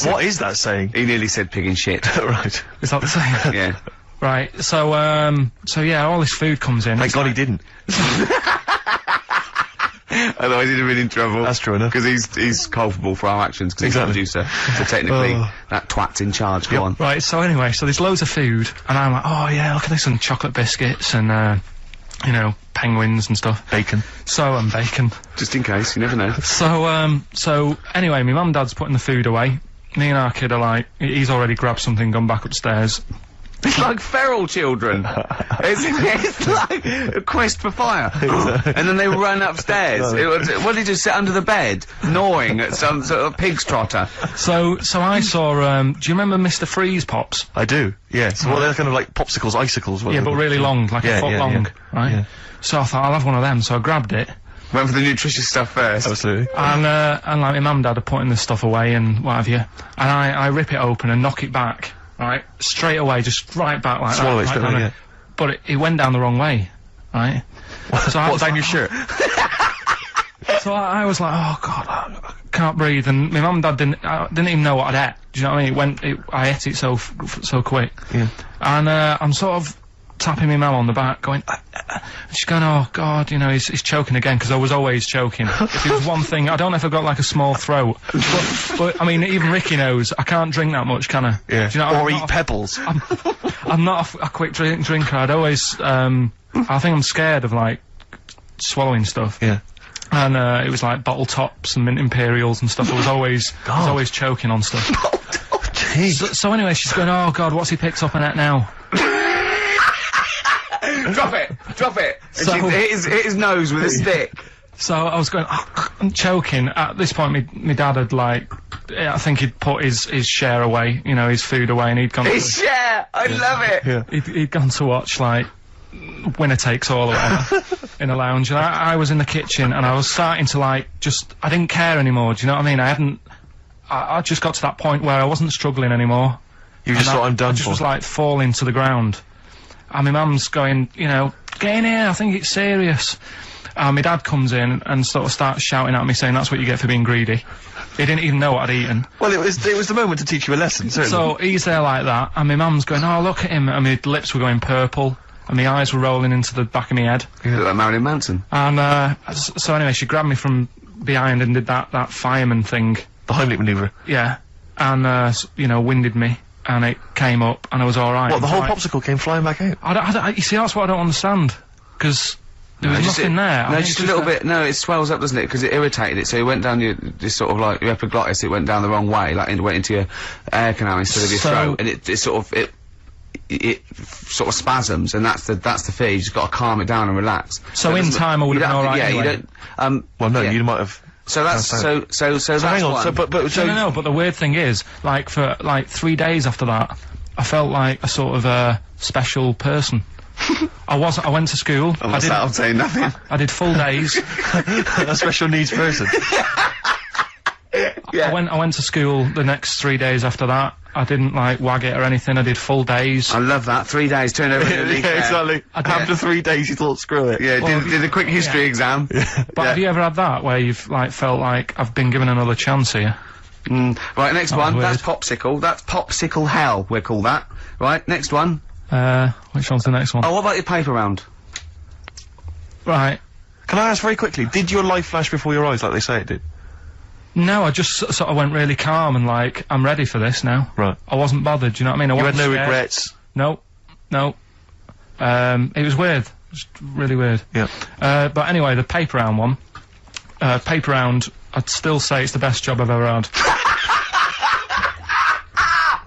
Speaker 22: What is that saying?
Speaker 2: He nearly said pig in shit.
Speaker 22: Right.
Speaker 20: Is that the saying?
Speaker 2: Yeah.
Speaker 20: Right. So yeah, all this food comes in.
Speaker 22: Thank God he didn't.
Speaker 2: Otherwise he'd have been in trouble.
Speaker 22: That's true enough.
Speaker 2: Because he's culpable for our actions, because he's the producer. So technically, that twat's in charge. Go on.
Speaker 20: Right, so anyway, so there's loads of food, and I'm like, oh yeah, look at this, and chocolate biscuits, and, you know, penguins and stuff.
Speaker 22: Bacon.
Speaker 20: And bacon.
Speaker 2: Just in case, you never know.
Speaker 20: So anyway, my mum and dad's putting the food away. Me and our kid are like, he's already grabbed something, gone back upstairs.
Speaker 2: It's like feral children. it's like a quest for fire. And then they run upstairs. What did he just sit under the bed, gnawing at some sort of pig's trotter?
Speaker 20: So I saw, do you remember Mr. Freeze Pops?
Speaker 22: I do, yeah. So they're kind of like popsicles, icicles.
Speaker 20: Yeah, but really long, like a foot long, right? Yeah. So I thought, I'll have one of them, so I grabbed it,
Speaker 2: Went for the nutritious stuff first.
Speaker 20: Absolutely. And like my mum and dad are putting this stuff away and what have you, and I rip it open and knock it back, right, straight away, just right back like
Speaker 22: Swallow
Speaker 20: that.
Speaker 22: it,
Speaker 20: Right,
Speaker 22: yeah.
Speaker 20: But it went down the wrong way, right? So I was
Speaker 22: down
Speaker 20: like,
Speaker 22: your shirt?
Speaker 20: So I was like, oh god, I can't breathe, and my mum and dad didn't even know what I'd ate. Do you know what I mean? I ate it so quick.
Speaker 22: Yeah.
Speaker 20: And I'm sort of tapping my mum on the back, going, she's going, oh god, you know, he's choking again, because I was always choking. If it was one thing, I don't know if I've got like a small throat, but I mean, even Ricky knows I can't drink that much, can I?
Speaker 22: Yeah.
Speaker 20: Do you know,
Speaker 22: or eat pebbles.
Speaker 20: I'm not a quick drinker. I'd always, I think I'm scared of like swallowing stuff.
Speaker 22: Yeah.
Speaker 20: And it was like bottle tops and mint imperials and stuff. I was always choking on stuff. So anyway, she's going, oh god, what's he picked up on that now?
Speaker 2: Drop it! And she hit his nose with a stick.
Speaker 20: So I was going, I'm choking. At this point, my dad had like, I think he'd put his share away, you know, his food away, and he'd gone.
Speaker 2: His share! I love it!
Speaker 20: Yeah. He'd gone to watch like Winner Takes All or whatever in a lounge, and I was in the kitchen, and I was starting to like I didn't care anymore. Do you know what I mean? I just got to that point where I wasn't struggling anymore.
Speaker 22: You just thought, I'm done
Speaker 20: I just
Speaker 22: for.
Speaker 20: was like falling to the ground. And my mum's going, you know, get in here, I think it's serious. And my dad comes in and sort of starts shouting at me, saying that's what you get for being greedy. He didn't even know what I'd eaten.
Speaker 22: Well, it was the moment to teach you a lesson, certainly.
Speaker 20: So he's there like that, and my mum's going, oh, look at him, and my lips were going purple, and my eyes were rolling into the back of my head.
Speaker 2: You look like Marilyn Manson.
Speaker 20: And, so anyway, she grabbed me from behind and did that fireman thing.
Speaker 22: The Heimlich manoeuvre.
Speaker 20: Yeah. And, you know, winded me. And it came up, and I was alright.
Speaker 22: What, the whole popsicle came flying back out?
Speaker 20: You see, that's what I don't understand. Because there was nothing there.
Speaker 2: No, just a little bit. No, it swells up, doesn't it? Because it irritated it. So it went down this sort of like your epiglottis. It went down the wrong way, like it went into your air canal instead of your throat, and it sort of spasms, and that's the fear. You just got to calm it down and relax.
Speaker 20: So in time, I would have been alright.
Speaker 2: Yeah,
Speaker 20: anyway.
Speaker 2: you don't. Well, no,
Speaker 22: you might have.
Speaker 2: So that's so hang on.
Speaker 22: So, but
Speaker 20: no. But the weird thing is, like for like 3 days after that, I felt like a sort of special person. I went to school.
Speaker 2: I'm saying nothing.
Speaker 20: I did full days.
Speaker 22: A special needs person.
Speaker 2: Yeah.
Speaker 20: I went to school the next 3 days after that. I didn't like wag it or anything. I did full days.
Speaker 2: I love that. 3 days, turned over in a leaf.
Speaker 22: Yeah, exactly. After 3 days, you thought, screw it.
Speaker 2: Yeah, did a quick history exam.
Speaker 20: But have you ever had that where you've like felt like I've been given another chance here?
Speaker 2: Right, next one.
Speaker 20: Weird.
Speaker 2: That's popsicle. That's popsicle hell. We'll call that. Right, next one.
Speaker 20: Which one's the next one?
Speaker 2: Oh, what about your paper round?
Speaker 20: Right.
Speaker 22: Can I ask very quickly? Did your life flash before your eyes like they say it did?
Speaker 20: No, I just sort of went really calm and like, I'm ready for this now.
Speaker 22: Right.
Speaker 20: I wasn't bothered, do you know what I mean?
Speaker 22: You had no regrets?
Speaker 20: No. It was weird. It was really weird.
Speaker 22: Yeah.
Speaker 20: But anyway, the paper round one. Paper round, I'd still say it's the best job I've ever had.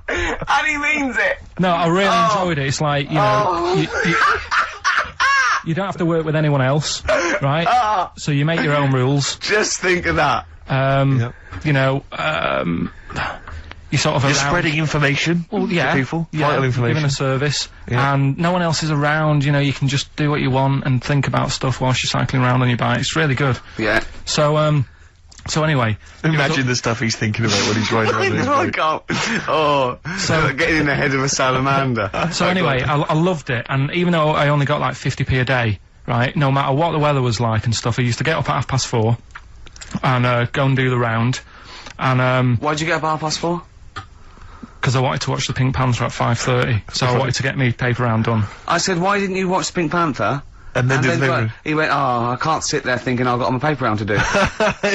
Speaker 2: And he means it!
Speaker 20: No, I really enjoyed it. It's like, you know, you don't have to work with anyone else, right? So you make your own rules.
Speaker 2: Just think of that.
Speaker 20: You know, you sort of
Speaker 22: You're spreading information to people, vital information.
Speaker 20: Giving a service, and no one else is around, you know, you can just do what you want and think about stuff whilst you're cycling around on your bike. It's really good.
Speaker 2: Yeah.
Speaker 20: So anyway.
Speaker 22: Imagine the stuff he's thinking about when he's riding around his bike.
Speaker 2: So getting in the head of a salamander.
Speaker 20: So anyway, I loved it, and even though I only got like 50p a day, right, no matter what the weather was like and stuff, I used to get up at 4:30 and go and do the round. And
Speaker 2: why'd you get up at 4:30?
Speaker 20: Because I wanted to watch the Pink Panther at 5:30, so I wanted to get me paper round done.
Speaker 2: I said, why didn't you watch Pink Panther?
Speaker 22: And then
Speaker 2: he went, I can't sit there thinking I've got my paper round to do.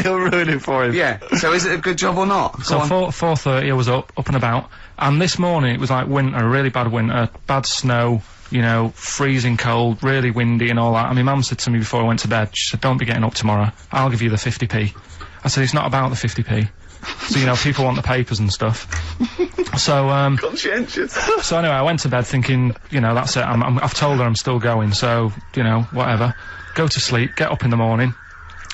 Speaker 22: He'll ruin it for him.
Speaker 2: Yeah, so is it a good job or not?
Speaker 20: So 4:30 I was up and about, and this morning it was like winter, really bad winter, bad snow, you know, freezing cold, really windy and all that. And my mum said to me before I went to bed, she said, don't be getting up tomorrow, I'll give you the 50p. I said, it's not about the 50p. So, you know, people want the papers and stuff. So,
Speaker 2: conscientious.
Speaker 20: So anyway, I went to bed thinking, you know, that's it, I've told her I'm still going, so, you know, whatever. Go to sleep, get up in the morning,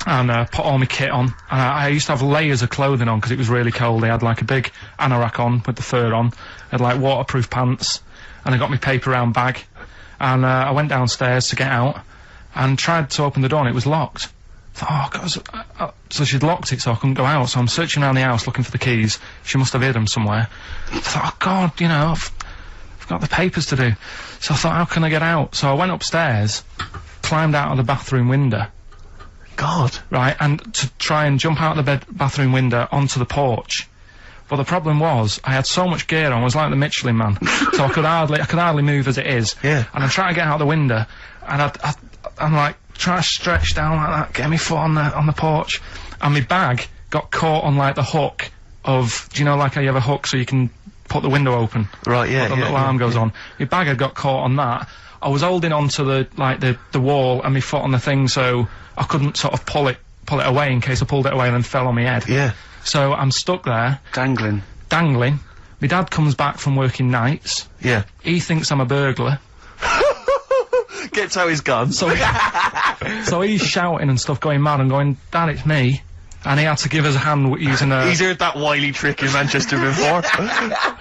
Speaker 20: and put all my kit on. And I used to have layers of clothing on because it was really cold. I had like a big anorak on with the fur on. I had like waterproof pants, and I got my paper round bag. And I went downstairs to get out, and tried to open the door, and it was locked. Oh, God. So she'd locked it so I couldn't go out, so I'm searching around the house looking for the keys. She must have hid them somewhere. I thought, oh, God, you know, I've got the papers to do. So I thought, how can I get out? So I went upstairs, climbed out of the bathroom window.
Speaker 22: God.
Speaker 20: Right, and to try and jump out of the bathroom window onto the porch. But the problem was, I had so much gear on, I was like the Michelin Man. So I could hardly move as it is.
Speaker 22: Yeah.
Speaker 20: And I'm trying to get out the window, and I'm like, trying to stretch down like that, get my foot on the porch, and my bag got caught on like the hook of, do you know like how you have a hook so you can put the window open?
Speaker 22: Right, yeah,
Speaker 20: the little arm goes on. My bag had got caught on that. I was holding onto the wall and my foot on the thing, so I couldn't sort of pull it away in case I pulled it away and then fell on my head.
Speaker 22: Yeah.
Speaker 20: So I'm stuck there.
Speaker 2: Dangling.
Speaker 20: My dad comes back from working nights.
Speaker 22: Yeah.
Speaker 20: He thinks I'm a burglar.
Speaker 22: Gets out his gun.
Speaker 20: So he's shouting and stuff, going mad and going, Dad, it's me. And he had to give us a hand using a...
Speaker 22: He's heard that wily trick in Manchester before.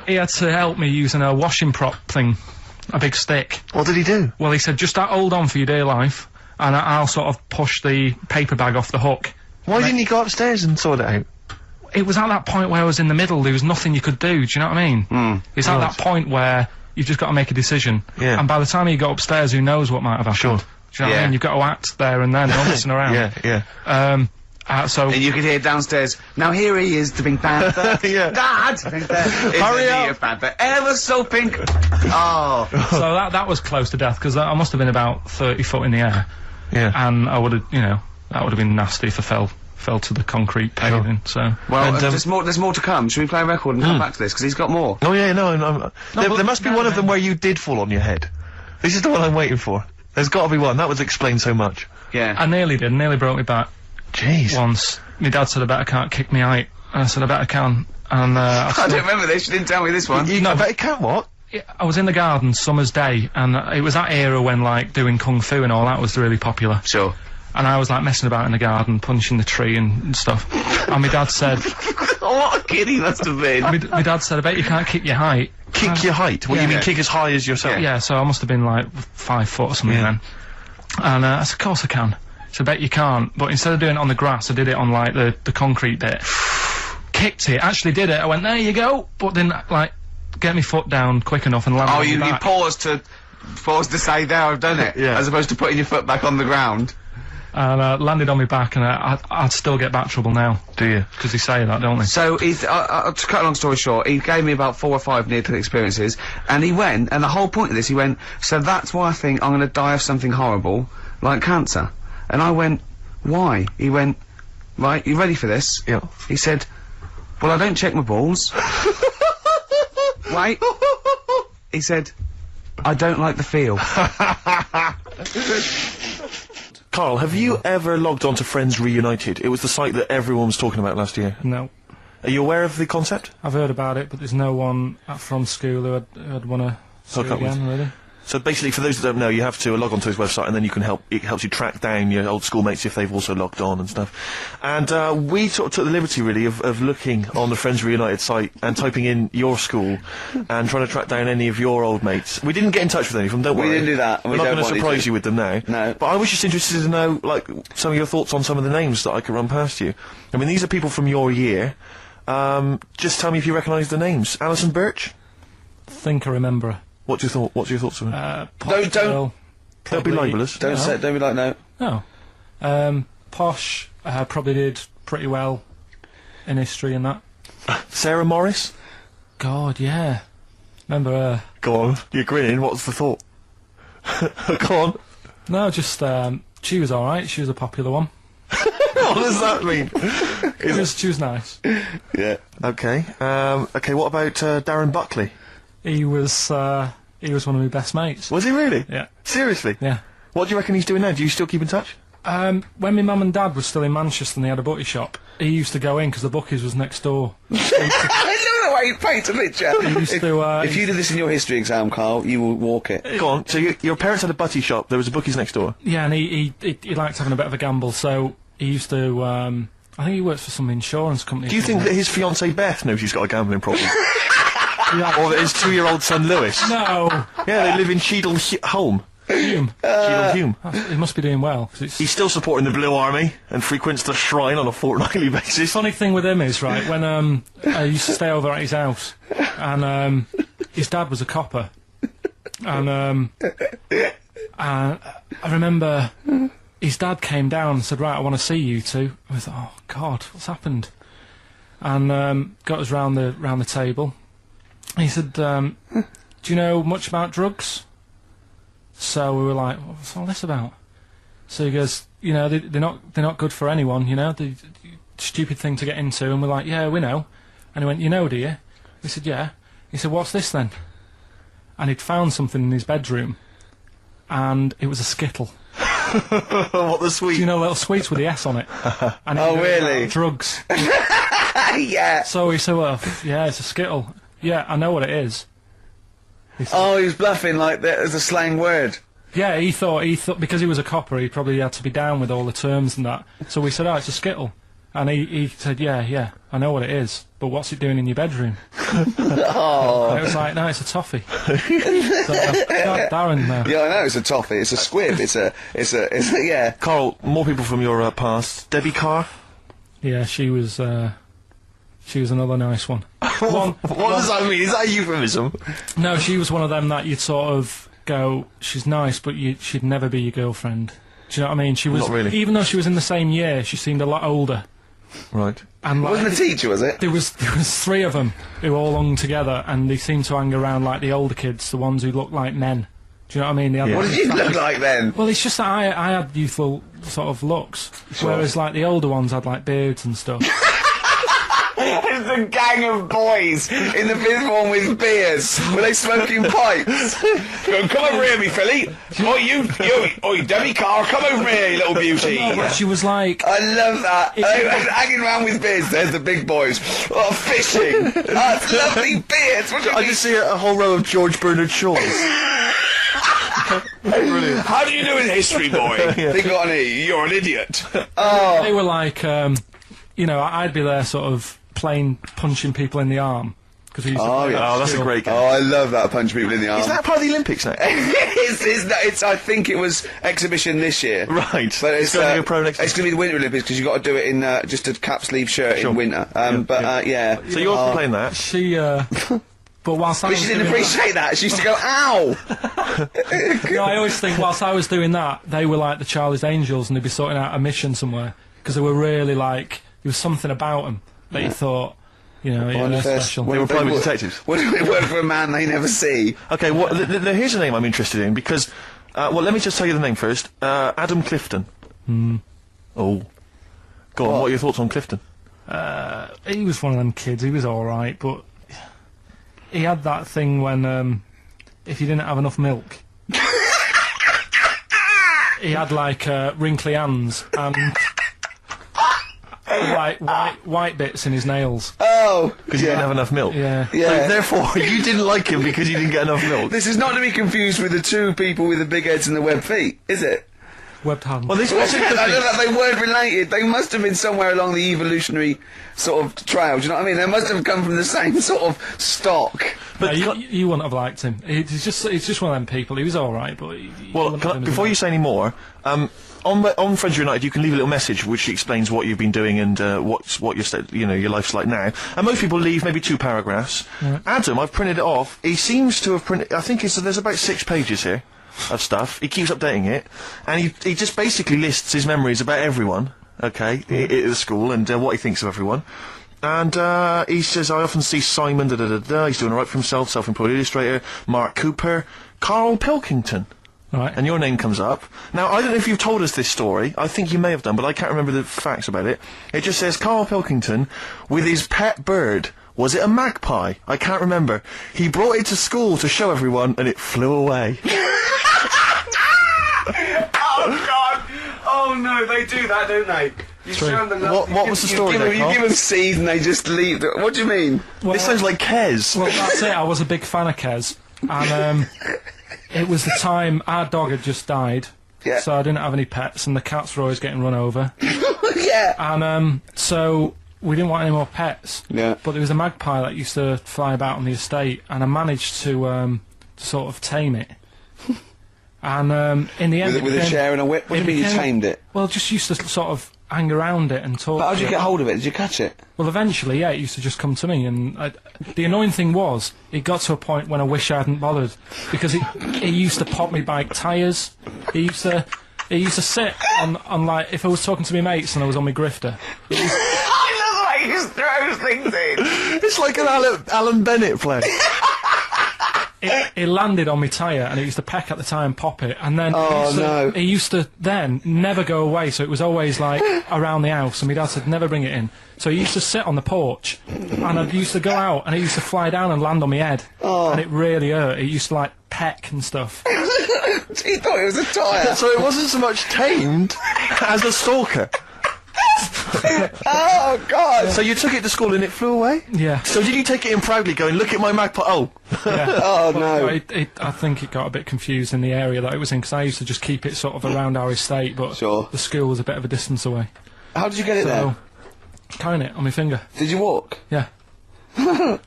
Speaker 20: He had to help me using a washing prop thing. A big stick.
Speaker 22: What did he do?
Speaker 20: Well, he said, just hold on for your dear life, and I'll sort of push the paper bag off the hook.
Speaker 22: Why didn't you go upstairs and sort it out?
Speaker 20: It was at that point where I was in the middle, there was nothing you could do, do you know what I mean? It's at that point where you've just got to make a decision.
Speaker 22: Yeah.
Speaker 20: And by the time you got upstairs, who knows what might have happened.
Speaker 22: Sure.
Speaker 20: Do you know what I mean? You've got to act there and then, not messing around.
Speaker 22: Yeah.
Speaker 20: So...
Speaker 2: And you could hear downstairs, now here he is, the Pink Panther.
Speaker 22: Yeah.
Speaker 2: Dad!
Speaker 22: Hurry up!
Speaker 2: Panther, ever so pink! Oh.
Speaker 20: So that was close to death, because I must have been about 30 foot in the air.
Speaker 22: Yeah.
Speaker 20: And I would have, you know, that would have been nasty if I fell to the concrete paving, so...
Speaker 2: Well, there's more to come. Should we play a record and come back to this? Because he's got more.
Speaker 22: Oh yeah, no. There must be one of them where you did fall on your head. This is the one I'm waiting for. There's got to be one. That would explain so much.
Speaker 2: Yeah.
Speaker 20: I nearly broke my back.
Speaker 22: Jeez.
Speaker 20: Once. My dad said I better can't kick me out. And I said I better can. And
Speaker 2: I don't remember this. You didn't tell me this one.
Speaker 22: I bet it can what?
Speaker 20: I was in the garden summer's day, and it was that era when like doing kung fu and all that was really popular.
Speaker 2: Sure.
Speaker 20: And I was like messing about in the garden, punching the tree and stuff. And my dad said...
Speaker 2: What a kid he must have been.
Speaker 20: My dad said, I bet you can't kick your height.
Speaker 22: Kick your height? What, you mean kick as high as yourself?
Speaker 20: Yeah, so I must have been like 5 foot or something then. And I said, of course I can. So I bet you can't. But instead of doing it on the grass, I did it on like the concrete bit. Kicked it, actually did it. I went, there you go. But then like, get my foot down quick enough and land on my back.
Speaker 2: You paused to say, there, I've done it. Yeah. As opposed to putting your foot back on the ground.
Speaker 20: And landed on my back, and I'd still get back trouble now.
Speaker 22: Do you?
Speaker 20: Because they say that, don't they?
Speaker 2: So, to cut a long story short, he gave me about 4 or 5 near-death experiences, and he went, and the whole point of this, he went, so that's why I think I'm going to die of something horrible, like cancer. And I went, why? He went, right, you ready for this?
Speaker 22: Yeah.
Speaker 2: He said, well, I don't check my balls. Wait. He said, I don't like the feel.
Speaker 22: Karl, have you ever logged on to Friends Reunited? It was the site that everyone was talking about last year.
Speaker 20: No.
Speaker 22: Are you aware of the concept?
Speaker 20: I've heard about it, but there's no one from school who'd want to see it again, really.
Speaker 22: So basically, for those that don't know, you have to log on to his website, and then you can it helps you track down your old schoolmates if they've also logged on and stuff. And we sort of took the liberty, really, of looking on the Friends Reunited site and typing in your school and trying to track down any of your old mates. We didn't get in touch with any of them, don't worry.
Speaker 2: We didn't do that.
Speaker 22: We're not going to surprise you with them now.
Speaker 2: No.
Speaker 22: But I was just interested to know, like, some of your thoughts on some of the names that I could run past you. I mean, these are people from your year. Just tell me if you recognise the names. Alison Birch?
Speaker 20: I think I remember her.
Speaker 22: What's your thoughts of her?
Speaker 20: Don't
Speaker 22: be libelous.
Speaker 2: Don't be like no.
Speaker 20: No. Posh probably did pretty well in history and that.
Speaker 22: Sarah Morris?
Speaker 20: God, yeah. Remember her.
Speaker 22: Go on, you're grinning, what's the thought? Go on.
Speaker 20: No, just, she was alright, she was a popular one.
Speaker 22: What does that mean?
Speaker 20: She was nice.
Speaker 22: Yeah. Okay. Okay, what about Darren Buckley?
Speaker 20: He was one of my best mates.
Speaker 22: Was he really?
Speaker 20: Yeah.
Speaker 22: Seriously?
Speaker 20: Yeah.
Speaker 22: What do you reckon he's doing now? Do you still keep in touch?
Speaker 20: When my mum and dad were still in Manchester and they had a bookie shop, he used to go in because the bookies was next door.
Speaker 2: I know the way you paint a picture.
Speaker 20: He used to,
Speaker 2: if you did this in your history exam, Karl, you will walk it.
Speaker 22: Go on. So your parents had a butty shop, there was a bookies next door?
Speaker 20: Yeah, and he liked having a bit of a gamble, so he used to, I think he works for some insurance company.
Speaker 22: Do you think that his fiancée Beth knows he's got a gambling problem? Or that his 2-year-old son Lewis?
Speaker 20: No.
Speaker 22: Yeah, they live in Cheadle Home.
Speaker 15: Hume.
Speaker 22: Sheila Hume.
Speaker 15: He must be doing well.
Speaker 22: He's still supporting the Blue Army and frequents the shrine on a fortnightly basis.
Speaker 15: Funny thing with him is, right, when I used to stay over at his house, and his dad was a copper, and I remember his dad came down and said, right, I want to see you two. I was like, oh, God, what's happened? And got us round the table. He said, do you know much about drugs? So we were like, what's all this about? So he goes, you know, they're not good for anyone, you know, the stupid thing to get into. And we're like, yeah, we know. And he went, you know, do you? We said, yeah. He said, what's this then? And he'd found something in his bedroom, and it was a Skittle.
Speaker 22: What, the sweet?
Speaker 15: Do you know little sweets with the S on it? And
Speaker 2: Oh, really?
Speaker 15: Drugs.
Speaker 2: Yeah.
Speaker 15: So he said, well, yeah, it's a Skittle. Yeah, I know what it is. He
Speaker 2: was bluffing like that as a slang word.
Speaker 15: Yeah, he thought because he was a copper, he probably had to be down with all the terms and that. So we said, oh, it's a Skittle. And he said, yeah, I know what it is, but what's it doing in your bedroom?
Speaker 2: Oh.
Speaker 15: And it was like, no, it's a toffee. So, Darren,
Speaker 2: Yeah, I know, it's a toffee, it's a squib, it's a, yeah.
Speaker 22: Karl, more people from your past. Debbie Carr?
Speaker 15: Yeah, she was another nice one.
Speaker 22: What does that mean? Is that a euphemism?
Speaker 15: No, she was one of them that you'd sort of go, she's nice, but she'd never be your girlfriend. Do you know what I mean? She was,
Speaker 22: Not really.
Speaker 15: Even though she was in the same year, she seemed a lot older.
Speaker 22: Right.
Speaker 15: And like,
Speaker 2: wasn't a teacher, was it?
Speaker 15: There was 3 of them who all hung together, and they seemed to hang around like the older kids, the ones who looked like men. Do you know what I mean?
Speaker 2: Yeah. What did you look like then?
Speaker 15: Well, it's just that I had youthful sort of looks, whereas like the older ones had like beards and stuff.
Speaker 2: It's a gang of boys in the 5th form with beers. Were they smoking pipes? Come over here, me filly. Oi, Debbie Carr, come over here, you little beauty.
Speaker 15: No, but she was like...
Speaker 2: I love that. Hanging around with beers. There's the big boys. Oh, fishing. Oh, it's lovely beers.
Speaker 22: I just see a whole row of George Bernard Shaws. Brilliant.
Speaker 2: How do you do in history, boy?
Speaker 22: Yeah.
Speaker 2: Think on E. You're an idiot. Oh.
Speaker 15: They were like, you know, I'd be there sort of punching people in the arm. Cause we used to play that
Speaker 22: that's a
Speaker 15: school.
Speaker 22: great game.
Speaker 2: Oh, I love that, punch people in the arm.
Speaker 22: Is that part of the Olympics now?
Speaker 2: it's I think it was exhibition this year.
Speaker 22: Right.
Speaker 2: But
Speaker 22: it's going to be a pro next
Speaker 2: It's going to be the Winter Olympics because you've got to do it in just a cap sleeve shirt in winter. Yeah.
Speaker 22: So you're playing that?
Speaker 15: She, but whilst
Speaker 2: But she didn't appreciate that. She used to go, ow!
Speaker 15: No, I always think whilst I was doing that, they were like the Charlie's Angels and they'd be sorting out a mission somewhere. Because they were really like, there was something about them that you thought, you know, they're special.
Speaker 22: They were private detectives.
Speaker 2: What do they work for a man they never see?
Speaker 22: Okay, here's a name I'm interested in because, well, let me just tell you the name first. Adam Clifton. Oh. Go on, what are your thoughts on Clifton?
Speaker 15: He was one of them kids, he was alright, but he had that thing when, if you didn't have enough milk, he had like wrinkly hands and white bits in his nails.
Speaker 2: Oh!
Speaker 22: Because you didn't have enough milk?
Speaker 15: Yeah.
Speaker 22: So therefore, you didn't like him because you didn't get enough milk?
Speaker 2: This is not to be confused with the 2 people with the big heads and the webbed feet, is it?
Speaker 15: Webbed hands.
Speaker 22: Well, this was
Speaker 2: I know that they weren't related. They must have been somewhere along the evolutionary sort of trail. Do you know what I mean? They must have come from the same sort of stock.
Speaker 15: But you wouldn't have liked him. He's just one of them people. He was all right, but
Speaker 22: before you say any more, on Friends United, you can leave a little message which explains what you've been doing and what your life's like now. And most people leave maybe 2 paragraphs.
Speaker 15: Right.
Speaker 22: Adam, I've printed it off. He seems to have printed. I think there's about 6 pages here of stuff. He keeps updating it, and he just basically lists his memories about everyone. Okay, at the school and what he thinks of everyone. And he says, I often see Simon, he's doing all right for himself, self-employed illustrator, Mark Cooper, Karl Pilkington.
Speaker 15: Right.
Speaker 22: And your name comes up. Now, I don't know if you've told us this story. I think you may have done, but I can't remember the facts about it. It just says, Karl Pilkington, with his pet bird. Was it a magpie? I can't remember. He brought it to school to show everyone, and it flew away.
Speaker 2: Oh, God! Oh, no, they do that, don't they? You show them
Speaker 22: what was the story there,
Speaker 2: You give them seeds and they just leave. What do you mean?
Speaker 15: Well,
Speaker 22: this sounds like Kez.
Speaker 15: Well, that's it. I was a big fan of Kez. And it was the time our dog had just died.
Speaker 2: Yeah.
Speaker 15: So I didn't have any pets, and the cats were always getting run over.
Speaker 2: Yeah.
Speaker 15: And so we didn't want any more pets.
Speaker 2: Yeah.
Speaker 15: But there was a magpie that used to fly about on the estate, and I managed to sort of tame it.
Speaker 20: And in the end,
Speaker 2: with a chair and a whip. What do you mean you tamed it?
Speaker 20: Well, just used to sort of hang around it and talk.
Speaker 2: But how did
Speaker 20: to
Speaker 2: you
Speaker 20: it.
Speaker 2: get hold of it? Did you catch it?
Speaker 20: Well, eventually, yeah, it used to just come to me, and the annoying thing was, it got to a point when I wish I hadn't bothered, because it used to pop me bike tyres. It used to sit on like, if I was talking to my mates and I was on my grifter.
Speaker 2: I love the way he just throws things in.
Speaker 22: It's like an Alan Bennett play.
Speaker 20: It landed on my tyre, and it used to peck at the tyre and pop it, and then it used to then never go away, so it was always like around the house, and my dad said never bring it in. So he used to sit on the porch, and I used to go out, and it used to fly down and land on my head, and it really hurt. It used to like peck and stuff.
Speaker 2: He thought it was a tyre.
Speaker 22: So it wasn't so much tamed as a stalker.
Speaker 2: Oh God!
Speaker 22: So you took it to school and it flew away?
Speaker 20: Yeah.
Speaker 22: So did you take it in proudly, going, "Look at my magpie"? Oh.
Speaker 20: Yeah.
Speaker 2: Oh
Speaker 20: well,
Speaker 2: no!
Speaker 20: I think it got a bit confused in the area that it was in, because I used to just keep it sort of around our estate, but the school was a bit of a distance away.
Speaker 2: How did you get it there?
Speaker 20: Carrying it on my finger.
Speaker 2: Did you walk?
Speaker 20: Yeah.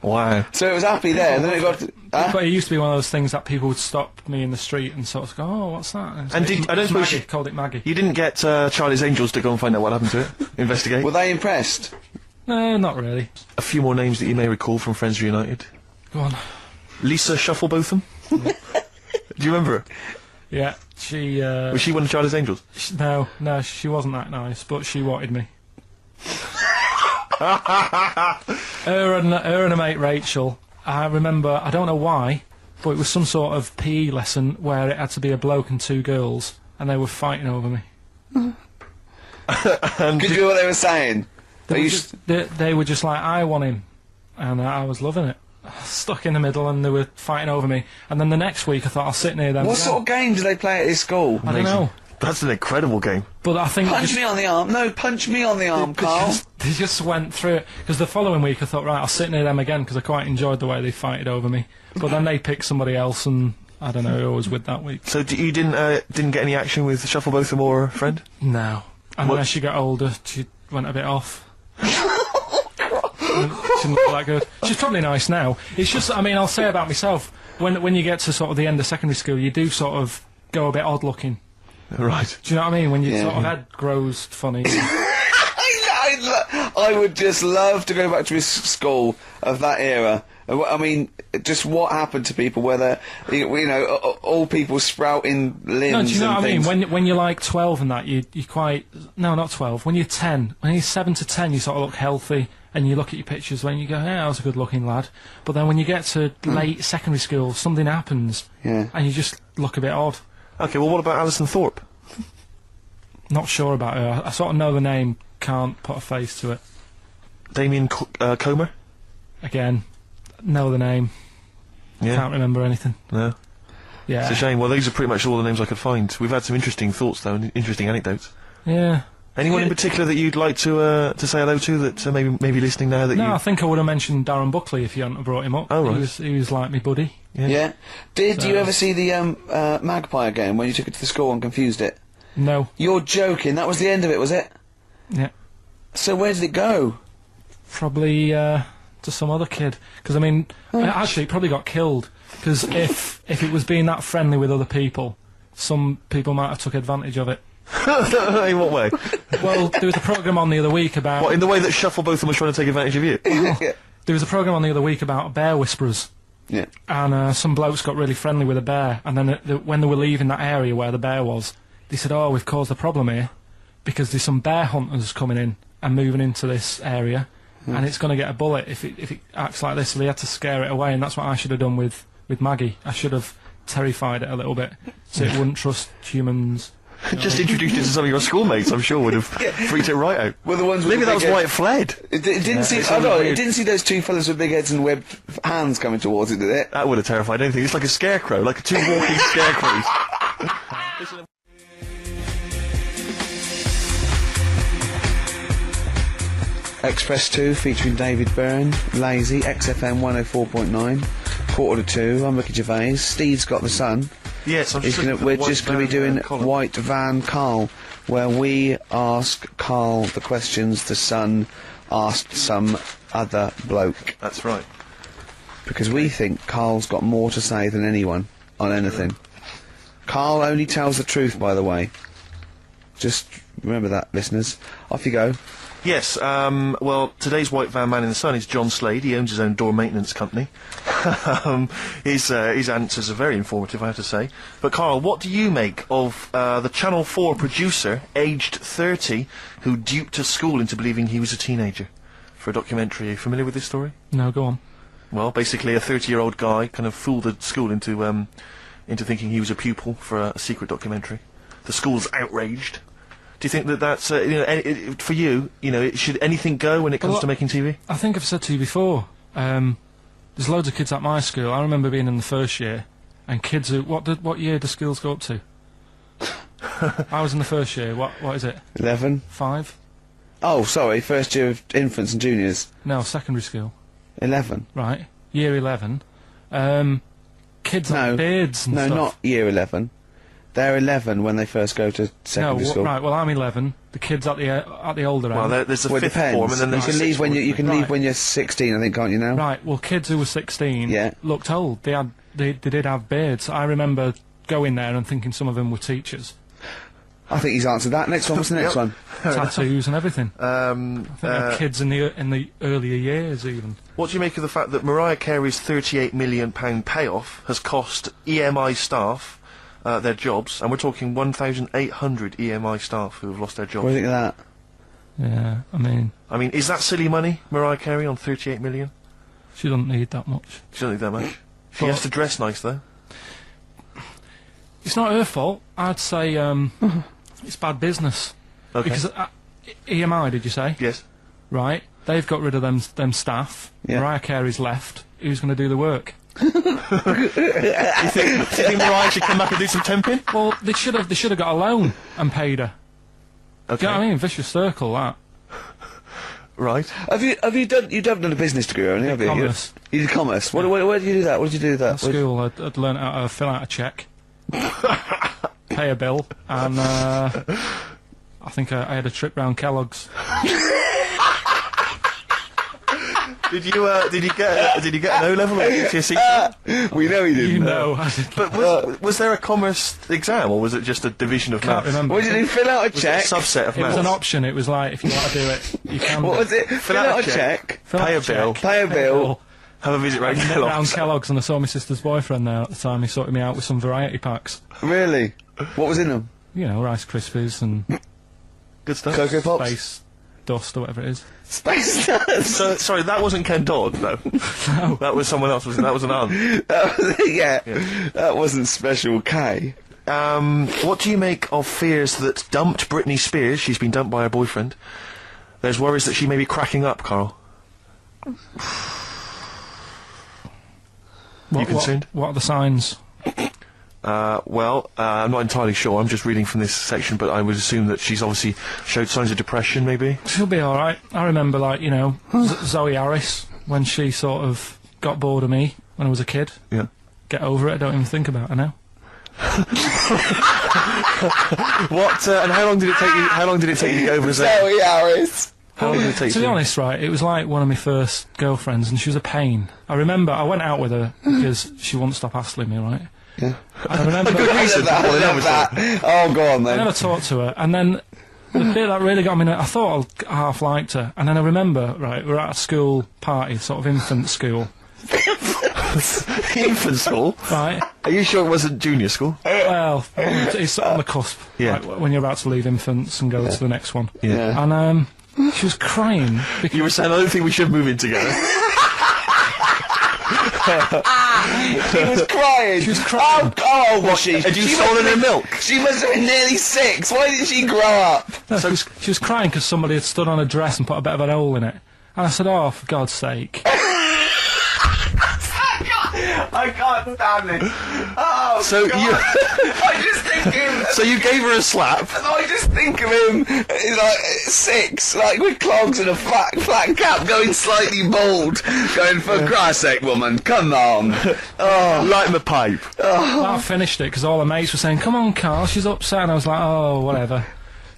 Speaker 22: Wow.
Speaker 2: So it was happy there, and then it got.
Speaker 20: But it used to be one of those things that people would stop me in the street and sort of go, "Oh, what's that?"
Speaker 22: And I don't suppose
Speaker 20: Maggie, called it Maggie.
Speaker 22: You didn't get Charlie's Angels to go and find out what happened to it? Investigate?
Speaker 2: Were they impressed?
Speaker 20: No, not really.
Speaker 22: A few more names that you may recall from Friends Reunited.
Speaker 20: Go on.
Speaker 22: Lisa Shufflebotham? Do you remember her?
Speaker 20: Yeah, she...
Speaker 22: Was she one of Charlie's Angels?
Speaker 20: No, she wasn't that nice, but she wanted me. her and her mate Rachel, I remember, I don't know why, but it was some sort of PE lesson where it had to be a bloke and two girls, and they were fighting over me.
Speaker 2: Could you hear what they were saying?
Speaker 20: They were just like, I want him, and I was loving it. Stuck in the middle, and they were fighting over me. And then the next week, I thought I'll sit near them.
Speaker 2: What sort of game do they play at his school?
Speaker 20: I don't know.
Speaker 22: That's an incredible game.
Speaker 20: But I think
Speaker 2: punch me on the arm. No, punch me on the arm, Carl.
Speaker 20: They just went through it, because the following week I thought, right, I'll sit near them again, because I quite enjoyed the way they fighted over me. But then they picked somebody else, and I don't know who I was with that week.
Speaker 22: So you didn't get any action with Shufflebotham or a friend?
Speaker 20: No. And then as she got older, she went a bit off. She didn't look that good. She's probably nice now. It's just, I mean, I'll say about myself, when you get to sort of the end of secondary school, you do sort of go a bit odd looking.
Speaker 22: Right.
Speaker 20: Do you know what I mean? When your sort of head grows funny.
Speaker 2: I would just love to go back to his school of that era. I mean, just what happened to people, whether, you know, all people sprouting limbs.
Speaker 20: No, do you know
Speaker 2: and
Speaker 20: what
Speaker 2: things.
Speaker 20: I mean? When you're like 12 and that, you quite... No, not 12. When you're 10. When you're 7 to 10, you sort of look healthy, and you look at your pictures when you go, yeah, I was a good-looking lad. But then when you get to late secondary school, something happens, and you just look a bit odd.
Speaker 22: Okay, well, what about Alison Thorpe?
Speaker 20: Not sure about her. I sort of know the name, can't put a face to it.
Speaker 22: Damien Comer?
Speaker 20: Again, know the name.
Speaker 22: Yeah.
Speaker 20: Can't remember anything.
Speaker 22: No.
Speaker 20: Yeah.
Speaker 22: It's a shame. Well, these are pretty much all the names I could find. We've had some interesting thoughts, though, and interesting anecdotes.
Speaker 20: Yeah.
Speaker 22: Anyone in particular that you'd like to say hello to that maybe listening now that
Speaker 20: No, I think I would have mentioned Darren Buckley if you hadn't have brought him up.
Speaker 22: Oh, right.
Speaker 20: He was like me buddy.
Speaker 2: Yeah. Did you ever see the magpie again when you took it to the school and confused it?
Speaker 20: No.
Speaker 2: You're joking. That was the end of it, was it?
Speaker 20: Yeah.
Speaker 2: So where did it go?
Speaker 20: Probably to some other kid. Because, I mean, actually, it probably got killed. Because if it was being that friendly with other people, some people might have took advantage of it.
Speaker 22: In what way?
Speaker 20: Well, there was a programme on the other week about...
Speaker 22: What, in the way that Shufflebotham was trying to take advantage of you?
Speaker 20: Well, there was a programme on the other week about bear whisperers.
Speaker 2: Yeah.
Speaker 20: And some blokes got really friendly with a bear, and then when they were leaving that area where the bear was, they said, oh, we've caused a problem here, because there's some bear hunters coming in and moving into this area, and it's going to get a bullet if it acts like this, so they had to scare it away, and that's what I should have done with Maggie. I should have terrified it a little bit, so it wouldn't trust humans.
Speaker 22: Just introduced it to some of your schoolmates, I'm sure would have freaked it right out.
Speaker 2: Well, the ones
Speaker 22: maybe that was why it fled.
Speaker 2: It didn't see. It didn't see those two fellas with big heads and webbed hands coming towards it, did it?
Speaker 22: That would have terrified anything. It's like a scarecrow, like two walking scarecrows.
Speaker 2: Express 2 featuring David Byrne, Lazy, XFM 104.9, 1:45. I'm Ricky Gervais. Steve's got the sun.
Speaker 22: Yes, we're just
Speaker 2: going to be doing White Van Carl, where we ask Carl the questions the Sun asked some other bloke.
Speaker 22: That's right.
Speaker 2: Because we think Carl's got more to say than anyone on anything. Karl only tells the truth, by the way. Just remember that, listeners. Off you go.
Speaker 22: Yes, well, today's white van man in the sun is John Slade. He owns his own door maintenance company. His answers are very informative, I have to say. But, Karl, what do you make of the Channel 4 producer, aged 30, who duped a school into believing he was a teenager for a documentary? Are you familiar with this story?
Speaker 20: No, go on.
Speaker 22: Well, basically, a 30-year-old guy kind of fooled the school into thinking he was a pupil for a secret documentary. The school's outraged. Do you think that that's, for you, should anything go when it comes to making TV?
Speaker 20: I think I've said to you before, there's loads of kids at my school. I remember being in the first year, and kids who, what year do schools go up to? I was in the first year, what is it?
Speaker 2: 11.
Speaker 20: 5?
Speaker 2: Oh, sorry, first year of infants and juniors.
Speaker 20: No, secondary school.
Speaker 2: 11.
Speaker 20: Right, year 11. Kids have beards and stuff.
Speaker 2: No, not year 11. They're 11 when they first go to secondary school.
Speaker 20: Right. Well, I'm 11. The kids at the older end.
Speaker 22: Well, there's a fifth form, and then there's
Speaker 2: you can leave when you can leave when you're 16, I think, can't you now?
Speaker 20: Right. Well, kids who were 16 looked old. They did have beards. I remember going there and thinking some of them were teachers.
Speaker 2: I think he's answered that. Next one. What's the next one?
Speaker 20: Tattoos and everything. I think they're kids in the earlier years even.
Speaker 22: What do you make of the fact that Mariah Carey's £38 million payoff has cost EMI staff their jobs, and we're talking 1,800 EMI staff who have lost their jobs?
Speaker 2: What do you think of that?
Speaker 20: Yeah, I mean,
Speaker 22: is that silly money, Mariah Carey, on 38 million?
Speaker 20: She doesn't need that much.
Speaker 22: She doesn't need that much. She has to dress nice, though.
Speaker 20: It's not her fault. I'd say it's bad business.
Speaker 22: Okay.
Speaker 20: Because EMI, did you say?
Speaker 22: Yes.
Speaker 20: Right. They've got rid of them staff.
Speaker 2: Yeah.
Speaker 20: Mariah Carey's left. Who's going to do the work?
Speaker 22: Do you think Mariah should come back and do some temping?
Speaker 20: Well, they should have got a loan and paid her.
Speaker 22: Okay.
Speaker 20: Do you know what I mean? Vicious circle, that.
Speaker 22: Right.
Speaker 2: You've done a business degree, haven't you? Have you?
Speaker 20: Commerce.
Speaker 2: You did commerce. Where did you do that? What did you do with that?
Speaker 20: At school, I'd learned how to fill out a cheque, pay a bill, and I think I had a trip round Kellogg's.
Speaker 22: Did you get an O-level or GCSE?
Speaker 2: We know he didn't.
Speaker 20: You know.
Speaker 22: But was there a commerce exam, or was it just a division of
Speaker 20: Can't
Speaker 22: maths?
Speaker 20: remember.
Speaker 2: What did you fill out a
Speaker 22: Was it
Speaker 2: check?
Speaker 22: a subset of
Speaker 20: It
Speaker 22: maths?
Speaker 20: was an option. It was like, if you want to do it, you can.
Speaker 2: What was it? Fill out a check.
Speaker 22: Pay a bill.
Speaker 2: Pay a bill.
Speaker 22: Have a visit round
Speaker 20: Round
Speaker 22: Kellogg's.
Speaker 20: Kellogg's, and I saw my sister's boyfriend there at the time. He sorted me out with some variety packs.
Speaker 2: Really? What was in them?
Speaker 20: You know, Rice Krispies and
Speaker 22: Good stuff.
Speaker 2: Cocoa Pops?
Speaker 20: Space Dust or whatever it is.
Speaker 2: Space Dust?
Speaker 22: So, sorry, that wasn't Ken Dodd, no.
Speaker 20: No.
Speaker 22: That was someone else, that was an aunt.
Speaker 2: That wasn't Special K.
Speaker 22: What do you make of fears that dumped Britney Spears? She's been dumped by her boyfriend. There's worries that she may be cracking up, Karl. You concerned?
Speaker 20: What are the signs?
Speaker 22: I'm not entirely sure. I'm just reading from this section, but I would assume that she's obviously showed signs of depression, maybe.
Speaker 20: She'll be alright. I remember, like, you know, Zoe Harris, when she sort of got bored of me when I was a kid.
Speaker 22: Yeah.
Speaker 20: Get over it, I don't even think about her now.
Speaker 22: What, and how long did it take you to get over Zoe?
Speaker 2: Zoe Harris.
Speaker 22: How long did it take
Speaker 20: To be honest, right, it was like one of my first girlfriends, and she was a pain. I remember I went out with her because she wouldn't stop hassling me, right?
Speaker 2: Yeah.
Speaker 20: And I remember...
Speaker 2: I love that. Oh, go on then.
Speaker 20: I never talked to her, and then the bit that really got me, I thought I half liked her, and then I remember, right, we were at a school party, sort of infant school.
Speaker 22: Infant school?
Speaker 20: Right.
Speaker 22: Are you sure it wasn't junior school?
Speaker 20: Well, it's on the cusp.
Speaker 22: Yeah.
Speaker 20: Like, when you're about to leave infants and go to the next one.
Speaker 22: Yeah.
Speaker 20: And, she was crying. Because
Speaker 22: You were saying, I don't think we should move in together.
Speaker 2: She was crying.
Speaker 20: She was crying.
Speaker 2: Oh, was she?
Speaker 22: Had you stolen her milk?
Speaker 2: She must have been nearly 6. Why didn't she grow up?
Speaker 20: No, she was crying because somebody had stood on a dress and put a bit of an hole in it. And I said, oh, for God's sake.
Speaker 2: I can't stand this. Oh,
Speaker 22: So
Speaker 2: God. I just think him.
Speaker 22: So you gave her a slap?
Speaker 2: I just think of him, like 6, like with clogs and a flat cap, going slightly bald, going, for Christ's sake, woman, come on.
Speaker 22: Oh, light my pipe.
Speaker 20: Well, I finished it because all the mates were saying, come on, Carl, she's upset. And I was like, oh, whatever.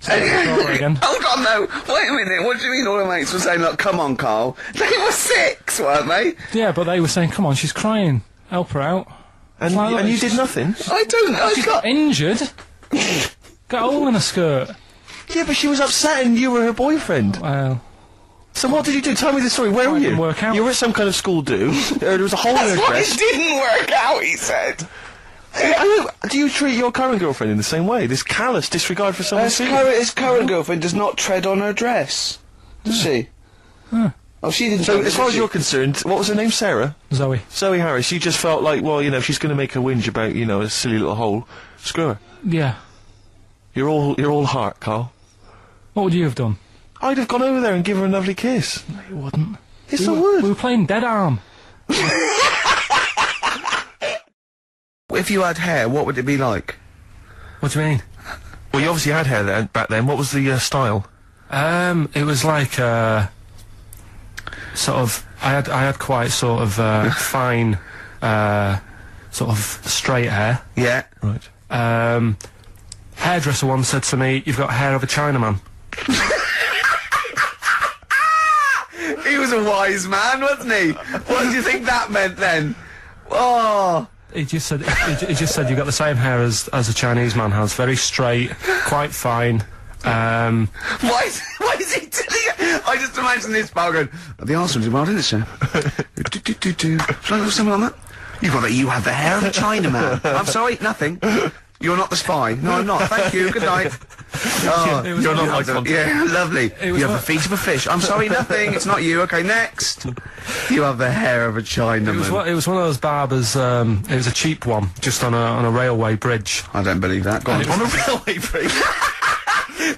Speaker 20: So again.
Speaker 2: Hold on, no. Wait a minute. What do you mean all the mates were saying, look, come on, Carl? They were 6, weren't they?
Speaker 20: Yeah, but they were saying, come on, she's crying. Help her out.
Speaker 22: And you did nothing?
Speaker 20: She got injured. Got a hole in her skirt.
Speaker 22: Yeah, but she was upset and you were her boyfriend.
Speaker 20: Well...
Speaker 22: So what did you do? Tell me the story. Where were you?
Speaker 20: Didn't work out.
Speaker 22: You were at some kind of school do. There was a hole in her dress.
Speaker 2: It didn't work out, he said.
Speaker 22: Do you treat your current girlfriend in the same way? This callous disregard for someone's feelings?
Speaker 2: His current girlfriend does not tread on her dress. Does she?
Speaker 20: Huh.
Speaker 2: Oh, she didn't.
Speaker 22: So, as far as you're concerned, what was her name? Sarah?
Speaker 20: Zoe.
Speaker 22: Zoe Harris. She just felt like, well, you know, if she's going to make a whinge about, you know, a silly little hole, screw her.
Speaker 20: Yeah.
Speaker 22: You're all heart, Carl.
Speaker 20: What would you have done?
Speaker 22: I'd have gone over there and given her a lovely kiss.
Speaker 20: No, you wouldn't.
Speaker 22: Yes, I would.
Speaker 20: We were playing Dead Arm.
Speaker 2: If you had hair, what would it be like?
Speaker 20: What do you mean?
Speaker 22: Well, you obviously had hair then, back then. What was the style?
Speaker 20: It was like, sort of... I had quite sort of, fine, sort of straight hair.
Speaker 2: Yeah.
Speaker 22: Right.
Speaker 20: Hairdresser once said to me, "You've got hair of a Chinaman."
Speaker 2: He was a wise man, wasn't he? What do you think that meant then? Oh.
Speaker 20: He just said you've got the same hair as a Chinese man has. Very straight, quite fine.
Speaker 2: Why is he doing it? I just imagine this pal going, the arse was well, didn't it, sir? Shall I have something on that? You have the hair of a Chinaman. I'm sorry, nothing. You're not the spy. No, I'm not. Thank you. Good night. Oh,
Speaker 22: you're not like one.
Speaker 2: Yeah, lovely. You have the feet of a fish. I'm sorry, nothing. It's not you. Okay, next. You have the hair of a Chinaman.
Speaker 20: It was one of those barbers. It was a cheap one, just on a railway bridge.
Speaker 2: I don't believe that. Go on.
Speaker 22: On a railway bridge?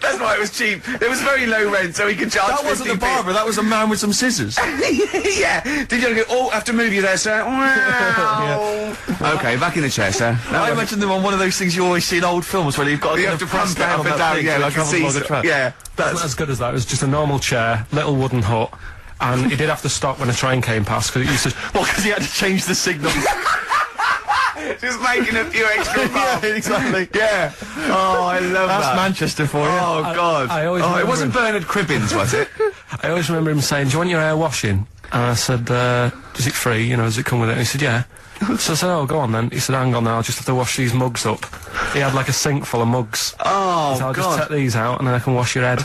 Speaker 2: That's why it was cheap. It was very low rent, so he could charge.
Speaker 22: That wasn't a barber. That was a man with some scissors.
Speaker 2: Yeah. Did you go? Oh, I have to move you there, sir. Wow. Yeah. Okay, back in the chair, sir.
Speaker 22: I imagine them on one of those things you always see in old films where you've got to
Speaker 2: have to press down
Speaker 22: up
Speaker 2: and down. Yeah, like a seesaw. Yeah.
Speaker 20: That's not as good as that. It was just a normal chair, little wooden hut, and he did have to stop when a train came past because it used to.
Speaker 22: Well, because he had to change the signal.
Speaker 2: Just making a few extra bucks.
Speaker 22: Yeah, exactly.
Speaker 2: Yeah. Oh, I love that.
Speaker 22: That's Manchester for you.
Speaker 2: Oh, God.
Speaker 20: I always
Speaker 2: it wasn't Bernard Cribbins, was it?
Speaker 20: I always remember him saying, "Do you want your hair washing?" And I said, "Is it free? You know, does it come with it?" And he said, "Yeah." So I said, "Oh, go on then." He said, "Hang on now, I'll just have to wash these mugs up." He had like a sink full of mugs.
Speaker 2: Oh,
Speaker 20: so I'll
Speaker 2: God.
Speaker 20: just take these out and then I can wash your head.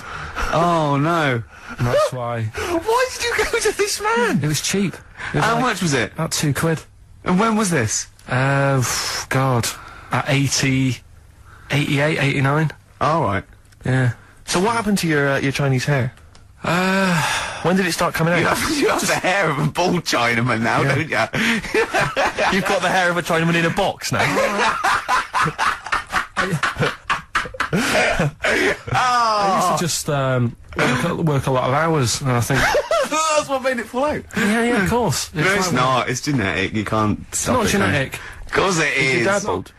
Speaker 2: Oh, no.
Speaker 20: And that's why.
Speaker 2: Why did you go to this man?
Speaker 20: It was cheap.
Speaker 2: How much was it?
Speaker 20: About £2.
Speaker 2: And when was this?
Speaker 20: God, at 88, 89.
Speaker 2: All right.
Speaker 20: Yeah.
Speaker 22: So what happened to your Chinese hair? When did it start coming out?
Speaker 2: You have the hair of a bald Chinaman now, don't you?
Speaker 22: You've got the hair of a Chinaman in a box now.
Speaker 20: I used to just work a lot of hours, and I think
Speaker 2: that's what made it fall out.
Speaker 20: Yeah, of course.
Speaker 2: No, it's not. It's genetic. You can't stop it.
Speaker 20: It's not genetic.
Speaker 2: Of course it is.
Speaker 22: Is your dad bald?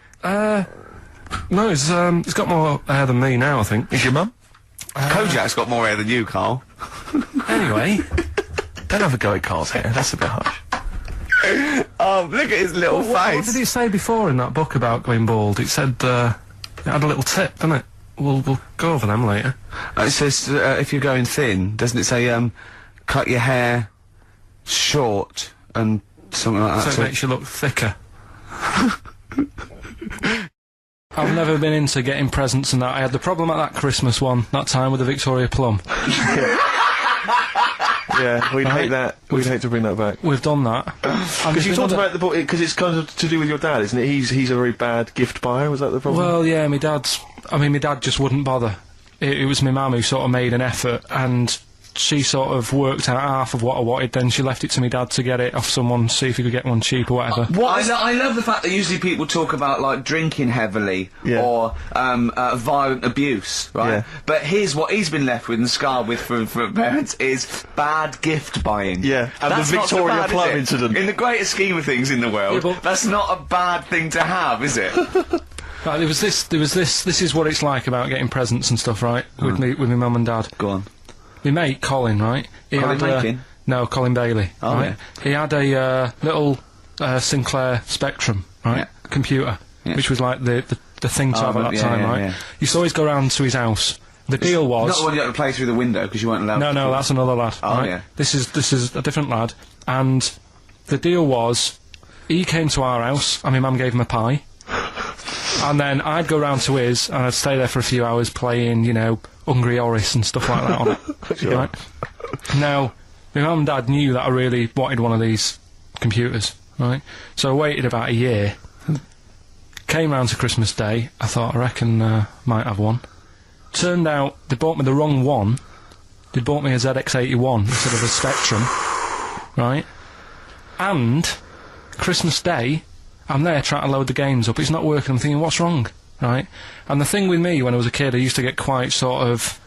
Speaker 20: No, he's got more hair than me now, I think.
Speaker 22: Is your mum?
Speaker 2: Kojak's got more hair than you, Carl.
Speaker 20: Anyway,
Speaker 22: don't have a go at Carl's hair. That's a bit harsh.
Speaker 2: Oh, look at his little face.
Speaker 20: What did it say before in that book about going bald? It said it had a little tip, didn't it? We'll go over them later.
Speaker 2: It says if you're going thin, doesn't it say cut your hair short and something like that?
Speaker 20: So it makes you look thicker. I've never been into getting presents and that. I had the problem at that Christmas one, that time with the Victoria Plum.
Speaker 22: Yeah, we'd hate that. We'd hate to bring that back.
Speaker 20: We've done that.
Speaker 22: Because you talked about the book, because it's kind of to do with your dad, isn't it? He's a very bad gift buyer, was that the problem?
Speaker 20: Well, yeah, my dad just wouldn't bother. It was my mum who sort of made an effort, and she sort of worked out half of what I wanted, then she left it to me dad to get it off someone, see if he could get one cheap or whatever.
Speaker 2: I love the fact that usually people talk about, like, drinking heavily or violent abuse, right? Yeah. But here's what he's been left with and scarred with from parents is bad gift buying.
Speaker 22: Yeah, and that's the Victoria Plum incident.
Speaker 2: In the greater scheme of things in the world, that's not a bad thing to have, is it?
Speaker 20: Right, there was this is what it's like about getting presents and stuff, right? With my mum and dad.
Speaker 2: Go on.
Speaker 20: My mate, Colin, right?
Speaker 2: Colin Bacon?
Speaker 20: No, Colin Bailey.
Speaker 2: Oh,
Speaker 20: right? Yeah. He had a little Sinclair Spectrum, right?
Speaker 2: Yeah.
Speaker 20: Computer, which was like the thing to have at that time, right? Yeah. You used to always go round to his house. The deal was...
Speaker 2: Not the one you had to play through the window, because you weren't allowed to.
Speaker 20: No, that's another lad.
Speaker 2: Oh,
Speaker 20: right?
Speaker 2: yeah.
Speaker 20: This is a different lad. And the deal was, he came to our house, and my mum gave him a pie. And then I'd go round to his, and I'd stay there for a few hours playing, you know, Hungry Horace and stuff like that on it.
Speaker 22: Sure.
Speaker 20: Right? Now, my mum and dad knew that I really wanted one of these computers, right? So I waited about a year. Came round to Christmas Day, I thought, I reckon might have one. Turned out, they bought me the wrong one. They bought me a ZX81 instead of a Spectrum, right? And, Christmas Day, I'm there trying to load the games up, it's not working, I'm thinking, what's wrong, right? And the thing with me, when I was a kid, I used to get quite sort of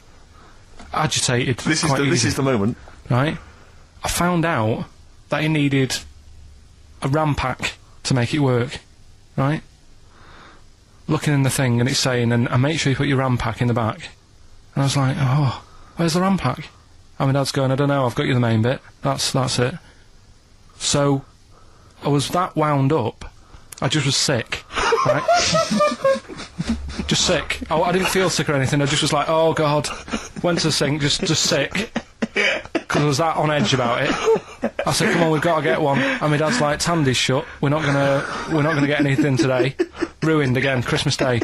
Speaker 20: agitated.
Speaker 22: This is the moment.
Speaker 20: Right? I found out that it needed a RAM pack to make it work, right? Looking in the thing, and it's saying, and make sure you put your RAM pack in the back. And I was like, oh, where's the RAM pack? And my dad's going, I don't know, I've got you the main bit. That's it. So, I was that wound up, I just was sick, right? Just sick. I didn't feel sick or anything, I just was like, oh God. Went to the sink, just sick. Because I was that on edge about it. I said, come on, we've got to get one. And my dad's like, Tandy's shut, we're not gonna get anything today. Ruined again, Christmas Day.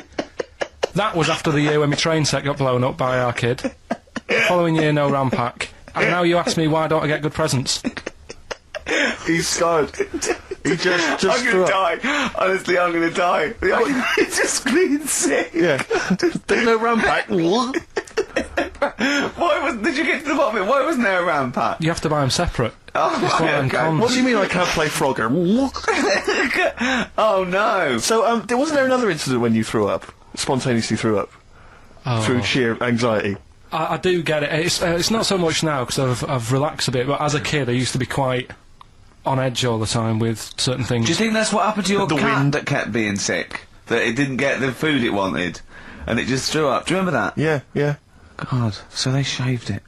Speaker 20: That was after the year when my train set got blown up by our kid. Following year, no RAM pack. And now you ask me, why don't I get good presents?
Speaker 22: He's scarred. He just
Speaker 2: I'm gonna die. Honestly, I'm gonna die. It's just screaming sick.
Speaker 22: Yeah. There's no RAM pack.
Speaker 2: Did you get to the bottom of it? Why wasn't there a RAM pack?
Speaker 20: You have to buy them separate.
Speaker 2: Oh, okay.
Speaker 22: What do you mean I can't play Frogger?
Speaker 2: Oh no.
Speaker 22: So, wasn't there another incident when you threw up? Spontaneously threw up? Through sheer anxiety?
Speaker 20: I do get it. It's not so much now, because I've relaxed a bit, but as a kid I used to be quite on edge all the time with certain things.
Speaker 2: Do you think that's what happened to your cat that kept being sick? That it didn't get the food it wanted, and it just threw up? Do you remember that?
Speaker 22: Yeah.
Speaker 2: God, so they shaved it.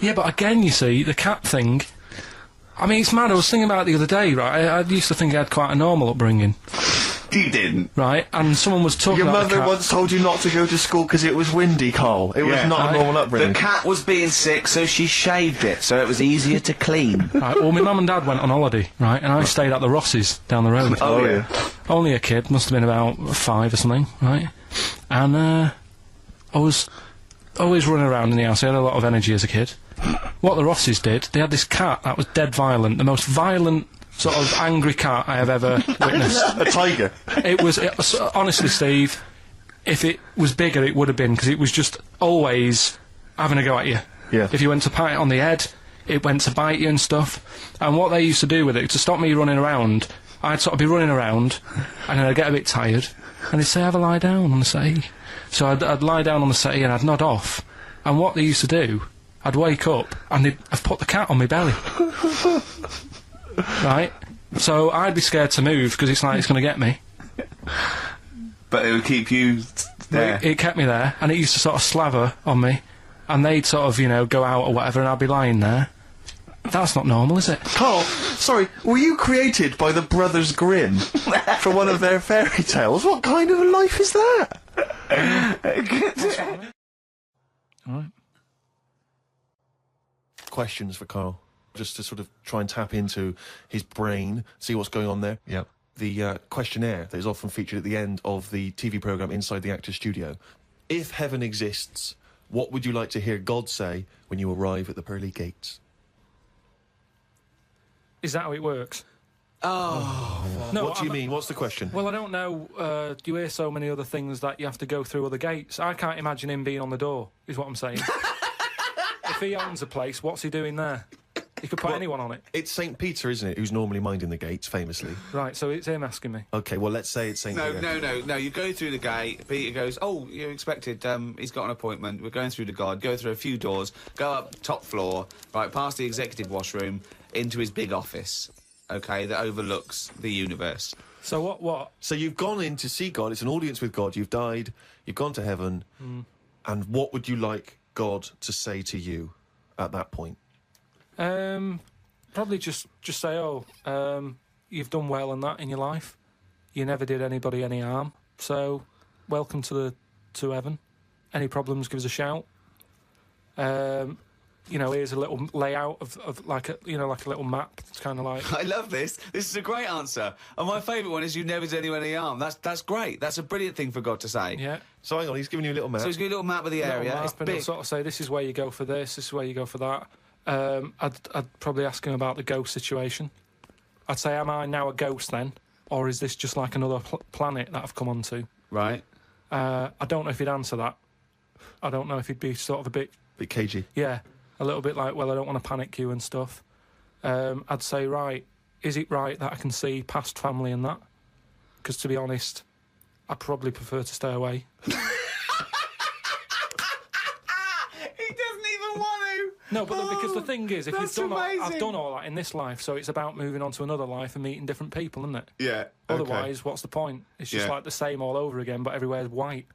Speaker 20: Yeah, but again, you see, the cat thing, I mean, it's mad. I was thinking about it the other day, right? I used to think I had quite a normal upbringing.
Speaker 2: You didn't.
Speaker 20: Right, and someone was talking
Speaker 22: Your
Speaker 20: about
Speaker 22: mother once told you not to go to school because it was windy, Carl. It was not a normal upbringing.
Speaker 2: The cat was being sick, so she shaved it, so it was easier to clean.
Speaker 20: Right, well, my mum and dad went on holiday, right, and I stayed at the Rosses down the road.
Speaker 2: Oh, yeah.
Speaker 20: Only a kid, must have been about 5 or something, right? And, I was always running around in the house. I had a lot of energy as a kid. What the Rosses did, they had this cat that was dead violent, the most violent sort of angry cat I have ever witnessed.
Speaker 22: A tiger?
Speaker 20: It was honestly, Steve, if it was bigger it would have been, because it was just always having a go at you.
Speaker 22: Yeah.
Speaker 20: If you went to pat it on the head, it went to bite you and stuff. And what they used to do with it, to stop me running around, I'd sort of be running around, and then I'd get a bit tired, and they'd say, have a lie down on the settee. So I'd lie down on the settee and I'd nod off. And what they used to do, I'd wake up, and they'd have put the cat on my belly. Right? So I'd be scared to move, because it's like it's going to get me.
Speaker 2: But it would keep you there.
Speaker 20: It kept me there, and it used to sort of slaver on me, and they'd sort of, you know, go out or whatever, and I'd be lying there. That's not normal, is it?
Speaker 22: Carl, sorry, were you created by the Brothers Grimm for one of their fairy tales? What kind of a life is that?
Speaker 20: Alright.
Speaker 22: Questions for Carl, just to sort of try and tap into his brain, see what's going on there.
Speaker 21: Yep.
Speaker 22: The questionnaire that is often featured at the end of the TV programme Inside the Actor's Studio. If heaven exists, what would you like to hear God say when you arrive at the pearly gates?
Speaker 20: Is that how it works?
Speaker 22: Oh.
Speaker 20: No,
Speaker 22: What do you mean? What's the question?
Speaker 20: Well, I don't know. You hear so many other things that you have to go through other gates. I can't imagine him being on the door, is what I'm saying. If he owns a place, what's he doing there? He could put anyone on it.
Speaker 22: It's St. Peter, isn't it, who's normally minding the gates, famously.
Speaker 20: Right, so it's him asking me.
Speaker 22: OK, well, let's say it's St. Peter.
Speaker 2: No, you go through the gate, Peter goes, oh, you're expected, he's got an appointment, we're going through to God, go through a few doors, go up top floor, right, past the executive washroom, into his big office, OK, that overlooks the universe.
Speaker 20: So what?
Speaker 22: So you've gone in to see God, it's an audience with God, you've died, you've gone to heaven, and what would you like God to say to you at that point?
Speaker 20: Probably just say, you've done well and that in your life. You never did anybody any harm. So, welcome to heaven. Any problems, give us a shout.
Speaker 15: you know, here's a little layout of like a, you know, like a little map. It's kind of like...
Speaker 2: I love this. This is a great answer. And my favourite one is you never did anyone any harm. That's great. That's a brilliant thing for God to say.
Speaker 15: Yeah.
Speaker 7: So hang on, he's giving you a little map.
Speaker 2: So he's giving you a little map of the area. It's
Speaker 15: And
Speaker 2: big.
Speaker 15: he'll sort of say, this is where you go for this is where you go for that. I'd probably ask him about the ghost situation. I'd say, am I now a ghost then? Or is this just like another planet that I've come onto?
Speaker 2: Right.
Speaker 15: I don't know if he'd answer that. I don't know if he'd be sort of a bit
Speaker 7: cagey.
Speaker 15: Yeah, a little bit like, well, I don't want to panic you and stuff. I'd say, right, is it right that I can see past family and that? Because to be honest, I probably prefer to stay away.
Speaker 2: He doesn't even want to.
Speaker 15: No, but because the thing is, if
Speaker 2: that's
Speaker 15: you've done
Speaker 2: amazing.
Speaker 15: I've done all that in this life, so it's about moving on to another life and meeting different people, isn't it?
Speaker 2: Yeah.
Speaker 15: Otherwise, what's the point? It's just
Speaker 2: Yeah.
Speaker 15: like the same all over again, but everywhere's white.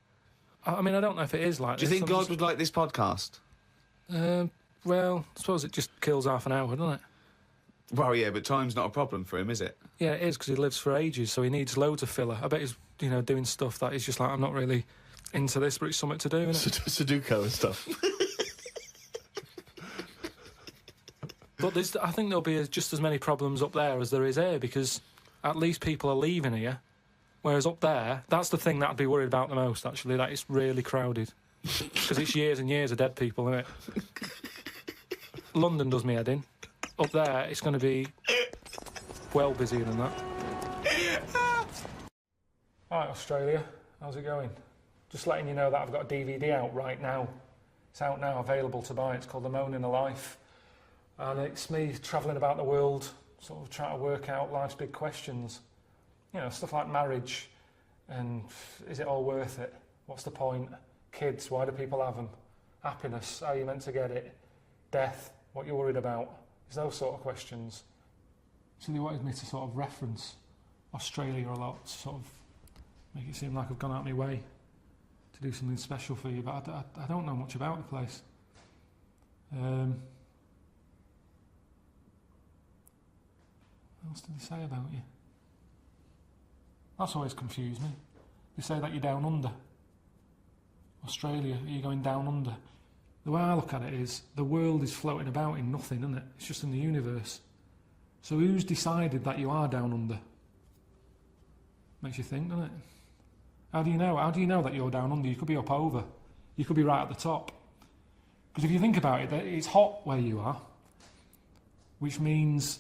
Speaker 15: I mean, I don't know if it is like
Speaker 2: Do you
Speaker 15: this.
Speaker 2: think God would like this podcast?
Speaker 15: Well, I suppose it just kills half an hour, doesn't it?
Speaker 2: Well, yeah, but time's not a problem for him, is it?
Speaker 15: Yeah, it is, because he lives for ages, so he needs loads of filler. I bet he's, you know, doing stuff that he's just like, I'm not really into this, but it's something to do, isn't it?
Speaker 7: Sudoku and stuff.
Speaker 15: But I think there'll be just as many problems up there as there is here, because at least people are leaving here, whereas up there, that's the thing that I'd be worried about the most, actually, that it's really crowded. Because it's years and years of dead people, isn't it? London does me head in. Up there, it's going to be well busier than that. All right, Australia, how's it going? Just letting you know that I've got a DVD out right now. It's out now, available to buy. It's called The Moaning of Life. And it's me travelling about the world, sort of trying to work out life's big questions. You know, stuff like marriage, and is it all worth it? What's the point? Kids, why do people have them? Happiness, how are you meant to get it? Death, what you're worried about? It's those sort of questions. So they wanted me to sort of reference Australia a lot, to sort of make it seem like I've gone out of my way to do something special for you, but I don't know much about the place. What else did they say about you? That's always confused me. They say that you're down under. Australia, are you going down under? The way I look at it is, the world is floating about in nothing, isn't it? It's just in the universe. So who's decided that you are down under? Makes you think, doesn't it? How do you know? How do you know that you're down under? You could be up over. You could be right at the top. Because if you think about it, it's hot where you are, which means,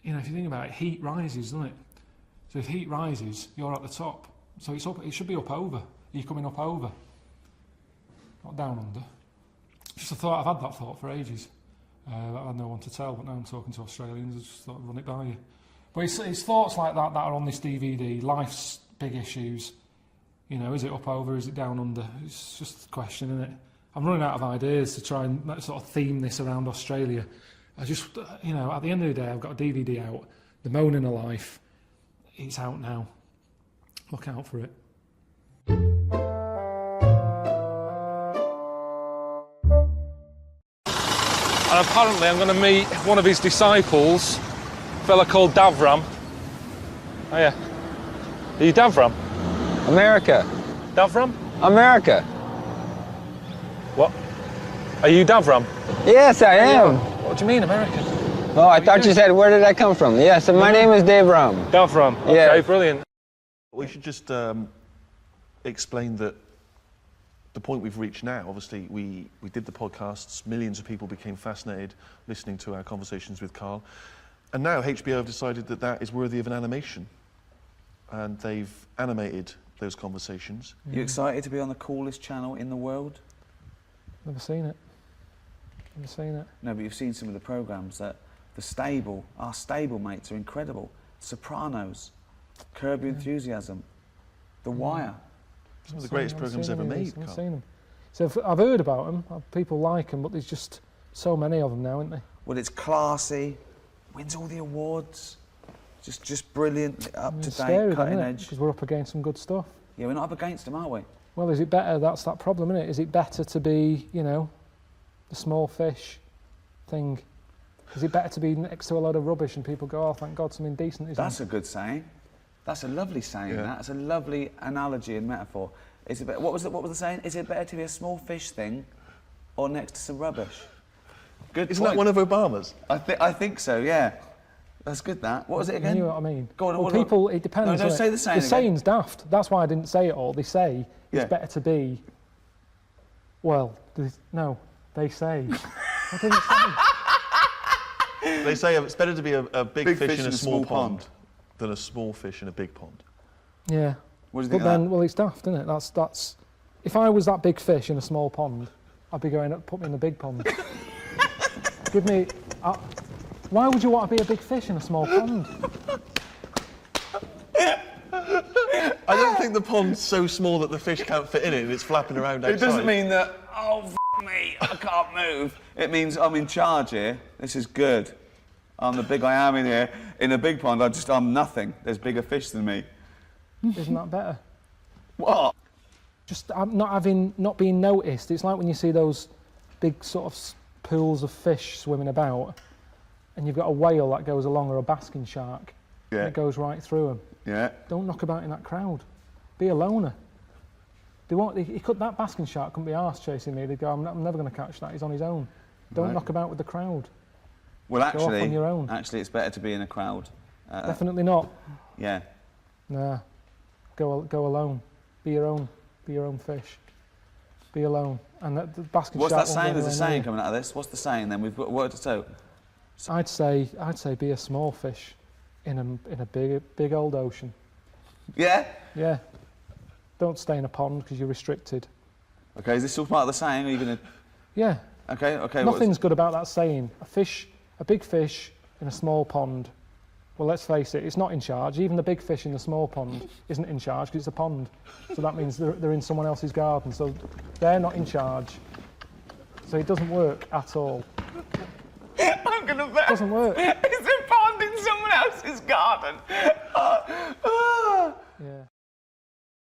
Speaker 15: you know, if you think about it, heat rises, doesn't it? So if heat rises, you're at the top. So it's up. It should be up over. You're coming up over, not down under. Just a thought. I've had that thought for ages. I had no one to tell, but now I'm talking to Australians. I just thought I'd run it by you. But it's thoughts like that that are on this DVD. Life's big issues. You know, is it up over? Is it down under? It's just a question, isn't it? I'm running out of ideas to try and sort of theme this around Australia. I just, you know, at the end of the day, I've got a DVD out. The Moaning of Life. It's out now. Look out for it. And apparently I'm going to meet one of his disciples, a fella called Davram. Oh yeah. Are you Davram?
Speaker 8: America.
Speaker 15: Davram?
Speaker 8: America.
Speaker 15: What? Are you Davram?
Speaker 8: Yes, I am.
Speaker 15: What do you mean, American?
Speaker 8: Oh, I thought you said, where did I come from? Yes, my name is Dave Ram.
Speaker 15: Davram. Okay,
Speaker 8: Yeah.
Speaker 15: brilliant.
Speaker 7: We should just explain that the point we've reached now, obviously, we did the podcasts, millions of people became fascinated listening to our conversations with Karl, and now HBO have decided that that is worthy of an animation, and they've animated those conversations.
Speaker 2: You excited to be on the coolest channel in the world?
Speaker 15: Never seen it. Never seen it.
Speaker 2: No, but you've seen some of the programmes that our stable mates are incredible. Sopranos, Curb Your Enthusiasm, The Wire.
Speaker 7: Some of the greatest programmes ever made,
Speaker 15: I've
Speaker 7: Karl.
Speaker 15: seen them. So I've heard about them. People like them, but there's just so many of them now, isn't there?
Speaker 2: Well, it's classy, wins all the awards, just brilliant, up to date, cutting edge.
Speaker 15: Because we're up against some good stuff.
Speaker 2: Yeah, we're not up against them, are we?
Speaker 15: Well, is it better? That's that problem, isn't it? Is it better to be, you know, the small fish thing? Is it better to be next to a load of rubbish and people go, oh, thank God, something decent is
Speaker 2: That's a good saying. That's a lovely saying,
Speaker 7: Yeah.
Speaker 2: That's a lovely analogy and metaphor. Is it what was the saying? Is it better to be a small fish thing or next to some rubbish? Good
Speaker 7: Isn't that
Speaker 2: point.
Speaker 7: one of Obama's?
Speaker 2: I think so, yeah. That's good, that. What was it again?
Speaker 9: You know what I mean?
Speaker 2: Go on,
Speaker 9: well,
Speaker 2: what-
Speaker 9: people, it depends.
Speaker 2: No, don't
Speaker 9: on
Speaker 2: say the saying
Speaker 9: The
Speaker 2: again.
Speaker 9: saying's daft. That's why I didn't say it all. They say
Speaker 2: Yeah.
Speaker 9: it's better to be. Well, no, they say. I didn't say.
Speaker 7: They say it's better to be a big fish in a small pond than a small fish in a big pond.
Speaker 9: Yeah.
Speaker 2: What do you
Speaker 9: But
Speaker 2: think
Speaker 9: then,
Speaker 2: of that?
Speaker 9: well, it's daft, isn't it? That's. If I was that big fish in a small pond, I'd be going, put me in the big pond. Give me. Why would you want to be a big fish in a small pond?
Speaker 7: I don't think the pond's so small that the fish can't fit in it and it's flapping around outside.
Speaker 2: It doesn't mean that, oh, me, I can't move. It means I'm in charge here. This is good. I'm the big I am in here. In a big pond, I'm nothing. There's bigger fish than me.
Speaker 9: Isn't that better?
Speaker 2: What?
Speaker 9: Just not being noticed. It's like when you see those big sort of pools of fish swimming about, and you've got a whale that goes along or a basking shark,
Speaker 2: Yeah.
Speaker 9: and it goes right through them.
Speaker 2: Yeah.
Speaker 9: Don't knock about in that crowd. Be a loner. That basking shark couldn't be arsed chasing me. They'd go, I'm never going to catch that. He's on his own. Don't
Speaker 2: Right.
Speaker 9: knock about with the crowd.
Speaker 2: Well,
Speaker 9: Go off on your own.
Speaker 2: actually, it's better to be in a crowd.
Speaker 9: Definitely not.
Speaker 2: Yeah.
Speaker 9: Nah. Go alone. Be your own fish. Be alone. And the basking
Speaker 2: What's
Speaker 9: shark
Speaker 2: that
Speaker 9: won't
Speaker 2: saying?
Speaker 9: go
Speaker 2: There's a
Speaker 9: anywhere
Speaker 2: saying
Speaker 9: near.
Speaker 2: coming out of this. What's the saying then? We've got word to say.
Speaker 9: I'd say be a small fish in a big old ocean.
Speaker 2: Yeah?
Speaker 9: Yeah. Don't stay in a pond because you're restricted.
Speaker 2: Okay, is this still part of the saying? Are you going to...
Speaker 9: Yeah.
Speaker 2: Okay.
Speaker 9: Nothing's good about that saying. A big fish in a small pond. Well, let's face it, it's not in charge. Even the big fish in the small pond isn't in charge because it's a pond. So that means they're in someone else's garden. So they're not in charge. So it doesn't work at all.
Speaker 2: I'm going to bet.
Speaker 9: Doesn't work.
Speaker 2: It's a pond in someone else's garden.
Speaker 9: Yeah.